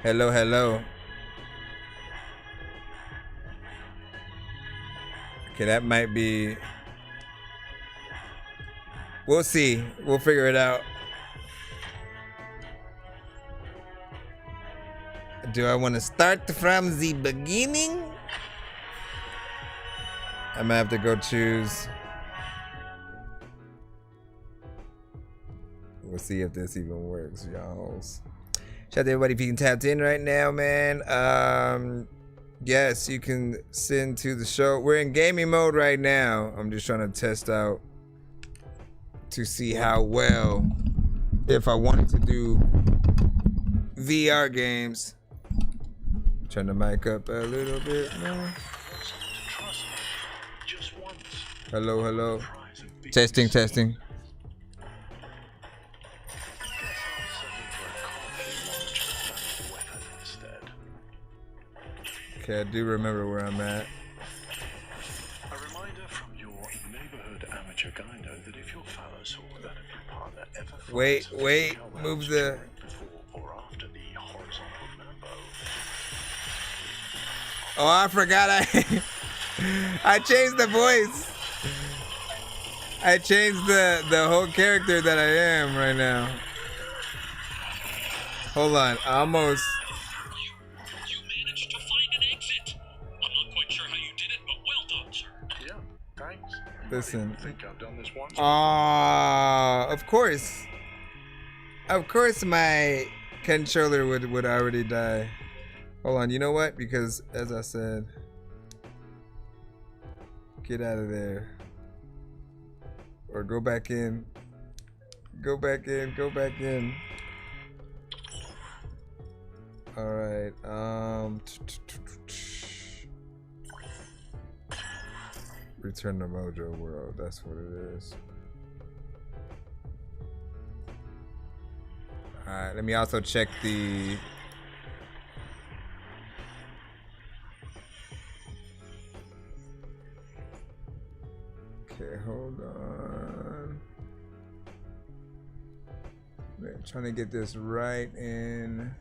Hello. Okay, that might be. We'll see. We'll figure it out. Do I want to start from the beginning? I might have to go choose. We'll see if this even works, y'all. Shout out to everybody being tapped in right now, man. Yes, you can send to the show. We're in gaming mode right now. I'm just trying to test out to see how well, if I wanted to do VR games. Turn the mic up a little bit more. Hello. Testing. Okay, I do remember where I'm at. A reminder from your neighborhood amateur gyno that if your phallus or that of your partner ever Wait, move the. before or after the horizontal mambo. Oh, I forgot I changed the voice. I changed the whole character that I am right now. Hold on, I almost. You managed to find an exit. I'm not quite sure how you did it, but well done, sir. Yeah, thanks. Listen. I think I've done this once. Of course. Of course my controller would already die. Hold on, you know what? Because as I said, get out of there. Or go back in. Go back in, go back in. Alright, return to Mojo World, that's what it is. Alright, let me also check the okay, hold on. I'm trying to get this right in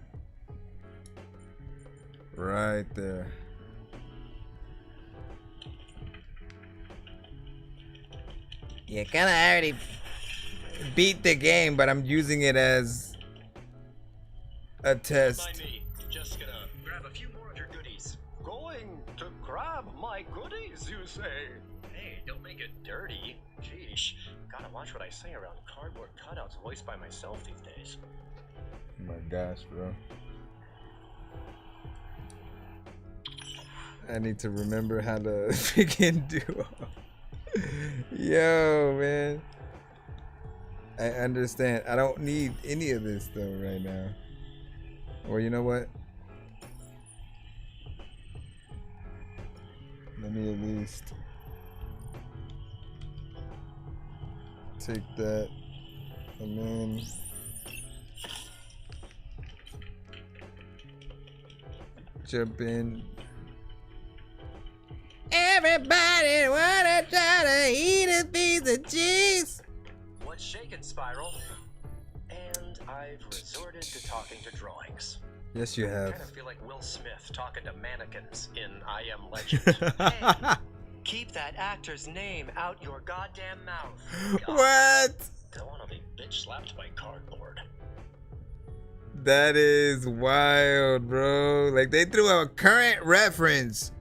right there. Yeah, kind of already beat the game, but I'm using it as a test. Just gonna grab a few more of your goodies. Going to grab my goodies, you say? Hey, don't make it dirty. Sheesh. Gotta watch what I say around cardboard cutouts voiced by myself these days. Oh my gosh, bro. I need to remember how to freaking do. Yo, man. I understand. I don't need any of this though right now. Or you know what? Let me at least take that and then jump in. Everybody wanna try to eat a piece of cheese. What's shaking, Spiral? And I've resorted to talking to drawings. Yes, you have. I kind of feel like Will Smith talking to mannequins in I Am Legend. Hey, keep that actor's name out your goddamn mouth. God. What? Don't want to be bitch slapped by cardboard. That is wild, bro. Like they threw a current reference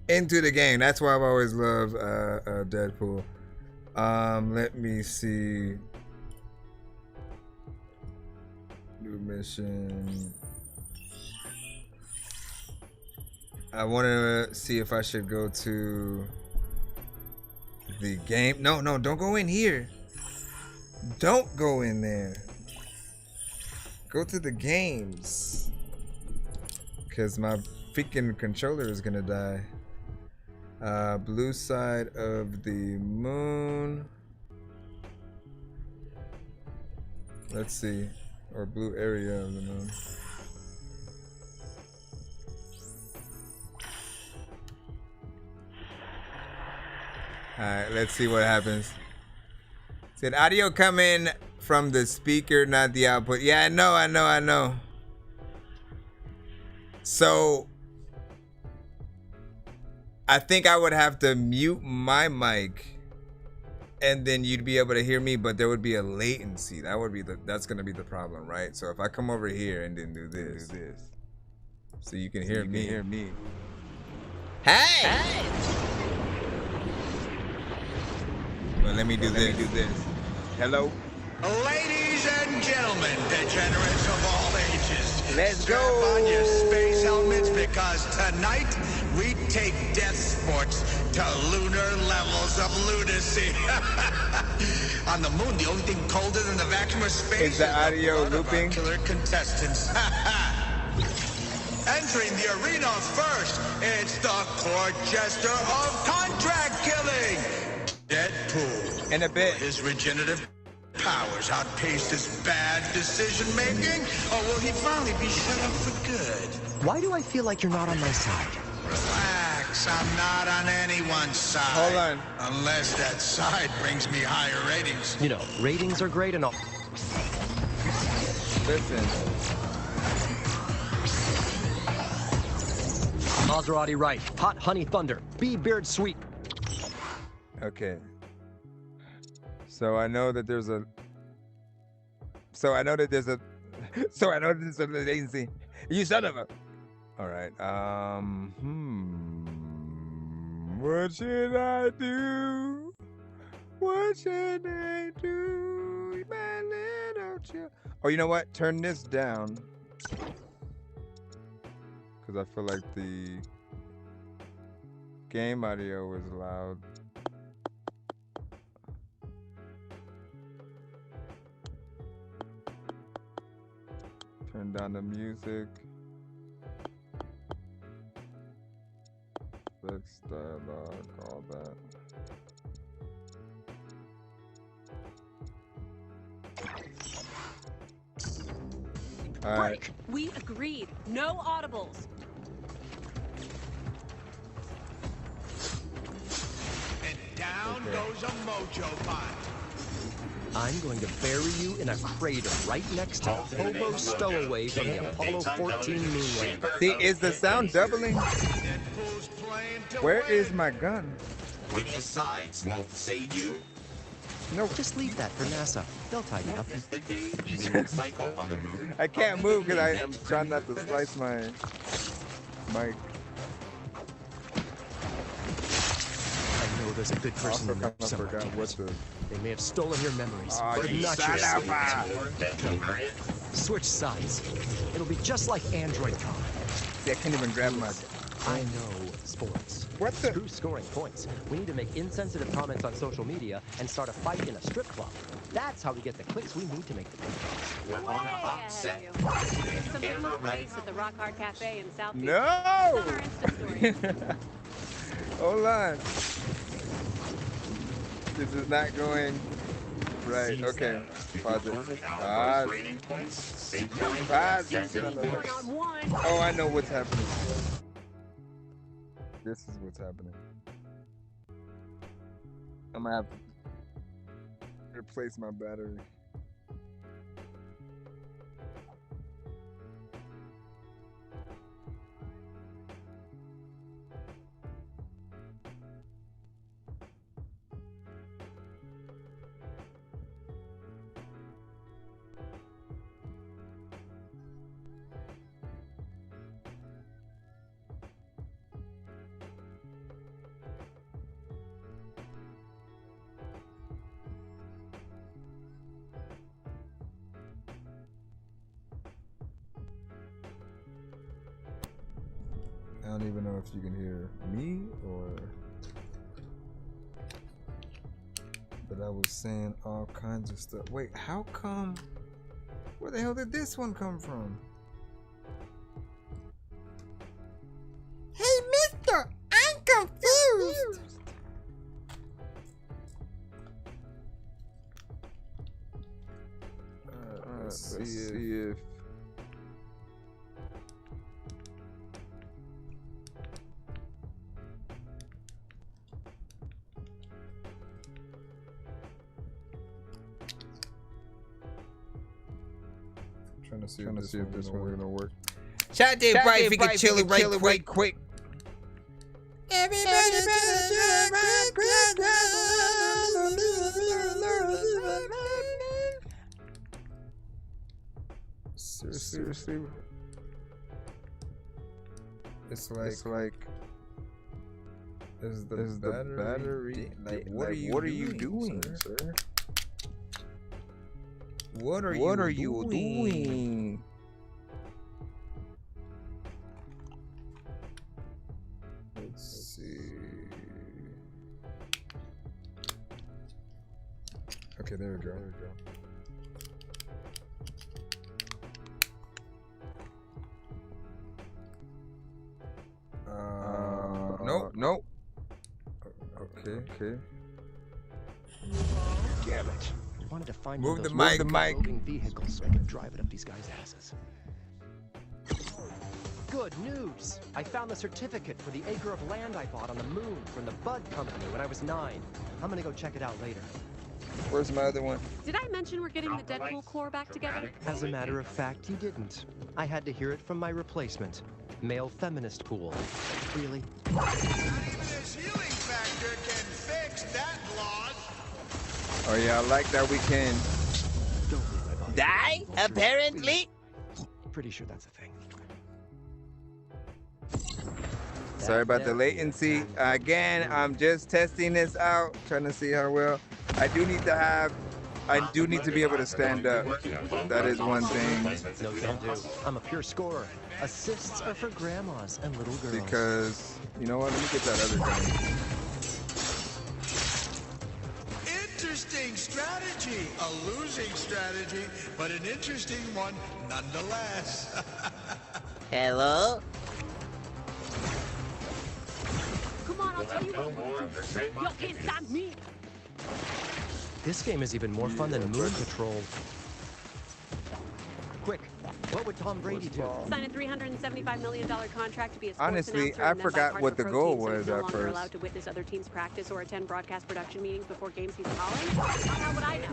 into the game. That's why I've always loved Deadpool. Let me see. New mission. I want to see if I should go to the game. No, don't go in here. Don't go in there. Go to the games. Because my freaking controller is going to die. Blue side of the moon. Let's see. Or blue area of the moon. Alright, let's see what happens. Said audio coming from the speaker, not the output. Yeah, I know. So I think I would have to mute my mic and then you'd be able to hear me, but there would be a latency. That's gonna be the problem, right? So if I come over here and then do this. So you can hear me. Hey! Well, let me do this. Hello? Ladies and gentlemen, degenerates of all ages, let's strap on your space helmets because tonight we take death sports to lunar levels of lunacy. On the moon, the only thing colder than the vacuum of space is the audio looping. Killer contestants. Entering the arena first, it's the court jester of contract killing, Deadpool. In a bit. His regenerative powers outpace his bad decision making, or will he finally be shut up for good? Why do I feel like you're not on my side? Relax, I'm not on anyone's side. Hold on. Unless that side brings me higher ratings. You know, ratings are great and all. Listen. Maserati right. Hot honey thunder. Bee beard sweep. Okay. So I know that there's a latency. You son of a. All right. What should I do? What should I do? My little child. Oh, you know what? Turn this down. because I feel like the game audio is loud. Turn down the music. Flex dialogue, all that. All right. Break. We agreed. No audibles. And down goes a mojo pile. I'm going to bury you in a crater right next to the hobo stowaway from the Apollo 14 moon landing. See, is the sound doubling? Where is my gun? When your sides won't save you. No, just leave that for NASA. They'll tidy up. I can't move because I'm trying not to slice my mic. I know there's a good person in there somewhere. They may have stolen your memories, but not yours. Switch sides. It'll be just like Android Con. See, I can't even grab my... I know sports. What the? Screw scoring points. We need to make insensitive comments on social media and start a fight in a strip club. That's how we get the clicks we need to make the big We're on an upset. Some remote place at the Rock Hard Cafe in South Beach. No! Hold on. This is not going right. Okay. Pause it. Pause. Oh, I know what's happening. This is what's happening. I'm gonna have to replace my battery. I don't even know if you can hear me or... But I was saying all kinds of stuff. Wait, how come? Where the hell did this one come from? Hey, mister, I'm confused. Let's see if... Trying to see if this one's gonna work. Shout out to everybody if you can chill it right quick. Everybody Seriously? It's like is the battery like what are you doing, sir? What are you doing? Let's see. Okay, there we go. Nope. Okay. Damn it. I wanted to find Move one the of mic. those roving vehicles so I could drive it up these guys' asses. Good news! I found the certificate for the acre of land I bought on the moon from the Bud Company when I was 9. I'm gonna go check it out later. Where's my other one? Did I mention we're getting the Deadpool Corps back together? As a matter of fact, you didn't. I had to hear it from my replacement. Male feminist pool. Really? This healing factor can fix that log. Oh yeah, I like that we can die, apparently. Pretty sure that's a thing. Sorry about the latency. Again, I'm just testing this out, trying to see how well. I do need to have I do need to be able to stand up. That is one thing. No can do. I'm a pure scorer. Assists are for grandmas and little girls. Because, you know what? Let me get that other gun. Interesting strategy. A losing strategy, but an interesting one nonetheless. Hello? Come on, I'll tell you what. Y'all can't stop me. This game is even more fun than Moon Patrol. Quick, what would Tom Brady do? Sign a $375 million contract to be a sports Honestly, announcer I and then buy forgot cards what for the pro goal teams, so he's was no at longer first. allowed to witness other teams' practice or attend broadcast production meetings before games he's calling? How would I know?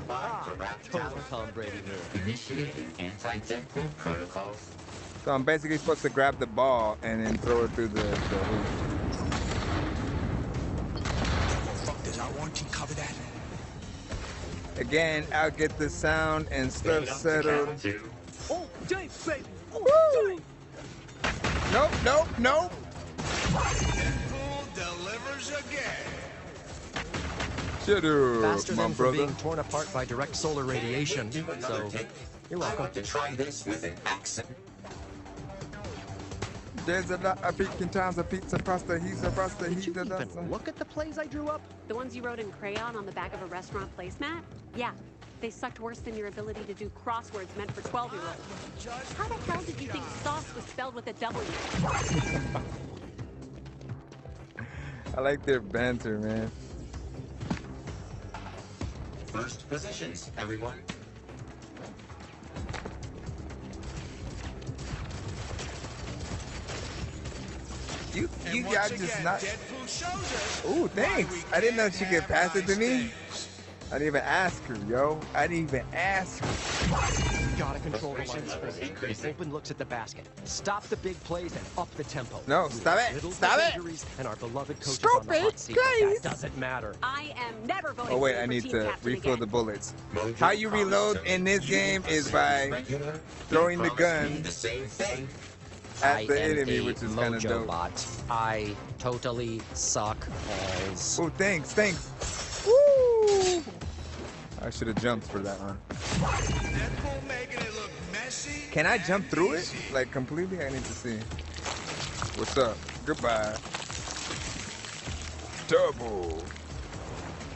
Total Tom Brady move. Initiating anti-Deadpool protocols. So I'm basically supposed to grab the ball and then throw it through the hoop. Fuck this, I want to cover that. Again, I'll get the sound and stuff settled. Oh, Dave, baby. Woo! Nope, nope, nope. Deadpool delivers again. Shut up, Faster my than for brother. being torn apart by direct solar radiation. So, you're welcome. To try this with an accent. There's a lot of peking times, a pizza pasta, he's a pasta, Did he's you a even look at the plays I drew up? The ones you wrote in crayon on the back of a restaurant placemat? Yeah. They sucked worse than your ability to do crosswords meant for 12-year-olds. How the hell did you think sauce was spelled with a W? I like their banter, man. First positions, everyone. You got just not. Ooh, thanks. I didn't know she could pass it to me. I didn't even ask her, yo. I didn't even ask her. Gotta control the lines for me. Open looks at the basket. Stop the big plays and up the tempo. No, stop it. Little Stop it. injuries and our beloved coaches Stop on the hot it, seat. But please. that doesn't matter. I am never voting Oh wait, for you I for need team to captain refill again. the bullets. How you reload in this game is by throwing the gun at the enemy, which is kind of dope. Bot. I totally suck balls. Oh, thanks, thanks. Woo! I should have jumped for that one. Deadpool making it look messy. Can I jump through it? Like completely? I need to see. What's up? Goodbye. Double.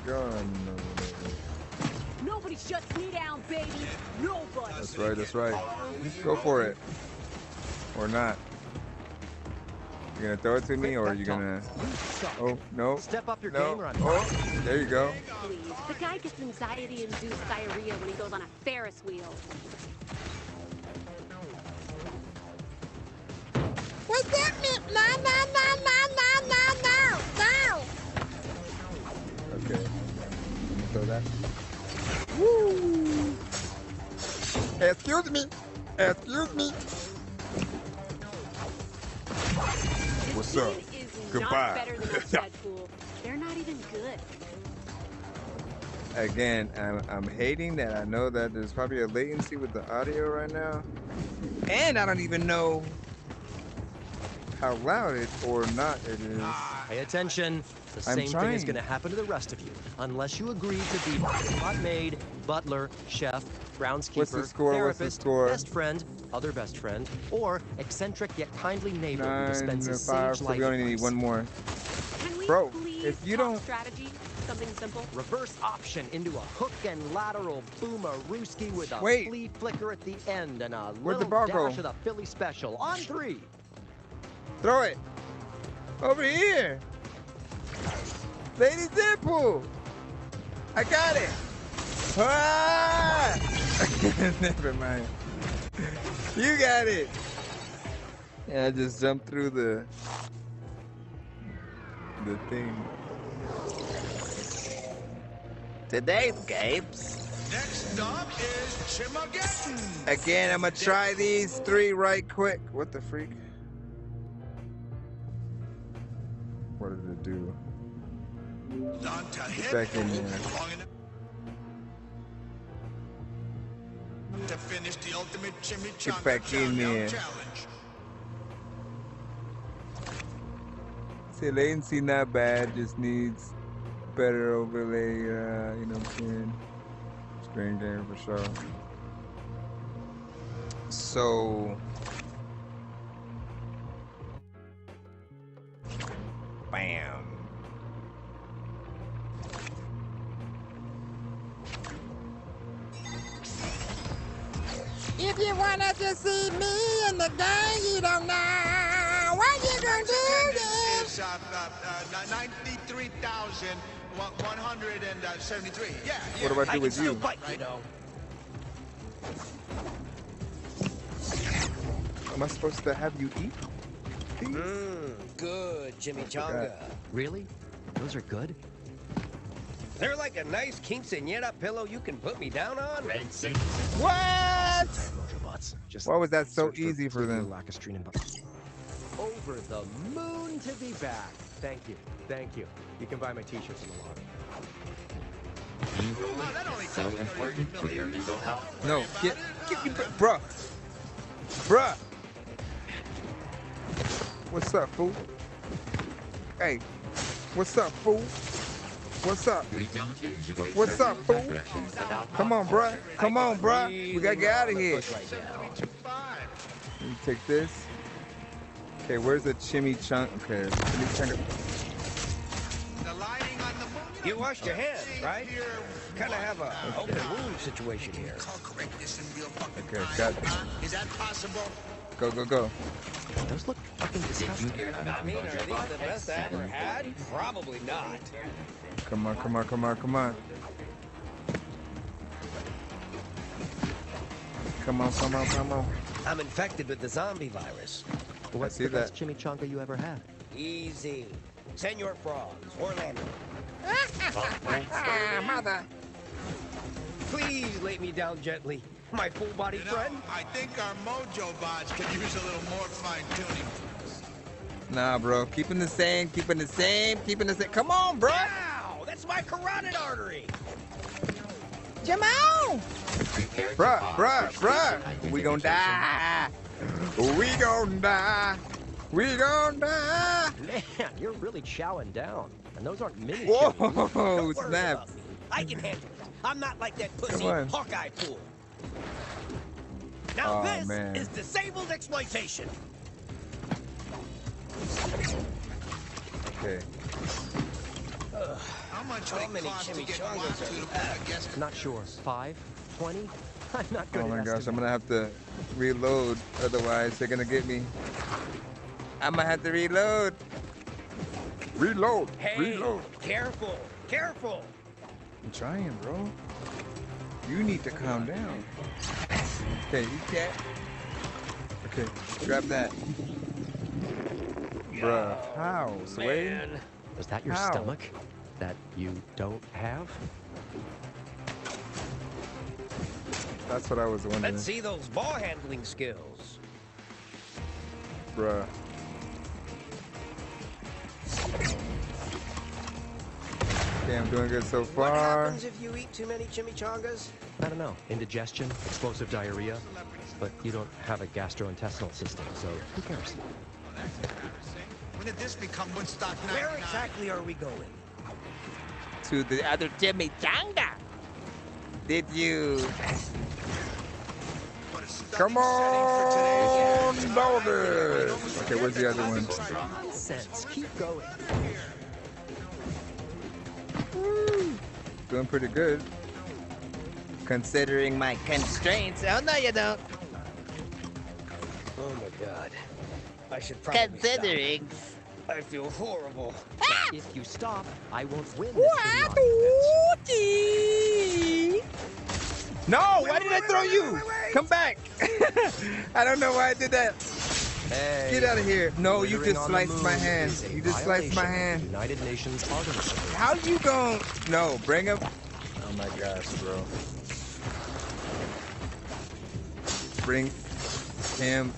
Gun. Nobody shuts me down, baby. Nobody. That's right, that's right. Go for it. Or not. You gonna throw it to me or are you gonna... Oh, no. Step up your No. game or I'm Oh, there you go. Please. The guy gets anxiety-induced diarrhea when he goes on a Ferris wheel. What's that mean? No, no, no, no, no, no, no, no. Okay. Throw that. Woo! Excuse me. Excuse me. What's up? This is Goodbye. not better than us, Deadpool. They're not even good. Again, I'm hating that I know that there's probably a latency with the audio right now. And I don't even know how loud it or not it is. Pay attention. The I'm same thing is trying. going to happen to the rest of you, unless you agree to be hot maid, butler, chef, groundskeeper, What's the score? What's the therapist, score? best friend, other best friend, or eccentric yet kindly neighbor who 9 dispenses to 5, sage so life we only need advice. one more. Can we Bro, please if you talk don't... strategy? Something simple? Reverse option into a hook and lateral boomerooski with a Wait. flea flicker at the end and a Where'd the little ball dash go? of the Philly special. On 3. Throw it. Over here. Lady Deadpool. I got it. Ah! Never mind. You got it. Yeah, I just jumped through the thing. Today's games. Next up is Chimageddon. Again, I'm gonna try these 3 right quick. What the freak? What did it do? Get back in there. To finish the ultimate Get chimichanga back in there. challenge. See, latency not bad, just needs better overlay, you know what I'm saying? Screen game for sure. So bam. If you wanna just see me in the game, you don't know what you gonna do then. Is 93,173. Yeah. What do I do with you? Am I supposed to have you eat? Good, chimichanga. Really? Those are good? They're like a nice quinceañera pillow you can put me down on. What? Just Why was that so easy for them? Over the moon to be back. Thank you. Thank you. You can buy my t-shirts in the lobby. No, get bruh. Bruh. What's up, fool? Hey, what's up, fool? What's up? What's up, fool? Come on, bruh. Come on, bruh. We gotta get out of here. Let me take this. Okay, where's the chimichanga? Okay, chimichanga. You washed your hands, right? Kind of have a open wound situation here. Okay, got it. Is that possible? Go, go, go. Those look fucking disgusting. I mean, are these the best I ever had? Probably not. Come on, come on, come on, come on. Come on, come on, come on. I'm infected with the zombie virus. What's the best chimichanga you ever had? Easy. Senor Frogs, Orlando. Mother. Please lay me down gently, my full-body friend. I think our mojo bots could use a little more fine-tuning. Nah, bro. Keeping the same, keeping the same, keeping the same. Come on, bro. Ow! That's my carotid artery. Jamal! Bruh. We gon' die. We gon' die. We gon' die. Man, you're really chowing down. And those aren't mini Whoa, Don't worry snap. about me. I can handle it. I'm not like that pussy Come on. Hawkeye fool. Now Oh, this man. is disabled exploitation. Okay. How much How many chimichangas are you at? Not sure. 5? 20? I'm not good Oh at my gosh, I'm estimating. gonna have to reload. Otherwise, they're gonna get me. I'm gonna have to reload. Reload. Hey, Reload. careful, careful. I'm trying, bro. You need to calm down. Okay, you can't. Okay, grab that. Bruh, how? Sway? Man. Was that your How? stomach that you don't have? That's what I was wondering. Let's see those ball handling skills. Bruh. Okay, I'm doing good so What far. happens if you eat too many chimichangas? I don't know. Indigestion, explosive diarrhea, but you don't have a gastrointestinal system, so who cares? When did this become Woodstock 99? Where exactly are we going? To the other chimichanga. Did you? Come on, Dorky. Okay, where's the other one? Nonsense. Keep going. Doing pretty good. Considering my constraints. Oh, no, you don't. Oh my god. I should probably Considering. stop. I feel horrible. If you stop, I won't win this What? video. No, why did I throw you? Come back. I don't know why I did that. Hey, Get out of here. No, you littering just on the sliced my moon hand. is a You just sliced my violation of hand. the United Nations Organization. How you gon' No, bring him. Oh my gosh, bro. Bring him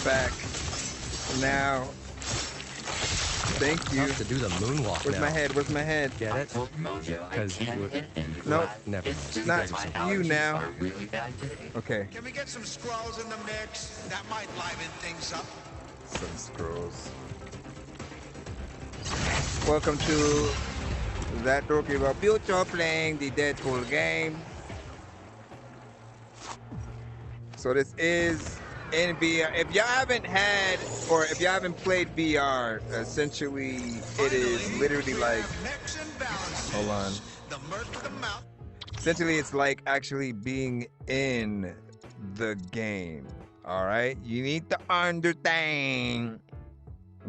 back now. Thank you. Tough to do the moonwalk Where's now. my head? Where's my head? Get it? Because you would... Nope. Never. Not you now. Okay. Can we get some scrolls in the mix? That might liven things up. Some scrolls. Welcome to ThatDorkyReviewShow, playing the Deadpool game. So this is in VR. If y'all haven't had, or if y'all haven't played VR, essentially it is literally like, hold on. Essentially it's like actually being in the game. All right, you need to understand.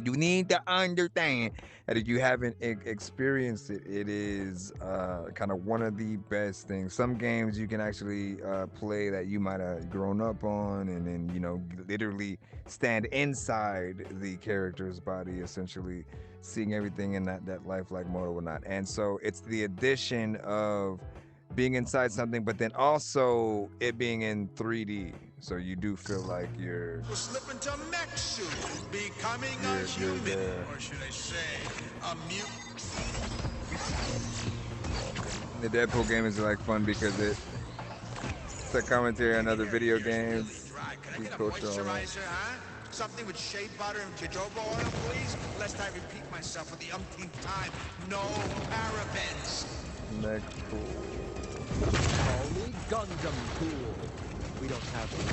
You need to understand that if you haven't experienced it, it is kind of one of the best things. Some games you can actually play that you might have grown up on, and then, you know, literally stand inside the character's body, essentially seeing everything in that lifelike mode or whatnot. And so it's the addition of being inside something, but then also it being in 3D. So you do feel like you're slipping to mech suit, becoming a human, or should I say, a mutant. The Deadpool game is like fun because it's a commentary on other video games. Can I get a moisturizer, huh? Something with shea butter and jojoba oil, please? Lest I repeat myself for the umpteenth time. No parabens. Neck pool. Call me Gundam Pool. We don't have one.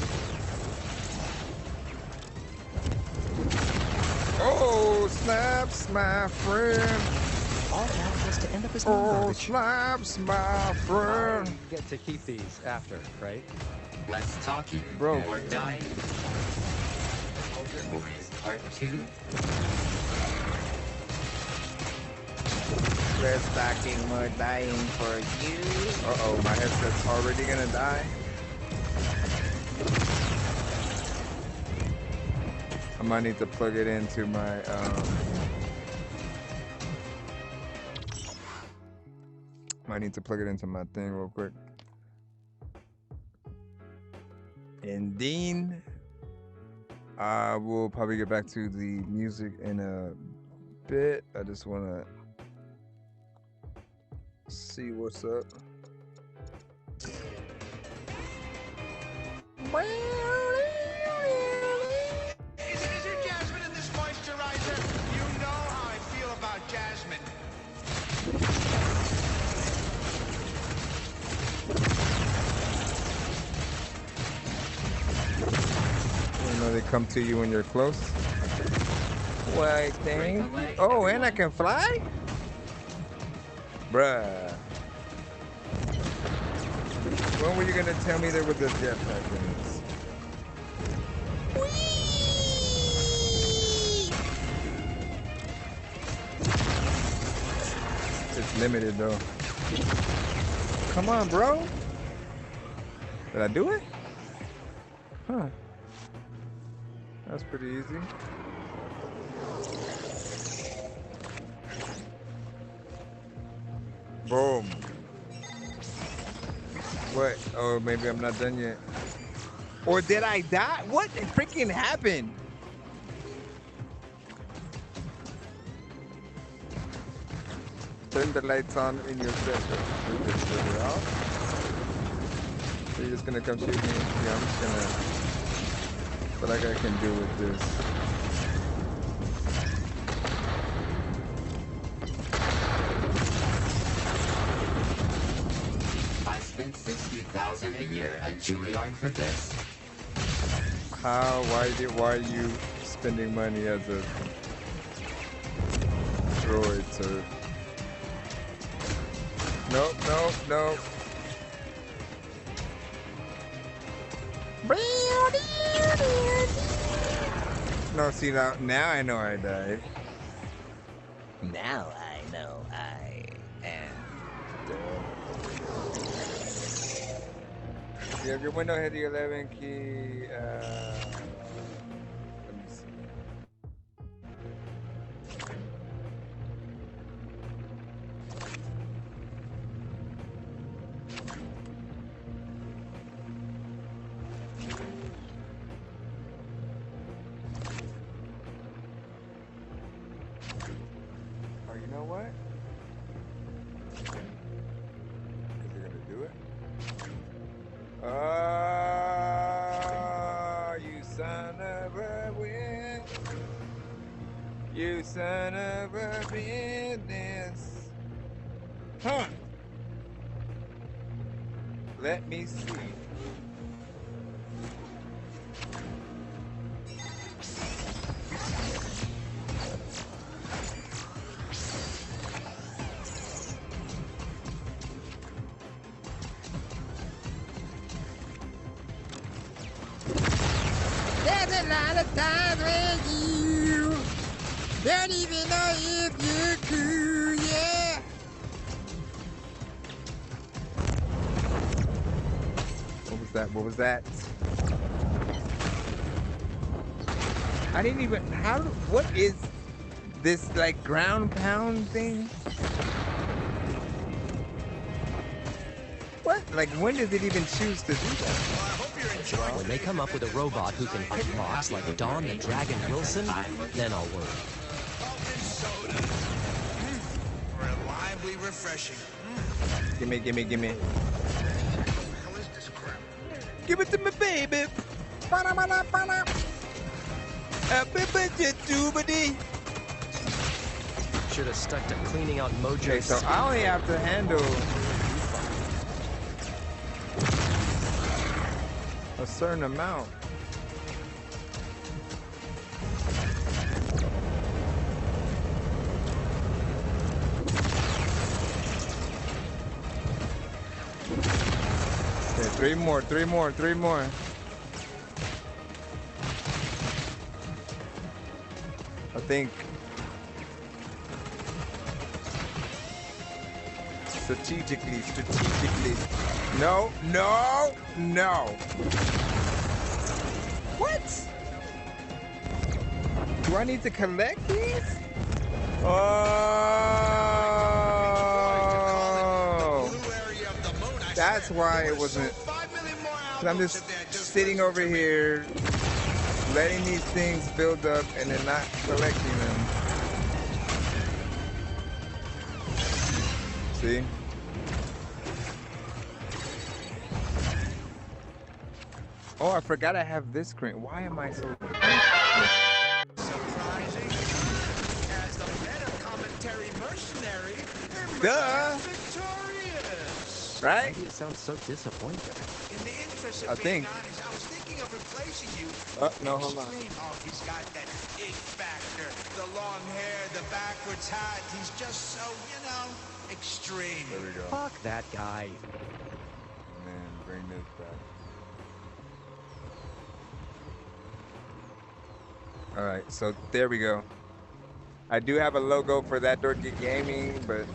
Oh, snaps, my friend. All that has to end up as garbage. Snaps, my friend. I get to keep these after, right? Let's talk bro. Or die. Movies Part 2. Less talking, more dying for you. Uh-oh, my headset's already gonna die. I might need to plug it into my thing real quick. And then I will probably get back to the music in a bit. I just wanna see what's up. Is there jasmine in this moisturizer? You know how I feel about jasmine. You know they come to you when you're close. White thing. Oh, and I can fly? Bruh. When were you gonna tell me there was a jetpack in this? It's limited though. Come on, bro. Did I do it? Huh. That's pretty easy. Boom. What? Oh, maybe I'm not done yet. Or did I die? What freaking happened? Turn the lights on in your session. Turn it off. So you're just gonna come shoot me? Yeah, I'm just gonna. What I can do with this? I spent $60,000 a year at Juilliard for this. How? Why are you spending money as a droid, sir? Nope, nope, nope. No, see now I know I died. Now I know I am dead. You have your window hit the 11 key. Let me see. Oh, you know what? Is it gonna do it? Oh, you son of a witch. You son of a business. Huh. Let me see. There's a lot of times when you don't even know if you're cool, yeah. What was that? What was that? I didn't even. What is this like ground pound thing? What? Like when does it even choose to do that? When they come up with a robot who can hitbox like Dawn the Dragon Wilson, then I'll worry. Reliably refreshing. Gimme. Give it to me, baby. Should have stuck to cleaning out Mojo. Okay, so I only have to handle a certain amount. Okay, three more. I think strategically. No. What? Do I need to collect these? Oh, that's why it wasn't. I'm just sitting over here, letting these things build up and then not collecting them. See? Oh, I forgot I have this screen. Why am I so... Surprising. As the meta commentary mercenary, Duh. victorious. Right? It sounds so disappointed. In the interest of being honest, I was thinking of replacing you. No, hold on. Oh, he's got that it factor. The long hair, the backwards hat. He's just so, extreme. There we go. Fuck that guy. Man, bring this back. All right, so there we go. I do have a logo for That Dorky Gaming, but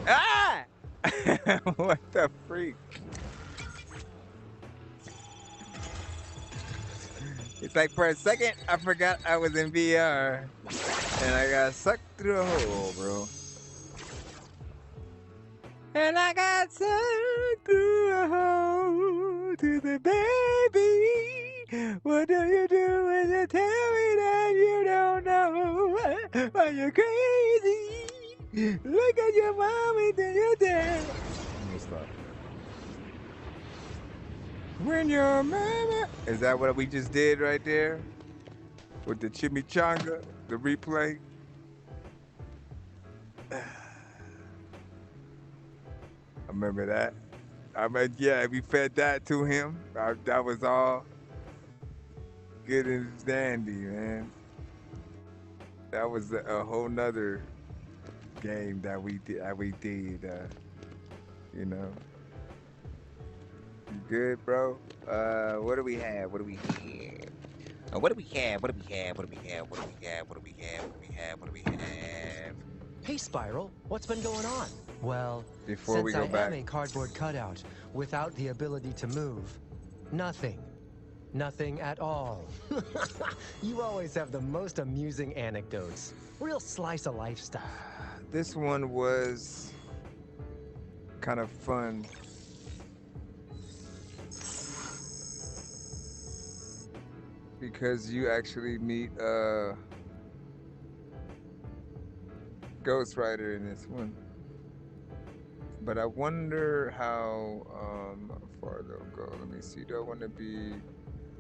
what the freak? It's like for a second I forgot I was in VR, and I got sucked through a hole, bro. And I got sucked through a hole to the baby. What do you do when you tell me that you don't know? Why you're crazy? Look at your mommy and your dad. When your mama... Is that what we just did right there? With the chimichanga, the replay? I remember that. Yeah, we fed that to him. That was all good and dandy, man. That was a whole nother game that we did. You know. You good, bro? What do we have? What do we have? Hey, Spiral, what's been going on? Well, Before we go since I am a cardboard cutout without the ability to move, nothing. Nothing at all. You always have the most amusing anecdotes. Real slice of life stuff. This one was kind of fun. Because you actually meet Ghost Rider in this one. But I wonder how far they'll go. Let me see. Do I want to be...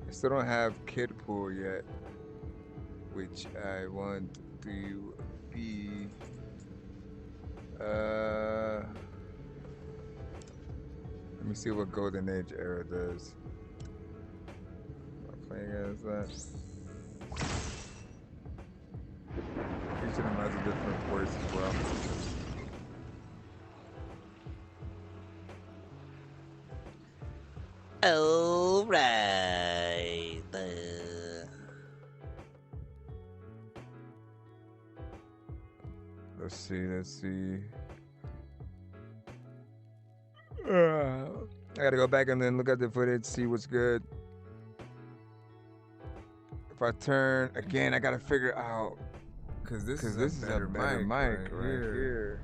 I still don't have Kid Pool yet, which I want to be... let me see what Golden Age era does. Am I playing as that? Each of them has a different voice as well. Alright. Let's see. I gotta go back and then look at the footage, see what's good. If I turn again, I gotta figure out because this is a better mic right here.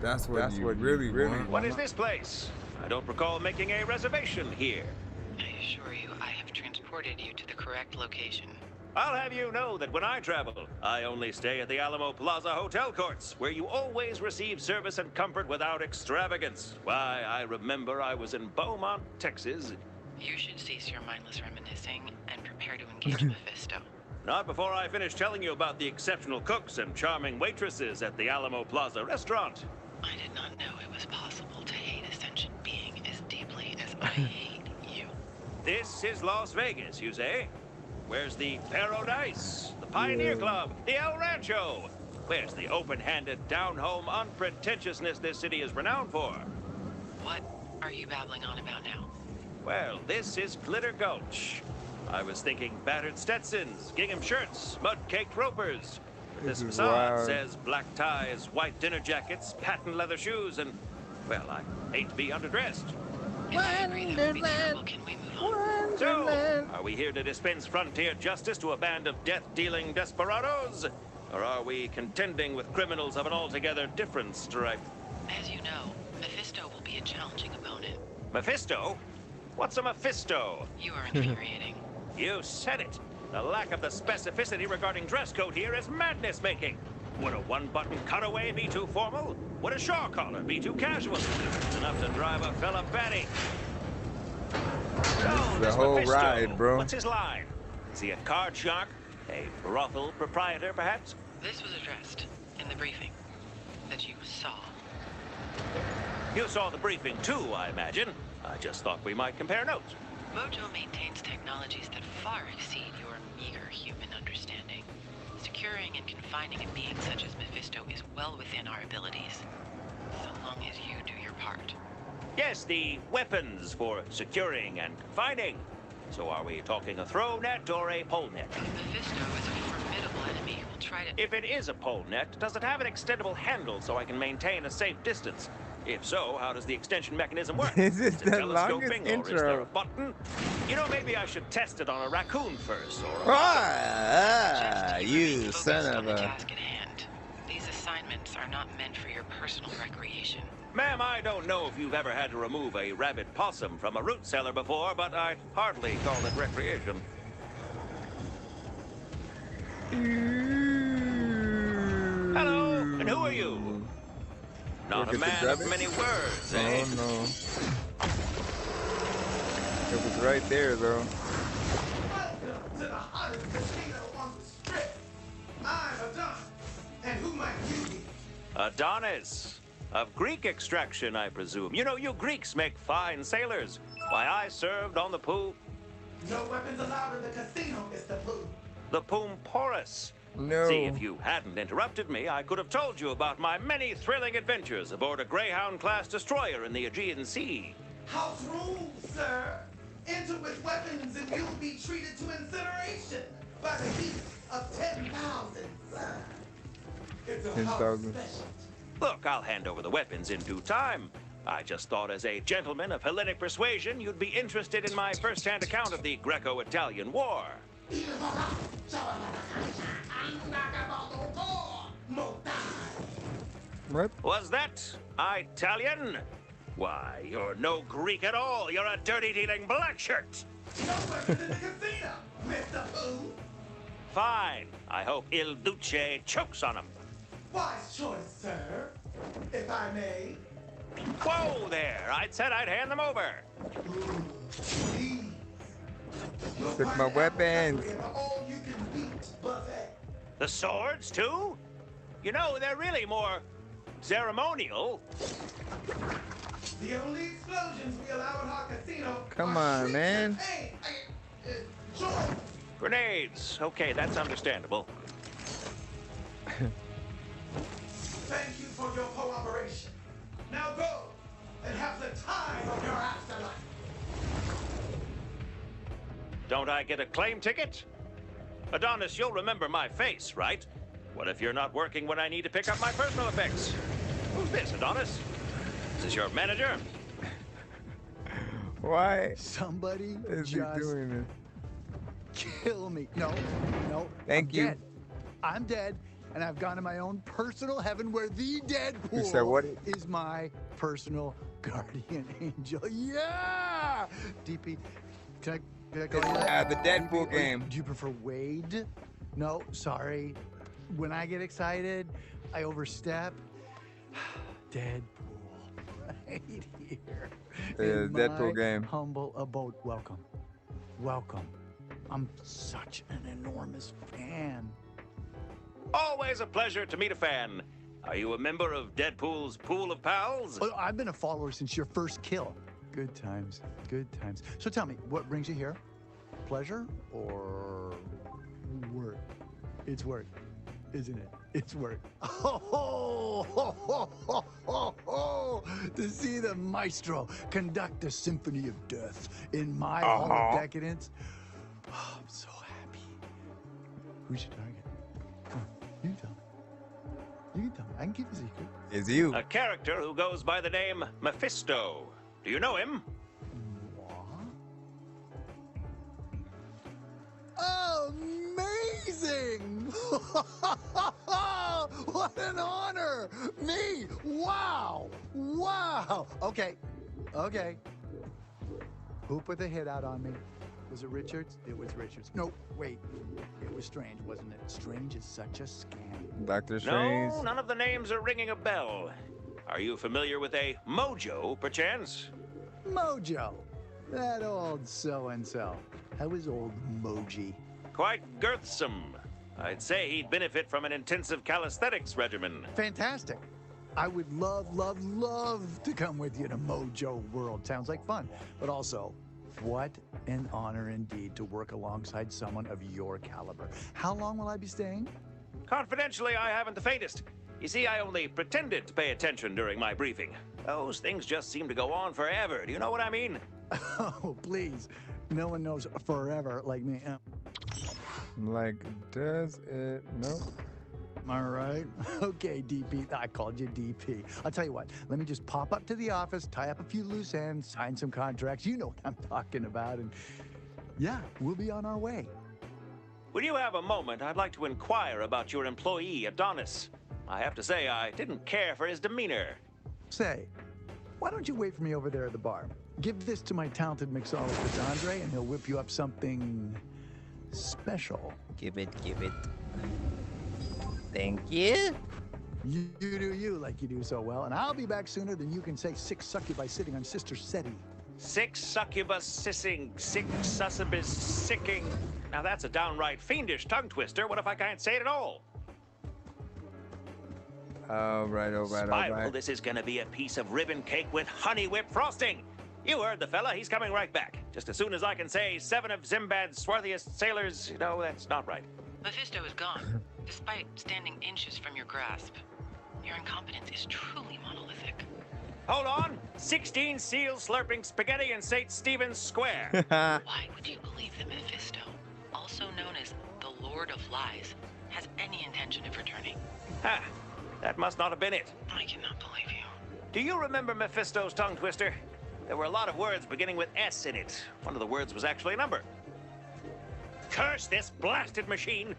That's what you really want. What is this place? I don't recall making a reservation here. I assure you, I have transported you to the correct location. I'll have you know that when I travel, I only stay at the Alamo Plaza Hotel Courts, where you always receive service and comfort without extravagance. Why, I remember I was in Beaumont, Texas. You should cease your mindless reminiscing and prepare to engage Mephisto. Not before I finish telling you about the exceptional cooks and charming waitresses at the Alamo Plaza restaurant. I did not know it was possible to hate a sentient being as deeply as I hate you. This is Las Vegas, you say? Where's the Paradise, the Pioneer Club, the El Rancho? Where's the open-handed, down-home unpretentiousness this city is renowned for? What are you babbling on about now? Well, this is Glitter Gulch. I was thinking battered Stetsons, gingham shirts, mud-caked ropers. But this facade says black ties, white dinner jackets, patent leather shoes, and, well, I hate to be underdressed. Wonderland. Can we move on? So, are we here to dispense frontier justice to a band of death-dealing desperados? Or are we contending with criminals of an altogether different stripe? As you know, Mephisto will be a challenging opponent. Mephisto? What's a Mephisto? You are infuriating. You said it. The lack of the specificity regarding dress code here is madness-making. Would a one-button cutaway be too formal? Would a shaw collar be too casual? It's enough to drive a fella batty. Oh, the whole Mephisto, ride, bro. What's his line? Is he a card shark? A brothel proprietor, perhaps? This was addressed in the briefing that you saw. You saw the briefing too, I imagine. I just thought we might compare notes. Mojo maintains technologies that far exceed your meager human understanding. Securing and confining a being such as Mephisto is well within our abilities, so long as you do your part. Yes, the weapons for securing and confining. So are we talking a throw net or a pole net? Mephisto is a formidable enemy who will try to... If it is a pole net, does it have an extendable handle so I can maintain a safe distance? If so, how does the extension mechanism work? This is the telescoping, longest or is there a intro. button? You know, maybe I should test it on a raccoon first, or a... you son of a... task at hand. These assignments are not meant for your personal recreation. Ma'am, I don't know if you've ever had to remove a rabid possum from a root cellar before, but I'd hardly call it recreation. Hello, and who are you? Not a man of many words, eh? Oh, no. It was right there, though. Welcome to the hottest casino on the strip. I'm Adonis, and who might you be? Adonis. Of Greek extraction, I presume. You know, you Greeks make fine sailors. Why, I served on the poop. No weapons allowed in the casino, Mr. Pooh. The Poom Porous. No. See, if you hadn't interrupted me, I could have told you about my many thrilling adventures aboard a Greyhound-class destroyer in the Aegean Sea. House rules, sir. Enter with weapons and you'll be treated to incineration by the heat of 10,000, sir. It's a house 10,000. special. Look, I'll hand over the weapons in due time. I just thought as a gentleman of Hellenic persuasion, you'd be interested in my first-hand account of the Greco-Italian War. What? Was that Italian? Why, you're no Greek at all. You're a dirty-dealing black shirt. No weapons in the casino, Mr. Pooh. Fine. I hope Il Duce chokes on him. Wise choice, sir. If I may. Whoa there! I said I'd hand them over. Please. Took my weapons. The swords, too? You know, they're really more ceremonial. The only explosions we allow in our casino. Come on, man. Hey, George. Grenades. Okay, that's understandable. Thank you for your cooperation. Now go and have the time of your afterlife. Don't I get a claim ticket? Adonis, you'll remember my face, right? What if you're not working when I need to pick up my personal effects? Who's this, Adonis? Is this your manager? Why? Somebody is he just doing this? kill me. No. Thank you. Dead. I'm dead, and I've gone to my own personal heaven where the Deadpool You said what? is my personal guardian angel. Yeah! DP, can I call you that? The Deadpool DP, game. Do you prefer Wade? No, sorry. When I get excited, I overstep. Deadpool, right here. The in Deadpool my game. Humble abode. Welcome. I'm such an enormous fan. Always a pleasure to meet a fan. Are you a member of Deadpool's Pool of Pals? Oh, I've been a follower since your first kill. Good times. So tell me, what brings you here? Pleasure or work? It's work, isn't it? It's work. To see the maestro conduct a symphony of death in my hall of decadence. Oh, I'm so happy. Who's your target? Come on, you can tell me. You can tell me. I can keep a secret. It's you. A character who goes by the name Mephisto. Do you know him? Amazing! What an honor! Me! Wow! Okay. Who put the hit out on me? Was it Richards? It was Richards. No, wait. It was Strange, wasn't it? Strange is such a scam. Dr. Strange. No, none of the names are ringing a bell. Are you familiar with a Mojo, perchance? Mojo! That old so-and-so. How is old Moji? Quite girthsome. I'd say he'd benefit from an intensive calisthenics regimen. Fantastic. I would love to come with you to Mojo World. Sounds like fun. But also, what an honor indeed to work alongside someone of your caliber. How long will I be staying? Confidentially, I haven't the faintest. You see, I only pretended to pay attention during my briefing. Those things just seem to go on forever. Do you know what I mean? Oh, please. No one knows forever like me. Like, does it? Nope. All right. Okay, DP. I called you DP. I'll tell you what. Let me just pop up to the office, tie up a few loose ends, sign some contracts. You know what I'm talking about. And yeah, we'll be on our way. When you have a moment, I'd like to inquire about your employee, Adonis. I have to say, I didn't care for his demeanor. Say, why don't you wait for me over there at the bar? Give this to my talented mixologist, Andre, and he'll whip you up something special. Give it. Thank you. You do you like you do so well, and I'll be back sooner than you can say 6 succubi sitting on Sister SETI. 6 succubus sissing, 6 succubus sicking. Now that's a downright fiendish tongue twister. What if I can't say it at all? All right. Spiral, this is gonna be a piece of ribbon cake with honey whip frosting. You heard the fella, he's coming right back. Just as soon as I can say 7 of Zimbabwe's swarthiest sailors, no, that's not right. Mephisto is gone, despite standing inches from your grasp. Your incompetence is truly monolithic. Hold on! 16 seals slurping spaghetti in St. Stephen's Square. Why would you believe that Mephisto, also known as the Lord of Lies, has any intention of returning? Ha! That must not have been it. I cannot believe you. Do you remember Mephisto's tongue twister? There were a lot of words beginning with S in it. One of the words was actually a number. Curse this blasted machine!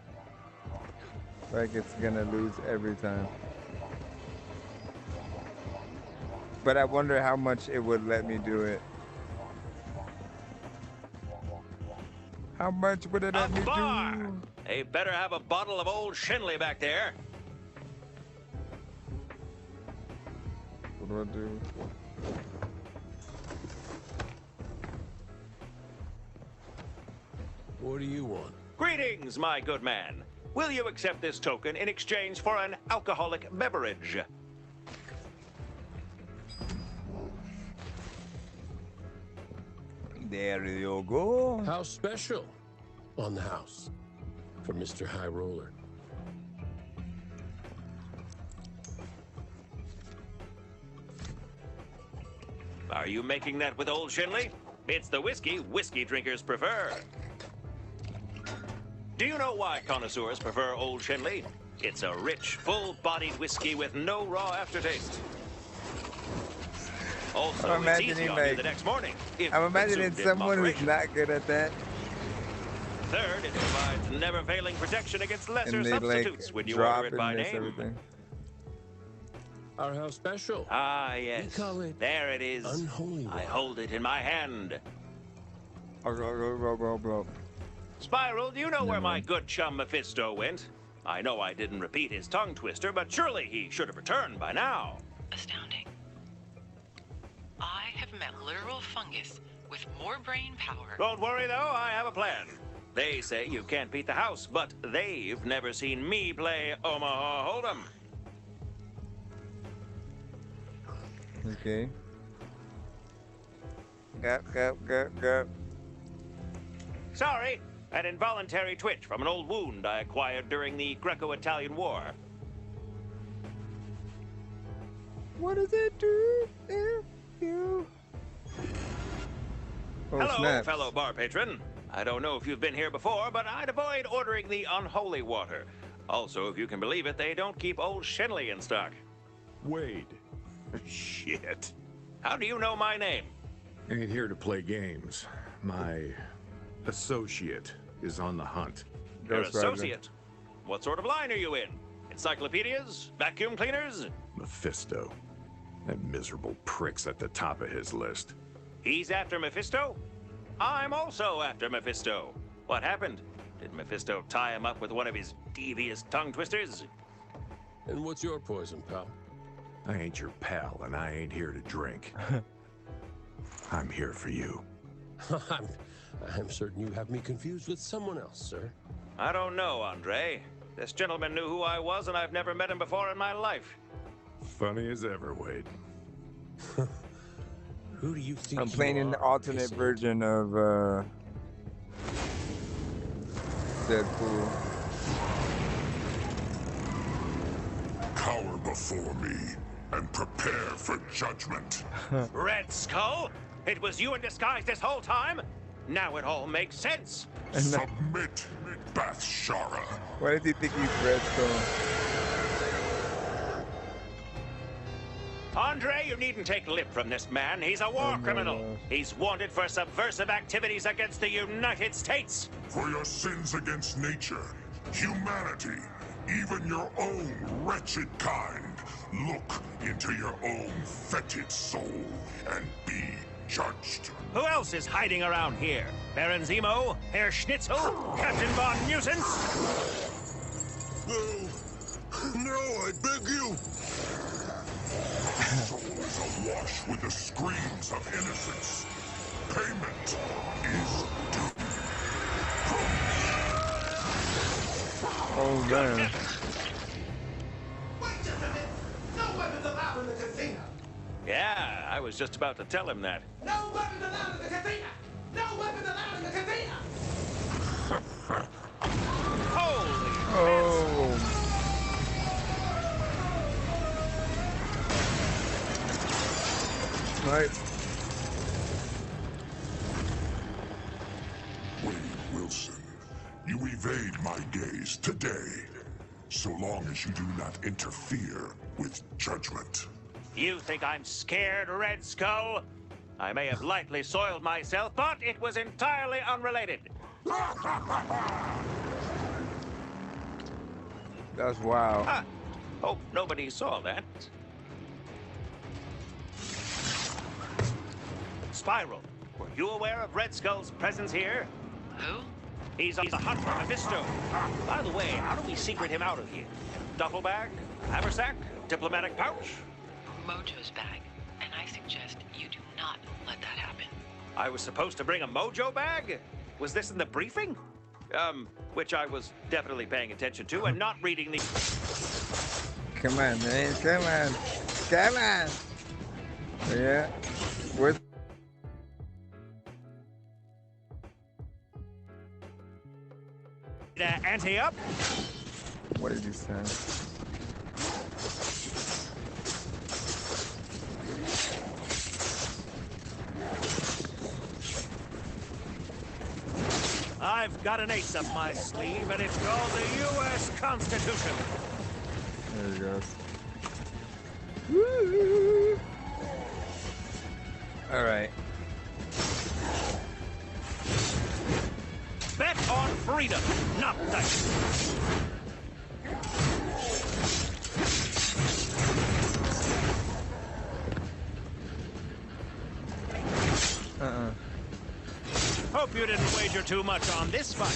Like it's gonna lose every time. But I wonder how much it would let me do it. How much would it let me do? They better have a bottle of old Shinley back there. What do I do? What do you want? Greetings, my good man. Will you accept this token in exchange for an alcoholic beverage? There you go. How special on the house for Mr. High Roller. Are you making that with old Shinley? It's the whiskey drinkers prefer. Do you know why connoisseurs prefer old Shinley? It's a rich, full-bodied whiskey with no raw aftertaste. Also, I'm it's easy imagining on you like the next morning. I'm imagining consumed in someone who's moderation. not good at that, Third, it provides never-failing protection against lesser and they substitutes like when you drop order it and by miss name. everything. Our house special. Ah, yes. We call it there it is. unholy I hold it in my hand. Blah. Spiral, do you know where my good chum Mephisto went? I know I didn't repeat his tongue twister, but surely he should have returned by now. Astounding. I have met literal fungus with more brain power. Don't worry, though, I have a plan. They say you can't beat the house, but they've never seen me play Omaha Hold'em. Okay. Go. Sorry, an involuntary twitch from an old wound I acquired during the Greco-Italian War. What does it do? You. Oh, Hello, snaps. fellow bar patron. I don't know if you've been here before, but I'd avoid ordering the unholy water. Also, if you can believe it, they don't keep Old Shenley in stock. Wade. Shit. How do you know my name? Ain't here to play games. My associate is on the hunt. Your associate? What sort of line are you in? Encyclopedias? Vacuum cleaners? Mephisto. That miserable prick's at the top of his list. He's after Mephisto? I'm also after Mephisto. What happened? Did Mephisto tie him up with one of his devious tongue twisters? And what's your poison, pal? I ain't your pal, and I ain't here to drink. I'm here for you. I'm certain you have me confused with someone else, sir. I don't know, Andre. This gentleman knew who I was, and I've never met him before in my life. Funny as ever, Wade. Who do you think I'm playing an alternate version of Deadpool. Cower before me and prepare for judgment. Red Skull? It was you in disguise this whole time? Now it all makes sense. Submit, Bathshara. Why does he think he's Red Skull? Andre, you needn't take lip from this man. He's a war criminal. He's wanted for subversive activities against the United States. For your sins against nature, humanity, even your own wretched kind, look into your own fetid soul and be judged. Who else is hiding around here? Baron Zemo? Herr Schnitzel? Captain Von Nuisance? No, I beg you. My soul is awash with the screams of innocence. Payment is due. Oh, man. No weapons allowed in the casino! Yeah, I was just about to tell him that. No weapons allowed in the casino! No weapons allowed in the casino! Holy! Oh. Right. Wade Wilson, you evade my gaze today, so long as you do not interfere with judgment. You think I'm scared, Red Skull? I may have lightly soiled myself, but it was entirely unrelated. That's wow. Ah, hope nobody saw that. Spiral, were you aware of Red Skull's presence here? Who? He's on the hunt for Mephisto. By the way, how do we secret him out of here? Duffel bag? Haversack? Diplomatic pouch? Mojo's bag. And I suggest you do not let that happen. I was supposed to bring a mojo bag? Was this in the briefing? Which I was definitely paying attention to and not reading the... Come on, man. Come on. Come on. Yeah. Where's... ante up? What did you say? I've got an ace up my sleeve, and it's called the U.S. Constitution. There he goes. Woo! All right. Bet on freedom, not dice. Hope you didn't wager too much on this fight.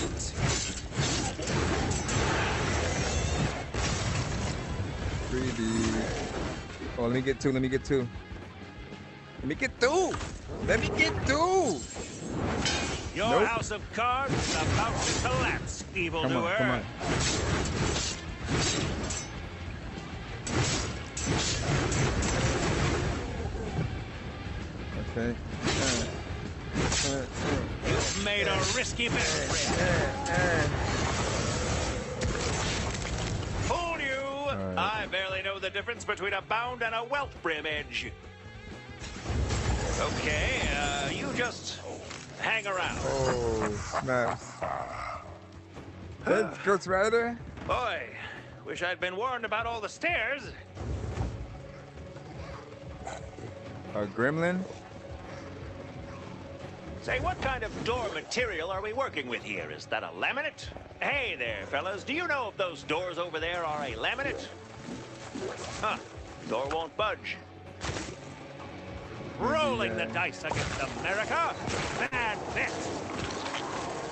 Freebie. Oh, let me get two. Let me get two. Let me get two. Let me get two. Your Nope. house of cards is about to collapse, evildoer. Come on. Okay. You've made a risky bet, friend. Fool you! Right. I barely know the difference between a bound and a wealth brim edge. Okay, you just hang around. Oh, snaps. That's Ghost Rider? Boy, wish I'd been warned about all the stairs. A gremlin? Say, what kind of door material are we working with here? Is that a laminate? Hey there, fellas. Do you know if those doors over there are a laminate? Huh. Door won't budge. Rolling the dice against America? Bad bet.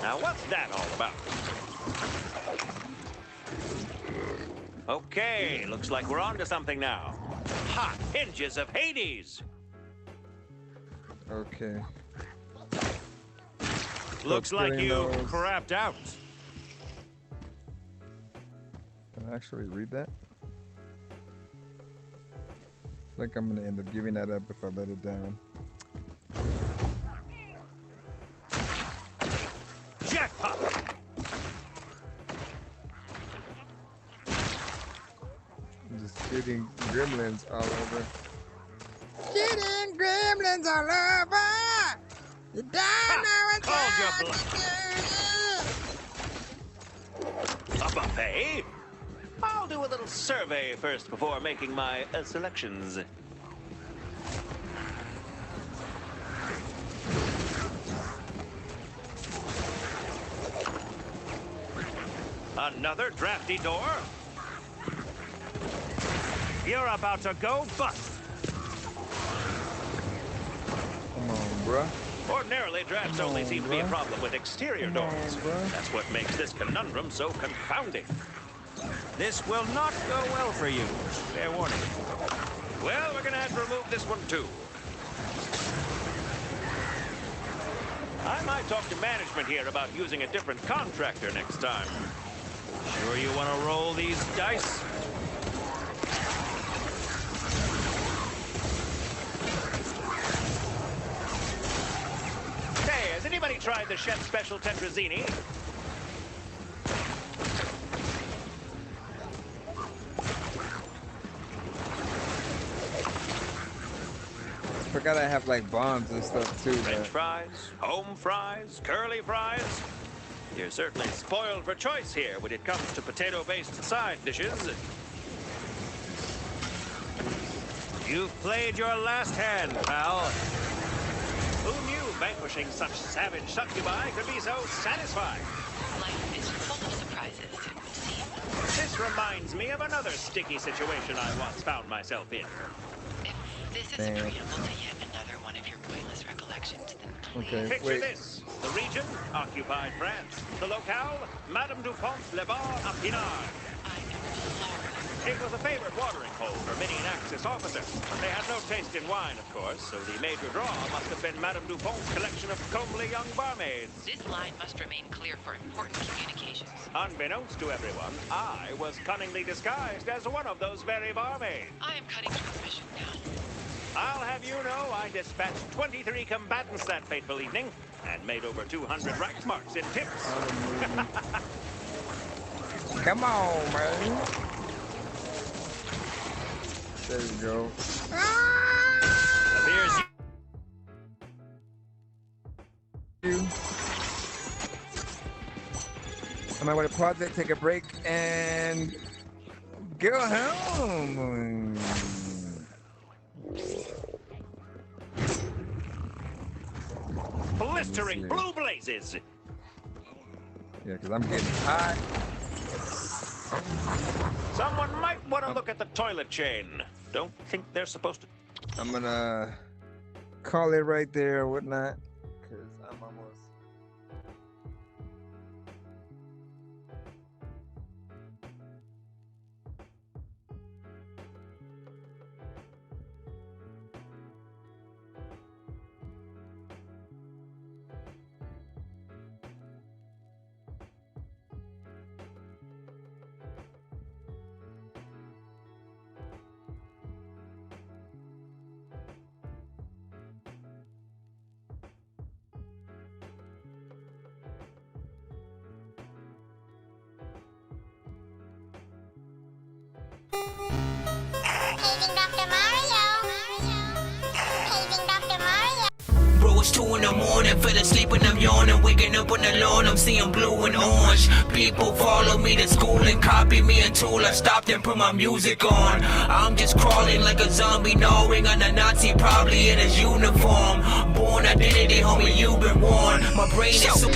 Now, what's that all about? Okay, looks like we're on to something now. Hot hinges of Hades. Okay. Looks like you crapped out. Can I actually read that? I think I'm gonna end up giving that up if I let it down. Jackpot! I'm just getting gremlins all over. Getting gremlins all over. You don't know what's Hold your blood. A buffet? I'll do a little survey first before making my selections. Another drafty door? You're about to go bust. Come on, bruh. Ordinarily, drafts only seem to be a problem with exterior doors. That's what makes this conundrum so confounding. This will not go well for you. Fair warning. Well, we're gonna have to remove this one too. I might talk to management here about using a different contractor next time. Sure you want to roll these dice? Hey, has anybody tried the chef's special tetrazzini? Forgot I have like bombs and stuff too. French fries, home fries, curly fries. You're certainly spoiled for choice here when it comes to potato-based side dishes. You've played your last hand, pal. Who knew vanquishing such savage succubi could be so satisfying? Life is full of surprises, it would seem. This reminds me of another sticky situation I once found myself in. This is a preamble to yet another one of your pointless recollections, then please. Okay, Picture wait. this. The region, occupied France. The locale, Madame Dupont's Le Bar à Pinard. It was a favorite watering hole for many an Axis officer. They had no taste in wine, of course, so the major draw must have been Madame Dupont's collection of comely young barmaids. This line must remain clear for important communications. Unbeknownst to everyone, I was cunningly disguised as one of those very barmaids. I am cutting transmission now. I'll have you know I dispatched 23 combatants that fateful evening and made over 200 rack marks in tips. Come on, man. There you go. Appears might want to pause it, take a break, and go home. Blistering blue blazes. Yeah, because I'm getting hot. Someone might want to look at the toilet chain. Don't think they're supposed to. I'm gonna call it right there or whatnot, because I'm almost. Bro, it's 2 in the morning, fell asleep and I'm yawning. Waking up on the lawn, I'm seeing blue and orange. People follow me to school and copy me until I stopped and put my music on. I'm just crawling like a zombie, gnawing on a Nazi, probably in his uniform. Born identity, homie, you've been warned. My brain is so